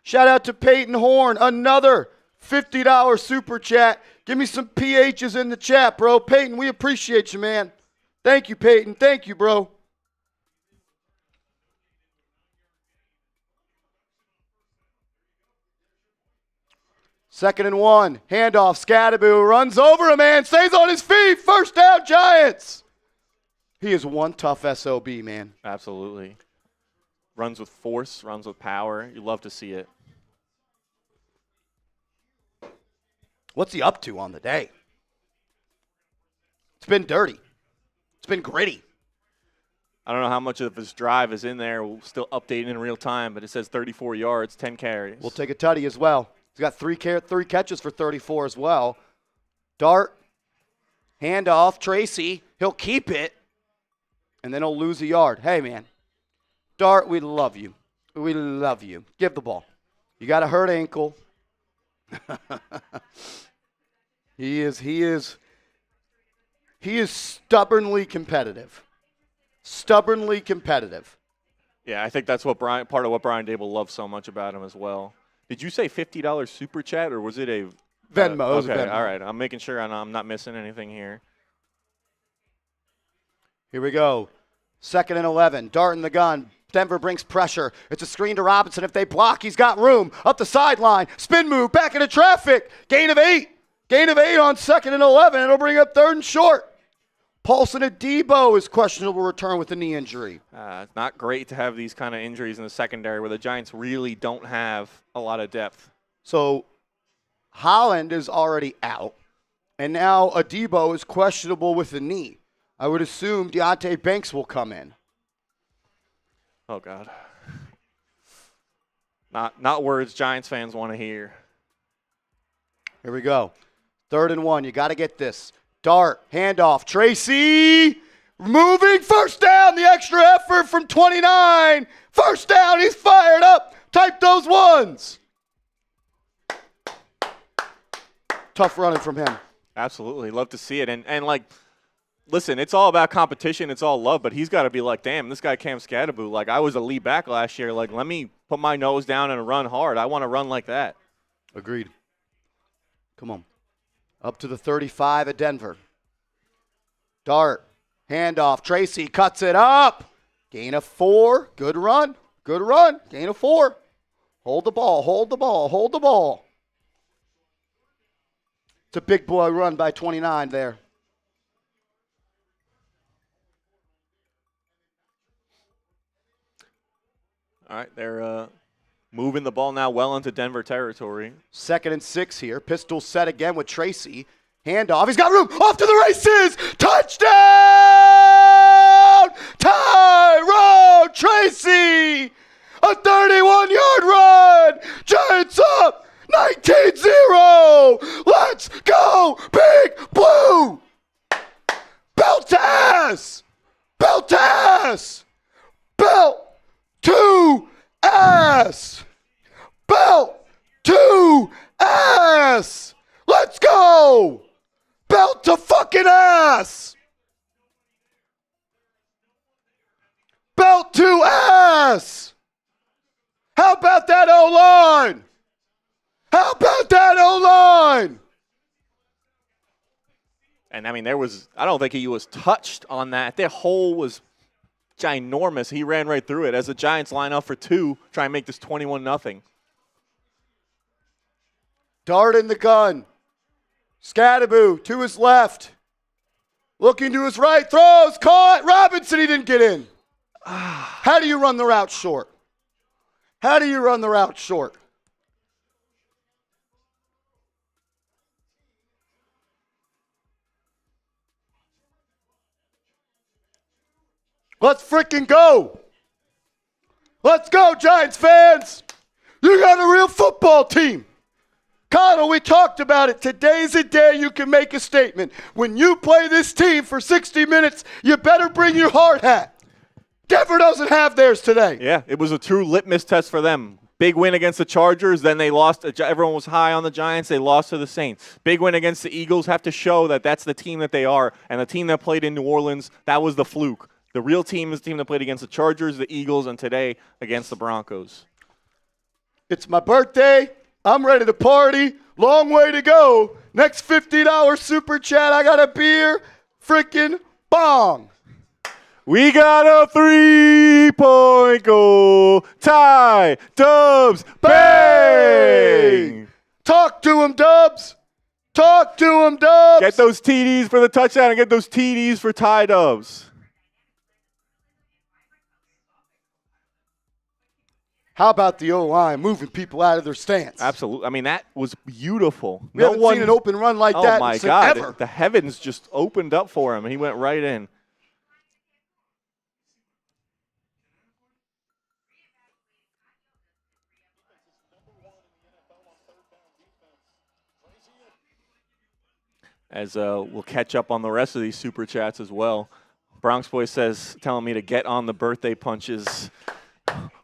Shout out to Peyton Horn. Another $50 super chat. Give me some PHs in the chat, bro. Peyton, we appreciate you, man. Thank you, Peyton. Thank you, bro. Second and 1. Handoff. Scatterby runs over a man. Stays on his feet. 1st down, Giants. He is one tough SOB, man. Absolutely. Runs with force, runs with power. You love to see it. What's he up to on the day? It's been dirty. It's been gritty. I don't know how much of his drive is in there. We'll still update in real time, but it says 34 yards, 10 carries. We'll take a tutty as well. He's got three catches for 34 as well. Dart, handoff, Tracy. He'll keep it, and then he'll lose a yard. Hey, man. Dart, we love you. We love you. Give the ball. You got a hurt ankle. He is stubbornly competitive. Stubbornly competitive. Yeah, I think that's what part of what Brian Daboll loves so much about him as well. Did you say $50 super chat, or was it a Venmo? It was okay, Venmo. all right. I'm making sure I'm not missing anything here. Here we go. 2nd and 11. Dart in the gun. Denver brings pressure. It's a screen to Robinson. If they block, he's got room. Up the sideline. Spin move. Back into traffic. Gain of 8. Gain of 8 on 2nd and 11. It'll bring up 3rd and short. Paulson Thibodeaux is questionable return with a knee injury. It's not great to have these kind of injuries in the secondary where the Giants really don't have a lot of depth. So Holland is already out, and now Thibodeaux is questionable with a knee. I would assume Deonte Banks will come in. Oh, God. Not words Giants fans want to hear. Here we go. 3rd and 1. You got to get this. Dart, handoff. Tracy, moving. First down. The extra effort from 29. First down. He's fired up. Type those ones. Tough running from him. Absolutely. Love to see it. And like, listen, it's all about competition. It's all love. But he's got to be like, damn, this guy Cam Scatterboot. Like, I was a lead back last year. Like, let me put my nose down and run hard. I want to run like that. Agreed. Come on. Up to the 35 at Denver. Dart, handoff. Tracy cuts it up. Gain of 4. Good run. Good run. Gain of 4. Hold the ball. Hold the ball. Hold the ball. It's a big boy run by 29 there. All right, they're moving the ball now well into Denver territory. 2nd and 6 here. Pistol set again with Tracy. Handoff. He's got room. Off to the races. Touchdown! Tyrone Tracy! A 31-yard run. Giants up 19-0. Let's go, Big Blue! Belt to ass! Belt to ass! Belt to ass! Belt to ass! Let's go! Belt to fucking ass! Belt to ass! How about that O-line? How about that O-line? And, I mean, I don't think he was touched on that. Their hole was ginormous. He ran right through it as the Giants line up for 2, try and make this 21-0. Dart in the gun. Scatterboot to his left. Looking to his right. Throws. Caught. Robinson, he didn't get in. How do you run the route short? How do you run the route short? Let's freaking go. Let's go, Giants fans. You got a real football team. Connell, we talked about it. Today's a day you can make a statement. When you play this team for 60 minutes, you better bring your hard hat. Denver doesn't have theirs today. Yeah, it was a true litmus test for them. Big win against the Chargers, then they lost. Everyone was high on the Giants. They lost to the Saints. Big win against the Eagles. Have to show that that's the team that they are. And the team that played in New Orleans, that was the fluke. The real team is the team that played against the Chargers, the Eagles, and today against the Broncos. It's my birthday. I'm ready to party. Long way to go. Next $50 super chat, I got a beer. Freaking bong. We got a 3-point goal. Tie, Dubs, bang! Talk to him, Dubs. Talk to him, Dubs. Get those TDs for the touchdown and get those TDs for Ty Dubs. How about the O-line moving people out of their stance? Absolutely. I mean, that was beautiful. We haven't seen an open run like that my since God. ever. The heavens just opened up for him, and he went right in. As we'll catch up on the rest of these super chats as well. Bronx Boy says, telling me to get on the birthday punches.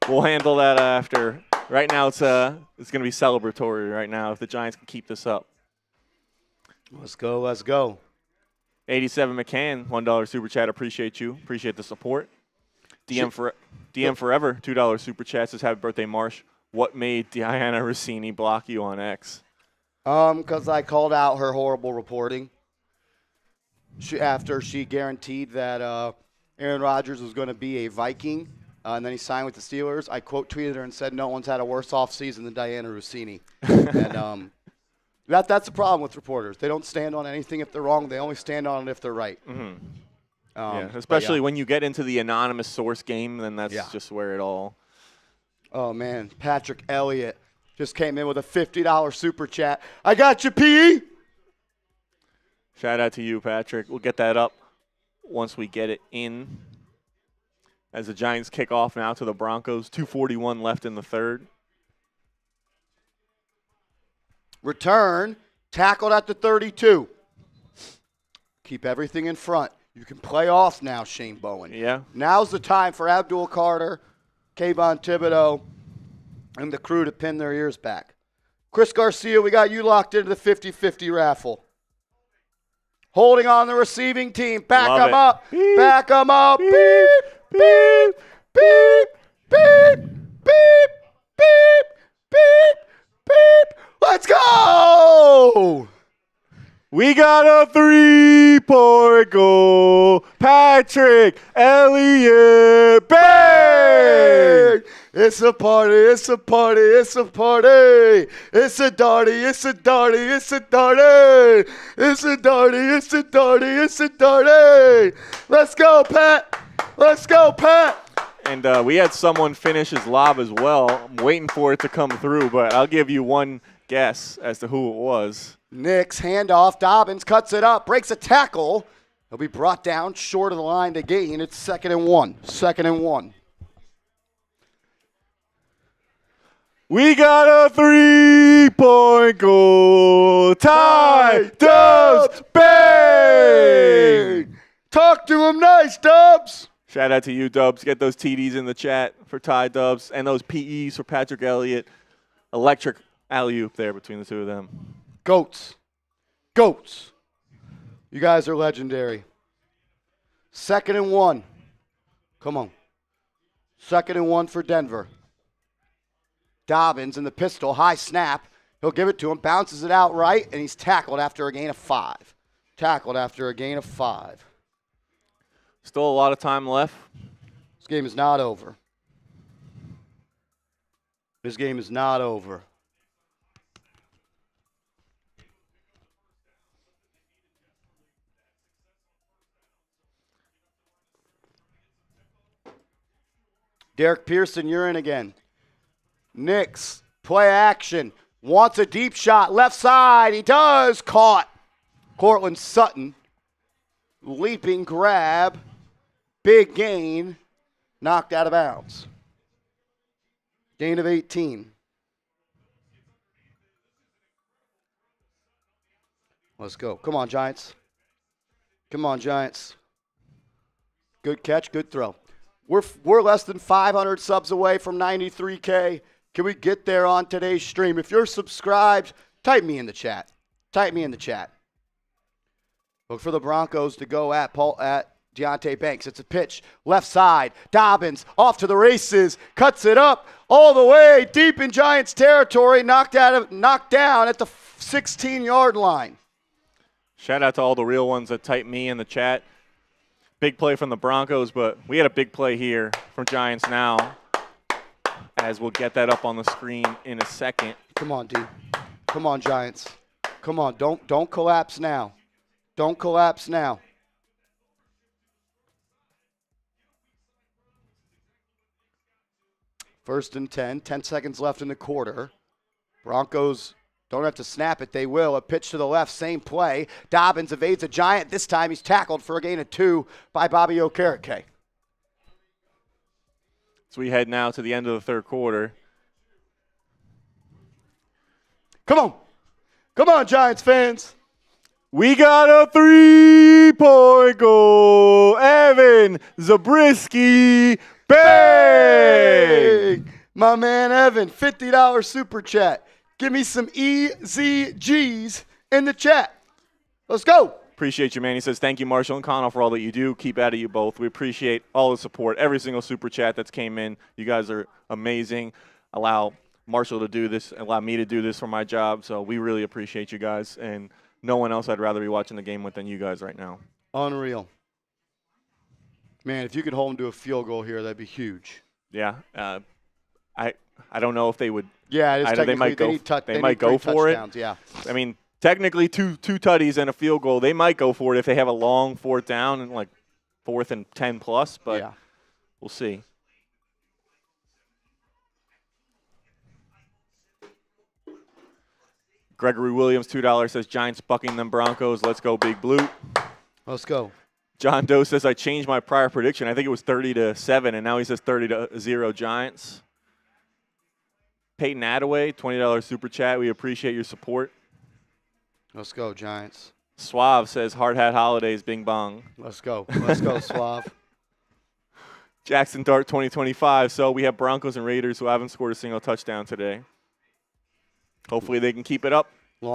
We'll handle that after. Right now, it's going to be celebratory right now if the Giants can keep this up. Let's go. Let's go. 87 McCann, $1 super chat. Appreciate you. Appreciate the support. DM Forever, $2 super chat. Says happy birthday, Marsh. What made Diana Rossini block you on X? Because I called out her horrible reporting. After she guaranteed that Aaron Rodgers was going to be a Viking, and then he signed with the Steelers, I quote tweeted her and said, "No one's had a worse offseason than Diana Rossini." And that's the problem with reporters. They don't stand on anything if they're wrong. They only stand on it if they're right. Mm-hmm. Especially when you get into the anonymous source game, then that's just where it all. Oh, man. Patrick Elliott just came in with a $50 super chat. I got you, P. Shout out to you, Patrick. We'll get that up once we get it in. As the Giants kick off now to the Broncos. 2:41 left in the third. Return, tackled at the 32. Keep everything in front. You can play off now, Shane Bowen. Yeah. Now's the time for Abdul Carter, Kayvon Thibodeaux, and the crew to pin their ears back. Chris Garcia, we got you locked into the 50-50 raffle. Holding on the receiving team. Back them up. Beep. Back them up. Beep, Beep. beep, beep, beep, beep, beep, beep, beep. Let's go! We got a 3-point goal. Patrick Elliott. Bang! It's a party, it's a party, it's a party. It's a darty, it's a darty, it's a darty. It's a darty, it's a darty, it's a darty. Let's go, Pat. Let's go, Pat. And we had someone finish his lob as well. I'm waiting for it to come through, but I'll give you one guess as to who it was. Nick's handoff. Dobbins cuts it up, breaks a tackle. He'll be brought down short of the line to gain. It's 2nd and 1. 2nd and 1. We got a 3-point goal. Ty Dubs. Bang! Talk to him nice, Dubs. Shout out to you, Dubs. Get those TDs in the chat for Ty Dubs and those PEs for Patrick Elliott. Electric alley-oop there between the two of them. Goats. Goats. You guys are legendary. 2nd and 1. Come on. 2nd and 1 for Denver. Dobbins in the pistol. High snap. He'll give it to him. Bounces it out right, and he's tackled after a gain of 5. Tackled after a gain of 5. Still a lot of time left. This game is not over. This game is not over. Derek Pearson, you're in again. Knicks, play action. Wants a deep shot. Left side. He does. Caught. Cortland Sutton. Leaping grab. Big gain. Knocked out of bounds. Gain of 18. Let's go. Come on, Giants. Come on, Giants. Good catch, good throw. We're less than 500 subs away from 93K. Can we get there on today's stream? If you're subscribed, type me in the chat. Type me in the chat. Look for the Broncos to go at Deontay Banks. It's a pitch. Left side. Dobbins off to the races. Cuts it up all the way deep in Giants territory. Knocked down at the 16-yard line. Shout out to all the real ones that type me in the chat. Big play from the Broncos, but we had a big play here from Giants now, as we'll get that up on the screen in a second. Come on, dude. Come on, Giants. Come on. Don't collapse now. Don't collapse now. First and 10. 10 seconds left in the quarter. Broncos don't have to snap it. They will. A pitch to the left. Same play. Dobbins evades a Giant. This time he's tackled for a gain of 2 by Bobby Okereke. So we head now to the end of the third quarter. Come on. Come on, Giants fans. We got a 3-point goal. Evan Zabriskie. Bang! My man Evan, $50 super chat. Give me some EZGs in the chat. Let's go. Appreciate you, man. He says, thank you, Marshall and Connell, for all that you do. Keep at it, you both. We appreciate all the support, every single super chat that's came in. You guys are amazing. Allow Marshall to do this, allow me to do this for my job. So we really appreciate you guys. And no one else I'd rather be watching the game with than you guys right now. Unreal. Man, if you could hold them to a field goal here, that'd be huge. Yeah. I don't know if they would. Yeah, it is they might go. They might go for it. Yeah. I mean, technically, two tutties and a field goal. They might go for it if they have a long fourth down and like 4th and 10 plus. But yeah. We'll see. Gregory Williams, $2 says Giants bucking them Broncos. Let's go, Big Blue. Let's go. John Doe says I changed my prior prediction. I think it was 30-7, and now he says 30-0 Giants. Peyton Attaway, $20 super chat. We appreciate your support. Let's go, Giants. Suave says hard hat holidays, bing bong. Let's go. Let's go, Suave. Jaxson Dart 2025. So we have Broncos and Raiders who haven't scored a single touchdown today. Hopefully they can keep it up.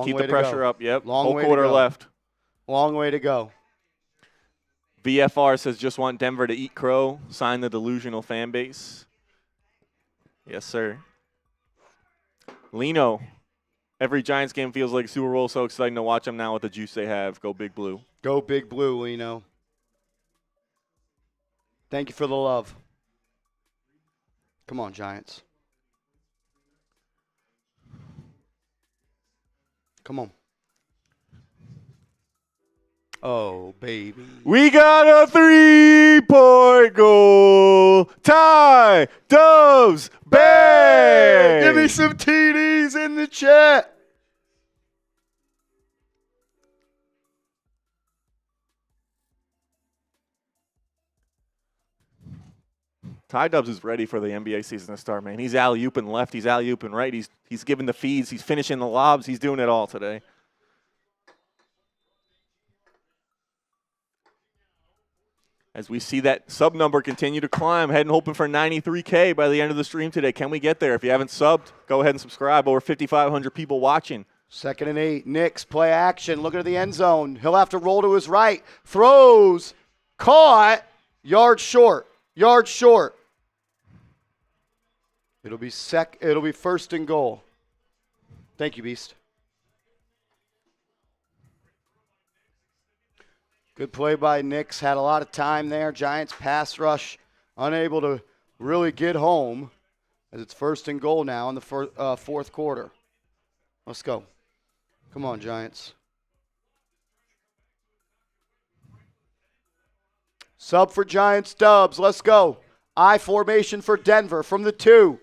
Keep the pressure up. Yep. Whole quarter left. Long way to go. VFR says just want Denver to eat crow. Sign the delusional fan base. Yes, sir. Lino. Every Giants game feels like Super Bowl. So exciting to watch them now with the juice they have. Go Big Blue. Go Big Blue, Lino. Thank you for the love. Come on, Giants. Come on. Oh, baby. We got a 3-point goal. Tie, Doves, bang! Give me some TDs in the chat. Ty Dubs is ready for the NBA season to start, man. He's alley-ooping left. He's alley-ooping right. He's giving the feeds. He's finishing the lobs. He's doing it all today. As we see that sub number continue to climb, heading hoping for 93K by the end of the stream today. Can we get there? If you haven't subbed, go ahead and subscribe. Over 5,500 people watching. 2nd and 8. Knicks play action. Looking at the end zone. He'll have to roll to his right. Throws. Caught. Yard short. Yard short. It'll be 1st and goal. Thank you, Beast. Good play by Knicks. Had a lot of time there. Giants pass rush unable to really get home as it's 1st and goal now in the 4th quarter. Let's go. Come on, Giants. Sub for Giants Dubs. Let's go. I formation for Denver from the 2.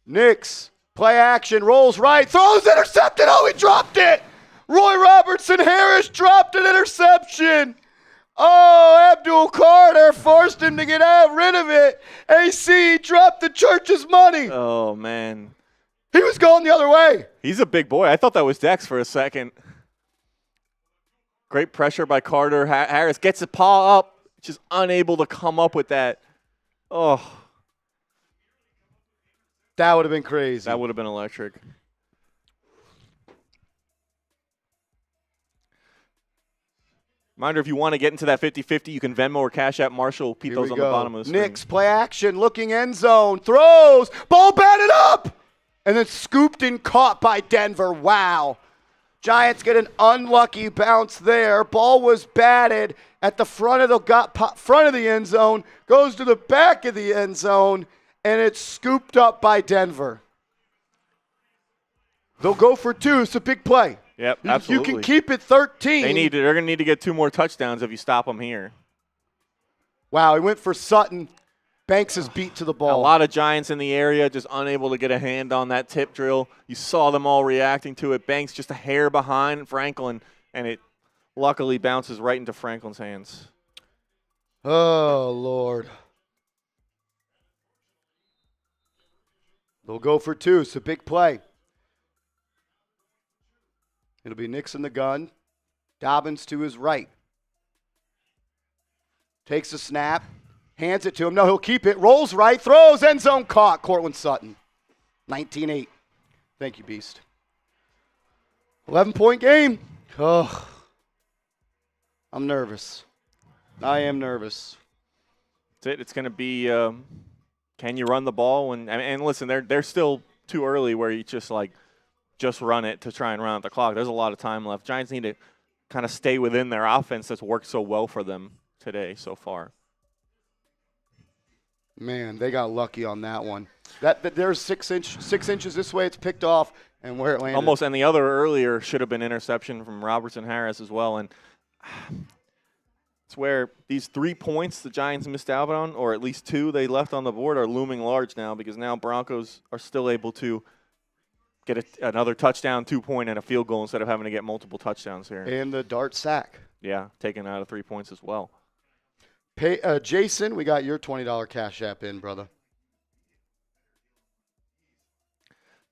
Knicks. Play action. Rolls right. Throws intercepted. Oh, he dropped it. Roy Robertson Harris dropped an interception. Oh, Abdul Carter forced him to get rid of it. AC dropped the church's money. Oh, man. He was going the other way. He's a big boy. I thought that was Dex for a second. Great pressure by Carter. Harris gets his paw up, just unable to come up with that. Oh. That would have been crazy. That would have been electric. Reminder, if you want to get into that 50-50, you can Venmo or Cash App Marshall. Pete those on the bottom of the screen. Knicks play action, looking end zone, throws, ball batted up, and then scooped and caught by Denver. Wow. Giants get an unlucky bounce there. Ball was batted at the front of the end zone, goes to the back of the end zone, and it's scooped up by Denver. They'll go for 2. It's a big play. Yep, absolutely. You can keep it 13. They're going to need to get 2 more touchdowns if you stop them here. Wow, he went for Sutton. Banks is beat to the ball. A lot of Giants in the area just unable to get a hand on that tip drill. You saw them all reacting to it. Banks just a hair behind Franklin, and it luckily bounces right into Franklin's hands. Oh, Lord. They'll go for 2. It's a big play. It'll be Knicks in the gun. Dobbins to his right. Takes a snap. Hands it to him. No, he'll keep it. Rolls right. Throws. End zone caught. Cortland Sutton. 19-8. Thank you, Beast. 11-point game. Oh, I'm nervous. I am nervous. That's it. It's going to be can you run the ball? And listen, they're still too early where you just run it to try and run out the clock. There's a lot of time left. Giants need to kind of stay within their offense that's worked so well for them today so far. Man, they got lucky on that one. That there's 6 inches this way. It's picked off, and where it landed. Almost, and the other earlier should have been interception from Robertson Harris as well. And it's where these 3 points the Giants missed out on, or at least 2 they left on the board, are looming large now because now Broncos are still able to get another touchdown, 2-point, and a field goal instead of having to get multiple touchdowns here. And the Dart sack. Yeah, taken out of 3 points as well. Jason, we got your $20 Cash App in, brother.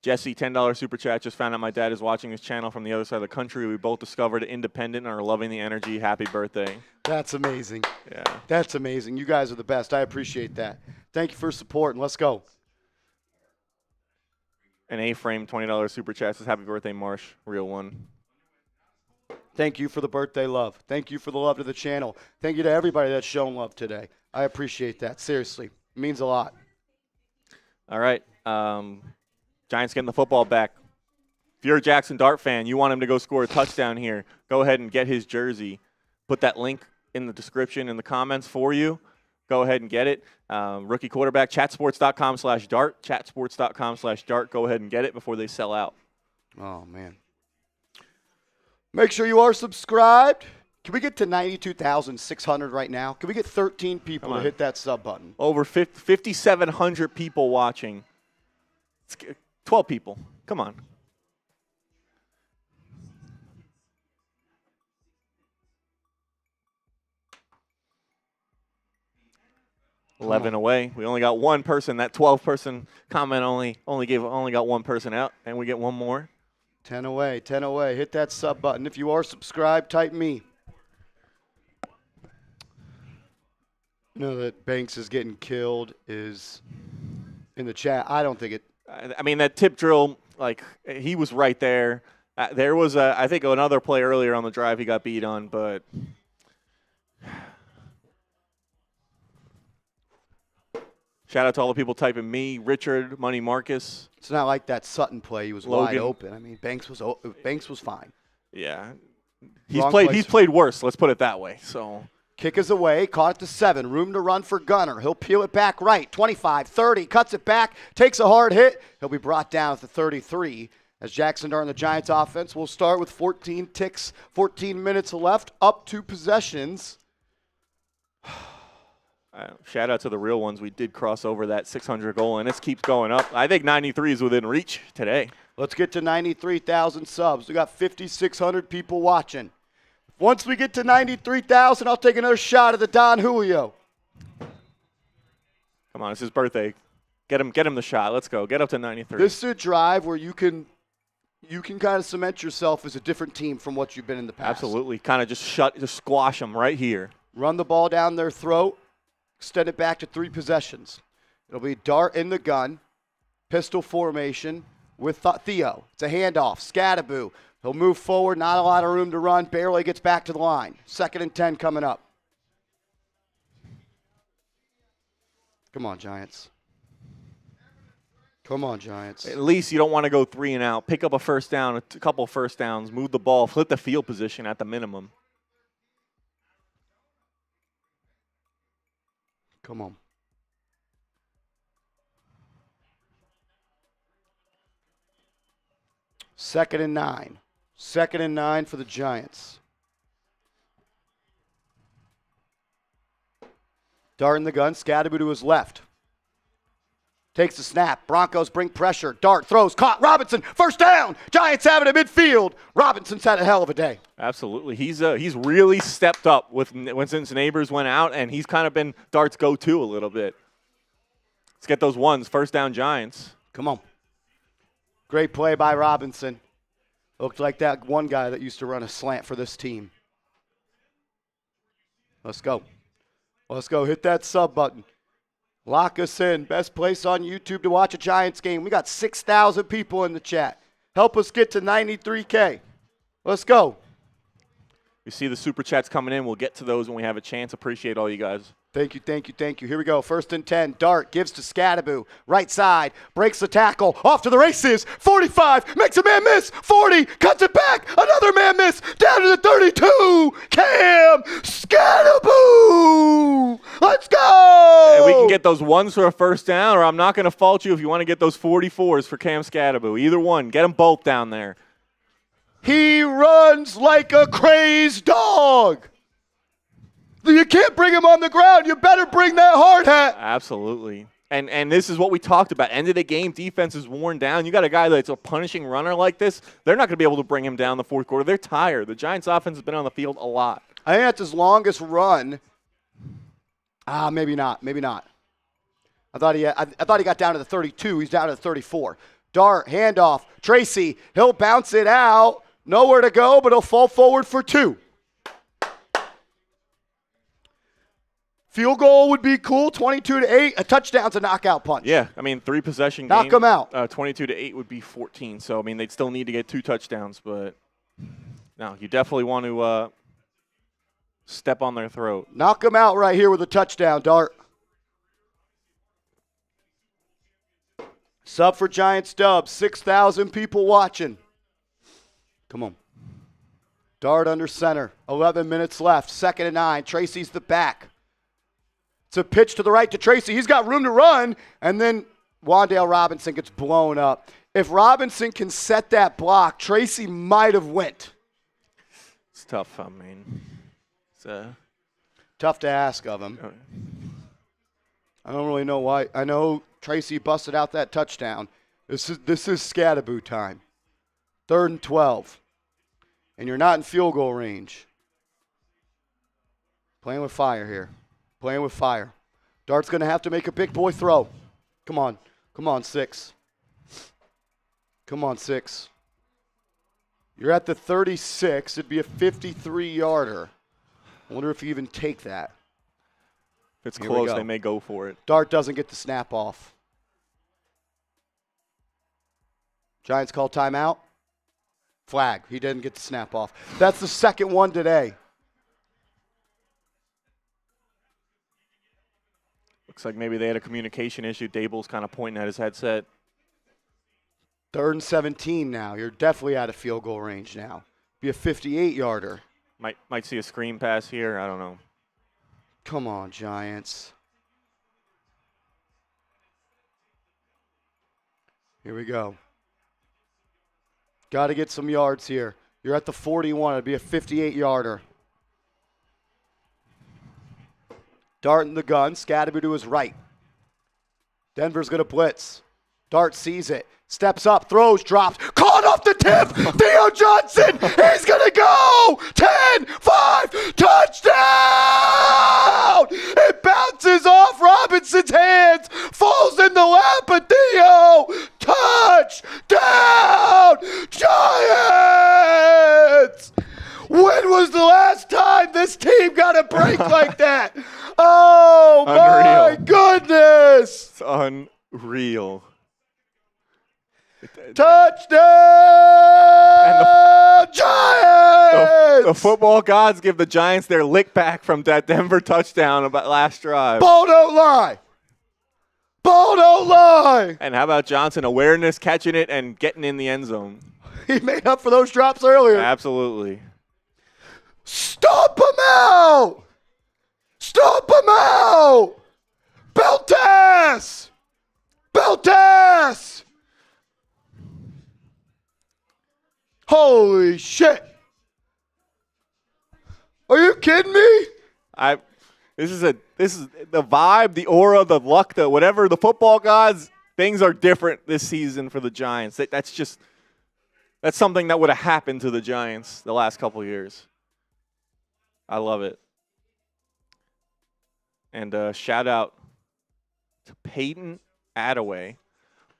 Jesse, $10 super chat. Just found out my dad is watching this channel from the other side of the country. We both discovered Independent and are loving the energy. Happy birthday. That's amazing. Yeah. That's amazing. You guys are the best. I appreciate that. Thank you for support, and let's go. An A-frame $20 super chat says happy birthday, Marsh. Real one. Thank you for the birthday love. Thank you for the love to the channel. Thank you to everybody that's shown love today. I appreciate that. Seriously. It means a lot. All right. Giants getting the football back. If you're a Jaxson Dart fan, you want him to go score a touchdown here, go ahead and get his jersey. Put that link in the description in the comments for you. Go ahead and get it. Rookie quarterback, chatsports.com/Dart. Chatsports.com/Dart. Go ahead and get it before they sell out. Oh, man. Make sure you are subscribed. Can we get to 92,600 right now? Can we get 13 people to hit that sub button? Over 5,700 people watching. 12 people. Come on. Come 11 on. Away. We only got one person. That 12-person comment only got one person out, and we get one more. 10 away, 10 away. Hit that sub button. If you are subscribed, type me. You know that Banks is getting killed is in the chat. I don't think it. I mean, that tip drill, he was right there. There was, I think, another play earlier on the drive he got beat on, but shout out to all the people typing me, Richard, Money Marcus. It's not like that Sutton play. He was Logan. Wide open. I mean, Banks was fine. Yeah. He's played worse, let's put it that way. So kick is away, caught at the 7. Room to run for Gunner. He'll peel it back right. 25, 30, cuts it back, takes a hard hit. He'll be brought down at the 33. As Jaxson Dart and the Giants offense will start with 14 ticks, 14 minutes left, up 2 possessions. Shout out to the real ones. We did cross over that 600 goal, and it keeps going up. I think 93 is within reach today. Let's get to 93,000 subs. We got 5,600 people watching. Once we get to 93,000, I'll take another shot at the Don Julio. Come on, it's his birthday. Get him the shot. Let's go. Get up to 93. This is a drive where you can kind of cement yourself as a different team from what you've been in the past. Absolutely. Kind of just squash them right here. Run the ball down their throat. Extend it back to 3 possessions. It'll be Dart in the gun, pistol formation with Theo. It's a handoff. Thibodeaux. He'll move forward, not a lot of room to run, barely gets back to the line. 2nd and 10 coming up. Come on, Giants. Come on, Giants. At least you don't want to go 3 and out. Pick up a first down, a couple first downs, move the ball, flip the field position at the minimum. Come on. Second and 9. 2nd and 9 for the Giants. Dart in the gun. Thibodeaux to his left. Takes the snap. Broncos bring pressure. Dart throws. Caught. Robinson. First down. Giants have it at midfield. Robinson's had a hell of a day. Absolutely. He's really stepped up since Neighbors went out, and he's kind of been Dart's go-to a little bit. Let's get those ones. First down, Giants. Come on. Great play by Robinson. Looked like that one guy that used to run a slant for this team. Let's go. Let's go. Hit that sub button. Lock us in. Best place on YouTube to watch a Giants game. We got 6,000 people in the chat. Help us get to 93K. Let's go. We see the super chats coming in. We'll get to those when we have a chance. Appreciate all you guys. Thank you, thank you, thank you. Here we go. 1st and 10. Dart gives to Thibodeaux. Right side. Breaks the tackle. Off to the races. 45. Makes a man miss. 40. Cuts it back. Another man miss. Down to the 32. Cam Thibodeaux. Let's go. And we can get those ones for a first down, or I'm not going to fault you if you want to get those 44s for Cam Thibodeaux. Either one. Get them both down there. He runs like a crazed dog. You can't bring him on the ground. You better bring that hard hat. Absolutely. And this is what we talked about. End of the game, defense is worn down. You got a guy that's a punishing runner like this. They're not going to be able to bring him down the fourth quarter. They're tired. The Giants' offense has been on the field a lot. I think that's his longest run. Maybe not. Maybe not. I thought he got down to the 32. He's down to the 34. Dart, handoff. Tracy, he'll bounce it out. Nowhere to go, but he'll fall forward for 2. Field goal would be cool, 22-8. A touchdown's a knockout punch. Yeah, I mean, 3-possession game. Knock them out. 22-8 would be 14. So, I mean, they'd still need to get 2 touchdowns. But, no, you definitely want to step on their throat. Knock them out right here with a touchdown, Dart. Sub for Giants dub. 6,000 people watching. Come on. Dart under center. 11 minutes left. 2nd and 9. Tracy's the back. It's a pitch to the right to Tracy. He's got room to run. And then Wan'Dale Robinson gets blown up. If Robinson can set that block, Tracy might have went. It's tough. I mean, it's tough to ask of him. I don't really know why. I know Tracy busted out that touchdown. This is Thibodeaux time. 3rd and 12. And you're not in field goal range. Playing with fire here. Playing with fire. Dart's going to have to make a big boy throw. Come on. Come on, 6. Come on, 6. You're at the 36. It'd be a 53-yarder. I wonder if you even take that. If it's close, they may go for it. Dart doesn't get the snap off. Giants call timeout. Flag. He didn't get the snap off. That's the 2nd one today. Looks like maybe they had a communication issue. Daboll's kind of pointing at his headset. 3rd and 17 now. You're definitely out of field goal range now. Be a 58-yarder. Might see a screen pass here. I don't know. Come on, Giants. Here we go. Got to get some yards here. You're at the 41. It'd be a 58-yarder. Dart in the gun. Thibodeaux to his right. Denver's going to blitz. Dart sees it. Steps up, throws, drops. Caught off the tip. Theo Johnson. He's going to go. 10, 5, touchdown. It bounces off Robinson's hands. Falls in the lap of Theo. Touchdown. Giants. When was the last time this team got a break like that? Oh, my goodness. It's unreal. Touchdown, Giants! The football gods give the Giants their lick back from that Denver touchdown about last drive. Ball don't lie. Ball don't lie. And how about Johnson? Awareness, catching it, and getting in the end zone. He made up for those drops earlier. Absolutely. Stomp him out! Stomp him out! Belt ass! Belt ass! Holy shit! Are you kidding me? This is the vibe, the aura, the luck, the whatever, the football gods, things are different this season for the Giants. That's something that would have happened to the Giants the last couple of years. I love it. And shout out to Peyton Attaway.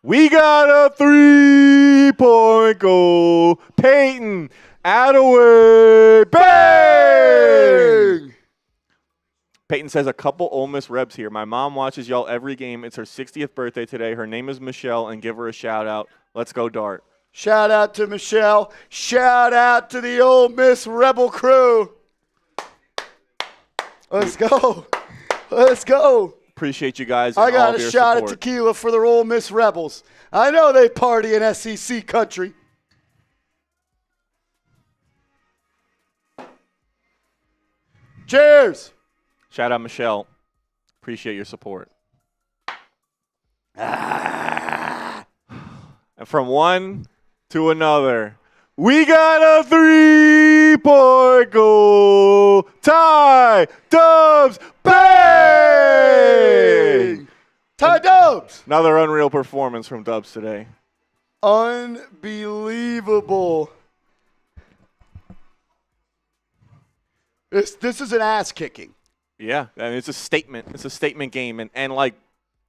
We got a 3-point goal. Peyton Attaway. Bang! Peyton says a couple Ole Miss Rebs here. My mom watches y'all every game. It's her 60th birthday today. Her name is Michelle, and give her a shout-out. Let's go, Dart. Shout out to Michelle. Shout out to the Ole Miss Rebel crew. Let's go. Let's go. Appreciate you guys. I got all of a your shot support. at tequila for the Ole Miss Rebels. I know they party in SEC country. Cheers. Shout out, Michelle. Appreciate your support. And from one to another, we got a 3-point goal. Tie, Dubs, bang! Ty Dubs. Another unreal performance from Dubs today. Unbelievable. This is an ass kicking. Yeah, I mean, it's a statement. It's a statement game. And like,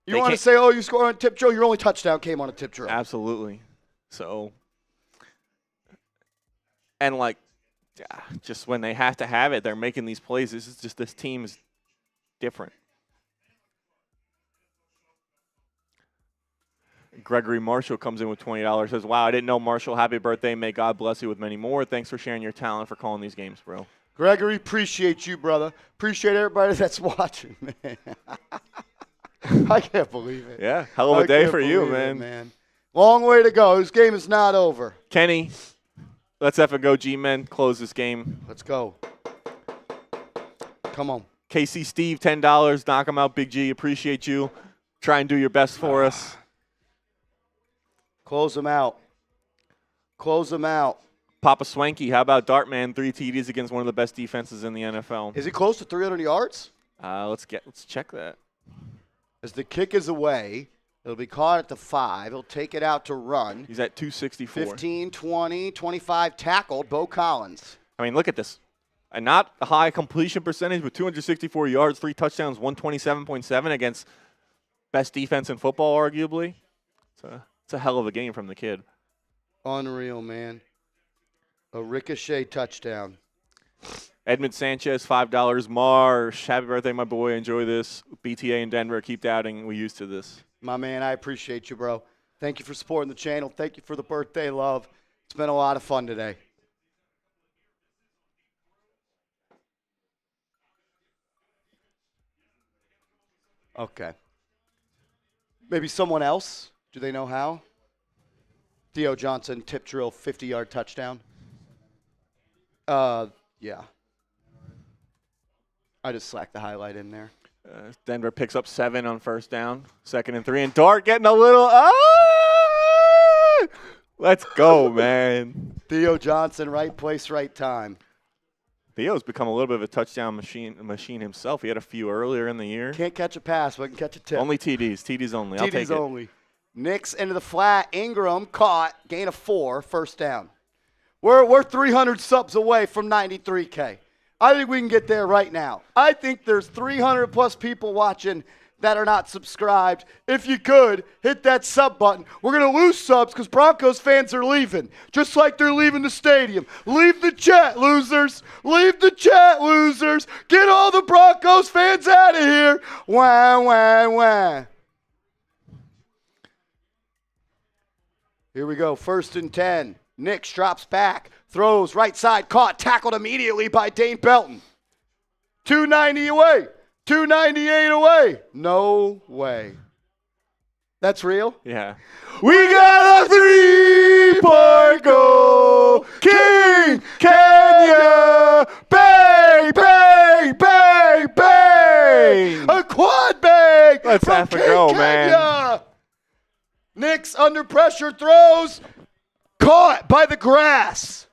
You want to say, oh, you scored on a tip drill? Your only touchdown came on a tip drill. absolutely. So, and like, just when they have to have it, they're making these plays. This team is different. Gregory Marshall comes in with $20. Says, wow, I didn't know Marshall. Happy birthday. May God bless you with many more. Thanks for sharing your talent for calling these games, bro. Gregory, appreciate you, brother. Appreciate everybody that's watching, man. I can't believe it. Yeah, hell of a day for you, man. Long way to go. This game is not over. Kenny, let's effing go, G-Men. Close this game. Let's go. Come on. KC Steve, $10. Knock him out, Big G. Appreciate you. Try and do your best for us. Close them out. Close them out. Papa Swanky, how about Dartman? 3 TDs against one of the best defenses in the NFL. Is he close to 300 yards? Let's check that. As the kick is away, it'll be caught at the 5. He'll take it out to run. He's at 264. 15, 20, 25 tackled. Bo Collins. I mean, look at this. And not a high completion percentage, but 264 yards, 3 touchdowns, 127.7 against best defense in football, arguably. It's a hell of a game from the kid. Unreal, man. A ricochet touchdown. Edmund Sanchez, $5. Marsh, happy birthday, my boy. Enjoy this. BTA in Denver, keep doubting. We used to this. My man, I appreciate you, bro. Thank you for supporting the channel. Thank you for the birthday love. It's been a lot of fun today. Okay. Maybe someone else? Do they know how? Theo Johnson, tip drill, 50-yard touchdown. Yeah. I just slacked the highlight in there. Denver picks up 7 on first down. 2nd and 3. And Dart getting a little. Let's go, man. Theo Johnson, right place, right time. Theo's become a little bit of a touchdown machine himself. He had a few earlier in the year. Can't catch a pass, but can catch a tip. Only TDs. TDs only. I'll take it. TDs only. Knicks into the flat. Ingram caught. Gain of 4. First down. We're 300 subs away from 93K. I think we can get there right now. I think there's 300-plus people watching that are not subscribed. If you could, hit that sub button. We're going to lose subs because Broncos fans are leaving, just like they're leaving the stadium. Leave the chat, losers. Leave the chat, losers. Get all the Broncos fans out of here. Wah, wah, wah. Here we go, 1st and 10. Nix drops back, throws right side, caught, tackled immediately by Dane Belton. 290 away, 298 away. No way. That's real? Yeah. We got a 3-point goal. King Kenya. Bang, bang, bang, bang. A quad bang. Let's from have to King go, Kenya. man. Nix under pressure throws. Caught by the grass.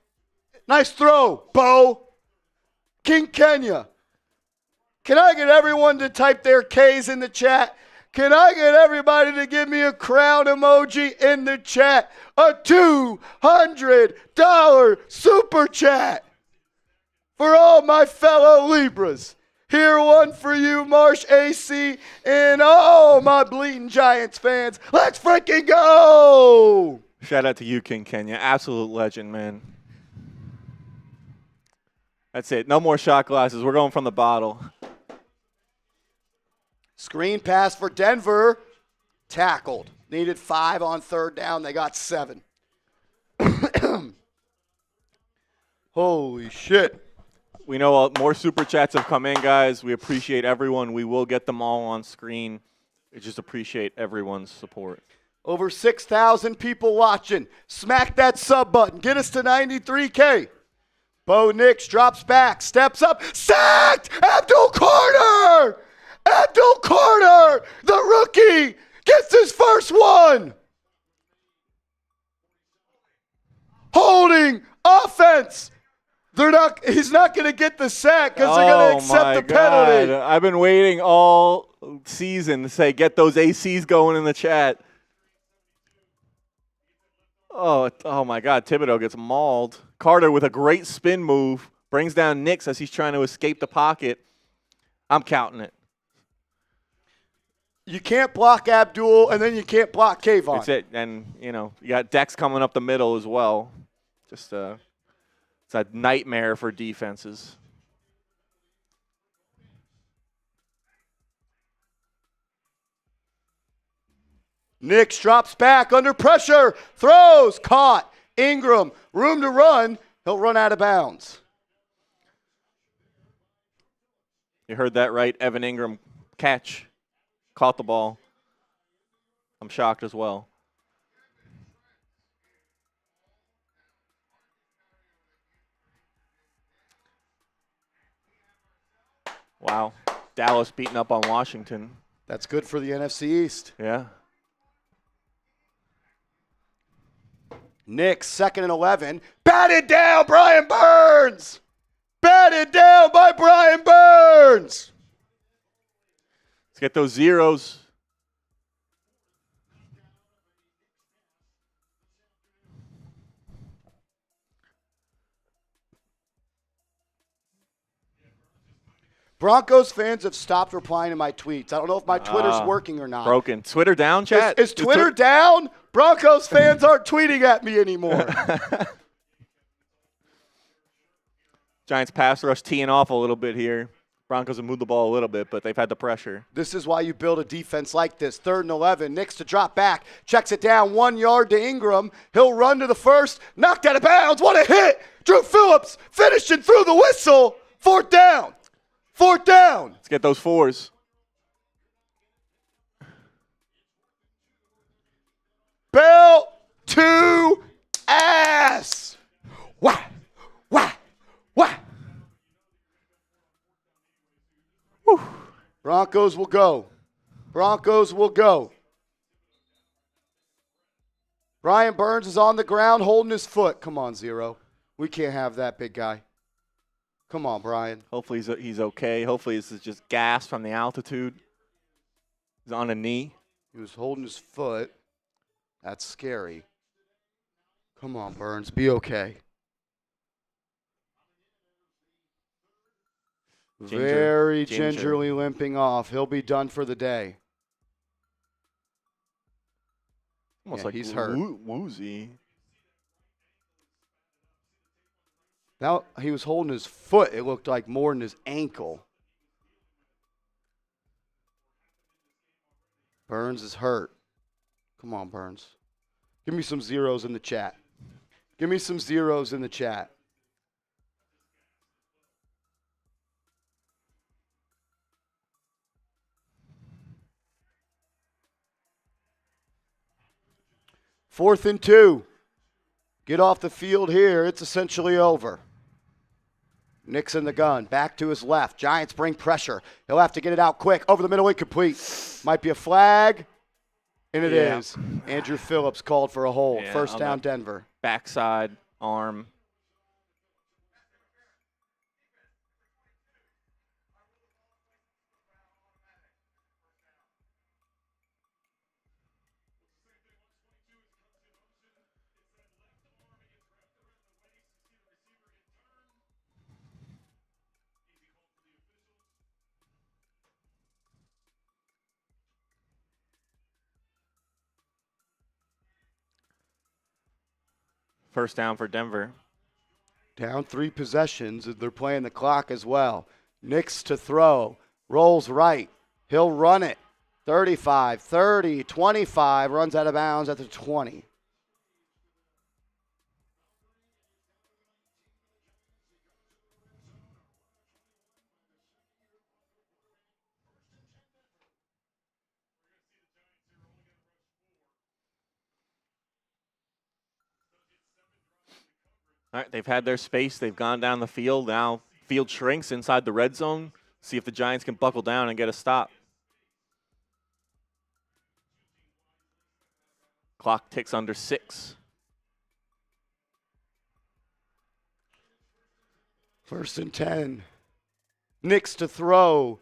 Nice throw, Bo. King Kenya. Can I get everyone to type their K's in the chat? Can I get everybody to give me a crown emoji in the chat? A $200 super chat for all my fellow Libras. Here one for you, Marsh AC, and all my Bleeding Giants fans. Let's freaking go! Shout out to you, King Kenya. Absolute legend, man. That's it. No more shot glasses. We're going from the bottle. Screen pass for Denver. Tackled. Needed 5 on third down. They got 7. Holy shit. We know more super chats have come in, guys. We appreciate everyone. We will get them all on screen. We just appreciate everyone's support. Over 6,000 people watching. Smack that sub button. Get us to 93K. Bo Nix drops back, steps up, sacked! Abdul Carter! Abdul Carter, the rookie, gets his first one. Holding offense. He's not going to get the sack because they're going to accept the penalty. I've been waiting all season to say, get those ACs going in the chat. Oh my God, Thibodeaux gets mauled. Carter with a great spin move brings down Nix as he's trying to escape the pocket. I'm counting it. You can't block Abdul, and then you can't block Kayvon. That's it. And, you got Dex coming up the middle as well. Just it's a nightmare for defenses. Nix drops back under pressure, throws, caught. Ingram, room to run. He'll run out of bounds. You heard that right. Evan Ingram catch. Caught the ball. I'm shocked as well. Wow. Dallas beating up on Washington. That's good for the NFC East. Yeah. Nix, 2nd and 11. Batted down, Brian Burns. Batted down by Brian Burns. Let's get those zeros. Broncos fans have stopped replying to my tweets. I don't know if my Twitter's working or not. Broken. Twitter down, chat? Is Twitter down? Broncos fans aren't tweeting at me anymore. Giants pass rush teeing off a little bit here. Broncos have moved the ball a little bit, but they've had the pressure. This is why you build a defense like this. 3rd and 11. Nix to drop back. Checks it down 1 yard to Ingram. He'll run to the first. Knocked out of bounds. What a hit. Drew Phillips finishing through the whistle. 4th down. 4th down. Let's get those 4s. Bell to ass. Wah, wah, wah. Whew. Broncos will go. Broncos will go. Brian Burns is on the ground holding his foot. Come on, Zero. We can't have that, big guy. Come on, Brian. Hopefully he's okay. Hopefully this is just gas from the altitude. He's on a knee. He was holding his foot. That's scary. Come on, Burns. Be okay. Very gingerly limping off. He'll be done for the day. Almost yeah, like he's hurt. Woozy. Now he was holding his foot. It looked like more than his ankle. Burns is hurt. Come on, Burns. Give me some zeros in the chat. Give me some zeros in the chat. Fourth and 2. Get off the field here. It's essentially over. Nix in the gun. Back to his left. Giants bring pressure. He'll have to get it out quick. Over the middle, incomplete. Might be a flag. And it is. Andrew Phillips called for a hold. First down, Denver. Backside arm. First down for Denver. Down 3 possessions. They're playing the clock as well. Nix to throw. Rolls right. He'll run it. 35, 30, 25, runs out of bounds at the 20. All right, they've had their space. They've gone down the field. Now field shrinks inside the red zone. See if the Giants can buckle down and get a stop. Clock ticks under 6. First and 10. Nik's to throw.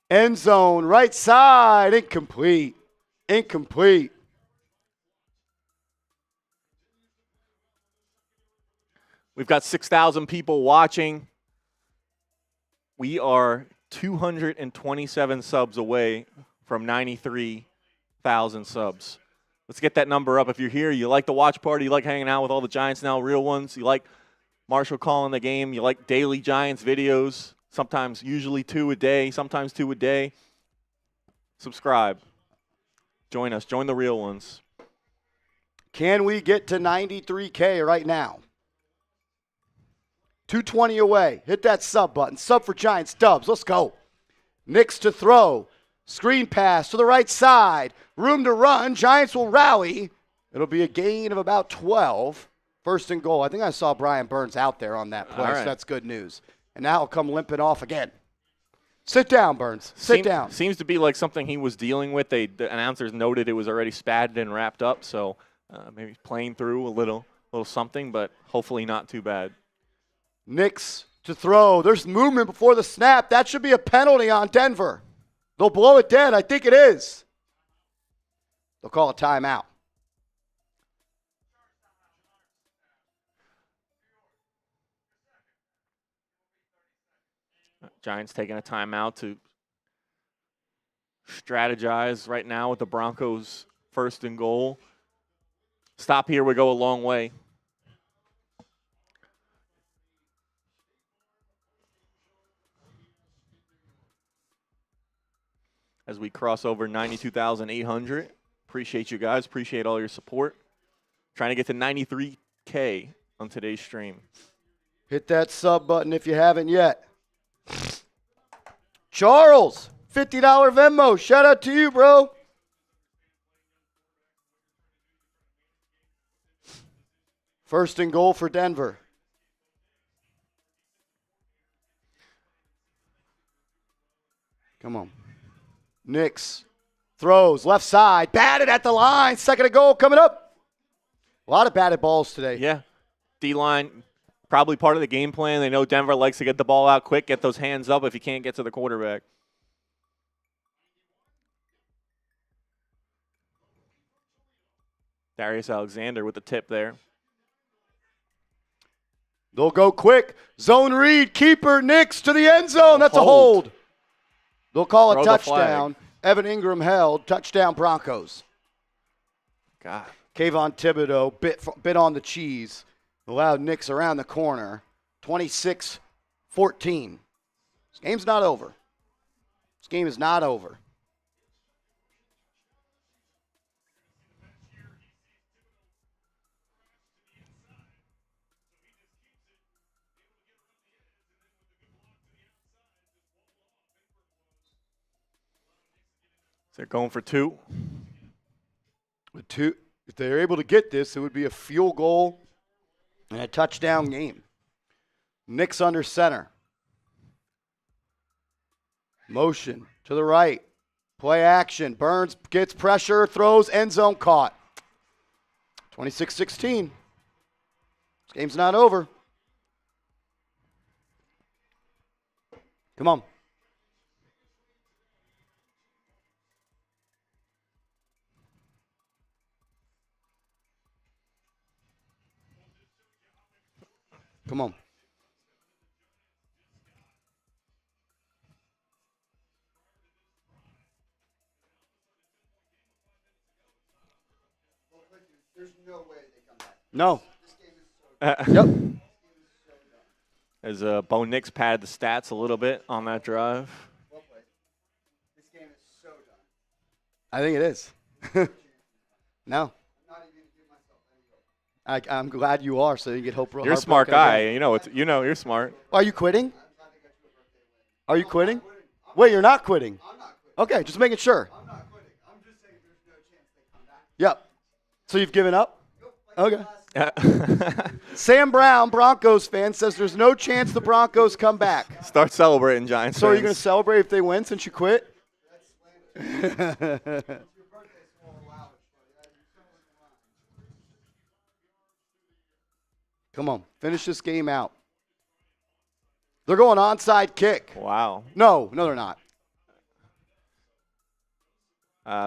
End zone, right side, incomplete. Incomplete. We've got 6,000 people watching. We are 227 subs away from 93,000 subs. Let's get that number up. If you're here, you like the watch party, you like hanging out with all the Giants now, real ones, you like Marshall calling the game, you like daily Giants videos, sometimes usually 2 a day, sometimes 2 a day. Subscribe. Join us. Join the real ones. Can we get to 93K right now? 220 away. Hit that sub button. Sub for Giants Dubs. Let's go. Nik's to throw. Screen pass to the right side. Room to run. Giants will rally. It'll be a gain of about 12. First and goal. I think I saw Brian Burns out there on that play, so that's good news. And now he'll come limping off again. Sit down, Burns. Sit down. Seems to be like something he was dealing with. The announcers noted it was already spatted and wrapped up, so maybe playing through a little something, but hopefully not too bad. Nik's to throw. There's movement before the snap. That should be a penalty on Denver. They'll blow it dead. I think it is. They'll call a timeout. Giants taking a timeout to strategize right now with the Broncos first and goal. Stop here would go a long way. As we cross over 92,800. Appreciate you guys. Appreciate all your support. Trying to get to 93K on today's stream. Hit that sub button if you haven't yet. Charles, $50 Venmo. Shout out to you, bro. First and goal for Denver. Come on. Nik's throws left side, batted at the line, second and goal coming up. A lot of batted balls today. Yeah, D-line probably part of the game plan. They know Denver likes to get the ball out quick, get those hands up if you can't get to the quarterback. Darius Alexander with the tip there. They'll go quick. Zone read, keeper, Nik's to the end zone. That's a hold. They'll call a touchdown. Evan Ingram held. Touchdown Broncos. God. Kayvon Thibodeaux bit on the cheese. Allowed Nik's around the corner. 26-14. This game's not over. This game is not over. They're going for 2. With 2, if they're able to get this, it would be a field goal and a touchdown game. Nik's under center. Motion to the right. Play action. Burns gets pressure, throws, end zone caught. 26-16. This game's not over. Come on. Come on. There's no way they come back. No. Yep. As Bo Nix padded the stats a little bit on that drive. Well played. This game is I think it is. No. I'm glad you are, so you get hope. You're a smart guy. You're smart. Are you quitting? Are you quitting? Wait, you're not quitting. I'm not quitting. Okay, just making sure. I'm not quitting. I'm just saying there's no chance they come back. Yep. So you've given up? Okay. Sam Brown, Broncos fan, says there's no chance the Broncos come back. Start celebrating, Giants So fans. are you going to celebrate if they win since you quit? Come on, finish this game out. They're going onside kick. Wow. No, they're not.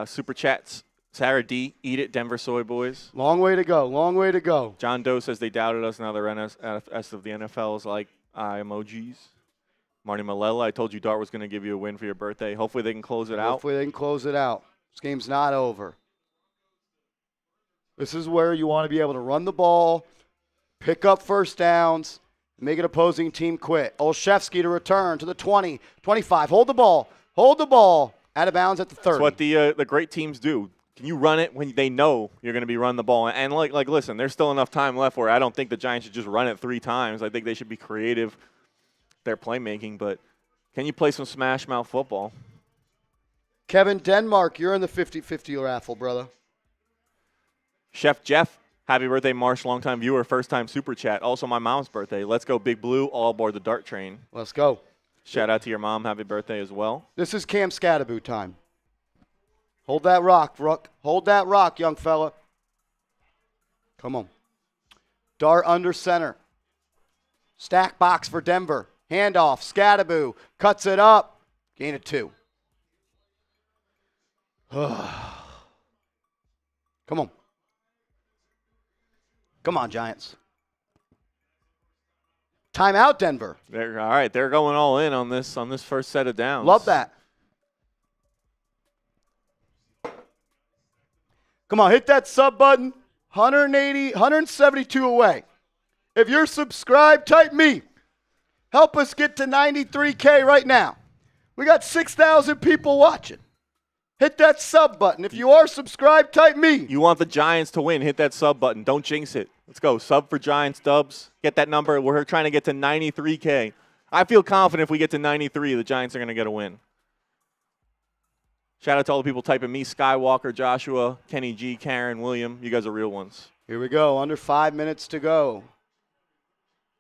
Super chats. Sarah D, eat it, Denver Soy Boys. Long way to go. John Doe says they doubted us. Now the rest of the NFL is like emojis. Marty Malella, I told you Dart was going to give you a win for your birthday. Hopefully they can close it out. Hopefully they can close it out. This game's not over. This is where you want to be able to run the ball, pick up first downs, make an opposing team quit. Olszewski to return to the 20, 25. Hold the ball. Out of bounds at the 30. That's what the great teams do. Can you run it when they know you're going to be running the ball? And listen, there's still enough time left where I don't think the Giants should just run it 3 times. I think they should be creative. Their playmaking, but can you play some smash mouth football? Kevin Denmark, you're in the 50-50 raffle, brother. Chef Jeff, happy birthday, Marsh, longtime viewer, first time super chat. Also my mom's birthday. Let's go Big Blue, all aboard the Dart train. Let's go. Shout out to your mom, happy birthday as well. This is Cam Scattaboo time. Hold that rock, Rook. Hold that rock, young fella. Come on. Dart under center. Stack box for Denver. Handoff. Scattaboo. Cuts it up. Gain of 2. Come on. Come on, Giants. Timeout, Denver. All right, they're going all in on this first set of downs. Love that. Come on, hit that sub button. 180, 172 away. If you're subscribed, type me. Help us get to 93K right now. We got 6,000 people watching. Hit that sub button. If you are subscribed, type me. You want the Giants to win, hit that sub button. Don't jinx it. Let's go. Sub for Giants, Dubs. Get that number. We're trying to get to 93K. I feel confident if we get to 93, the Giants are going to get a win. Shout out to all the people typing me, Skywalker, Joshua, Kenny G, Karen, William. You guys are real ones. Here we go. Under 5 minutes to go.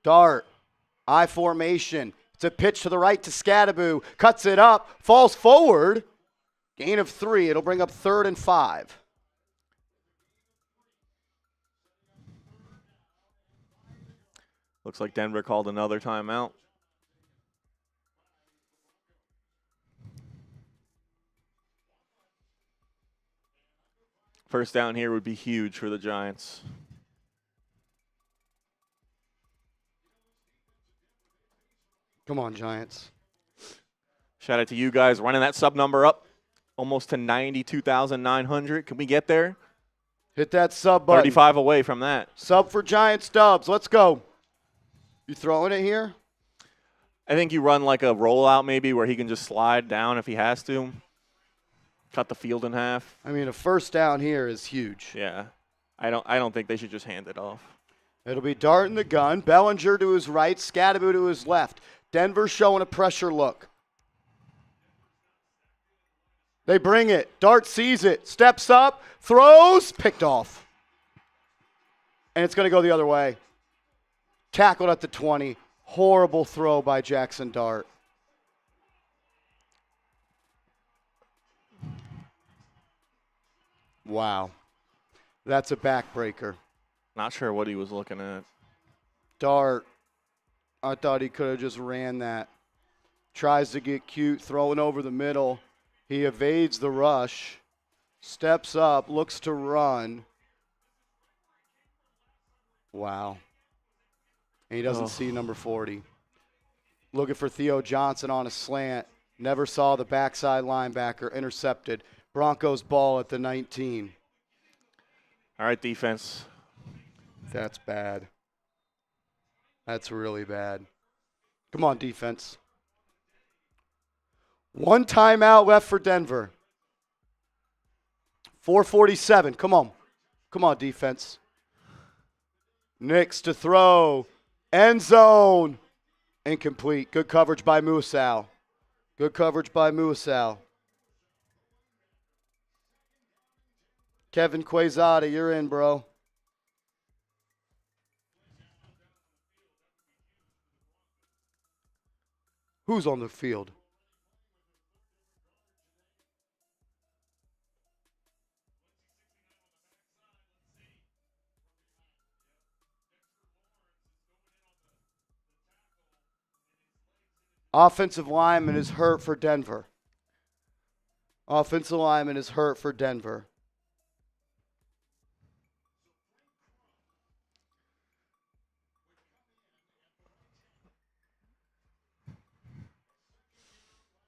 Dart. I formation. It's a pitch to the right to Scattaboo. Cuts it up. Falls forward. Gain of 3. It'll bring up 3rd and 5. Looks like Denver called another timeout. First down here would be huge for the Giants. Come on, Giants. Shout out to you guys running that sub number up almost to 92,900. Can we get there? Hit that sub button. 35 away from that. Sub for Giants Dubs. Let's go. You throwing it here? I think you run like a rollout maybe where he can just slide down if he has to. Cut the field in half. I mean, a first down here is huge. Yeah. I don't think they should just hand it off. It'll be Dart in the gun. Bellinger to his right. Scattaboo to his left. Denver showing a pressure look. They bring it. Dart sees it. Steps up. Throws. Picked off. And it's going to go the other way. Tackled at the 20. Horrible throw by Jaxson Dart. Wow. That's a backbreaker. Not sure what he was looking at. Dart. I thought he could have just ran that. Tries to get cute, throwing over the middle. He evades the rush. Steps up, looks to run. Wow. And he doesn't see number 40. Looking for Theo Johnson on a slant. Never saw the backside linebacker. Intercepted. Broncos ball at the 19. All right, defense. That's bad. That's really bad. Come on, defense. 1 timeout left for Denver. 4:47. Come on. Come on, defense. Nix to throw. End zone. Incomplete. Good coverage by Musau. Good coverage by Musau. Kevin Quezada, you're in, bro. Who's on the field? Offensive lineman is hurt for Denver. Offensive lineman is hurt for Denver.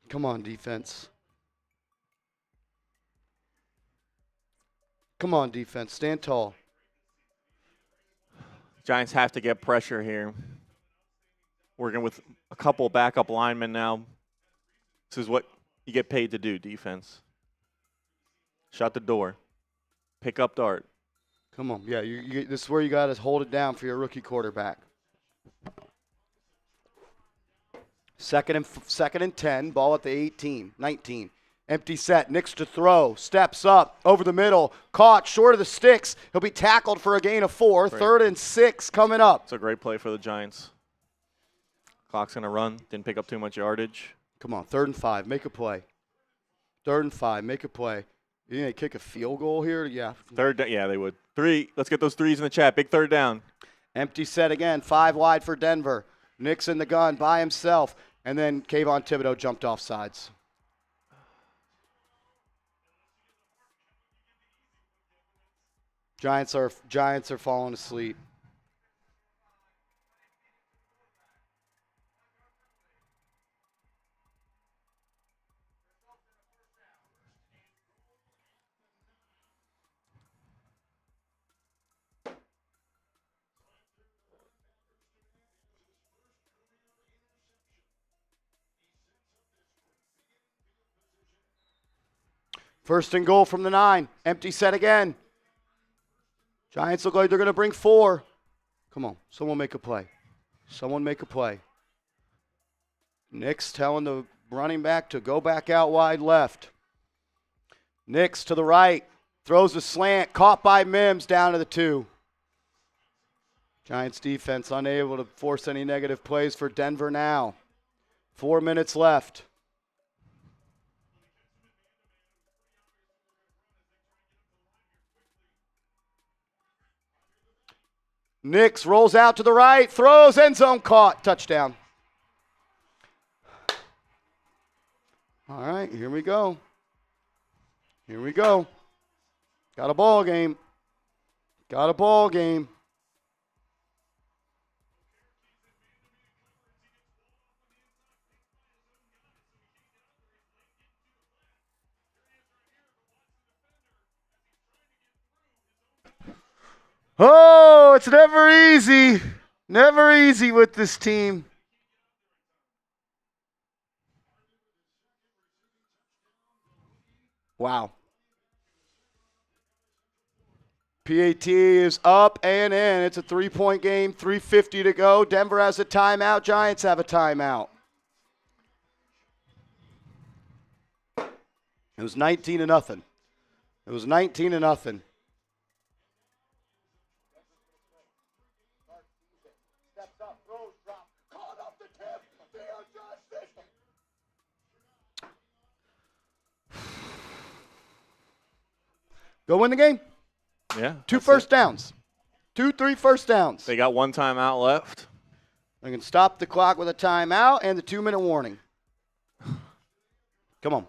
Come on, defense. Come on, defense. Stand tall. Giants have to get pressure here. Working with a couple backup linemen now. This is what you get paid to do, defense. Shut the door. Pick up Dart. Come on. Yeah, this is where you got to hold it down for your rookie quarterback. Second and 10. Ball at the 19. Empty set. Nix to throw. Steps up. Over the middle. Caught. Short of the sticks. He'll be tackled for a gain of 4. Great. 3rd and 6 coming up. It's a great play for the Giants. Clock's going to run. Didn't pick up too much yardage. Come on. 3rd and 5. Make a play. 3rd and 5. Make a play. You need to kick a field goal here? Yeah. Yeah, they would. 3. Let's get those 3s in the chat. Big 3rd down. Empty set again. 5 wide for Denver. Nix in the gun by himself. And then Kayvon Thibodeaux jumped off sides. Giants are falling asleep. First and goal from the 9. Empty set again. Giants look like they're going to bring 4. Come on. Someone make a play. Someone make a play. Nix telling the running back to go back out wide left. Nix to the right. Throws a slant. Caught by Mims down to the 2. Giants defense unable to force any negative plays for Denver now. 4 minutes left. Nix rolls out to the right, throws, end zone caught, touchdown. All right, here we go. Here we go. Got a ball game. Got a ball game. Oh, it's never easy. Never easy with this team. Wow. PAT is up and in. It's a 3-point game, 3:50 to go. Denver has a timeout. Giants have a timeout. It was 19-0. It was 19-0. Go win the game. Yeah. 2 first downs. 2-3 first downs. They got 1 timeout left. They can stop the clock with a timeout and the 2-minute warning. Come on.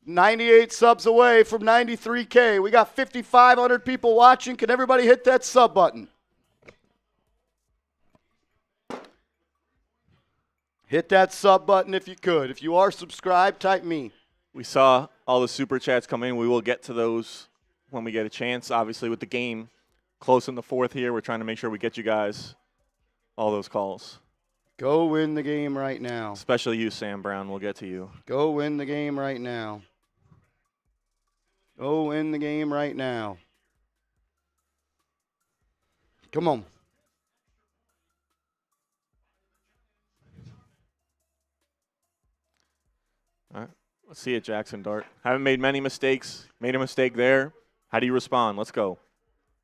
98 subs away from 93K. We got 5,500 people watching. Can everybody hit that sub button? Hit that sub button if you could. If you are subscribed, type me. We saw all the super chats come in. We will get to those when we get a chance. Obviously, with the game close in the 4th here, we're trying to make sure we get you guys all those calls. Go win the game right now. Especially you, Sam Brown. We'll get to you. Go win the game right now. Go win the game right now. Come on. All right. Let's see it, Jaxson Dart. Haven't made many mistakes. Made a mistake there. How do you respond? Let's go.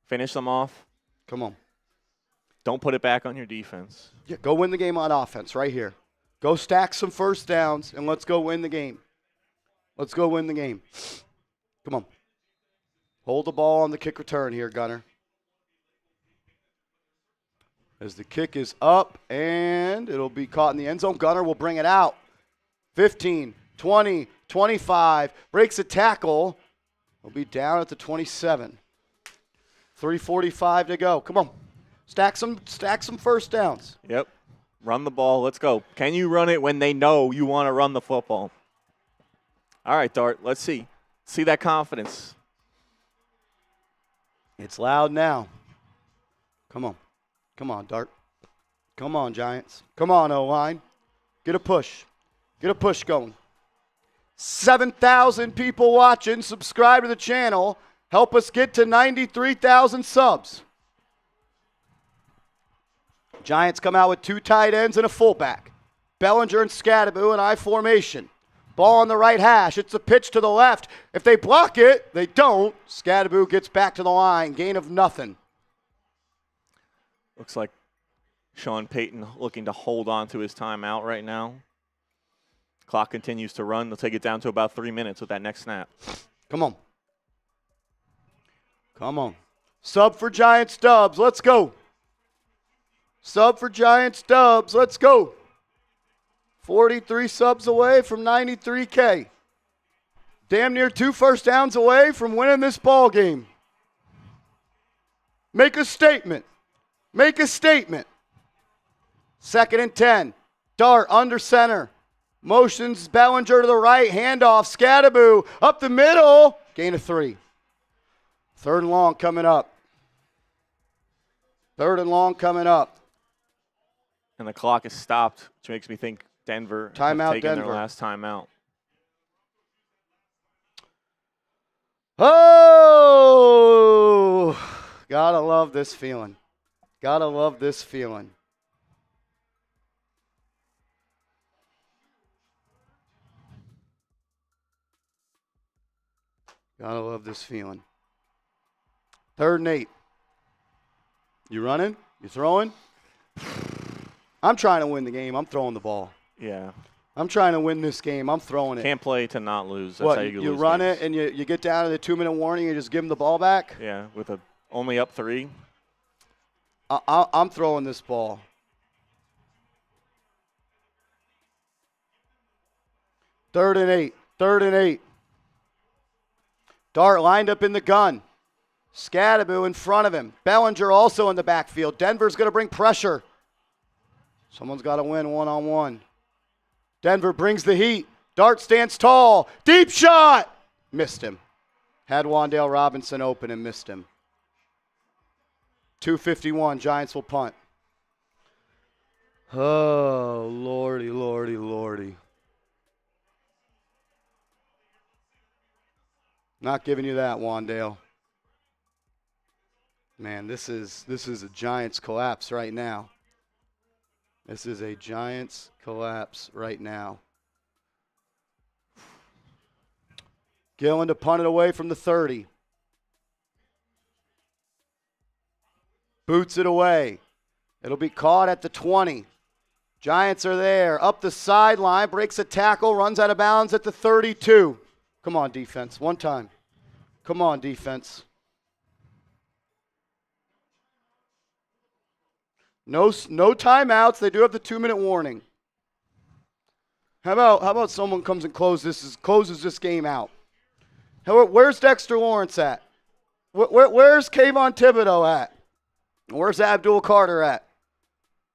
Finish them off. Come on. Don't put it back on your defense. Yeah, go win the game on offense right here. Go stack some first downs, and let's go win the game. Let's go win the game. Come on. Hold the ball on the kick return here, Gunner. As the kick is up, and it'll be caught in the end zone. Gunner will bring it out. 15, 20, 25. Breaks a tackle. He'll be down at the 27. 3:45 to go. Come on. Stack some first downs. Yep. Run the ball. Let's go. Can you run it when they know you want to run the football? All right, Dart. Let's see. See that confidence. It's loud now. Come on. Come on, Dart. Come on, Giants. Come on, O-line. Get a push. Get a push going. 7,000 people watching. Subscribe to the channel. Help us get to 93,000 subs. Giants come out with 2 tight ends and a fullback. Bellinger and Thibodeaux in I formation. Ball on the right hash. It's a pitch to the left. If they block it, they don't. Thibodeaux gets back to the line. Gain of nothing. Looks like Sean Payton looking to hold on to his timeout right now. Clock continues to run. They'll take it down to about 3 minutes with that next snap. Come on. Come on. Sub for Giants Dubs. Let's go. Sub for Giants Dubs. Let's go. 43 subs away from 93K. Damn near 2 first downs away from winning this ball game. Make a statement. Make a statement. 2nd and 10. Dart under center. Motions Bellinger to the right. Handoff. Thibodeaux up the middle. Gain of 3. 3rd and long coming up. 3rd and long coming up. And the clock is stopped, which makes me think Denver has taken their last timeout. Oh! Gotta love this feeling. Gotta love this feeling. Gotta love this feeling. 3rd and 8. You running? You throwing? I'm trying to win the game. I'm throwing the ball. Yeah. I'm trying to win this game. I'm throwing it. Can't play to not lose. That's how you lose run games. it and you get down to the 2-minute warning and just give them the ball back? Yeah, with only up 3. I'm throwing this ball. Third and eight. Dart lined up in the gun. Thibodeaux in front of him. Bellinger also in the backfield. Denver's going to bring pressure. Someone's got to win one-on-one. Denver brings the heat. Dart stands tall. Deep shot. Missed him. Had Wan'Dale Robinson open and missed him. 2:51. Giants will punt. Oh, lordy, lordy, lordy. Not giving you that, Wan'Dale. Man, this is a Giants collapse right now. This is a Giants collapse right now. Gillen to punt it away from the 30. Boots it away. It'll be caught at the 20. Giants are there. Up the sideline, breaks a tackle, runs out of bounds at the 32. Come on, defense. One time. Come on, defense. No timeouts. They do have the 2-minute warning. How about someone comes and closes this game out? Where's Dexter Lawrence at? Where's Kayvon Thibodeaux at? Where's Abdul Carter at?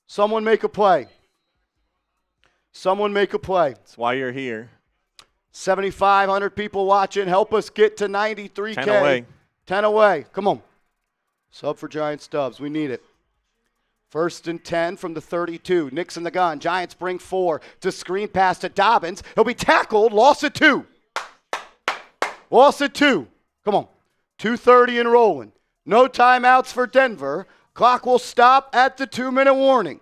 Someone make a play. Someone make a play. That's why you're here. 7,500 people watching. Help us get to 93K. 10 away. 10 away. Come on. Sub for Giants Dubs. We need it. 1st and 10 from the 32. Nick's in the gun. Giants bring 4 to screen pass to Dobbins. He'll be tackled. Loss of 2. Loss of 2. Come on. 2:30 and rolling. No timeouts for Denver. Clock will stop at the 2-minute warning.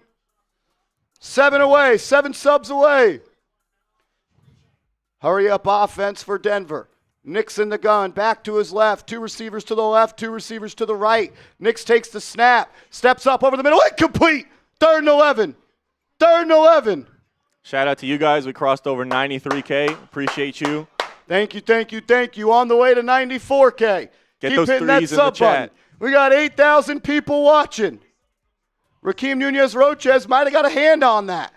7 away. 7 subs away. Hurry up offense for Denver. Nik's in the gun. Back to his left. 2 receivers to the left. 2 receivers to the right. Nix takes the snap. Steps up over the middle. Incomplete. 3rd and 11. 3rd and 11. Shout out to you guys. We crossed over 93K. Appreciate you. Thank you, thank you, thank you. On the way to 94K. Get Keep those hitting that threes in the sub chat. button. We got 8,000 people watching. Rakeem Nunez-Roches might have got a hand on that.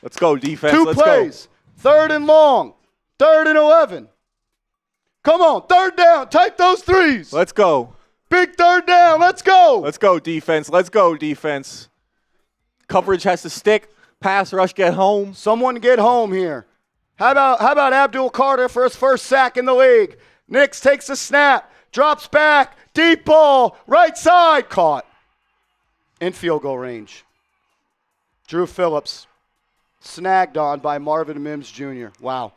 Let's go, defense. 2 Let's plays. 3rd and long. 3rd and 11. Come on, 3rd down. Type those threes. go. Let's go. Big 3rd down. Let's go. Let's go, defense. Let's go, defense. Coverage has to stick. Pass rush, get home. Someone get home here. How about Abdul Carter for his first sack in the league? Nix takes a snap, drops back, deep ball, right side, caught. In field goal range. Drew Phillips, snagged on by Marvin Mims Jr. Wow.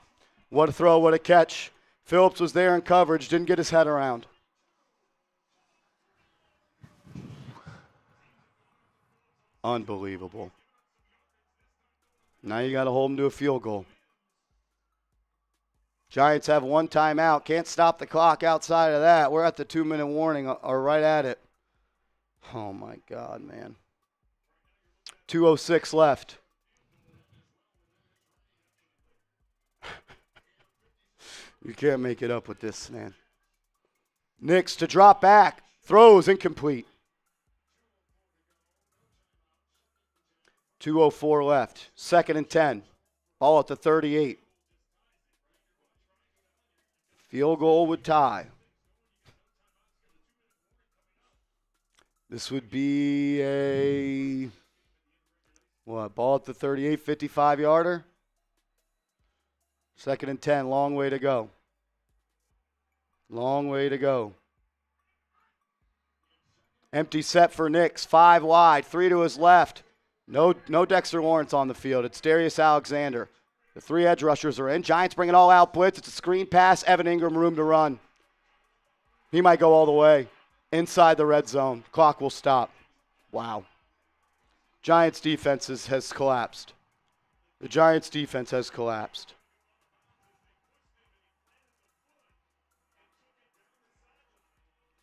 What a throw, what a catch. Phillips was there in coverage, didn't get his head around. Unbelievable. Now you got to hold him to a field goal. Giants have 1 timeout. Can't stop the clock outside of that. We're at the 2-minute warning or right at it. Oh, my God, man. 2:06 left. You can't make it up with this, man. Nix to drop back. Throws incomplete. 2:04 left. 2nd and 10. Ball at the 38. Field goal would tie. This would be a, ball at the 38, 55-yarder? 2nd and 10, long way to go. Long way to go. Empty set for Nix, 5 wide, 3 to his left. No Dexter Lawrence on the field. It's Darius Alexander. The 3 edge rushers are in. Giants bring it all out blitz. It's a screen pass. Evan Ingram room to run. He might go all the way. Inside the red zone. Clock will stop. Wow. Giants defense has collapsed. The Giants defense has collapsed.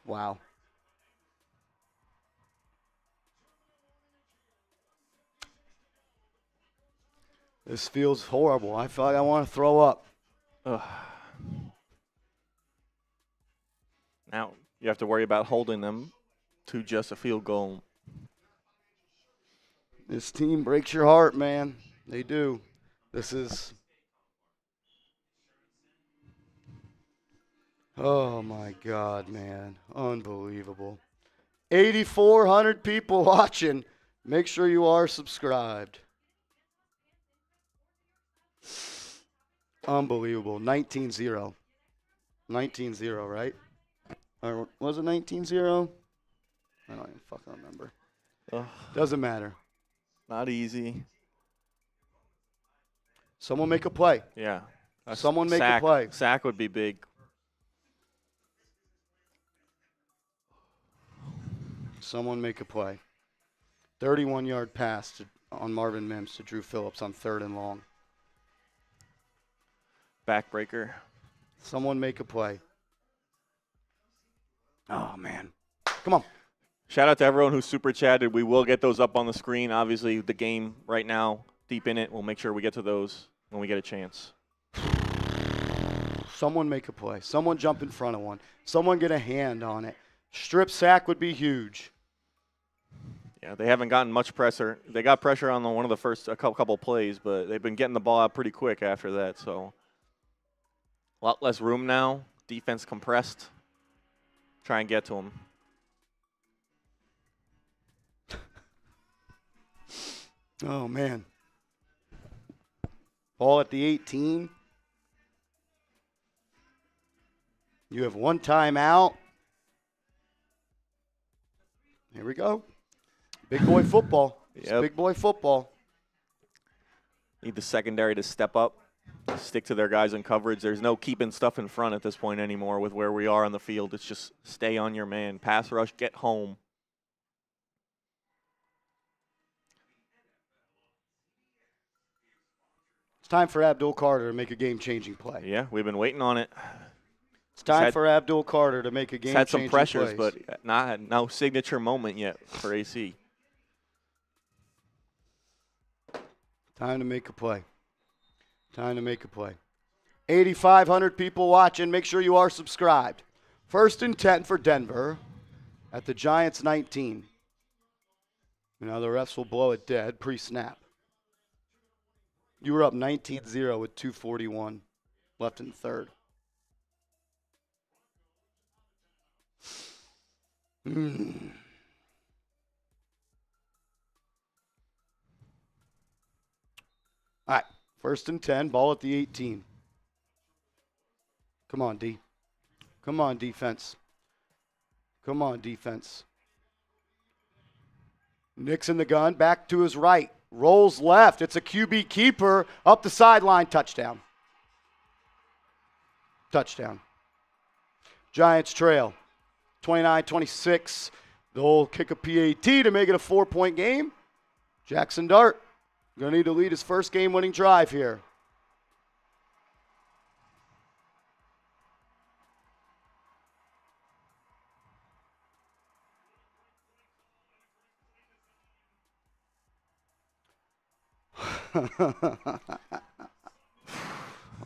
Wow. This feels horrible. I feel like I want to throw up. Ugh. Now you have to worry about holding them to just a field goal. This team breaks your heart, man. They do. This is... Oh, my God, man. Unbelievable. 8,400 people watching. Make sure you are subscribed. Unbelievable. 19-0. 19-0, right? Or was it 19-0? I don't even fucking remember. Ugh. Doesn't matter. Not easy. Someone make a play. Yeah. Someone make a play. Sack would be big. Someone make a play. 31-yard pass on Marvin Mims to Drew Phillips on 3rd and long. Backbreaker. Someone make a play. Oh, man. Come on. Shout out to everyone who super chatted. We will get those up on the screen. Obviously, the game right now, deep in it. We'll make sure we get to those when we get a chance. Someone make a play. Someone jump in front of one. Someone get a hand on it. Strip sack would be huge. Yeah, they haven't gotten much pressure. They got pressure on one of the first couple plays, but they've been getting the ball out pretty quick after that. So a lot less room now. Defense compressed. Try and get to them. Oh, man. Ball at the 18. You have 1 timeout. Here we go. Big boy football. It's Yep. big boy football. Need the secondary to step up. stick to their guys in coverage. There's no keeping stuff in front at this point anymore with where we are on the field. It's just stay on your man. Pass rush, get home. It's time for Abdul Carter to make a game-changing play. Yeah, we've been waiting on it. It's time for Abdul Carter to make a game-changing play. Had some pressures, but no signature moment yet for AC. Time to make a play. Time to make a play. 8,500 people watching. Make sure you are subscribed. 1st and 10 for Denver at the Giants 19. Now the refs will blow it dead pre-snap. You were up 19-0 with 2:41 left in the third. All right, 1st and 10, ball at the 18. Come on, D. Come on, defense. Come on, defense. Nik's in the gun, back to his right. Rolls left. It's a QB keeper. Up the sideline, touchdown. Touchdown. Giants trail. 29-26. They'll kick a PAT to make it a 4-point game. Jaxson Dart going to need to lead his first game-winning drive here.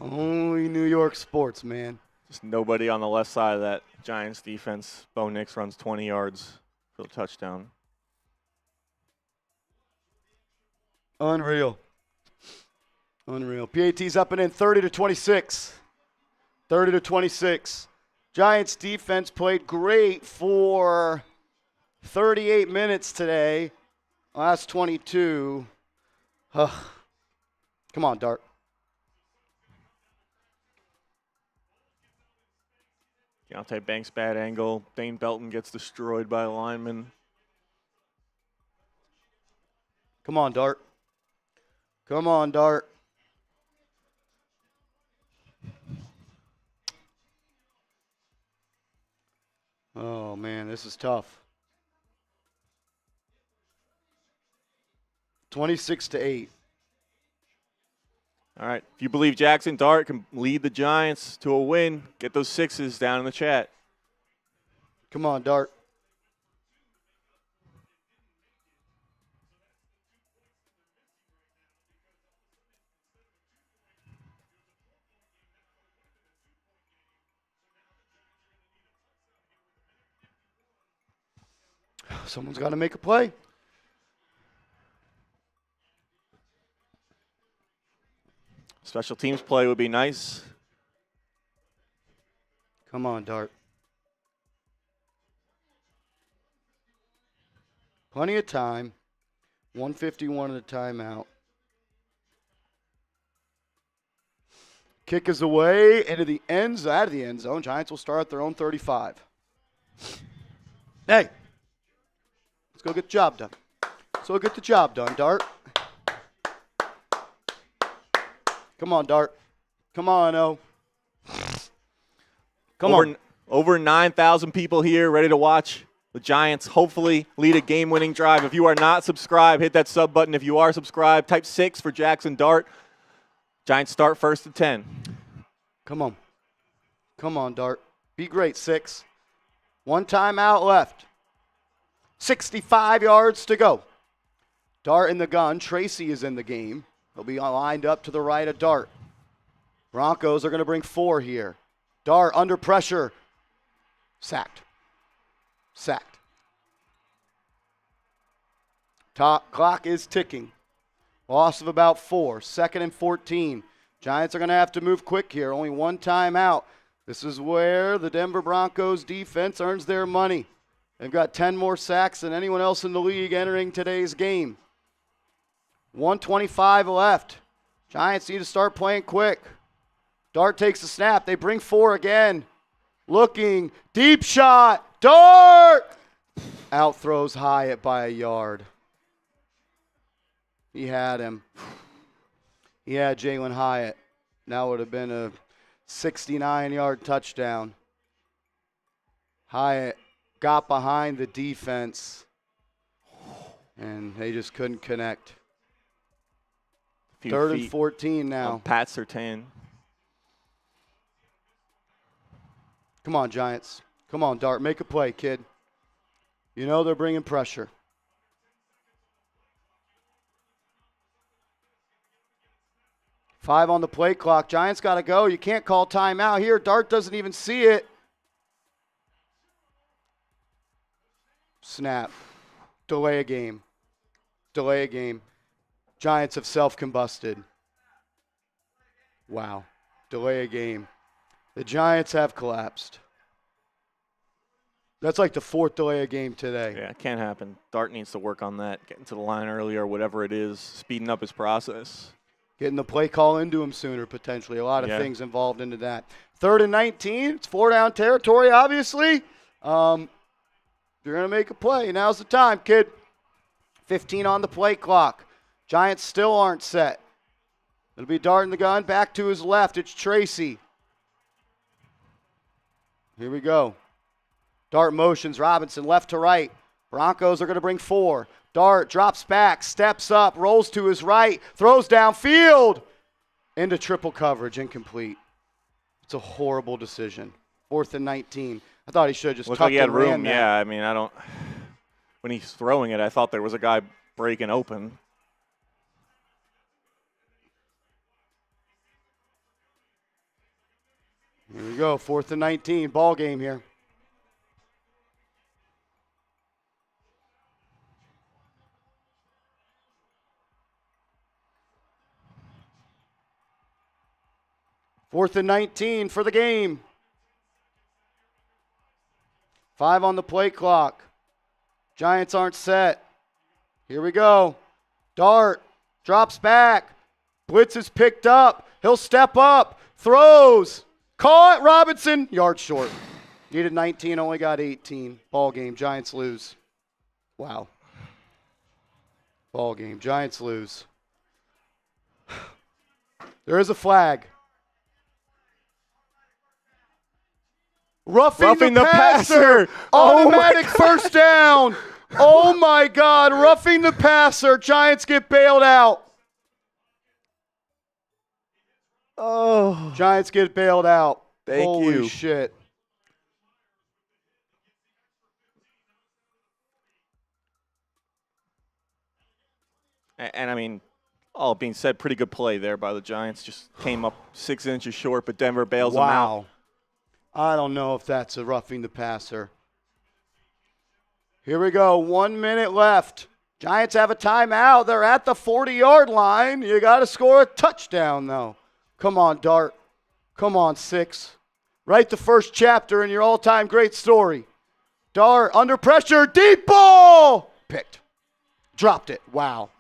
Only New York sports, man. Just nobody on the left side of that Giants defense. Bo Nix runs 20 yards for the touchdown. Unreal. Unreal. PAT's up and in 30-26. 30-26. Giants defense played great for 38 minutes today. Last 22. Come on, Dart. Deontay Banks, bad angle. Dane Belton gets destroyed by a lineman. Come on, Dart. Come on, Dart. Oh, man, this is tough. 26-8. All right. If you believe Jaxson Dart can lead the Giants to a win, get those sixes down in the chat. Come on, Dart. Someone's got to make a play. Special teams play would be nice. Come on, Dart. Plenty of time. 151 of the timeout. Kick is away into the out of the end zone. Giants will start at their own 35. Hey, let's go get the job done. Let's go get the job done, Dart. Come on, Dart. Come on, O. Come on. Over 9,000 people here ready to watch the Giants hopefully lead a game-winning drive. If you are not subscribed, hit that sub button. If you are subscribed, type 6 for Jaxson Dart. Giants start 1st and 10. Come on. Come on, Dart. Be great, 6. 1 timeout left. 65 yards to go. Dart in the gun. Tracy is in the game. He'll be lined up to the right of Dart. Broncos are going to bring 4 here. Dart under pressure. Sacked. Sacked. Clock is ticking. Loss of about 4. 2nd and 14. Giants are going to have to move quick here. Only 1 timeout. This is where the Denver Broncos defense earns their money. They've got 10 more sacks than anyone else in the league entering today's game. 1:25 left. Giants need to start playing quick. Dart takes the snap. They bring 4 again. Looking. Deep shot. Dart! Out throws Hyatt by a yard. He had him. He had Jalen Hyatt. Now would have been a 69-yard touchdown. Hyatt got behind the defense, and they just couldn't connect. 3rd and 14 now. Pat Surtain. Come on, Giants. Come on, Dart. Make a play, kid. You know they're bringing pressure. Five on the play clock. Giants got to go. You can't call timeout here. Dart doesn't even see it. Snap. Delay a game. Delay a game. Giants have self-combusted. Wow. Delay a game. The Giants have collapsed. That's like the 4th delay a game today. Yeah, it can't happen. Dart needs to work on that, getting to the line earlier, whatever it is, speeding up his process. Getting the play call into him sooner, potentially. A lot of things involved into that. 3rd and 19. It's 4-down territory, obviously. You're going to make a play. Now's the time, kid. 15 on the play clock. Giants still aren't set. It'll be Dart in the gun. Back to his left. It's Tracy. Here we go. Dart motions Robinson left to right. Broncos are going to bring 4. Dart drops back, steps up, rolls to his right, throws downfield. Into triple coverage, incomplete. It's a horrible decision. 4th and 19. I thought he should have just Looked tucked like he had and ran room. that. Yeah, I mean, when he's throwing it, I thought there was a guy breaking open. Here we go, 4th and 19, ball game here. Fourth and 19 for the game. 5 on the play clock. Giants aren't set. Here we go. Dart drops back. Blitz is picked up. He'll step up. Throws. Caught. Robinson. Yard short. Needed 19, only got 18. Ball game. Giants lose. Wow. Ball game. Giants lose. There is a flag. Roughing the passer. Automatic first down. Oh, my God. Roughing the passer. Giants get bailed out. Oh. Giants get bailed out. Thank Holy you. shit. And I mean, all being said, pretty good play there by the Giants. Just came up 6 inches short, but Denver bails them out. Wow. I don't know if that's a roughing the passer. Here we go. 1 minute left. Giants have a timeout. They're at the 40-yard line. You got to score a touchdown, though. Come on, Dart. Come on, 6. Write the first chapter in your all-time great story. Dart, under pressure, deep ball! Picked. Dropped it. Wow.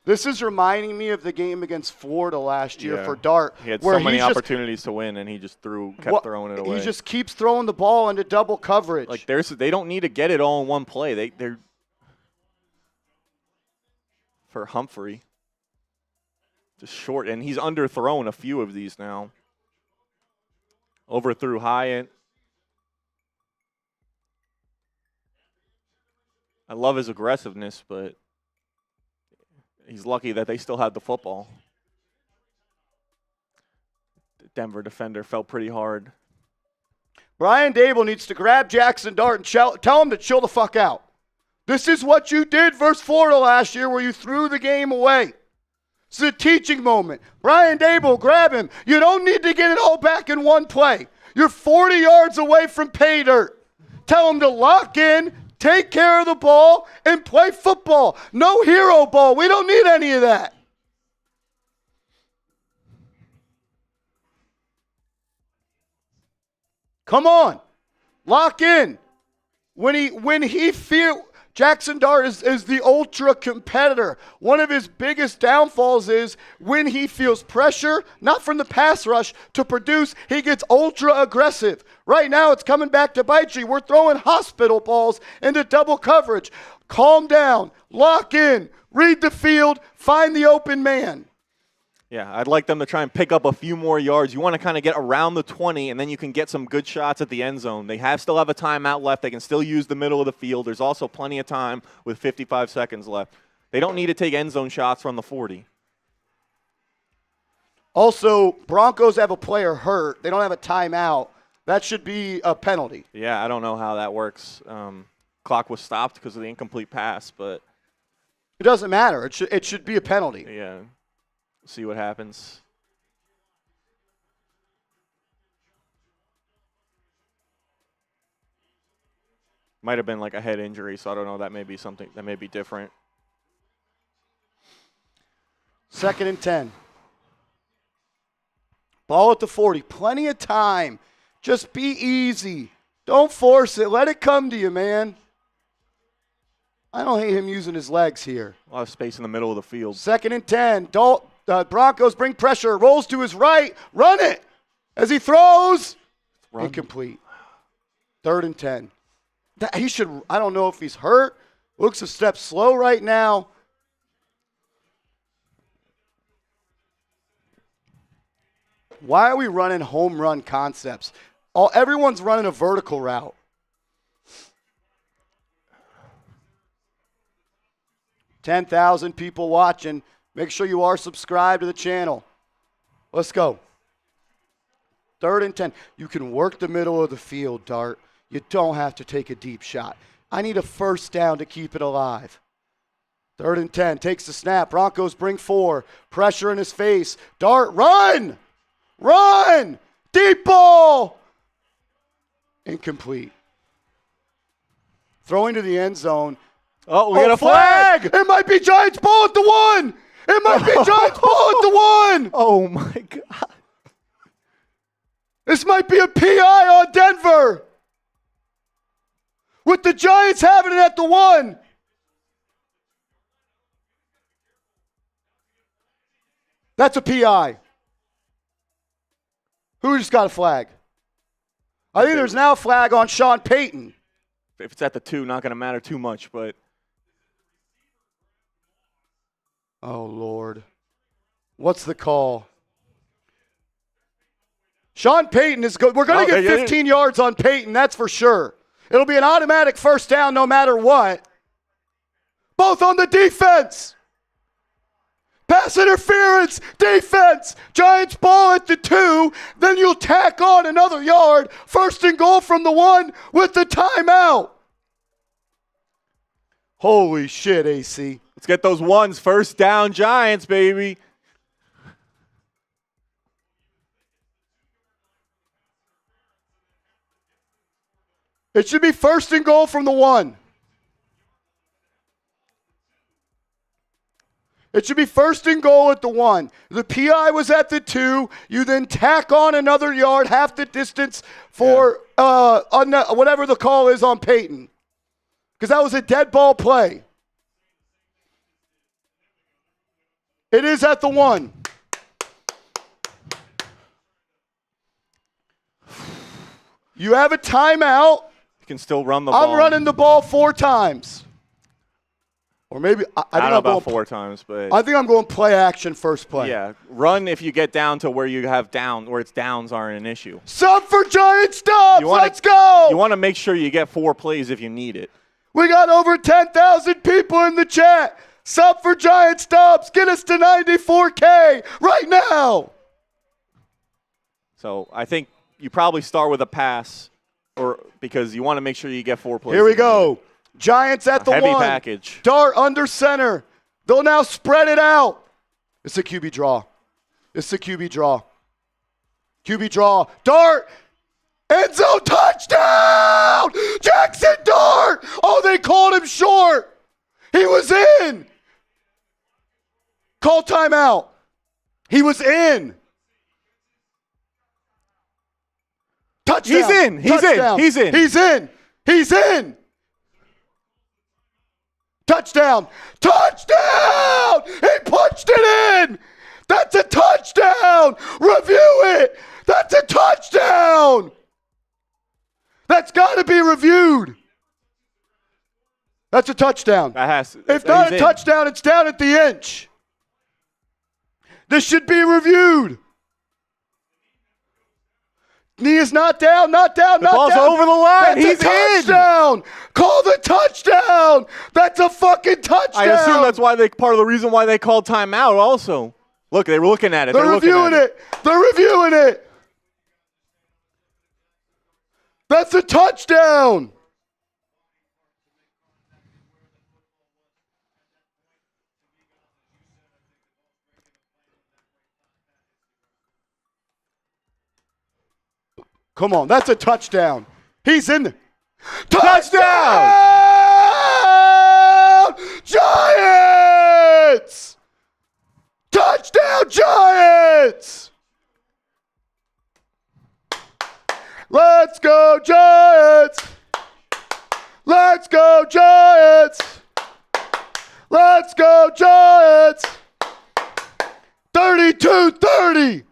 This is reminding me of the game against Florida last year for Dart. He had where so many opportunities to win, and he just kept throwing it away. He just keeps throwing the ball into double coverage. Like they don't need to get it all in one play. They're for Humphrey. Just short, and he's underthrown a few of these now. Overthrew Hyatt. I love his aggressiveness, but he's lucky that they still had the football. The Denver defender fell pretty hard. Brian Daboll needs to grab Jaxson Dart and tell him to chill the fuck out. This is what you did versus Florida last year where you threw the game away. It's a teaching moment. Brian Daboll, grab him. You don't need to get it all back in one play. You're 40 yards away from pay dirt. Tell him to lock in, take care of the ball, and play football. No hero ball. We don't need any of that. Come on. Lock in. When he feel Jaxson Dart is the ultra competitor. One of his biggest downfalls is when he feels pressure, not from the pass rush, to produce, he gets ultra aggressive. Right now it's coming back to bite you. We're throwing hospital balls into double coverage. Calm down. Lock in. Read the field. Find the open man. Yeah, I'd like them to try and pick up a few more yards. You want to kind of get around the 20, and then you can get some good shots at the end zone. They still have a timeout left. They can still use the middle of the field. There's also plenty of time with 55 seconds left. They don't need to take end zone shots from the 40. Also, Broncos have a player hurt. They don't have a timeout. That should be a penalty. Yeah, I don't know how that works. Clock was stopped because of the incomplete pass, but it doesn't matter. It should be a penalty. yeah. See what happens. Might have been like a head injury, so I don't know. That may be something that may be different. 2nd and 10. Ball at the 40. Plenty of time. Just be easy. Don't force it. Let it come to you, man. I don't hate him using his legs here. A lot of space in the middle of the field. 2nd and 10. Broncos bring pressure. Rolls to his right. Run it. As he throws. Run. Incomplete. 3rd and 10. He should. I don't know if he's hurt. Looks a step slow right now. Why are we running home run concepts? Everyone's running a vertical route. $10,000 people watching. Make sure you are subscribed to the channel. Let's go. 3rd and 10. You can work the middle of the field, Dart. You don't have to take a deep shot. I need a 1st down to keep it alive. 3rd and 10. Takes the snap. Broncos bring 4. Pressure in his face. Dart, run! Run! Deep ball! Incomplete. Throwing to the end zone. Oh, we got a flag! It might be Giants ball at the 1! It might be Giants ball at the 1! Oh, my God. This might be a PI on Denver. With the Giants having it at the 1. That's a PI. Who just got a flag? I think there's now a flag on Sean Payton. If it's at the 2, not going to matter too much, but. Oh, Lord. What's the call? Sean Payton is good. We're going to get 15 yards on Payton, that's for sure. It'll be an automatic 1st down no matter what. Both on the defense. Pass interference, defense. Giants ball at the 2. Then you'll tack on another yard. 1st and goal from the 1 with the timeout. Holy shit, AC. Let's get those ones. 1st down, Giants, baby. It should be 1st and goal from the 1. It should be 1st and goal at the 1. The PI was at the 2. You then tack on another yard, half the distance for whatever the call is on Payton. Because that was a dead ball play. It is at the 1. You have a timeout. You can still run the ball. I'm running the ball 4 times. Or maybe I don't know about 4 times, but I think I'm going play action first play. Yeah, run if you get down to where you have where it's downs aren't an issue. Sub for Giant Stubbs. Let's go. You want to make sure you get 4 plays if you need it. We got over 10,000 people in the chat. Sub for Giant Stubbs. Get us to 94K right now. So I think you probably start with a pass, or because you want to make sure you get 4 plays. Here we go. Giants at the 1. Heavy package. Dart under center. They'll now spread it out. It's a QB draw. It's a QB draw. QB draw. Dart. End zone touchdown. Jaxson Dart. Oh, they called him short. He was in. Call timeout. He was in. Touchdown. He's in. He's Touchdown. in. He's in. He's in. He's in. Touchdown! Touchdown! He punched it in! That's a touchdown! Review it! That's a touchdown! That's got to be reviewed. That's a touchdown. That has. If not a touchdown, it's down at the inch. This should be reviewed. Knee is not down, not down, not down. The ball's over the line. That's He's a touchdown. Call the touchdown. That's a fucking touchdown. I assume that's why part of the reason why they called timeout also. Look, they were looking at it. They're reviewing it. They're reviewing it. That's a touchdown. Come on, that's a touchdown. He's in there. Touchdown! Giants! Touchdown, Giants! Let's go, Giants! Let's go, Giants! Let's go, Giants! 32-30.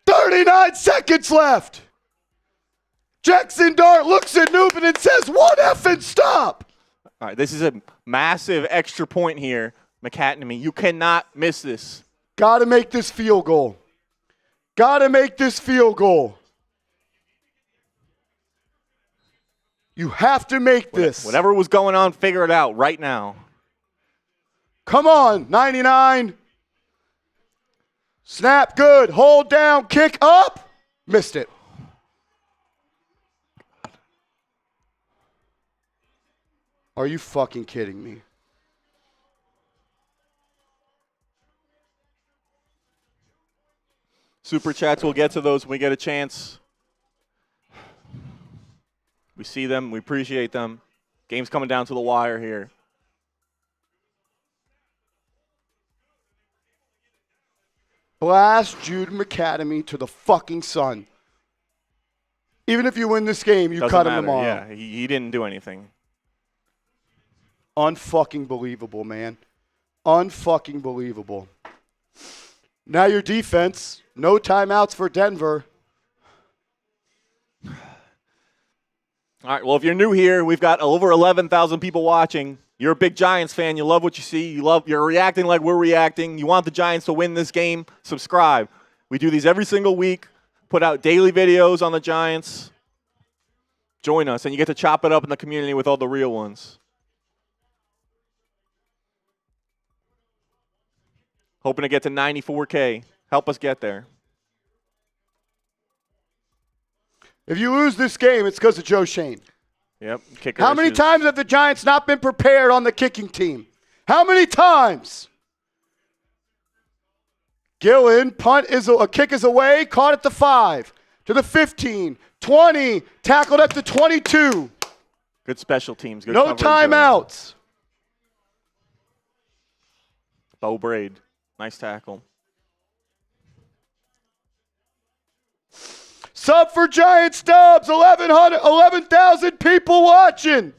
39 seconds left. Jaxson Dart looks at Newman and says, "One effing stop." All right, this is a massive extra point here, McCatnamy. You cannot miss this. Got to make this field goal. Got to make this field goal. You have to make this. Whatever was going on, figure it out right now. Come on, 99. Snap, good. Hold down, kick up. Missed it. Are you fucking kidding me? Super chats, we'll get to those when we get a chance. We see them. We appreciate them. Game's coming down to the wire here. Blast Jude Academy to the fucking sun. Even if you win this game, you Doesn't cut him matter. tomorrow. Yeah, he didn't do anything. Unfucking believable, man. Unfucking believable. Now your defense. No timeouts for Denver. All right, well, if you're new here, we've got over 11,000 people watching. You're a big Giants fan. You love what you see. You're reacting like we're reacting. You want the Giants to win this game. Subscribe. We do these every single week. Put out daily videos on the Giants. Join us, and you get to chop it up in the community with all the real ones. Hoping to get to 94K. Help us get there. If you lose this game, it's because of Joe Shane. Yep. Kicker How many issues. times have the Giants not been prepared on the kicking team? How many times? Gillen, a kick is away, caught at the 5, to the 15, 20, tackled at the 22. Good special teams. Good No coverage. timeouts. Bo Braid. Nice tackle. Sub for Giants Dubs, 11,000 people watching.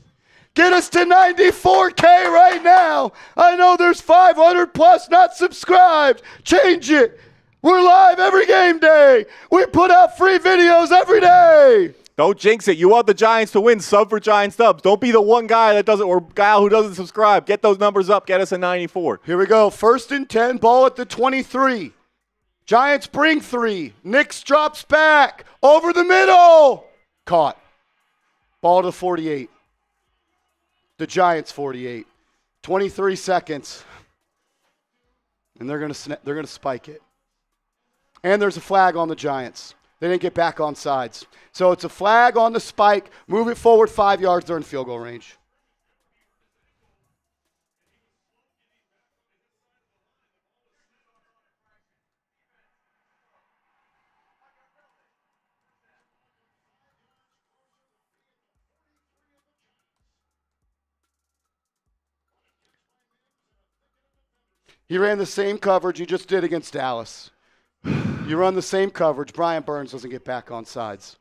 Get us to 94K right now. I know there's 500 plus not subscribed. Change it. We're live every game day. We put out free videos every day. Don't jinx it. You want the Giants to win. Sub for Giants Dubs. Don't be the one guy that doesn't, or gal who doesn't subscribe. Get those numbers up. Get us a 94. Here we go. 1st and 10, ball at the 23. Giants bring 3. Knicks drops back. Over the middle. Caught. Ball to 48. The Giants 48. 23 seconds. And they're going to spike it. And there's a flag on the Giants. They didn't get back on sides. So it's a flag on the spike. Move it forward 5 yards. They're in field goal range. He ran the same coverage he just did against Dallas. You run the same coverage. Brian Burns doesn't get back on sides.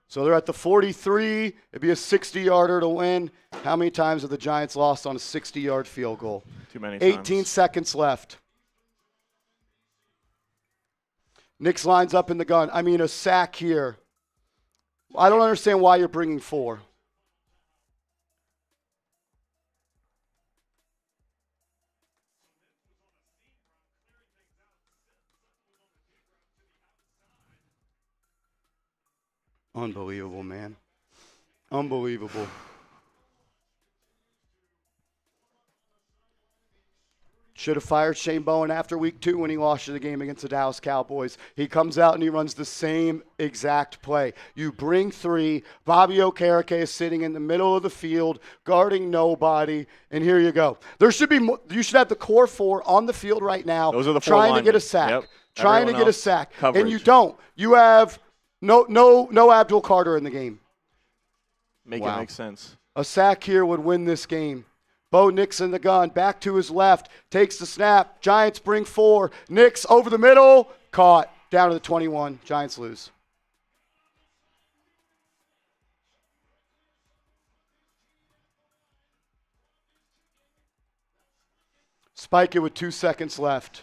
So they're at the 43. It'd be a 60-yarder to win. How many times have the Giants lost on a 60-yard field goal? Too many 18 times. seconds left. Knicks lines up in the gun. I mean, a sack here. I don't understand why you're bringing 4. Unbelievable, man. Unbelievable. Should have fired Shane Bowen after week 2 when he lost the game against the Dallas Cowboys. He comes out and he runs the same exact play. You bring 3. Bobby Okereke is sitting in the middle of the field, guarding nobody, and here you go. You should have the core 4 on the field right now. Those are the 4 trying linemen. to get a sack. Yep. Trying to Everyone get a else, sack. coverage. And you don't. You have no Abdul Carter in the game. Make it make sense. A sack here would win this game. Bo Nix in the gun, back to his left, takes the snap. Giants bring 4. Nix over the middle, caught. Down to the 21. Giants lose. Spike it with 2 seconds left.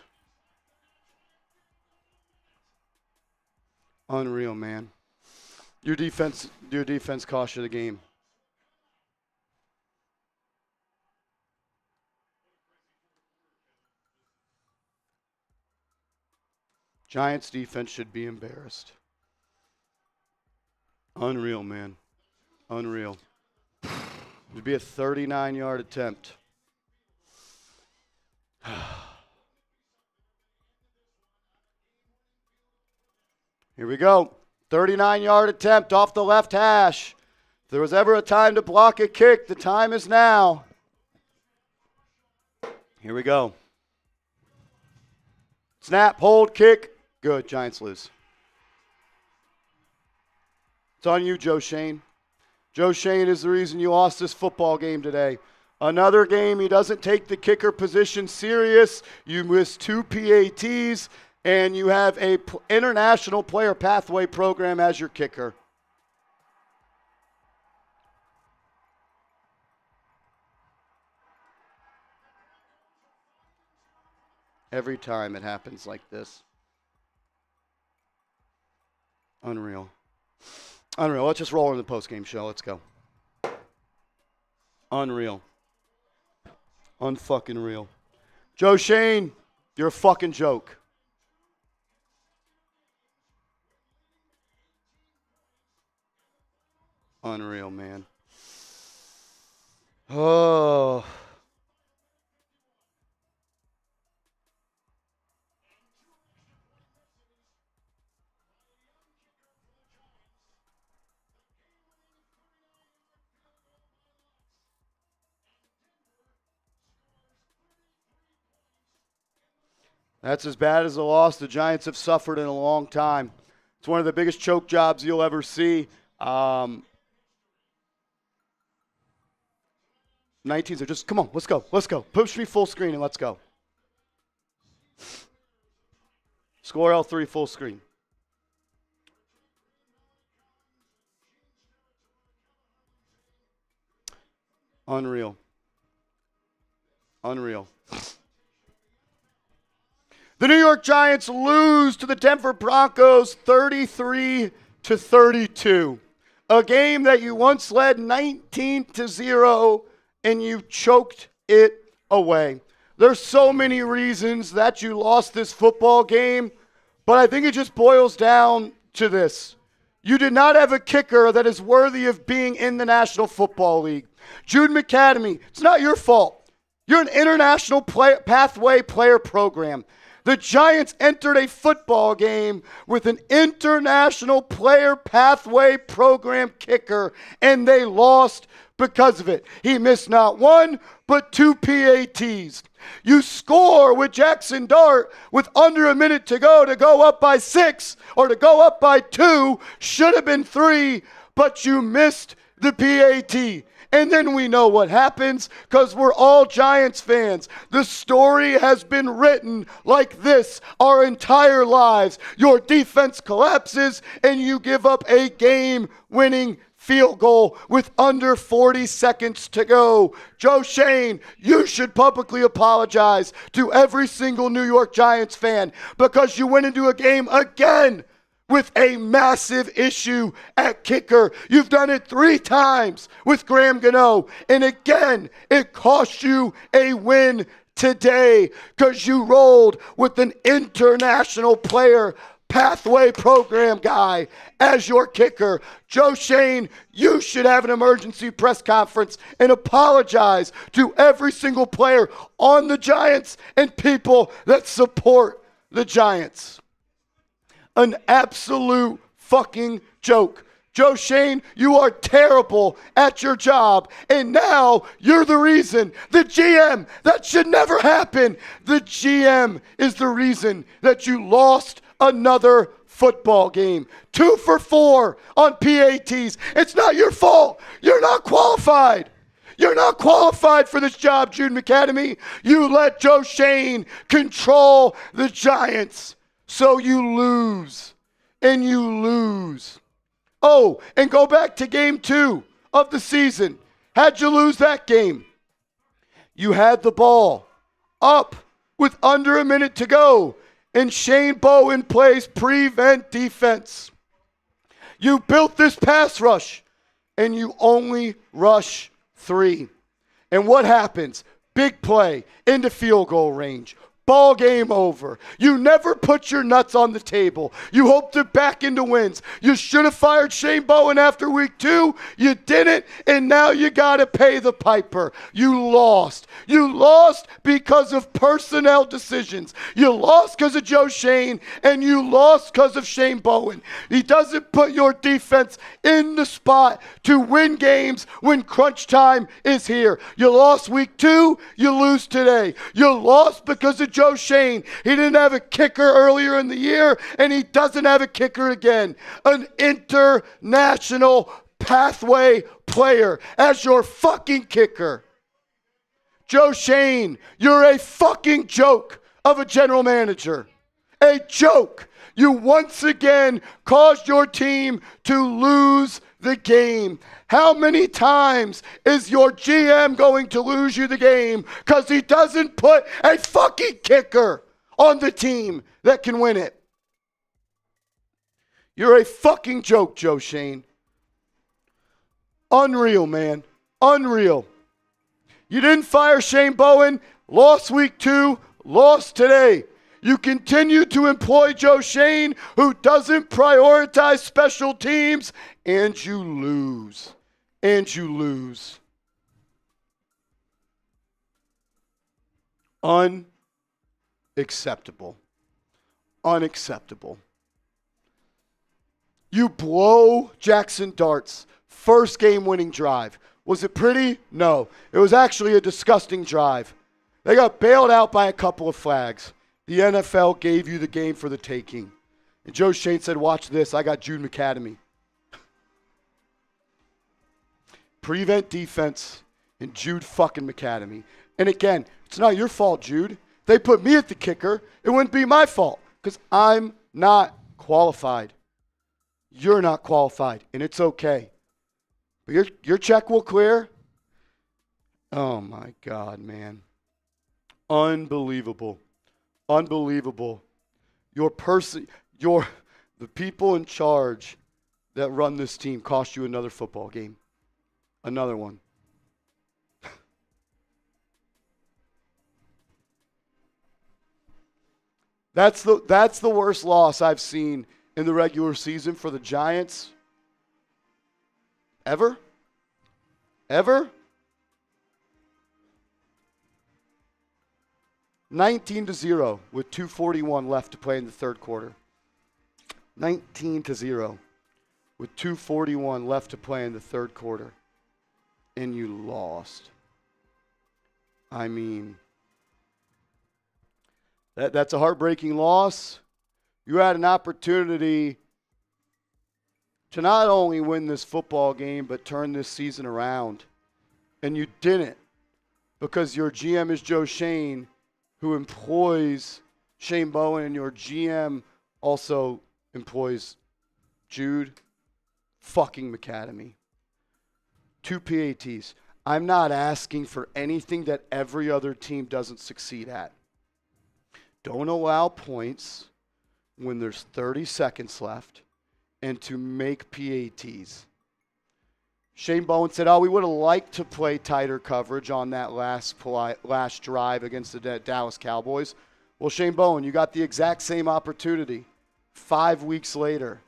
Unreal, man. Your defense cost you the game. Giants defense should be embarrassed. Unreal, man. Unreal. It'd be a 39-yard attempt. Here we go. 39-yard attempt off the left hash. If there was ever a time to block a kick, the time is now. Here we go. Snap, hold, kick. Good. Giants lose. It's on you, Joe Shane. Joe Shane is the reason you lost this football game today. Another game, he doesn't take the kicker position serious. You miss 2 PATs, and you have a international player pathway program as your kicker. Every time it happens like this. Unreal. Unreal. Let's just roll in the postgame show. Let's go. Unreal. Unfucking real. Joe Shane, you're a fucking joke. Unreal, man. Oh. That's as bad as a loss the Giants have suffered in a long time. It's one of the biggest choke jobs you'll ever see. 19s are just, come on, let's go. Push me full screen and let's go. Score L3 full screen. Unreal. The New York Giants lose to the Denver Broncos 33-32. A game that you once led 19-0 and you choked it away. There's so many reasons that you lost this football game, but I think it just boils down to this. You did not have a kicker that is worthy of being in the National Football League. Jude McAdamy, it's not your fault. You're an international pathway player program. The Giants entered a football game with an international player pathway program kicker, and they lost because of it. He missed not 1, but 2 PATs. You score with Jaxson Dart with under a minute to go up by 6, or to go up by 2, should have been 3, but you missed the PAT. And then we know what happens because we're all Giants fans. The story has been written like this our entire lives. Your defense collapses and you give up a game-winning field goal with under 40 seconds to go. Joe Shane, you should publicly apologize to every single New York Giants fan because you went into a game again with a massive issue at kicker. You've done it 3 times with Graham Gano, and again, it cost you a win today because you rolled with an international player pathway program guy as your kicker. Joe Schoen, you should have an emergency press conference and apologize to every single player on the Giants and people that support the Giants. An absolute fucking joke. Joe Schoen, you are terrible at your job, and now you're the reason. The GM, that should never happen. The GM is the reason that you lost another football game. 2 for 4 on PATs. It's not your fault. You're not qualified. You're not qualified for this job, Jude McAdamy. You let Joe Schoen control the Giants, so you lose, and you lose. Oh, and go back to game 2 of the season. How'd you lose that game? You had the ball up with under a minute to go, and Shane Bowen plays prevent defense. You built this pass rush, and you only rush 3. And what happens? Big play into field goal range. Ball game over. You never put your nuts on the table. You hope to back into wins. You should have fired Shane Bowen after week 2. You didn't, and now you got to pay the piper. You lost. You lost because of personnel decisions. You lost because of Joe Schoen, and you lost because of Shane Bowen. He doesn't put your defense in the spot to win games when crunch time is here. You lost week 2. You lose today. You lost because of Joe Schoen. He didn't have a kicker earlier in the year, and he doesn't have a kicker again. An international pathway player as your fucking kicker. Joe Schoen, you're a fucking joke of a general manager. A joke. You once again caused your team to lose the game. How many times is your GM going to lose you the game because he doesn't put a fucking kicker on the team that can win it? You're a fucking joke, Joe Schoen. Unreal, man. Unreal. You didn't fire Shane Bowen, lost week 2, lost today. You continue to employ Joe Schoen, who doesn't prioritize special teams, and you lose. And you lose. Unacceptable. Unacceptable. You blow Jaxson Dart's first game-winning drive. Was it pretty? No. It was actually a disgusting drive. They got bailed out by a couple of flags. The NFL gave you the game for the taking. And Joe Schoen said, watch this, I got Jude McAdamy. Prevent defense and Jude fucking McAdamy. And again, it's not your fault, Jude. They put me at the kicker. It wouldn't be my fault because I'm not qualified. You're not qualified, and it's okay. But your check will clear. Oh, my God, man. Unbelievable. Unbelievable. The people in charge that run this team cost you another football game. Another one. That's the worst loss I've seen in the regular season for the Giants. Ever? 19-0 with 2:41 left to play in the third quarter. 19-0 with 2:41 left to play in the third quarter. And you lost. I mean, that's a heartbreaking loss. You had an opportunity to not only win this football game, but turn this season around. And you didn't, because your GM is Joe Schoen, who employs Shane Bowen, and your GM also employs Jude fucking McAdamy. 2 PATs. I'm not asking for anything that every other team doesn't succeed at. Don't allow points when there's 30 seconds left and to make PATs. Shane Bowen said, we would have liked to play tighter coverage on that last drive against the Dallas Cowboys. Well, Shane Bowen, you got the exact same opportunity. 5 weeks later,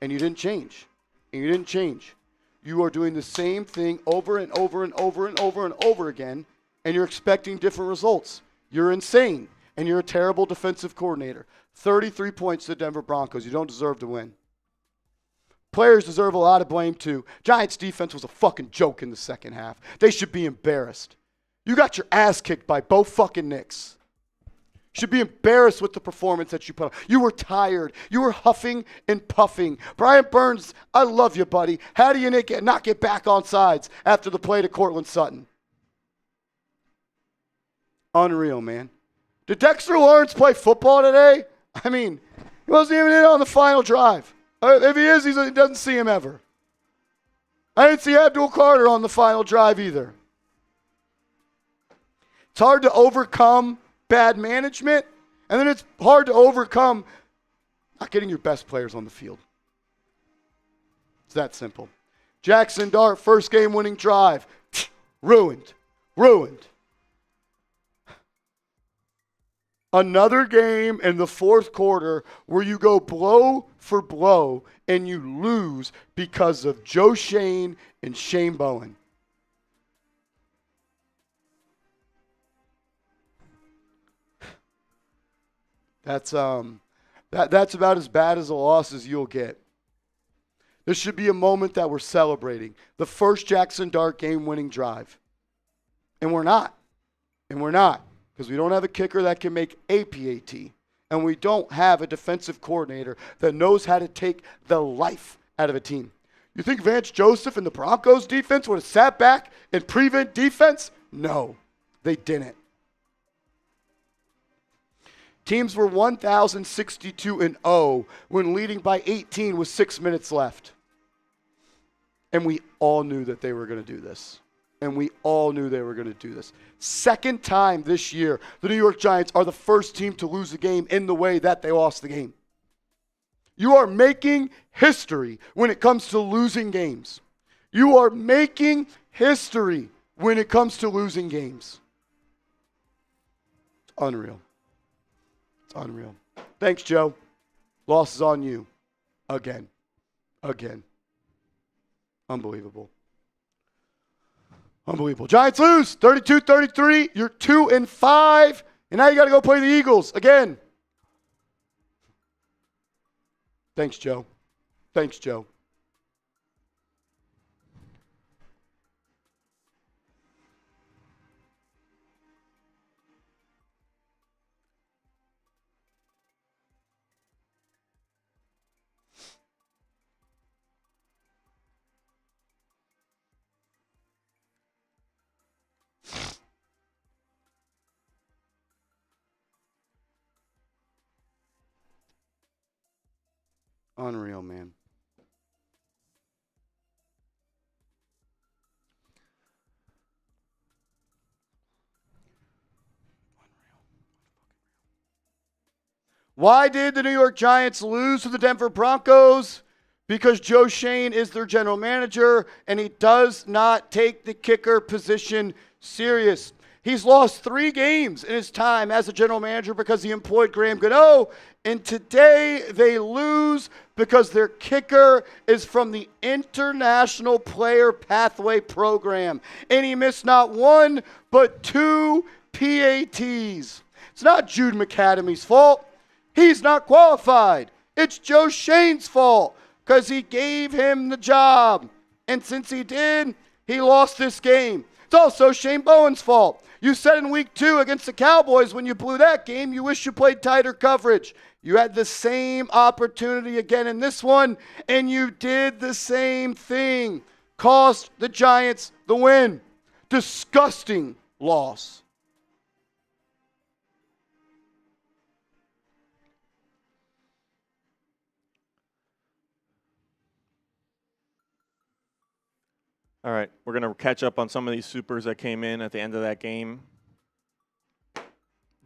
and you didn't change. And you didn't change. You are doing the same thing over and over and over and over and over again, and you're expecting different results. You're insane, and you're a terrible defensive coordinator. 33 points to the Denver Broncos. You don't deserve to win. Players deserve a lot of blame, too. Giants' defense was a fucking joke in the second half. They should be embarrassed. You got your ass kicked by both fucking Knicks. You should be embarrassed with the performance that you put on. You were tired. You were huffing and puffing. Brian Burns, I love you, buddy. How do you not get back on sides after the play to Cortland Sutton? Unreal, man. Did Dexter Lawrence play football today? I mean, he wasn't even in on the final drive. If he is, he doesn't see him ever. I didn't see Abdul Carter on the final drive either. It's hard to overcome bad management, and then it's hard to overcome not getting your best players on the field. It's that simple. Jaxson Dart, first game winning drive. Ruined. Another game in the fourth quarter where you go blow for blow and you lose because of Joe Shane and Shane Bowen. That's about as bad as a loss as you'll get. This should be a moment that we're celebrating. The first Jaxson Dart game-winning drive. And we're not. Because we don't have a kicker that can make a PAT. And we don't have a defensive coordinator that knows how to take the life out of a team. You think Vance Joseph and the Broncos defense would have sat back and prevent defense? No, they didn't. Teams were 1,062-0 when leading by 18 with 6 minutes left. And we all knew that they were going to do this. Second time this year, the New York Giants are the first team to lose a game in the way that they lost the game. You are making history when it comes to losing games. It's unreal. Thanks, Joe. Loss is on you. Again. Unbelievable. Giants lose 32-33. You're 2-5. And now you got to go play the Eagles again. Thanks, Joe. Unreal, man. Why did the New York Giants lose to the Denver Broncos? Because Joe Shane is their general manager, and he does not take the kicker position serious. He's lost 3 games in his time as a general manager because he employed Graham Gano, and today they lose because their kicker is from the International Player Pathway Program, and he missed not 1 but 2 PATs. It's not Jude McAdamy's fault. He's not qualified. It's Joe Shane's fault because he gave him the job, and since he did, he lost this game. It's also Shane Bowen's fault. You said in week 2 against the Cowboys when you blew that game, you wish you played tighter coverage. You had the same opportunity again in this one, and you did the same thing. Cost the Giants the win. Disgusting loss. All right, we're going to catch up on some of these supers that came in at the end of that game.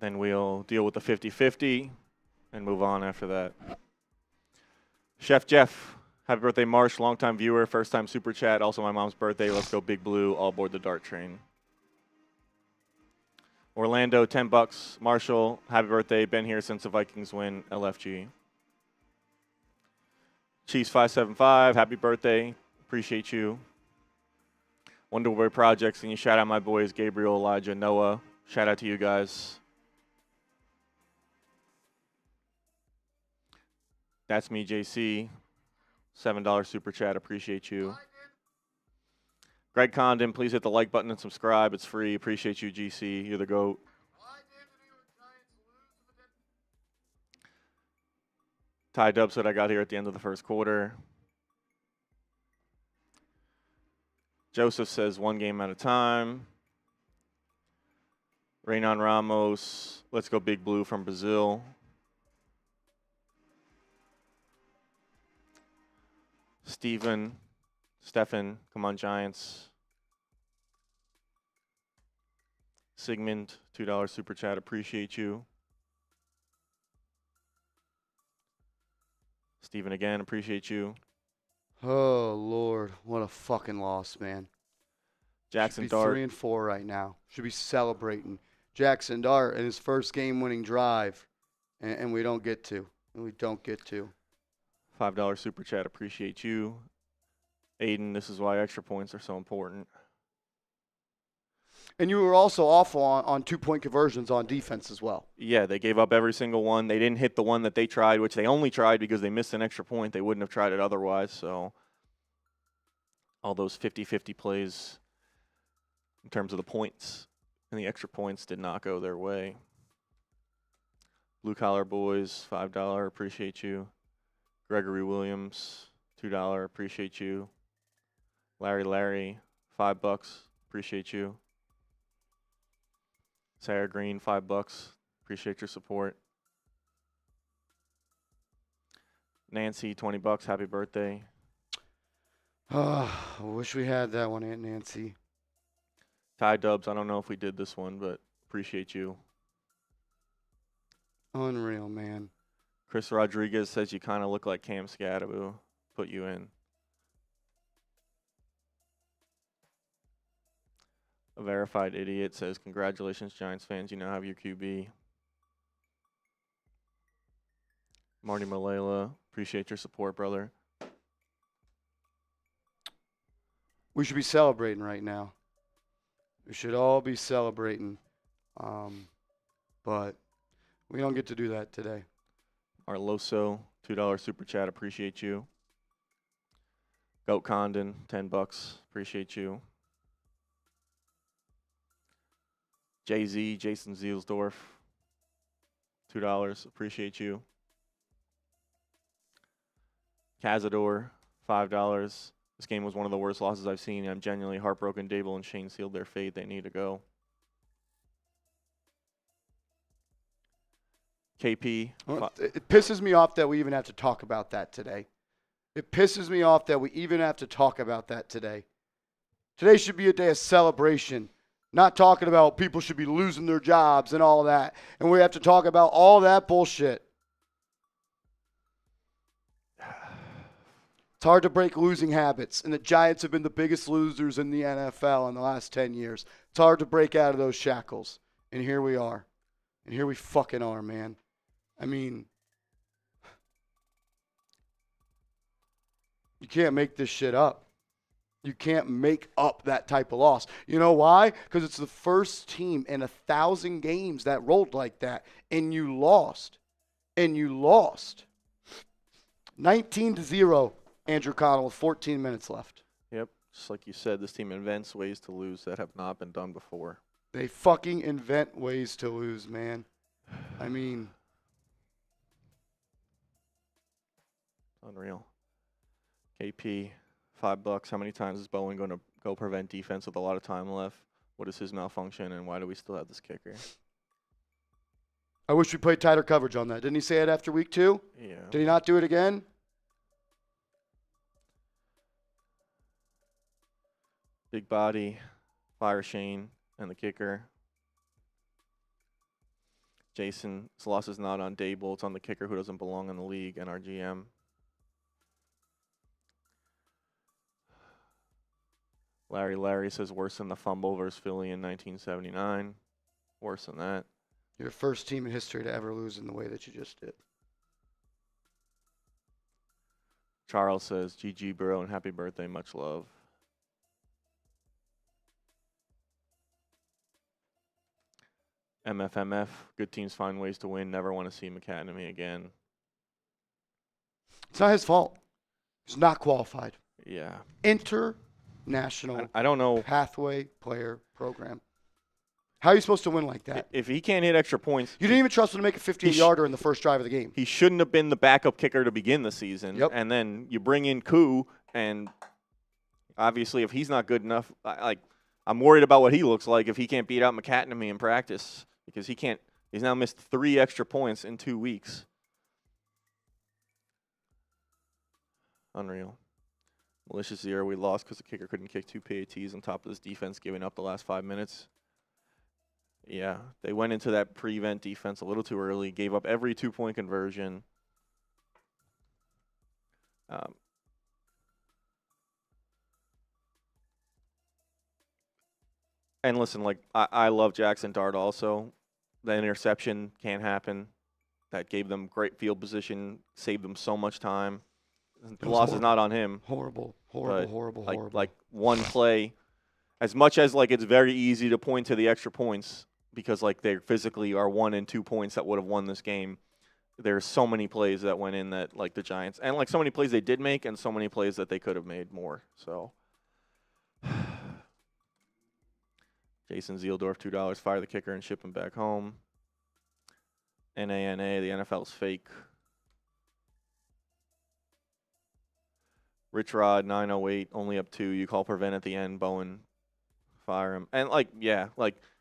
Then we'll deal with the 50-50 and move on after that. Chef Jeff, happy birthday, Marsh, longtime viewer, first-time super chat. Also my mom's birthday. Let's go Big Blue, all aboard the Dart train. Orlando, $10. Marshall, happy birthday. Been here since the Vikings win, LFG. Chiefs 575, happy birthday. Appreciate you. Wonderboy Projects, and you shout out my boys Gabriel, Elijah, Noah. Shout out to you guys. That's me, JC. $7 super chat. Appreciate you. Greg Condon, please hit the like button and subscribe. It's free. Appreciate you, GC. You're the GOAT. Ty Dub said I got here at the end of the first quarter. Joseph says 1 game at a time. Reynon Ramos, let's go Big Blue from Brazil. Stephen, come on Giants. Sigmund, $2 super chat, appreciate you. Stephen again, appreciate you. Oh, Lord. What a fucking loss, man. Jaxson Should be Dart. 3-4 right now. Should be celebrating. Jaxson Dart in his first game-winning drive, and we don't get to. We don't get to. $5 super chat, appreciate you. Aiden, this is why extra points are so important. And you were also awful on two-point conversions on defense as well. Yeah, they gave up every single one. They didn't hit the one that they tried, which they only tried because they missed an extra point. They wouldn't have tried it otherwise. So all those 50-50 plays in terms of the points and the extra points did not go their way. Blue Collar Boys, $5, appreciate you. Gregory Williams, $2, appreciate you. Larry, $5, appreciate you. Sarah Green, $5, appreciate your support. Nancy, $20, happy birthday. I wish we had that one, Aunt Nancy. Ty Dubs, I don't know if we did this one, but appreciate you. Unreal, man. Chris Rodriguez says you kind of look like Cam Scadaboo. Put you in. A verified idiot says, congratulations, Giants fans. You now have your QB. Marty Malela, appreciate your support, brother. We should be celebrating right now. We should all be celebrating. But we don't get to do that today. Arloso, $2 super chat, appreciate you. Goat Condon, $10, appreciate you. Jay-Z, Jason Zielsdorf, $2, appreciate you. Cazador, $5. This game was one of the worst losses I've seen. I'm genuinely heartbroken. Daboll and Shane sealed their fate. They need to go. KP. It pisses me off that we even have to talk about that today. It pisses me off that we even have to talk about that today. Today should be a day of celebration, not talking about people should be losing their jobs and all that. And we have to talk about all that bullshit. It's hard to break losing habits, and the Giants have been the biggest losers in the NFL in the last 10 years. It's hard to break out of those shackles, and here we are. And here we fucking are, man. I mean, you can't make this shit up. You can't make up that type of loss. You know why? Because it's the first team in 1,000 games that rolled like that, and you lost. And you lost. 19-0. Andrew Connell with 14 minutes left. Yep. Just like you said, this team invents ways to lose that have not been done before. They fucking invent ways to lose, man. I mean, unreal. KP, $5. How many times is Bowen going to go prevent defense with a lot of time left? What is his malfunction, and why do we still have this kicker? I wish we played tighter coverage on that. Didn't he say it after week 2? Yeah. Did he not do it again? Big body, fire Shane, and the kicker. Jason's loss is not on Daboll. It's on the kicker who doesn't belong in the league and our GM. Larry says worse than the fumble versus Philly in 1979. Worse than that. You're the first team in history to ever lose in the way that you just did. Charles says, GG, bro, and happy birthday. Much love. MFMF, good teams find ways to win. Never want to see McAdemy again. It's not his fault. He's not qualified. Yeah. International I don't know. pathway player program. How are you supposed to win like that? If he can't hit extra points. You didn't even trust him to make a 58-yarder in the first drive of the game. He shouldn't have been the backup kicker to begin the season. Yep. And then you bring in Koo, and obviously if he's not good enough, I'm worried about what he looks like if he can't beat out McAdemy in practice because he can't. He's now missed 3 extra points in 2 weeks. Unreal. Malicious year we lost because the kicker couldn't kick 2 PATs on top of this defense giving up the last 5 minutes. Yeah, they went into that prevent defense a little too early, gave up every 2-point conversion. And listen, I love Jaxson Dart also. The interception can't happen. That gave them great field position, saved them so much time. The loss is not on him. Horrible. Like one play, as much as it's very easy to point to the extra points because they physically are 1 and 2 points that would have won this game. There's so many plays that went in that the Giants and so many plays they did make and so many plays that they could have made more. So Jason Zeeldorf, $2, fire the kicker and ship him back home. NANA, the NFL's fake. Rich Rod, 908, only up 2. You call prevent at the end. Bowen, fire him. And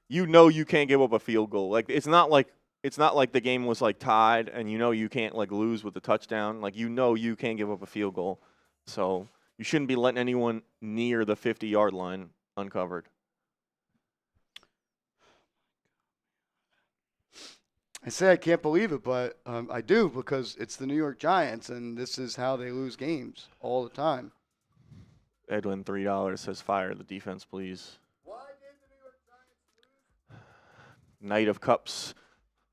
you can't give up a field goal. It's not like the game was tied and you can't lose with the touchdown. You can't give up a field goal. So you shouldn't be letting anyone near the 50-yard line uncovered. I say I can't believe it, but I do because it's the New York Giants, and this is how they lose games all the time. Edwin, $3, says fire the defense, please. Why did the New York Giants lose? Knight of Cups,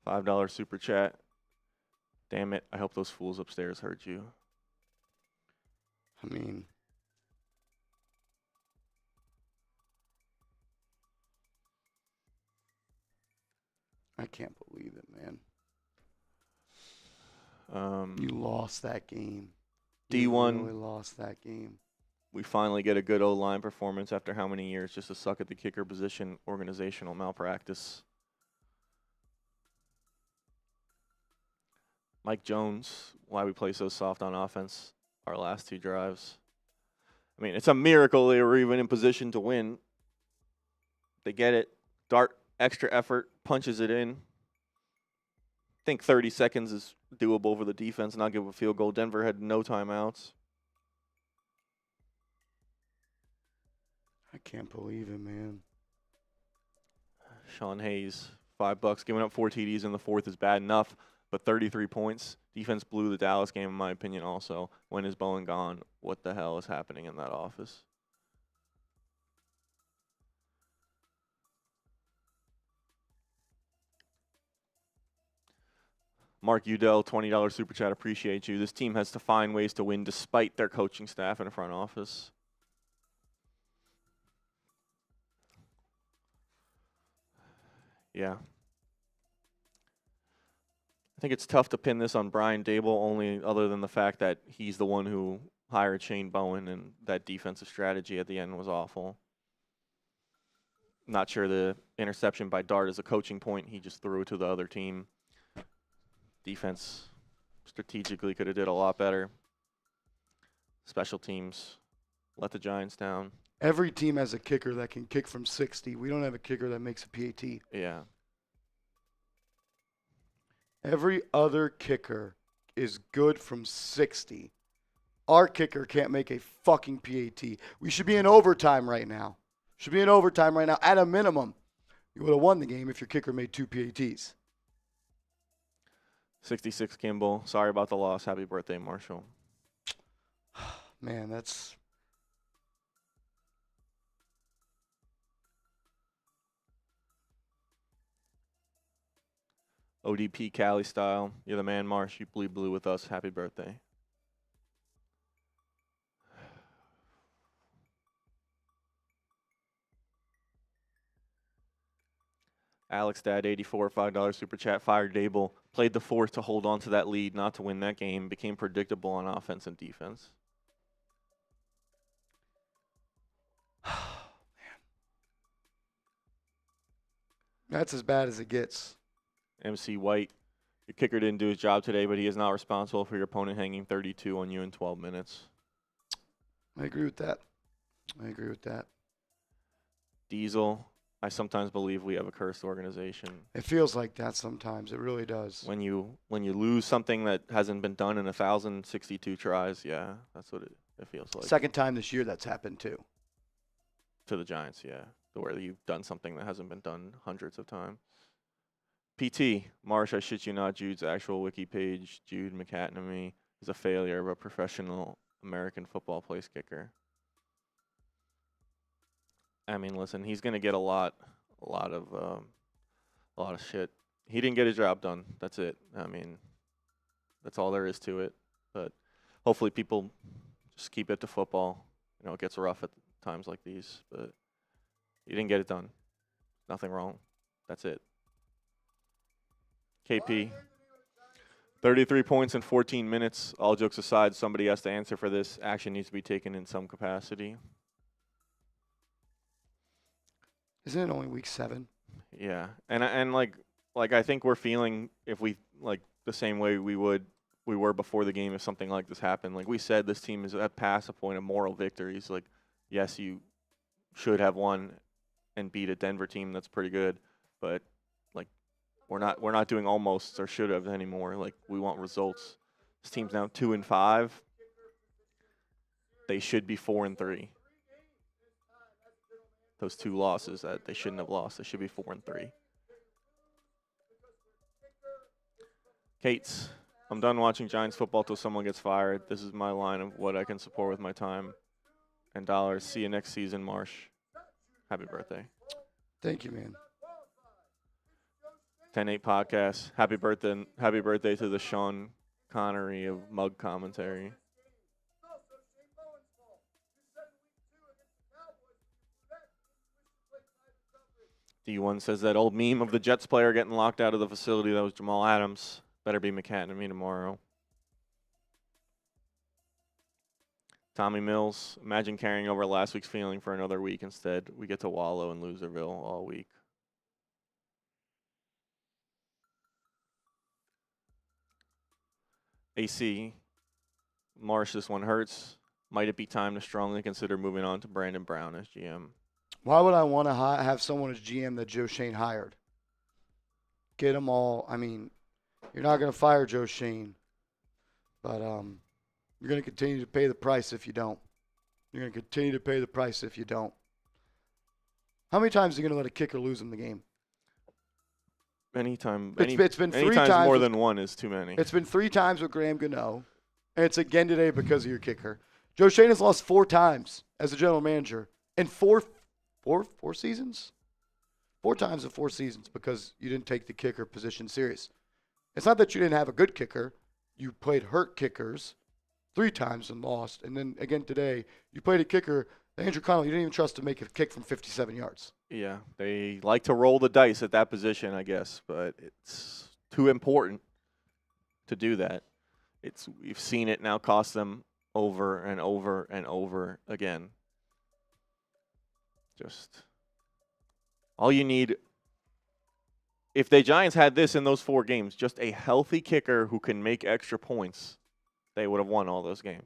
$5 super chat. Damn it, I hope those fools upstairs heard you. I mean, I can't believe it, man. You lost that game. D1. You really lost that game. We finally get a good O-line performance after how many years just to suck at the kicker position, organizational malpractice. Mike Jones, why we play so soft on offense our last 2 drives. I mean, it's a miracle they were even in position to win. They get it. Dart, extra effort, punches it in. I think 30 seconds is doable for the defense, not give a field goal. Denver had no timeouts. I can't believe it, man. Sean Hayes, $5. Giving up 4 TDs in the 4th is bad enough, but 33 points. Defense blew the Dallas game, in my opinion, also. When is Bowen gone? What the hell is happening in that office? Mark Udell, $20 super chat. Appreciate you. This team has to find ways to win despite their coaching staff and front office. Yeah. I think it's tough to pin this on Brian Daboll, only other than the fact that he's the one who hired Shane Bowen, and that defensive strategy at the end was awful. Not sure the interception by Dart is a coaching point. He just threw it to the other team. Defense strategically could have did a lot better. Special teams let the Giants down. Every team has a kicker that can kick from 60. We don't have a kicker that makes a PAT. Yeah. Every other kicker is good from 60. Our kicker can't make a fucking PAT. We should be in overtime right now. At a minimum. You would have won the game if your kicker made 2 PATs. 66 Kimball. Sorry about the loss. Happy birthday, Marshall. Man, that's... ODP Cali style. You're the man, Marsh. You bleed blue with us. Happy birthday. Alex Dad 84 $5 super chat. Fired Daboll. Played the fourth to hold on to that lead, not to win that game. Became predictable on offense and defense. That's as bad as it gets. MC White. Your kicker didn't do his job today, but he is not responsible for your opponent hanging 32 on you in 12 minutes. I agree with that. Diesel. I sometimes believe we have a cursed organization. It feels like that sometimes. It really does. When you lose something that hasn't been done in 1,062 tries, yeah, that's what it feels like. Second time this year that's happened too. To the Giants, yeah. Where you've done something that hasn't been done hundreds of times. PT, Marsh, I shit you not, Jude's actual wiki page, Jude McCatnamy, is a failure of a professional American football place kicker. I mean, listen, he's going to get a lot of shit. He didn't get his job done. That's it. I mean, that's all there is to it. But hopefully people just keep it to football. You know, it gets rough at times like these, but he didn't get it done. Nothing wrong. That's it. KP, 33 points in 14 minutes. All jokes aside, somebody has to answer for this. Action needs to be taken in some capacity. Isn't it only week 7? Yeah, and like I think we're feeling if we like the same way we were before the game if something like this happened. Like we said, this team is at past a point of moral victories. Like, yes, you should have won and beat a Denver team that's pretty good, but like we're not doing almost or should have anymore. Like we want results. This team's now 2-5. They should be 4-3. Those 2 losses that they shouldn't have lost. They should be 4-3. Kate's, I'm done watching Giants football till someone gets fired. This is my line of what I can support with my time and dollars. See you next season, Marsh. Happy birthday. Thank you, man. 10-8 podcast. Happy birthday to the Sean Connery of mug commentary. D1 says that old meme of the Jets player getting locked out of the facility, that was Jamal Adams. Better be McCann tomorrow. Tommy Mills, imagine carrying over last week's feeling for another week. Instead, we get to wallow in Loserville all week. AC, Marsh, this one hurts. Might it be time to strongly consider moving on to Brandon Brown as GM? Why would I want to have someone as GM that Joe Shane hired? Get them all. I mean, you're not going to fire Joe Shane, but you're going to continue to pay the price if you don't. You're going to continue to pay the price if you don't. How many times are you going to let a kicker lose in the game? Anytime. It's been 3 times. More than one is too many. It's been 3 times with Graham Gano, and it's again today because of your kicker. Joe Shane has lost 4 times as a general manager in 4 seasons? 4 times in 4 seasons because you didn't take the kicker position serious. It's not that you didn't have a good kicker. You played hurt kickers 3 times and lost. And then again today, you played a kicker, Andrew Connell, you didn't even trust to make a kick from 57 yards. Yeah, they like to roll the dice at that position, I guess, but it's too important to do that. We've seen it now cost them over and over and over again. Just all you need, if the Giants had this in those 4 games, just a healthy kicker who can make extra points, they would have won all those games.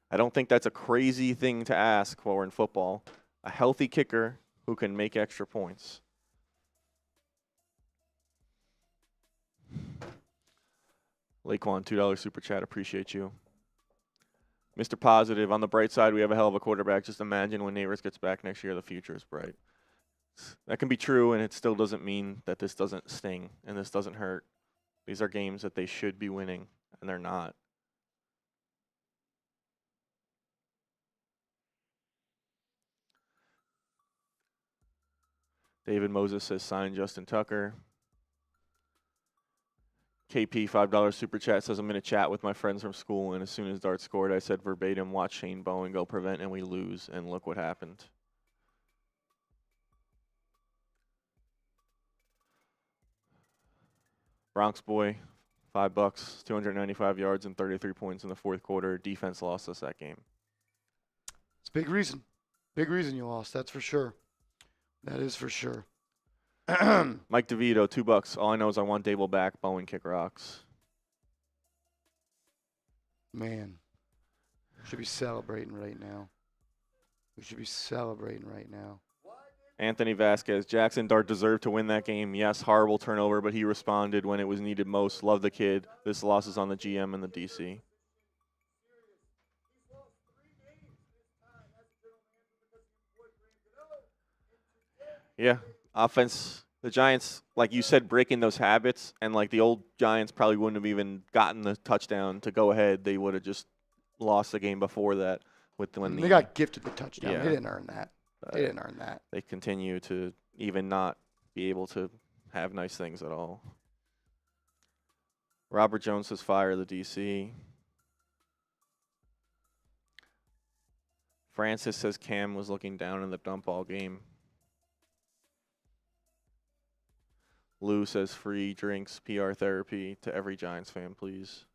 I don't think that's a crazy thing to ask while we're in football. A healthy kicker who can make extra points. Laquan, $2 super chat. Appreciate you. Mr. Positive, on the bright side, we have a hell of a quarterback. Just imagine when Neighbors gets back next year, the future is bright. That can be true, and it still doesn't mean that this doesn't sting and this doesn't hurt. These are games that they should be winning, and they're not. David Moses says, sign Justin Tucker. KP, $5 super chat says, I'm in a chat with my friends from school, and as soon as Dart scored, I said verbatim, watch Shane Bowen go prevent, and we lose, and look what happened. Bronx boy, $5, 295 yards and 33 points in the fourth quarter. Defense lost us that game. It's a big reason. Big reason you lost, that's for sure. That is for sure. Mike DeVito, $2. All I know is I want Daboll back. Bowen kick rocks. Man, should be celebrating right now. We should be celebrating right now. Anthony Vasquez, Jaxson Dart deserved to win that game. Yes, horrible turnover, but he responded when it was needed most. Love the kid. This loss is on the GM and the DC. Yeah, offense. The Giants, like you said, breaking those habits, and like the old Giants probably wouldn't have even gotten the touchdown to go ahead. They would have just lost the game before that. They got gifted the touchdown. Yeah. They didn't earn that. They didn't earn that. They continue to even not be able to have nice things at all. Robert Jones says fire the DC. Francis says Cam was looking down in the dump ball game. Lou says free drinks, PR therapy to every Giants fan, please.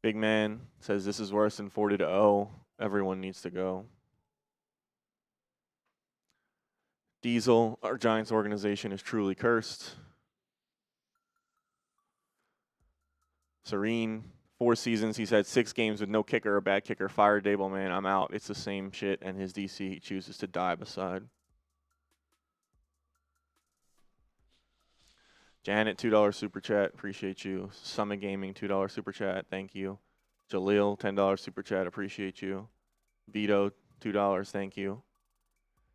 Big Man says this is worse than 40-0. Everyone needs to go. Diesel, our Giants organization is truly cursed. Serene, 4 seasons. He's had 6 games with no kicker or bad kicker. Fire Daboll, man. I'm out. It's the same shit, and his DC he chooses to die beside. Janet, $2 super chat. Appreciate you. Summit Gaming, $2 super chat. Thank you. Jaleel, $10 super chat. Appreciate you. Vito, $2. Thank you.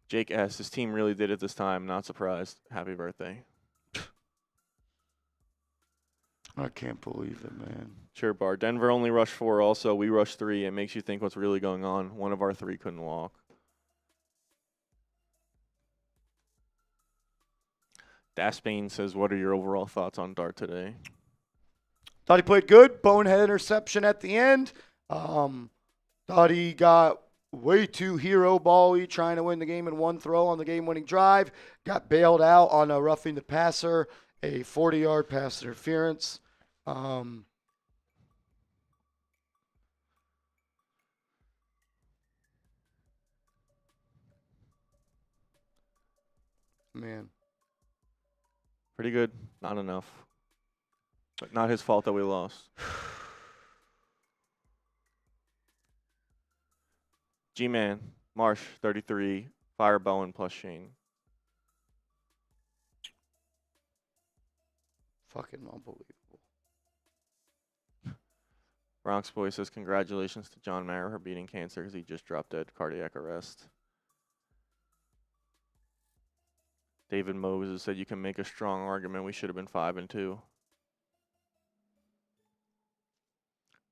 Jake S. His team really did it this time. Not surprised. Happy birthday. I can't believe it, man. Chirp bar. Denver only rushed 4. Also, we rushed 3. It makes you think what's really going on. One of our 3 couldn't walk. Daspain says, what are your overall thoughts on Dart today? Thought he played good. Bonehead interception at the end. Thought he got way too hero ball-y trying to win the game in one throw on the game-winning drive. Got bailed out on a roughing the passer, a 40-yard pass interference. Man. Pretty good. Not enough. But not his fault that we lost. G-Man, Marsh, 33, Fire Bowen plus Shane. Fucking unbelievable. Bronx Boy says, congratulations to John Mayer for beating cancer because he just dropped dead cardiac arrest. David Moses said, you can make a strong argument we should have been 5-2.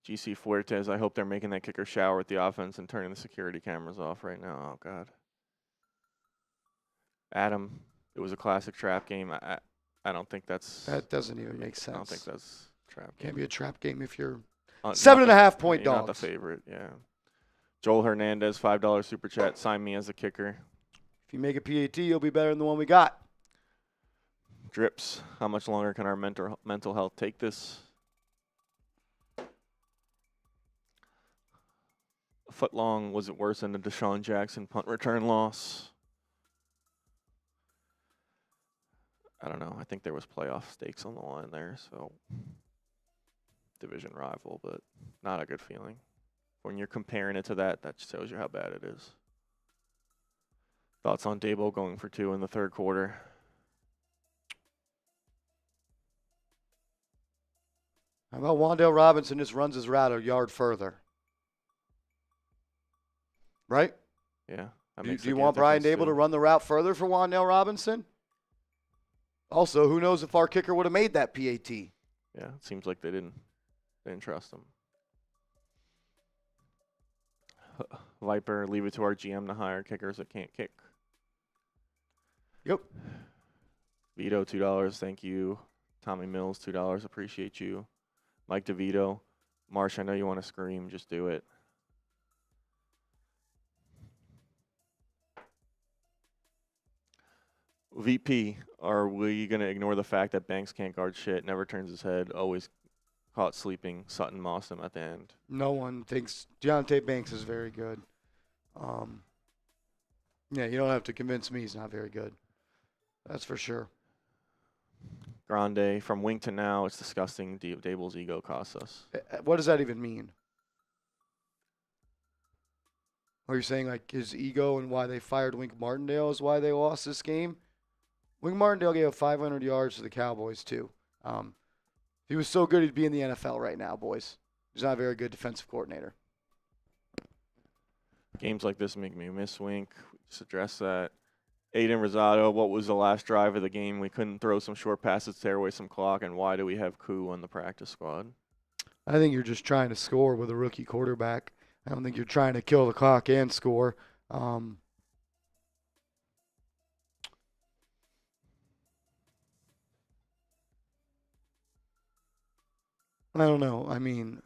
GC Fuertes, I hope they're making that kicker shower at the offense and turning the security cameras off right now. Oh, God. Adam, it was a classic trap game. I don't think that's... That doesn't even make sense. I don't think that's a trap game. Can't be a trap game if you're Not 7.5 point dogs. Not the favorite, yeah. Joel Hernandez, $5 super chat. Sign me as a kicker. If you make a PAT, you'll be better than the one we got. Drips, how much longer can our mental health take this? A foot long, was it worse than the Deshaun Jackson punt return loss? I don't know. I think there was playoff stakes on the line there, so division rival, but not a good feeling. When you're comparing it to that, that shows you how bad it is. Thoughts on Daboll going for 2 in the third quarter? How about Wan'Dale Robinson just runs his route a yard further? Right? Yeah. Do you want Brian Daboll to run the route further for Wan'Dale Robinson? Also, who knows if our kicker would have made that PAT? Yeah, it seems like they didn't trust him. Viper, leave it to our GM to hire kickers that can't kick. Yep. Vito, $2. Thank you. Tommy Mills, $2. Appreciate you. Mike DeVito. Marsh, I know you want to scream. Just do it. VP, are we going to ignore the fact that Banks can't guard shit, never turns his head, always caught sleeping, Sutton mossed him at the end? No one thinks Deontay Banks is very good. Yeah, you don't have to convince me he's not very good. That's for sure. Grande, from wing to now, it's disgusting. Daboll's ego costs us. What does that even mean? Are you saying like his ego and why they fired Wink Martindale is why they lost this game? Wink Martindale gave up 500 yards to the Cowboys too. If he was so good, he'd be in the NFL right now, boys. He's not a very good defensive coordinator. Games like this make me miss Wink. Just address that. Aiden Rosado, what was the last drive of the game? We couldn't throw some short passes to tear away some clock, and why do we have Koo on the practice squad? I think you're just trying to score with a rookie quarterback. I don't think you're trying to kill the clock and score. I don't know. I mean,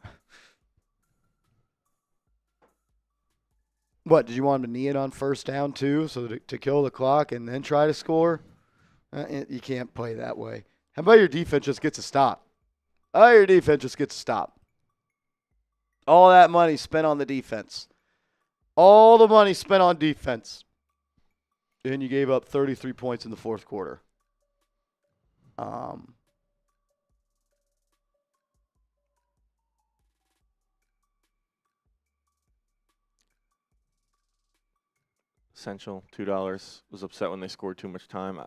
what, did you want him to knee it on first down too, so to kill the clock and then try to score? You can't play that way. How about your defense just gets a stop? Your defense just gets a stop. All that money spent on the defense. All the money spent on defense. And you gave up 33 points in the fourth quarter. Essential, $2. Was upset when they scored too much time.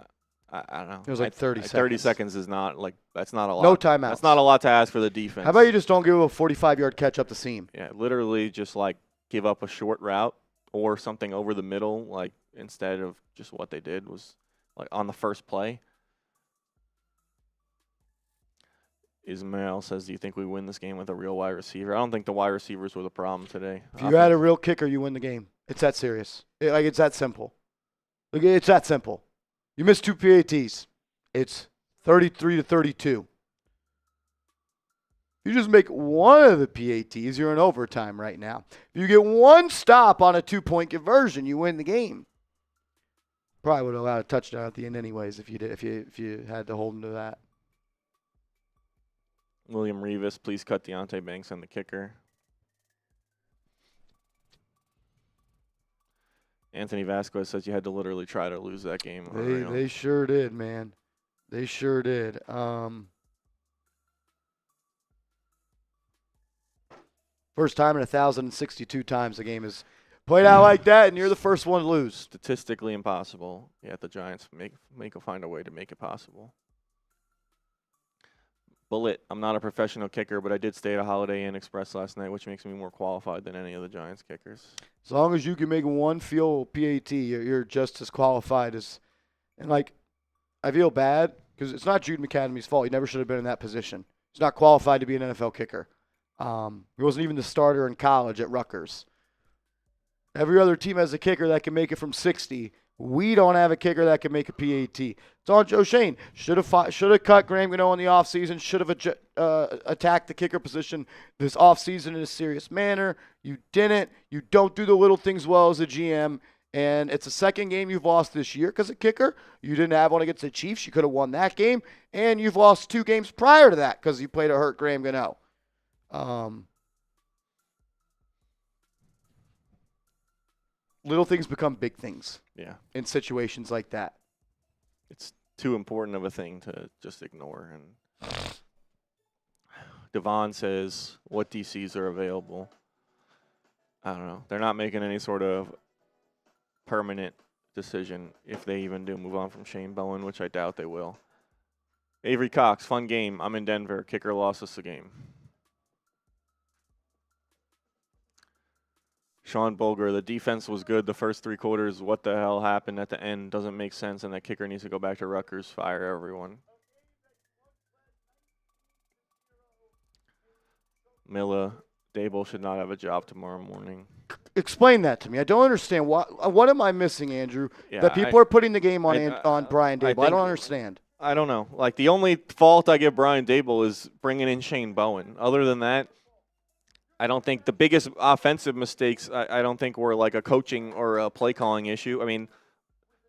I don't know. It was like 30 seconds. 30 seconds is not like that's not a lot. No timeouts. That's not a lot to ask for the defense. How about you just don't give a 45-yard catch up the seam? Yeah, literally just like give up a short route or something over the middle, like instead of just what they did was like on the first play. Ismail says, do you think we win this game with a real wide receiver? I don't think the wide receivers were the problem today. If you had a real kicker, you win the game. It's that serious. It's that simple. It's that simple. You missed 2 PATs. It's 33-32. You just make one of the PATs, you're in overtime right now. If you get one stop on a 2-point conversion, you win the game. Probably would have allowed a touchdown at the end anyways if you had to hold them to that. William Revis, please cut Deontay Banks on the kicker. Anthony Vasquez says you had to literally try to lose that game. They sure did, man. They sure did. First time in 1,062 times the game is played out like that, and you're the first one to lose. Statistically impossible. Yet the Giants find a way to make it possible. Bullet, I'm not a professional kicker, but I did stay at a Holiday Inn Express last night, which makes me more qualified than any of the Giants kickers. As long as you can make one field PAT, you're just as qualified as. And, like, I feel bad because it's not Jude McAdamy's fault. He never should have been in that position. He's not qualified to be an NFL kicker. He wasn't even the starter in college at Rutgers. Every other team has a kicker that can make it from 60. We don't have a kicker that can make a PAT. It's on Joe Shane. Should have cut Graham Gano in the offseason. Should have attacked the kicker position this offseason in a serious manner. You didn't. You don't do the little things well as a GM. And it's the second game you've lost this year because of kicker. You didn't have one against the Chiefs. You could have won that game. And you've lost 2 games prior to that because you played a hurt Graham Gano. Little things become big things. Yeah. In situations like that. It's too important of a thing to just ignore. And Devon says, what DCs are available? I don't know. They're not making any sort of permanent decision if they even do move on from Shane Bowen, which I doubt they will. Avery Cox, fun game. I'm in Denver. Kicker lost us the game. Sean Bolger, the defense was good the first 3 quarters. What the hell happened at the end doesn't make sense, and that kicker needs to go back to Rutgers. Fire everyone. Milla, Daboll should not have a job tomorrow morning. Explain that to me. I don't understand. What am I missing, Andrew? Yeah, that people are putting the game on Brian Daboll. I don't understand. I don't know. Like, the only fault I give Brian Daboll is bringing in Shane Bowen. Other than that, I don't think the biggest offensive mistakes, I don't think were like a coaching or a play calling issue. I mean,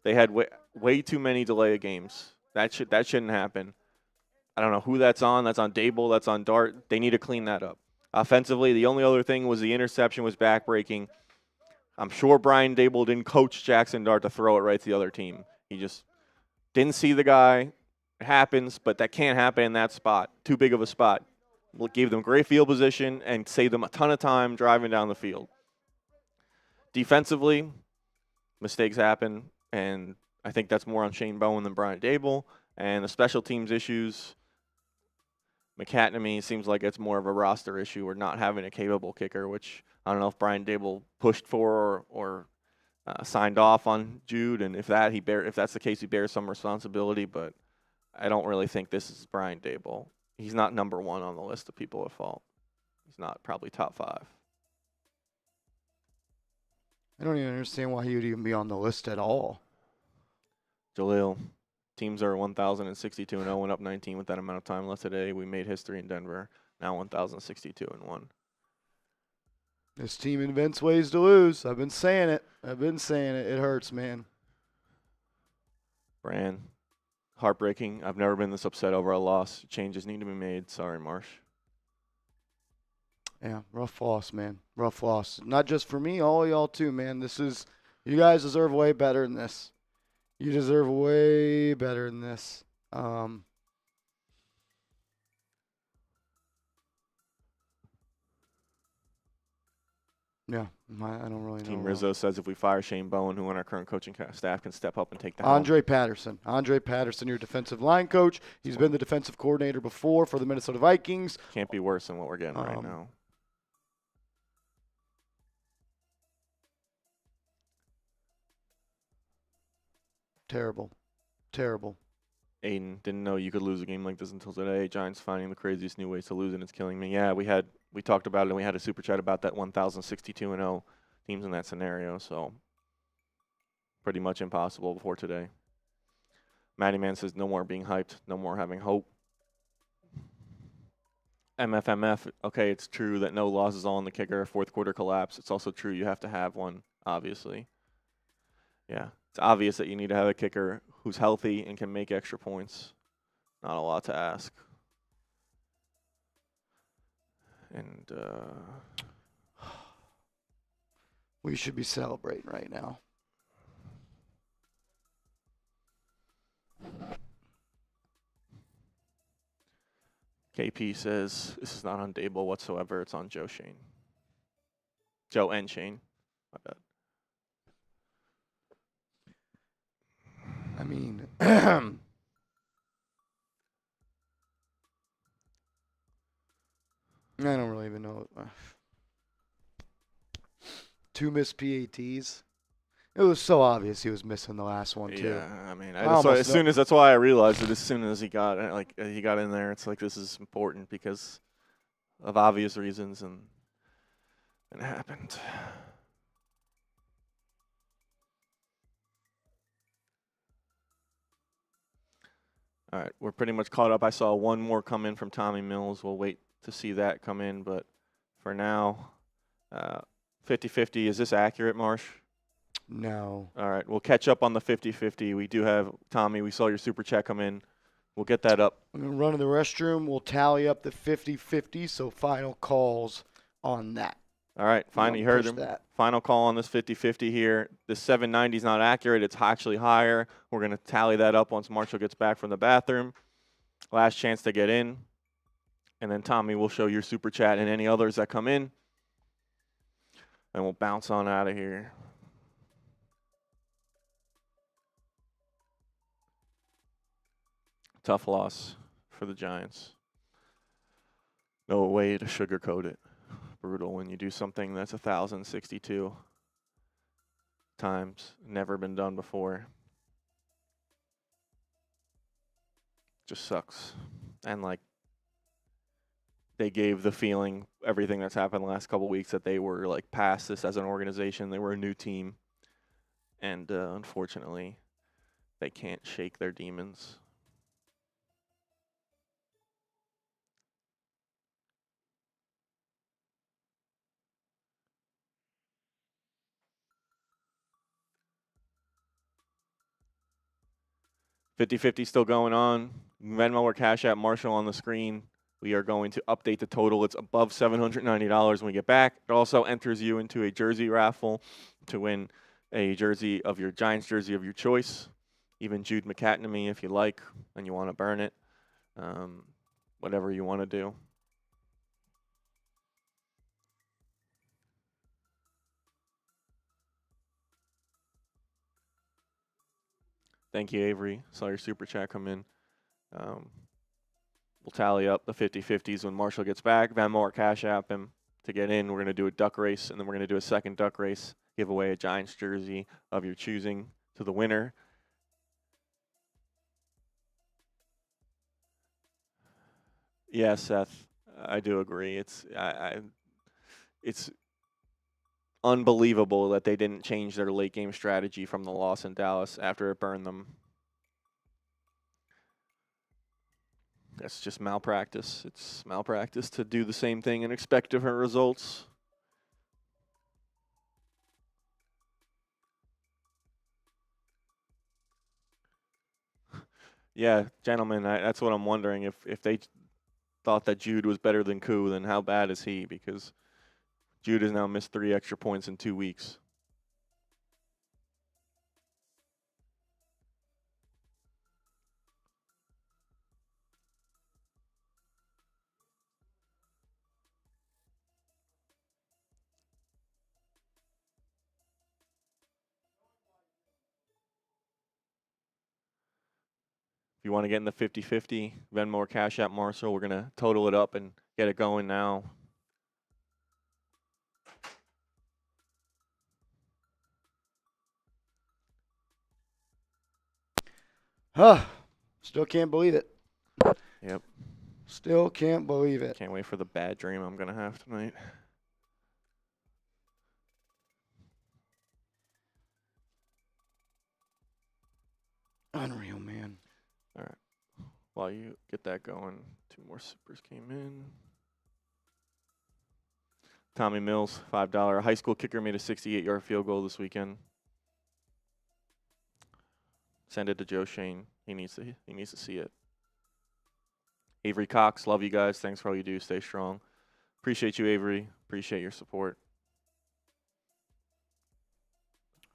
They had way too many delay of games. That shouldn't happen. I don't know who that's on. That's on Daboll. That's on Dart. They need to clean that up. Offensively, the only other thing was the interception was backbreaking. I'm sure Brian Daboll didn't coach Jaxson Dart to throw it right to the other team. He just didn't see the guy. It happens, but that can't happen in that spot. Too big of a spot. Gave them great field position and saved them a ton of time driving down the field. Defensively, mistakes happen, and I think that's more on Shane Bowen than Brian Daboll. And the special teams issues, McCatnamy seems like it's more of a roster issue or not having a capable kicker, which I don't know if Brian Daboll pushed for or signed off on Jude, and if that's the case, he bears some responsibility. But I don't really think this is Brian Daboll. He's not number one on the list of people at fault. He's not probably top 5. I don't even understand why he would even be on the list at all. Jaleel, teams are 1,062-0, went up 19 with that amount of time left today. We made history in Denver. Now 1,062-1. This team invents ways to lose. I've been saying it. It hurts, man. Bran, heartbreaking. I've never been this upset over a loss. Changes need to be made. Sorry, Marsh. Yeah, rough loss, man. Rough loss. Not just for me, all of y'all too, man. You guys deserve way better than this. You deserve way better than this. Yeah, I don't really know. Team Rizzo says if we fire Shane Bowen, who on our current coaching staff can step up and take the helm. Andre Patterson, your defensive line coach. He's been the defensive coordinator before for the Minnesota Vikings. Can't be worse than what we're getting right now. Terrible. Aiden, didn't know you could lose a game like this until today. Giants finding the craziest new ways to lose, and it's killing me. Yeah, we talked about it, and we had a super chat about that 1,062-0 teams in that scenario, so pretty much impossible before today. Matty Man says no more being hyped, no more having hope. MFMF, okay, it's true that no loss is all in the kicker. Fourth quarter collapse. It's also true you have to have one, obviously. Yeah, it's obvious that you need to have a kicker who's healthy and can make extra points. Not a lot to ask. And we should be celebrating right now. KP says this is not on Daboll whatsoever. It's on Joe and Shane. My bad. I mean, I don't really even know. 2 missed PATs. It was so obvious he was missing the last one too. Yeah, I mean, that's why I realized it as soon as he got in there. It's like this is important because of obvious reasons, and it happened. All right, we're pretty much caught up. I saw one more come in from Tommy Mills. We'll wait to see that come in, but for now, 50-50. Is this accurate, Marsh? No. All right, we'll catch up on the 50-50. We do have, Tommy, we saw your super chat come in. We'll get that up. I'm going to run to the restroom. We'll tally up the 50-50, so final calls on that. All right, finally you heard him. Final call on this 50-50 here. This 790 is not accurate. It's actually higher. We're going to tally that up once Marshall gets back from the bathroom. Last chance to get in. And then, Tommy, will show your super chat and any others that come in. And we'll bounce on out of here. Tough loss for the Giants. No way to sugarcoat it. Brutal when you do something that's 1,062 times, never been done before. Just sucks. And like they gave the feeling, everything that's happened the last couple weeks, that they were like past this as an organization. They were a new team. And unfortunately, they can't shake their demons. 50-50 still going on. Venmo or Cash App Marshall on the screen. We are going to update the total. It's above $790 when we get back. It also enters you into a jersey raffle to win a jersey of your Giants jersey of your choice. Even Jude McCatnamy if you like and you want to burn it. Whatever you want to do. Thank you, Avery. Saw your super chat come in. We'll tally up the 50-50s when Marshall gets back. Venmo or Cash App him to get in. We're going to do a duck race, and then we're going to do a second duck race. Give away a Giants jersey of your choosing to the winner. Yeah, Seth, I do agree. It's unbelievable that they didn't change their late game strategy from the loss in Dallas after it burned them. That's just malpractice. It's malpractice to do the same thing and expect different results. Yeah, gentlemen, that's what I'm wondering. If they thought that Jude was better than Koo, then how bad is he? Because Jude has now missed 3 extra points in 2 weeks. If you want to get in the 50-50, Venmo or Cash App Marshall, we're going to total it up and get it going now. Huh. Still can't believe it. Yep. Still can't believe it. Can't wait for the bad dream I'm going to have tonight. Unreal, man. All right. While you get that going, 2 more supers came in. Tommy Mills, $5. A high school kicker made a 68-yard field goal this weekend. Send it to Joe Shane. He needs to see it. Avery Cox, love you guys. Thanks for all you do. Stay strong. Appreciate you, Avery. Appreciate your support.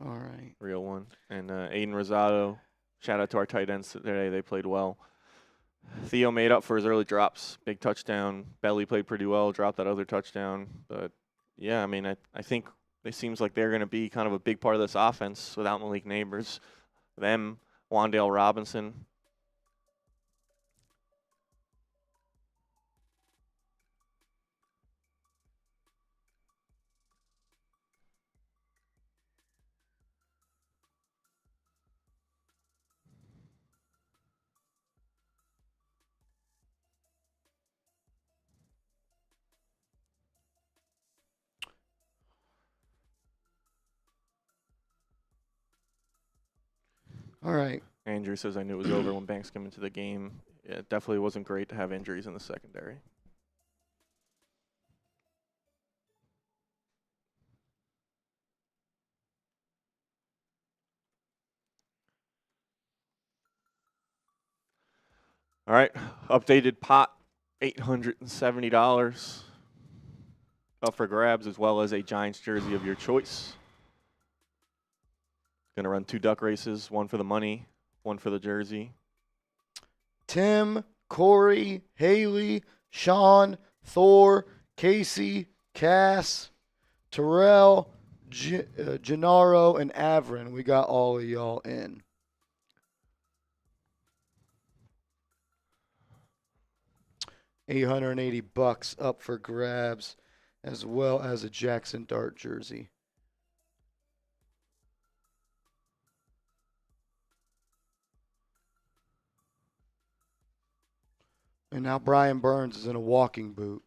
All right. Real one. And Aiden Rosado, shout out to our tight ends today. They played well. Theo made up for his early drops. Big touchdown. Belly played pretty well. Dropped that other touchdown. But, yeah, I mean, I think it seems like they're going to be kind of a big part of this offense without Malik Neighbors. Them, Wandale Robinson. All right. Andrew says, I knew it was over when Banks came into the game. It definitely wasn't great to have injuries in the secondary. All right, updated pot, $870 up for grabs, as well as a Giants jersey of your choice. Going to run 2 duck races, one for the money, one for the jersey. Tim, Corey, Haley, Sean, Thor, Casey, Cass, Terrell, Gennaro, and Avrin. We got all of y'all in. $880 up for grabs, as well as a Jaxson Dart jersey. And now Brian Burns is in a walking boot.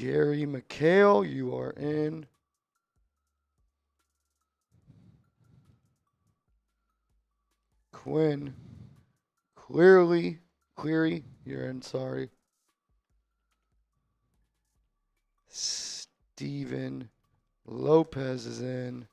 Gary McHale, you are in. Quinn Cleary, you're in, sorry. Steven Lopez is in.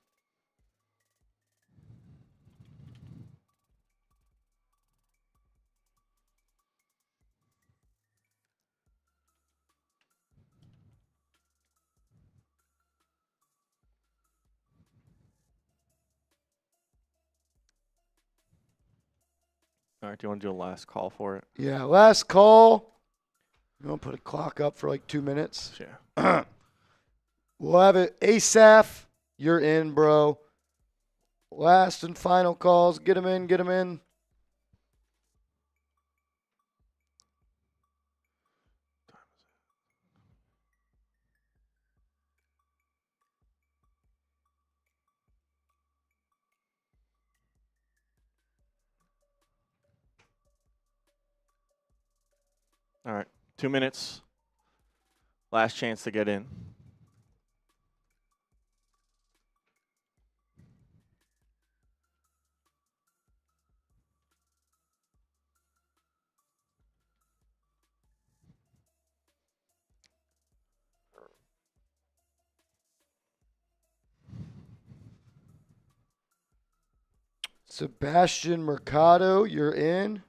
All right, do you want to do a last call for it? Yeah, last call. You want to put a clock up for like 2 minutes? Yeah. We'll have it. Asaph, you're in, bro. Last and final calls. Get them in, get them in. All right, 2 minutes. Last chance to get in. Sebastian Mercado, you're in.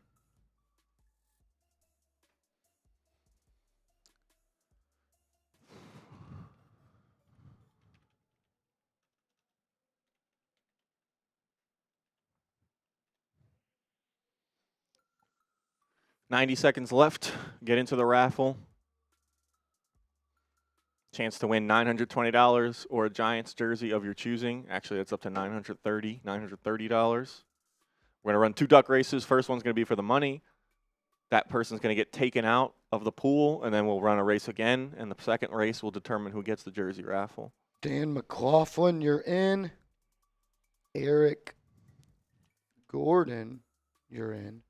$90 seconds left. Get into the raffle. Chance to win $920 or a Giants jersey of your choosing. Actually, that's up to $930. We're going to run 2 duck races. First one's going to be for the money. That person's going to get taken out of the pool, and then we'll run a race again. And the second race will determine who gets the jersey raffle. Dan McLaughlin, you're in. Eric Gordon, you're in.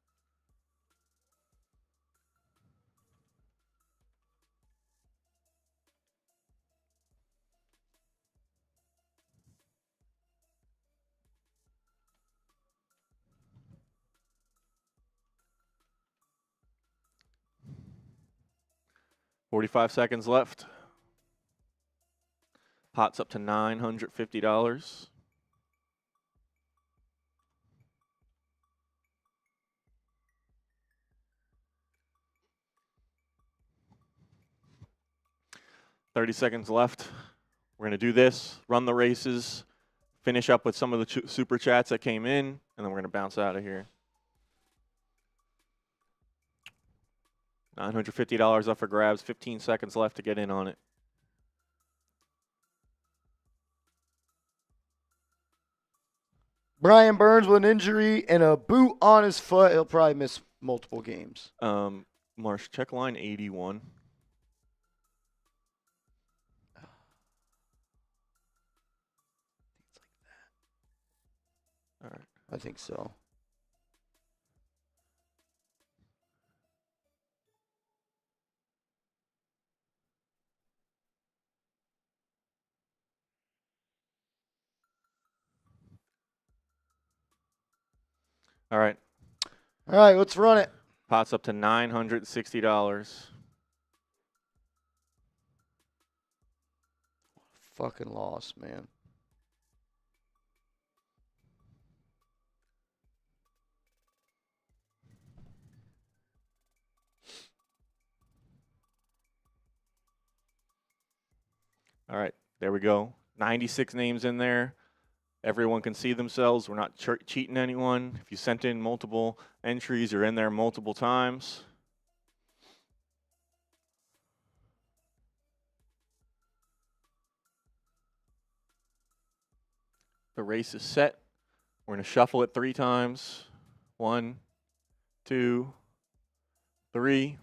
$45 seconds left. Pot's up to $950. $30 seconds left. We're going to do this, run the races, finish up with some of the super chats that came in, and then we're going to bounce out of here. $950 up for grabs, 15 seconds left to get in on it. Brian Burns with an injury and a boot on his foot. He'll probably miss multiple games. Marsh, check line 81. All right. I think so. All right. All right, let's run it. Pot's up to $960. Fucking loss, man. All right, there we go. 96 names in there. Everyone can see themselves. We're not cheating anyone. If you sent in multiple entries, you're in there multiple times. The race is set. We're going to shuffle it 3 times. 1, 2, 3.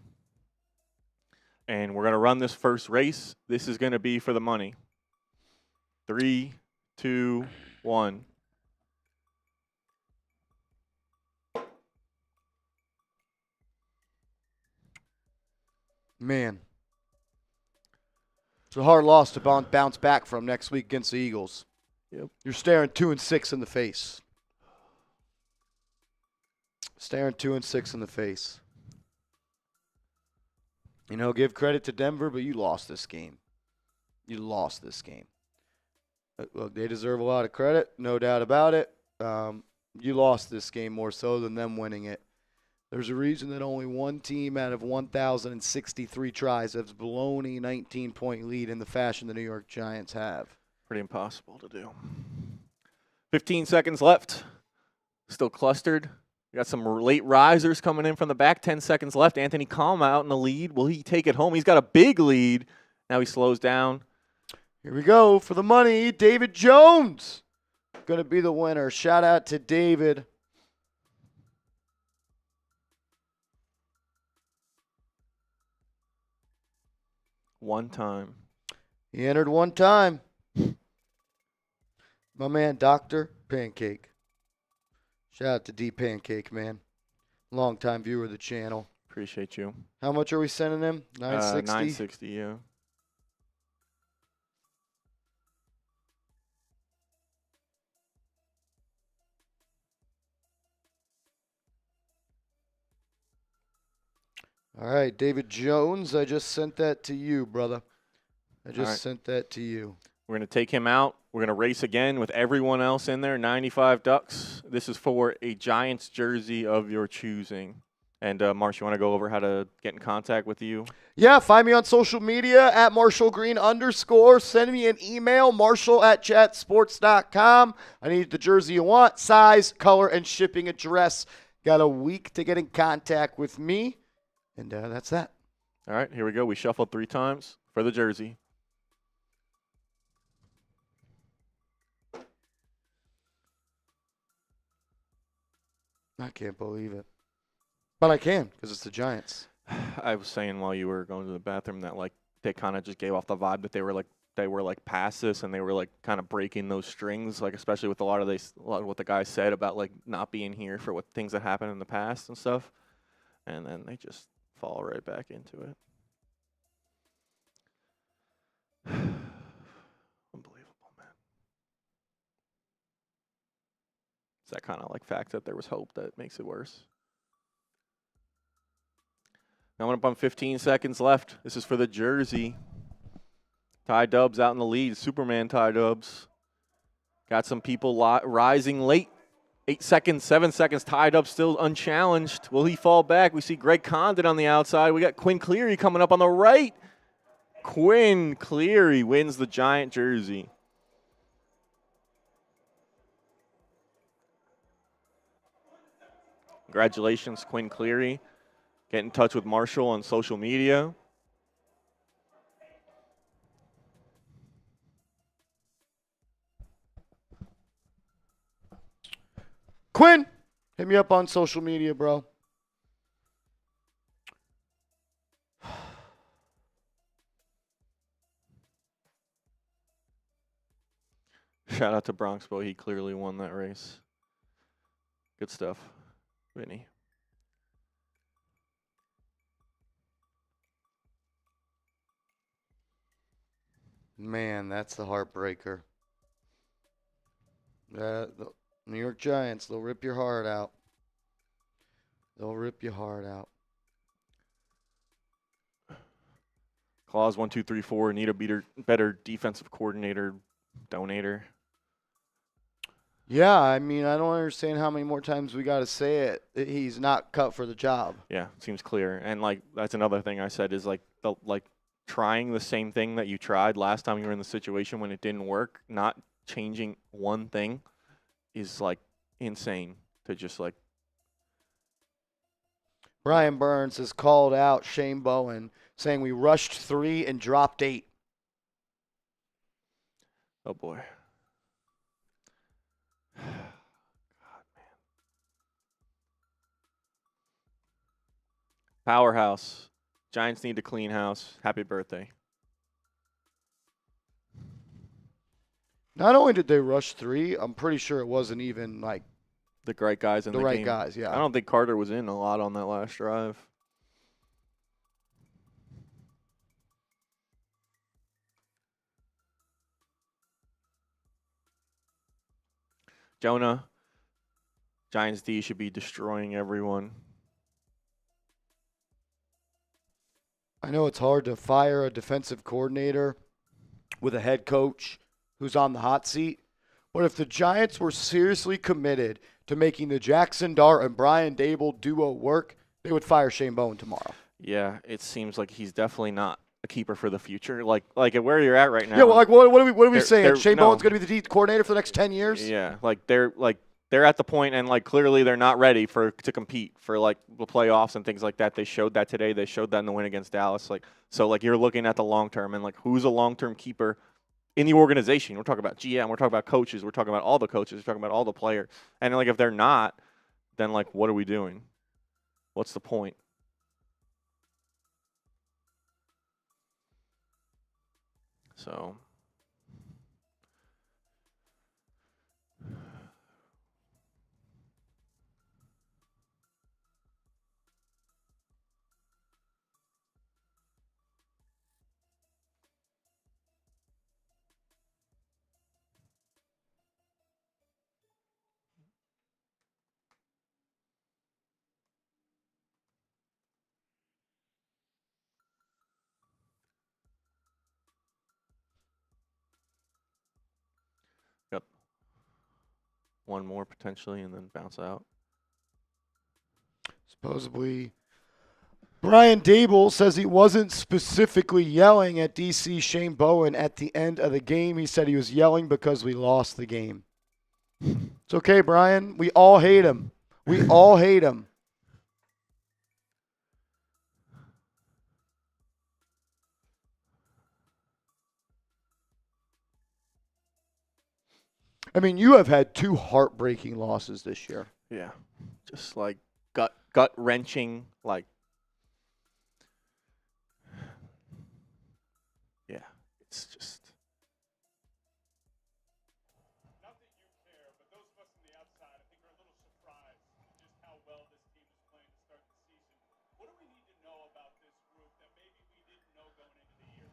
And we're going to run this first race. This is going to be for the money. 3, 2, 1. Man. It's a hard loss to bounce back from next week against the Eagles. Yep. You're staring 2-6 in the face. Staring 2-6 in the face. You know, give credit to Denver, but you lost this game. You lost this game. Look, they deserve a lot of credit, no doubt about it. You lost this game more so than them winning it. There's a reason that only one team out of 1,063 tries has blown a 19-point lead in the fashion the New York Giants have. Pretty impossible to do. 15 seconds left. Still clustered. We got some late risers coming in from the back. 10 seconds left. Anthony Kalm out in the lead. Will he take it home? He's got a big lead. Now he slows down. Here we go for the money. David Jones going to be the winner. Shout out to David. One time. He entered one time. My man, Dr. Pancake. Shout out to D Pancake, man. Long-time viewer of the channel. Appreciate you. How much are we sending him? 960? 960, yeah. All right, David Jones, I just sent that to you, brother. I just right. sent that to you. We're going to take him out. We're going to race again with everyone else in there, 95 Ducks. This is for a Giants jersey of your choosing. And, Marsh, you want to go over how to get in contact with you? Yeah, find me on social media at @MarshallGreen_. Send me an email, marshall@chatsports.com. I need the jersey you want, size, color, and shipping address. Got a week to get in contact with me. And that's that. All right, here we go. We shuffled 3 times for the jersey. I can't believe it. But I can, because it's the Giants. I was saying while you were going to the bathroom that, like, they kind of just gave off the vibe that they were past this, and they were, like, kind of breaking those strings, like, especially with a lot of what the guys said about, like, not being here for what things that happened in the past and stuff. And then they just fall right back into it. Unbelievable, man. It's that kind of like fact that there was hope that makes it worse. Now up on 15 seconds left. This is for the jersey. Ty Dubs out in the lead. Superman Ty Dubs. Got some people rising late. 8 seconds, 7 seconds, tied up, still unchallenged. Will he fall back? We see Greg Condon on the outside. We got Quinn Cleary coming up on the right. Quinn Cleary wins the Giant jersey. Congratulations, Quinn Cleary. Get in touch with Marshall on social media. Quinn, hit me up on social media, bro. Shout out to Bronxville. He clearly won that race. Good stuff, Vinny. Man, that's the heartbreaker. The New York Giants, they'll rip your heart out. They'll rip your heart out. Clause 1, 2, 3, 4. Need a better defensive coordinator, donator. Yeah, I mean, I don't understand how many more times we got to say it. He's not cut for the job. Yeah, seems clear. And like that's another thing I said is like trying the same thing that you tried last time you were in the situation when it didn't work, not changing one thing is like insane to just like. Brian Burns has called out Shane Bowen, saying we rushed 3 and dropped 8. Oh boy. God, man. Powerhouse. Giants need to clean house. Happy birthday. Not only did they rush 3, I'm pretty sure it wasn't even like the right guys in the right game. guys, yeah. I don't think Carter was in a lot on that last drive. Jonah, Giants D should be destroying everyone. I know it's hard to fire a defensive coordinator with a head coach who's on the hot seat, but if the Giants were seriously committed to making the Jaxson Dart and Brian Daboll duo work, they would fire Shane Bowen tomorrow. Yeah, it seems like he's definitely not a keeper for the future. Like at where you're at right now. Yeah, well, like what are we saying? Shane no. Bowen's going to be the D coordinator for the next 10 years? Yeah, they're at the point, and clearly they're not ready to compete for the playoffs and things like that. They showed that today. They showed that in the win against Dallas. So you're looking at the long term and who's a long term keeper in the organization. We're talking about GM. We're talking about coaches. We're talking about all the coaches. We're talking about all the players. And if they're not, then what are we doing? What's the point? So. Yep. One more potentially and then bounce out. Supposedly, Brian Daboll says he wasn't specifically yelling at DC Shane Bowen at the end of the game. He said he was yelling because we lost the game. It's okay, Brian. We all hate him. We all hate him. I mean, you have had 2 heartbreaking losses this year. Yeah. Just gut wrenching, yeah, it's just. Not that you care, but those of us on the outside, I think, are a little surprised at just how well this team is playing to start the season. What do we need to know about this group that maybe we didn't know going into the year?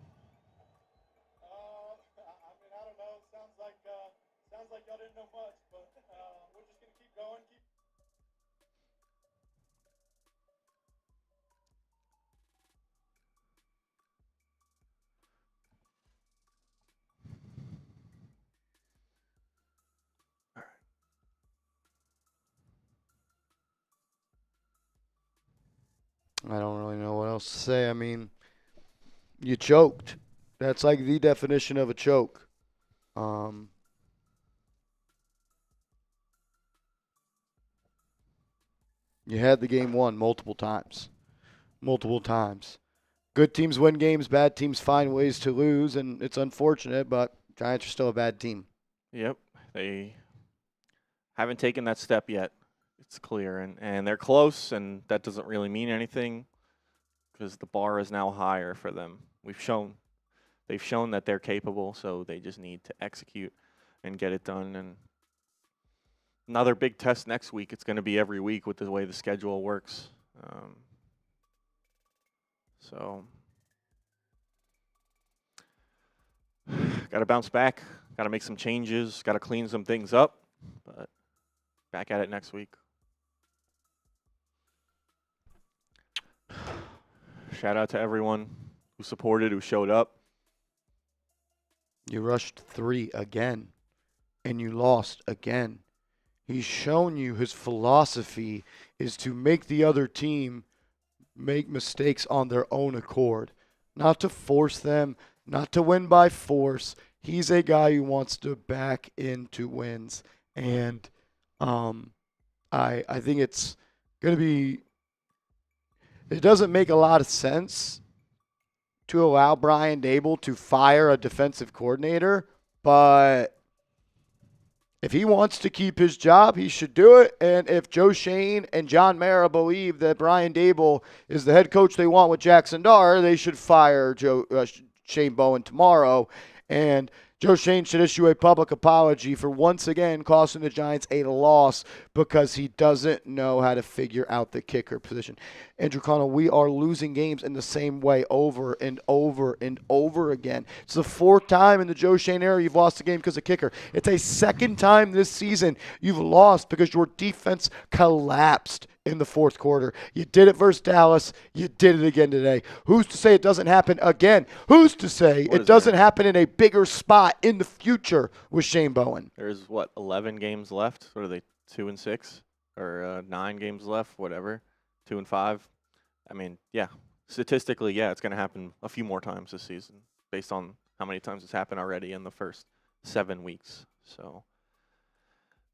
I don't know. It sounds like y'all didn't know much, but we're just gonna keep going. I don't really know what else to say. I mean, you choked. That's the definition of a choke. You had the game won multiple times. Multiple times. Good teams win games, bad teams find ways to lose, and it's unfortunate, but Giants are still a bad team. Yep. They haven't taken that step yet. It's clear, and they're close, and that doesn't really mean anything because the bar is now higher for them. They've shown that they're capable, so they just need to execute and get it done. And another big test next week. It's going to be every week with the way the schedule works. So, got to bounce back. Got to make some changes. Got to clean some things up. But back at it next week. Shout out to everyone who supported, who showed up. You rushed 3 again, and you lost again. He's shown you his philosophy is to make the other team make mistakes on their own accord, not to force them, not to win by force. He's a guy who wants to back into wins, and I think it's going to be. It doesn't make a lot of sense to allow Brian Daboll to fire a defensive coordinator, but if he wants to keep his job, he should do it. And if Joe Shane and John Mara believe that Brian Daboll is the head coach they want with Jaxson Dart, they should fire Shane Bowen tomorrow. And Joe Shane should issue a public apology for once again costing the Giants a loss because he doesn't know how to figure out the kicker position. Andrew Connell, we are losing games in the same way over and over and over again. It's the 4th time in the Joe Shane era you've lost a game because of kicker. It's a 2nd time this season you've lost because your defense collapsed in the 4th quarter. You did it versus Dallas. You did it again today. Who's to say it doesn't happen again? Who's to say it doesn't happen in a bigger spot in the future with Shane Bowen? There's, 11 games left? What are they, 2-6? Or 9 games left, whatever. 2-5. I mean, yeah. Statistically, yeah, it's going to happen a few more times this season based on how many times it's happened already in the first 7 weeks. So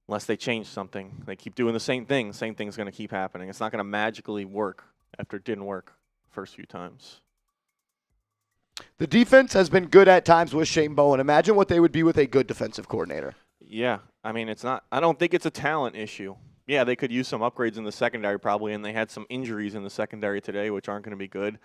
unless they change something, they keep doing the same thing's going to keep happening. It's not going to magically work after it didn't work the first few times. The defense has been good at times with Shane Bowen. Imagine what they would be with a good defensive coordinator. Yeah, I mean, I don't think it's a talent issue. Yeah, they could use some upgrades in the secondary probably, and they had some injuries in the secondary today, which aren't going to be good.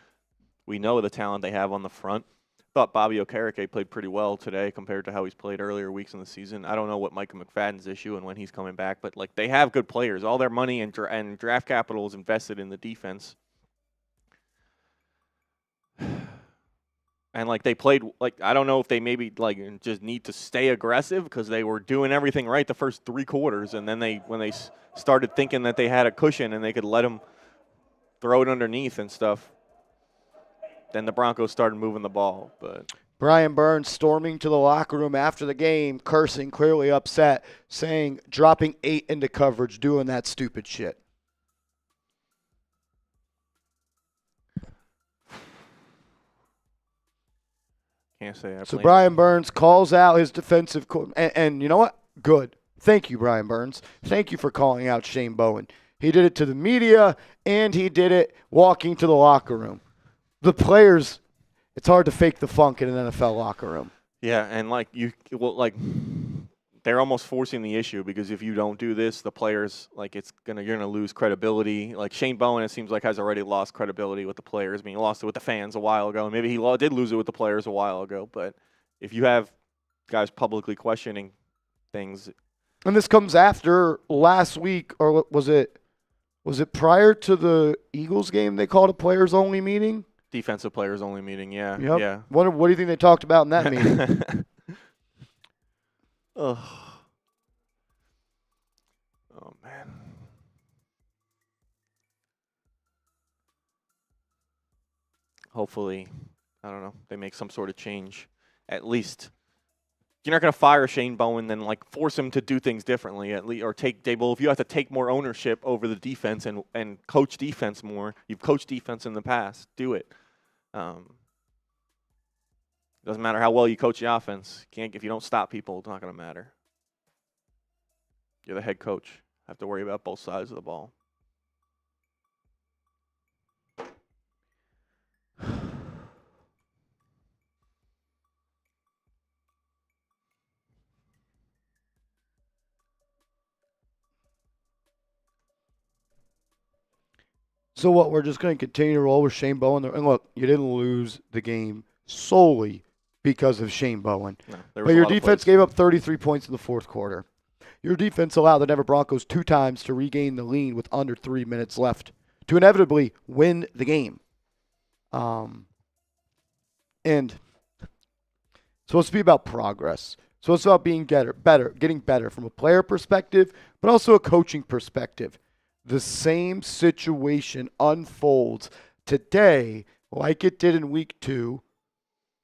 We know the talent they have on the front. Thought Bobby Okereke played pretty well today compared to how he's played earlier weeks in the season. I don't know what Micah McFadden's issue and when he's coming back, but they have good players. All their money and draft capital is invested in the defense. And they played I don't know if they maybe just need to stay aggressive because they were doing everything right the first 3 quarters, and then when they started thinking that they had a cushion and they could let them throw it underneath and stuff, then the Broncos started moving the ball. But Brian Burns storming to the locker room after the game, cursing, clearly upset, saying dropping 8 into coverage, doing that stupid shit. Can't say that. So Brian Burns calls out his defensive and you know what? Good. Thank you, Brian Burns. Thank you for calling out Shane Bowen. He did it to the media, and he did it walking to the locker room. The players, it's hard to fake the funk in an NFL locker room. Yeah, and they're almost forcing the issue because if you don't do this, the players you're gonna lose credibility. Shane Bowen, it seems has already lost credibility with the players. I mean, he lost it with the fans a while ago, and maybe he did lose it with the players a while ago. But if you have guys publicly questioning things, and this comes after last week, or was it prior to the Eagles game? They called a players only meeting. Defensive players only meeting, yeah. Yep. Yeah. What do you think they talked about in that meeting? Oh, man. Hopefully, I don't know, they make some sort of change. At least you're not going to fire Shane Bowen, then force him to do things differently. At least, or take Daboll. If you have to take more ownership over the defense and coach defense more, you've coached defense in the past. Do it. Doesn't matter how well you coach the offense. If you don't stop people, it's not going to matter. You're the head coach. Have to worry about both sides of the ball. So what? We're just going to continue to roll with Shane Bowen. And look, you didn't lose the game solely because of Shane Bowen. No, but your defense gave up 33 points in the 4th quarter. Your defense allowed the Denver Broncos 2 times to regain the lead with under 3 minutes left to inevitably win the game. And it's supposed to be about progress. So it's about being getting better from a player perspective, but also a coaching perspective. The same situation unfolds today like it did in week 2.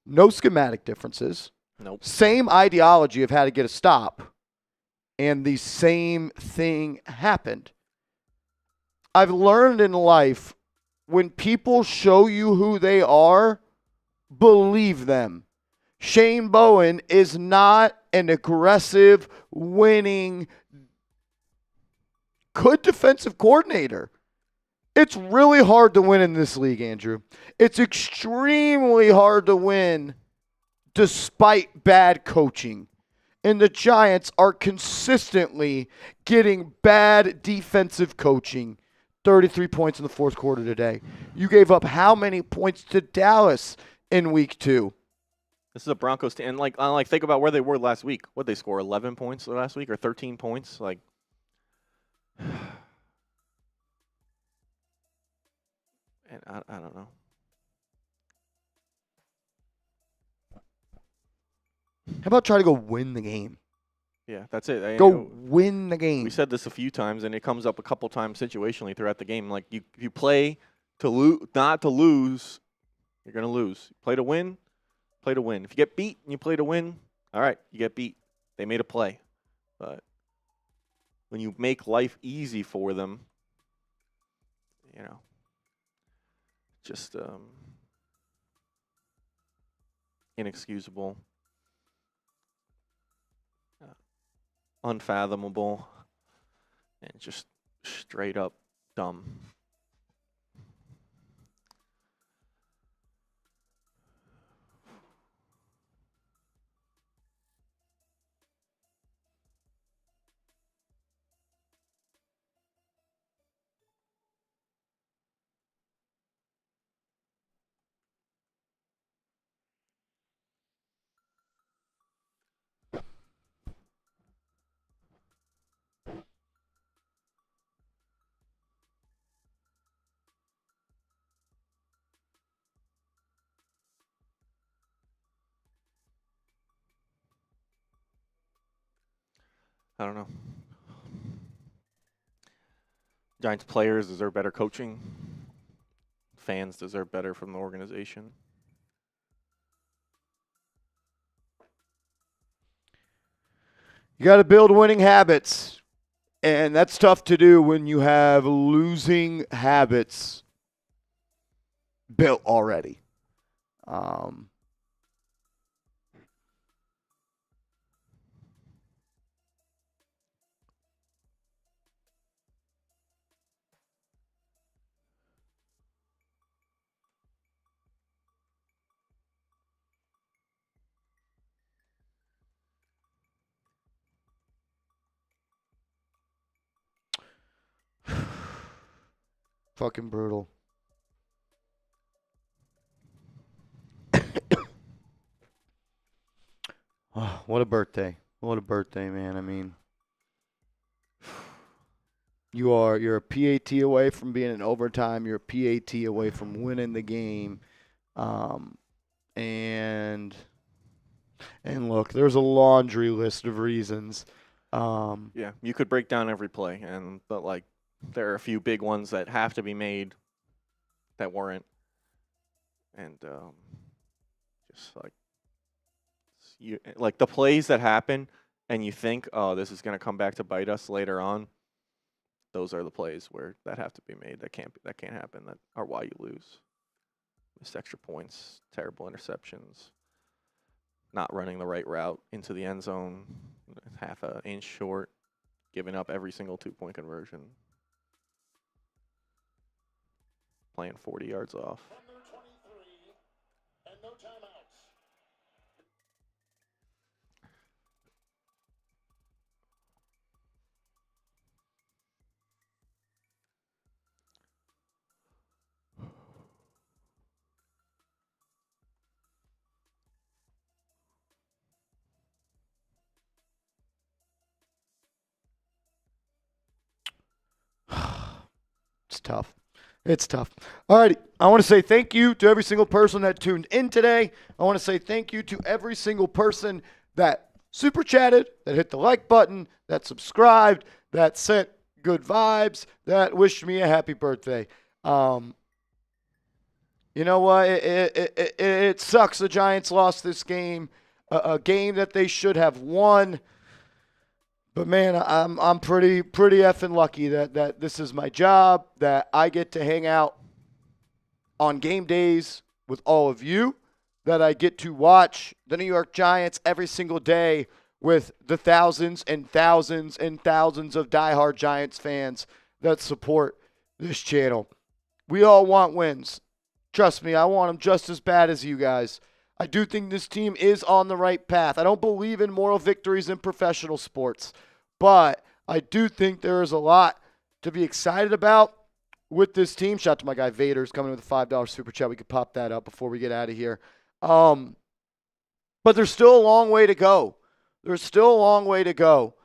No schematic differences. Nope. Same ideology of how to get a stop. And the same thing happened. I've learned in life, when people show you who they are, believe them. Shane Bowen is not an aggressive, winning, good defensive coordinator. It's really hard to win in this league, Andrew. It's extremely hard to win despite bad coaching. And the Giants are consistently getting bad defensive coaching. 33 points in the 4th quarter today. You gave up how many points to Dallas in week 2? This is a Broncos team. And, like, think about where they were last week. What they score, 11 points last week or 13 points? Like, and I don't know. How about try to go win the game? Yeah, that's it. Go win the game. We said this a few times, and it comes up a couple times situationally throughout the game. Like, you play to not to lose, you're going to lose. Play to win, play to win. If you get beat and you play to win, all right, you get beat. They made a play. But when you make life easy for them, just inexcusable. Unfathomable, and just straight up dumb. I don't know. Giants players deserve better coaching. Fans deserve better from the organization. You got to build winning habits, and that's tough to do when you have losing habits built already. Fucking brutal. Oh, what a birthday. What a birthday, man. I mean, you're a PAT away from being in overtime. You're a PAT away from winning the game. And look, there's a laundry list of reasons. Yeah, you could break down every play, but like there are a few big ones that have to be made that weren't, and just like the plays that happen, and you think, oh, this is going to come back to bite us later on. Those are the plays where that have to be made. That can't happen. That are why you lose. Missed extra points, terrible interceptions, not running the right route into the end zone, half an inch short, giving up every single 2-point conversion, playing 40 yards off. Number 23, and no timeouts. It's tough. It's tough. All righty. I want to say thank you to every single person that tuned in today. I want to say thank you to every single person that super chatted, that hit the like button, that subscribed, that sent good vibes, that wished me a happy birthday. You know what? It sucks the Giants lost this game, a game that they should have won. But man, I'm pretty effing lucky that this is my job, that I get to hang out on game days with all of you, that I get to watch the New York Giants every single day with the thousands and thousands and thousands of diehard Giants fans that support this channel. We all want wins. Trust me, I want them just as bad as you guys. I do think this team is on the right path. I don't believe in moral victories in professional sports, but I do think there is a lot to be excited about with this team. Shout out to my guy Vader's coming with a $5 super chat. We could pop that up before we get out of here. But there's still a long way to go. There's still a long way to go.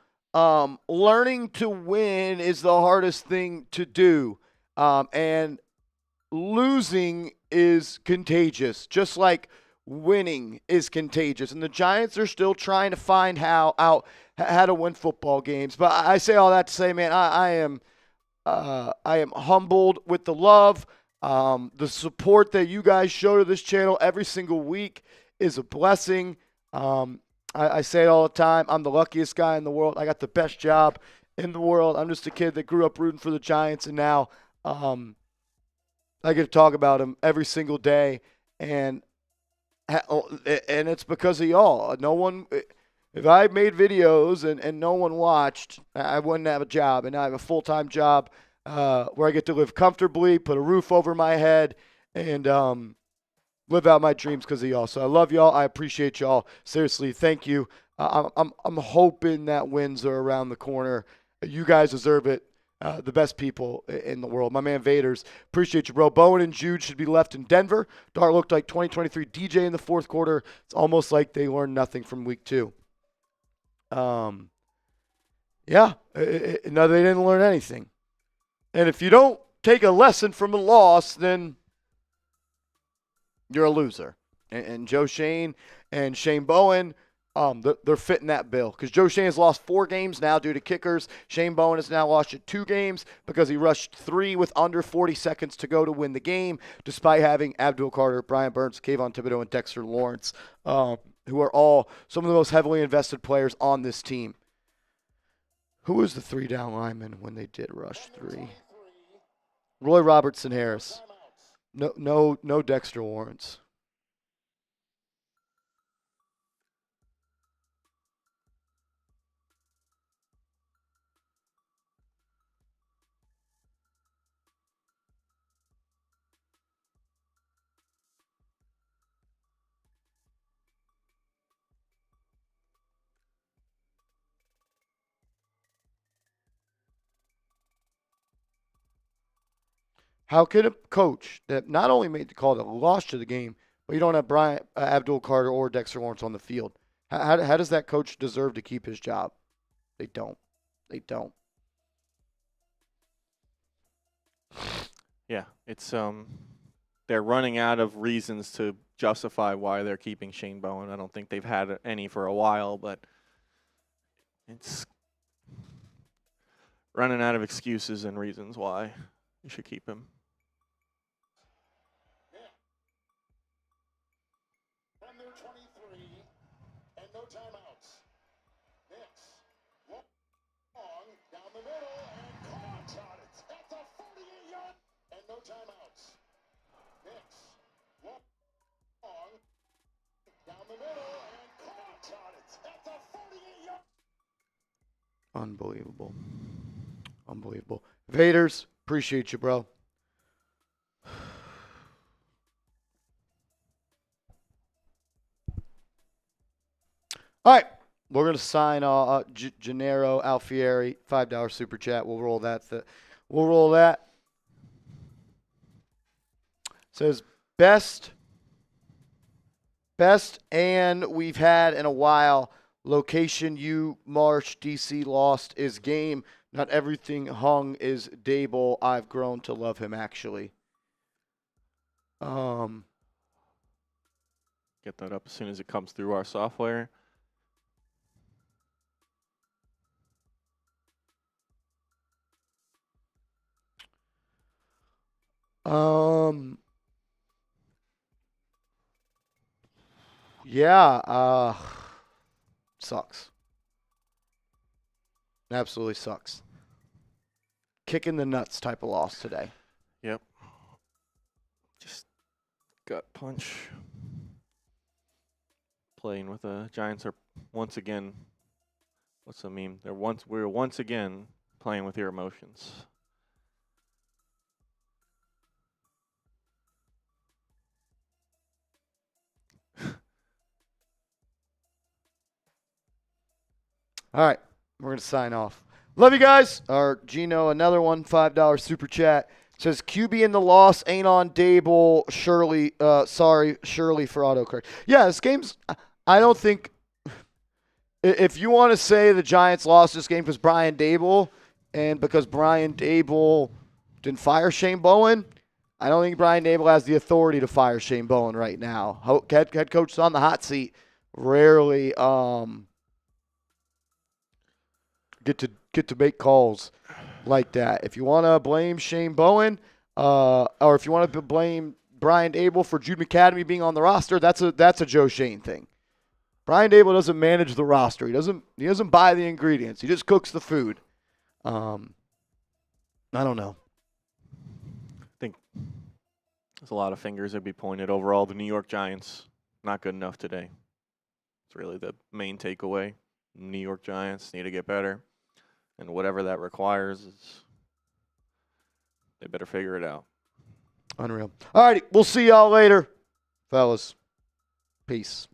Learning to win is the hardest thing to do. And losing is contagious, just like winning is contagious. And the Giants are still trying to find how to win football games. But I say all that to say, man, I am humbled with the love, the support that you guys show to this channel every single week is a blessing. I say it all the time. I'm the luckiest guy in the world. I got the best job in the world. I'm just a kid that grew up rooting for the Giants, and now I get to talk about them every single day, and it's because of y'all. No one, if I made videos and no one watched, I wouldn't have a job, and I have a full-time job where I get to live comfortably, put a roof over my head, and live out my dreams because of y'all. So I love y'all. I appreciate y'all. Seriously, thank you. I'm hoping that wins are around the corner. You guys deserve it. The best people in the world. My man Vaders, appreciate you, bro. Bowen and Jude should be left in Denver. Dart looked like 2023 DJ in the fourth quarter. It's almost like they learned nothing from week 2. No, they didn't learn anything. And if you don't take a lesson from a loss, then you're a loser. And Joe Shane and Shane Bowen, they're fitting that bill. Because Joe Shane has lost 4 games now due to kickers. Shane Bowen has now lost 2 games because he rushed 3 with under 40 seconds to go to win the game, despite having Abdul Carter, Brian Burns, Kayvon Thibodeaux, and Dexter Lawrence, who are all some of the most heavily invested players on this team. Who was the 3-down lineman when they did rush 3? Roy Robertson Harris. No Dexter Lawrence. How can a coach that not only made the call that lost to the game, but you don't have Abdul Carter or Dexter Lawrence on the field, how does that coach deserve to keep his job? They don't. They don't. Yeah, it's they're running out of reasons to justify why they're keeping Shane Bowen. I don't think they've had any for a while, but it's running out of excuses and reasons why you should keep him. From their 23 and no timeouts. Next, long down the middle and caught on it at the 48-yard and no timeouts. Next, long down the middle and caught on it at the 48-yard. Unbelievable. Unbelievable. Vaders, appreciate you, bro. All right, we're going to sign Gennaro Alfieri, $5 super chat. We'll roll that. We'll roll that. Says best and we've had in a while. Location you Marsh DC lost is game. Not everything hung is Daboll. I've grown to love him actually. Get that up as soon as it comes through our software. Yeah, sucks. Absolutely sucks. Kick in the nuts type of loss today. Yep. Just gut punch. Playing with the Giants are once again, what's the meme? We're once again playing with your emotions. All right, we're going to sign off. Love you guys. Our Gino, another one, $5 super chat. Says QB in the loss ain't on Daboll. Shirley for autocorrect. Yeah, this game's. I don't think if you want to say the Giants lost this game because Brian Daboll and because Brian Daboll didn't fire Shane Bowen, I don't think Brian Daboll has the authority to fire Shane Bowen right now. Head coach is on the hot seat. Rarely get to make calls like that. If you want to blame Shane Bowen, or if you want to blame Brian Daboll for Jude McAdamy being on the roster, that's a Joe Shane thing. Brian Daboll doesn't manage the roster. He doesn't buy the ingredients. He just cooks the food. I don't know. I think there's a lot of fingers that be pointed. Overall, the New York Giants, not good enough today. It's really the main takeaway. New York Giants need to get better. And whatever that requires, they better figure it out. Unreal. All righty, we'll see y'all later, fellas. Peace.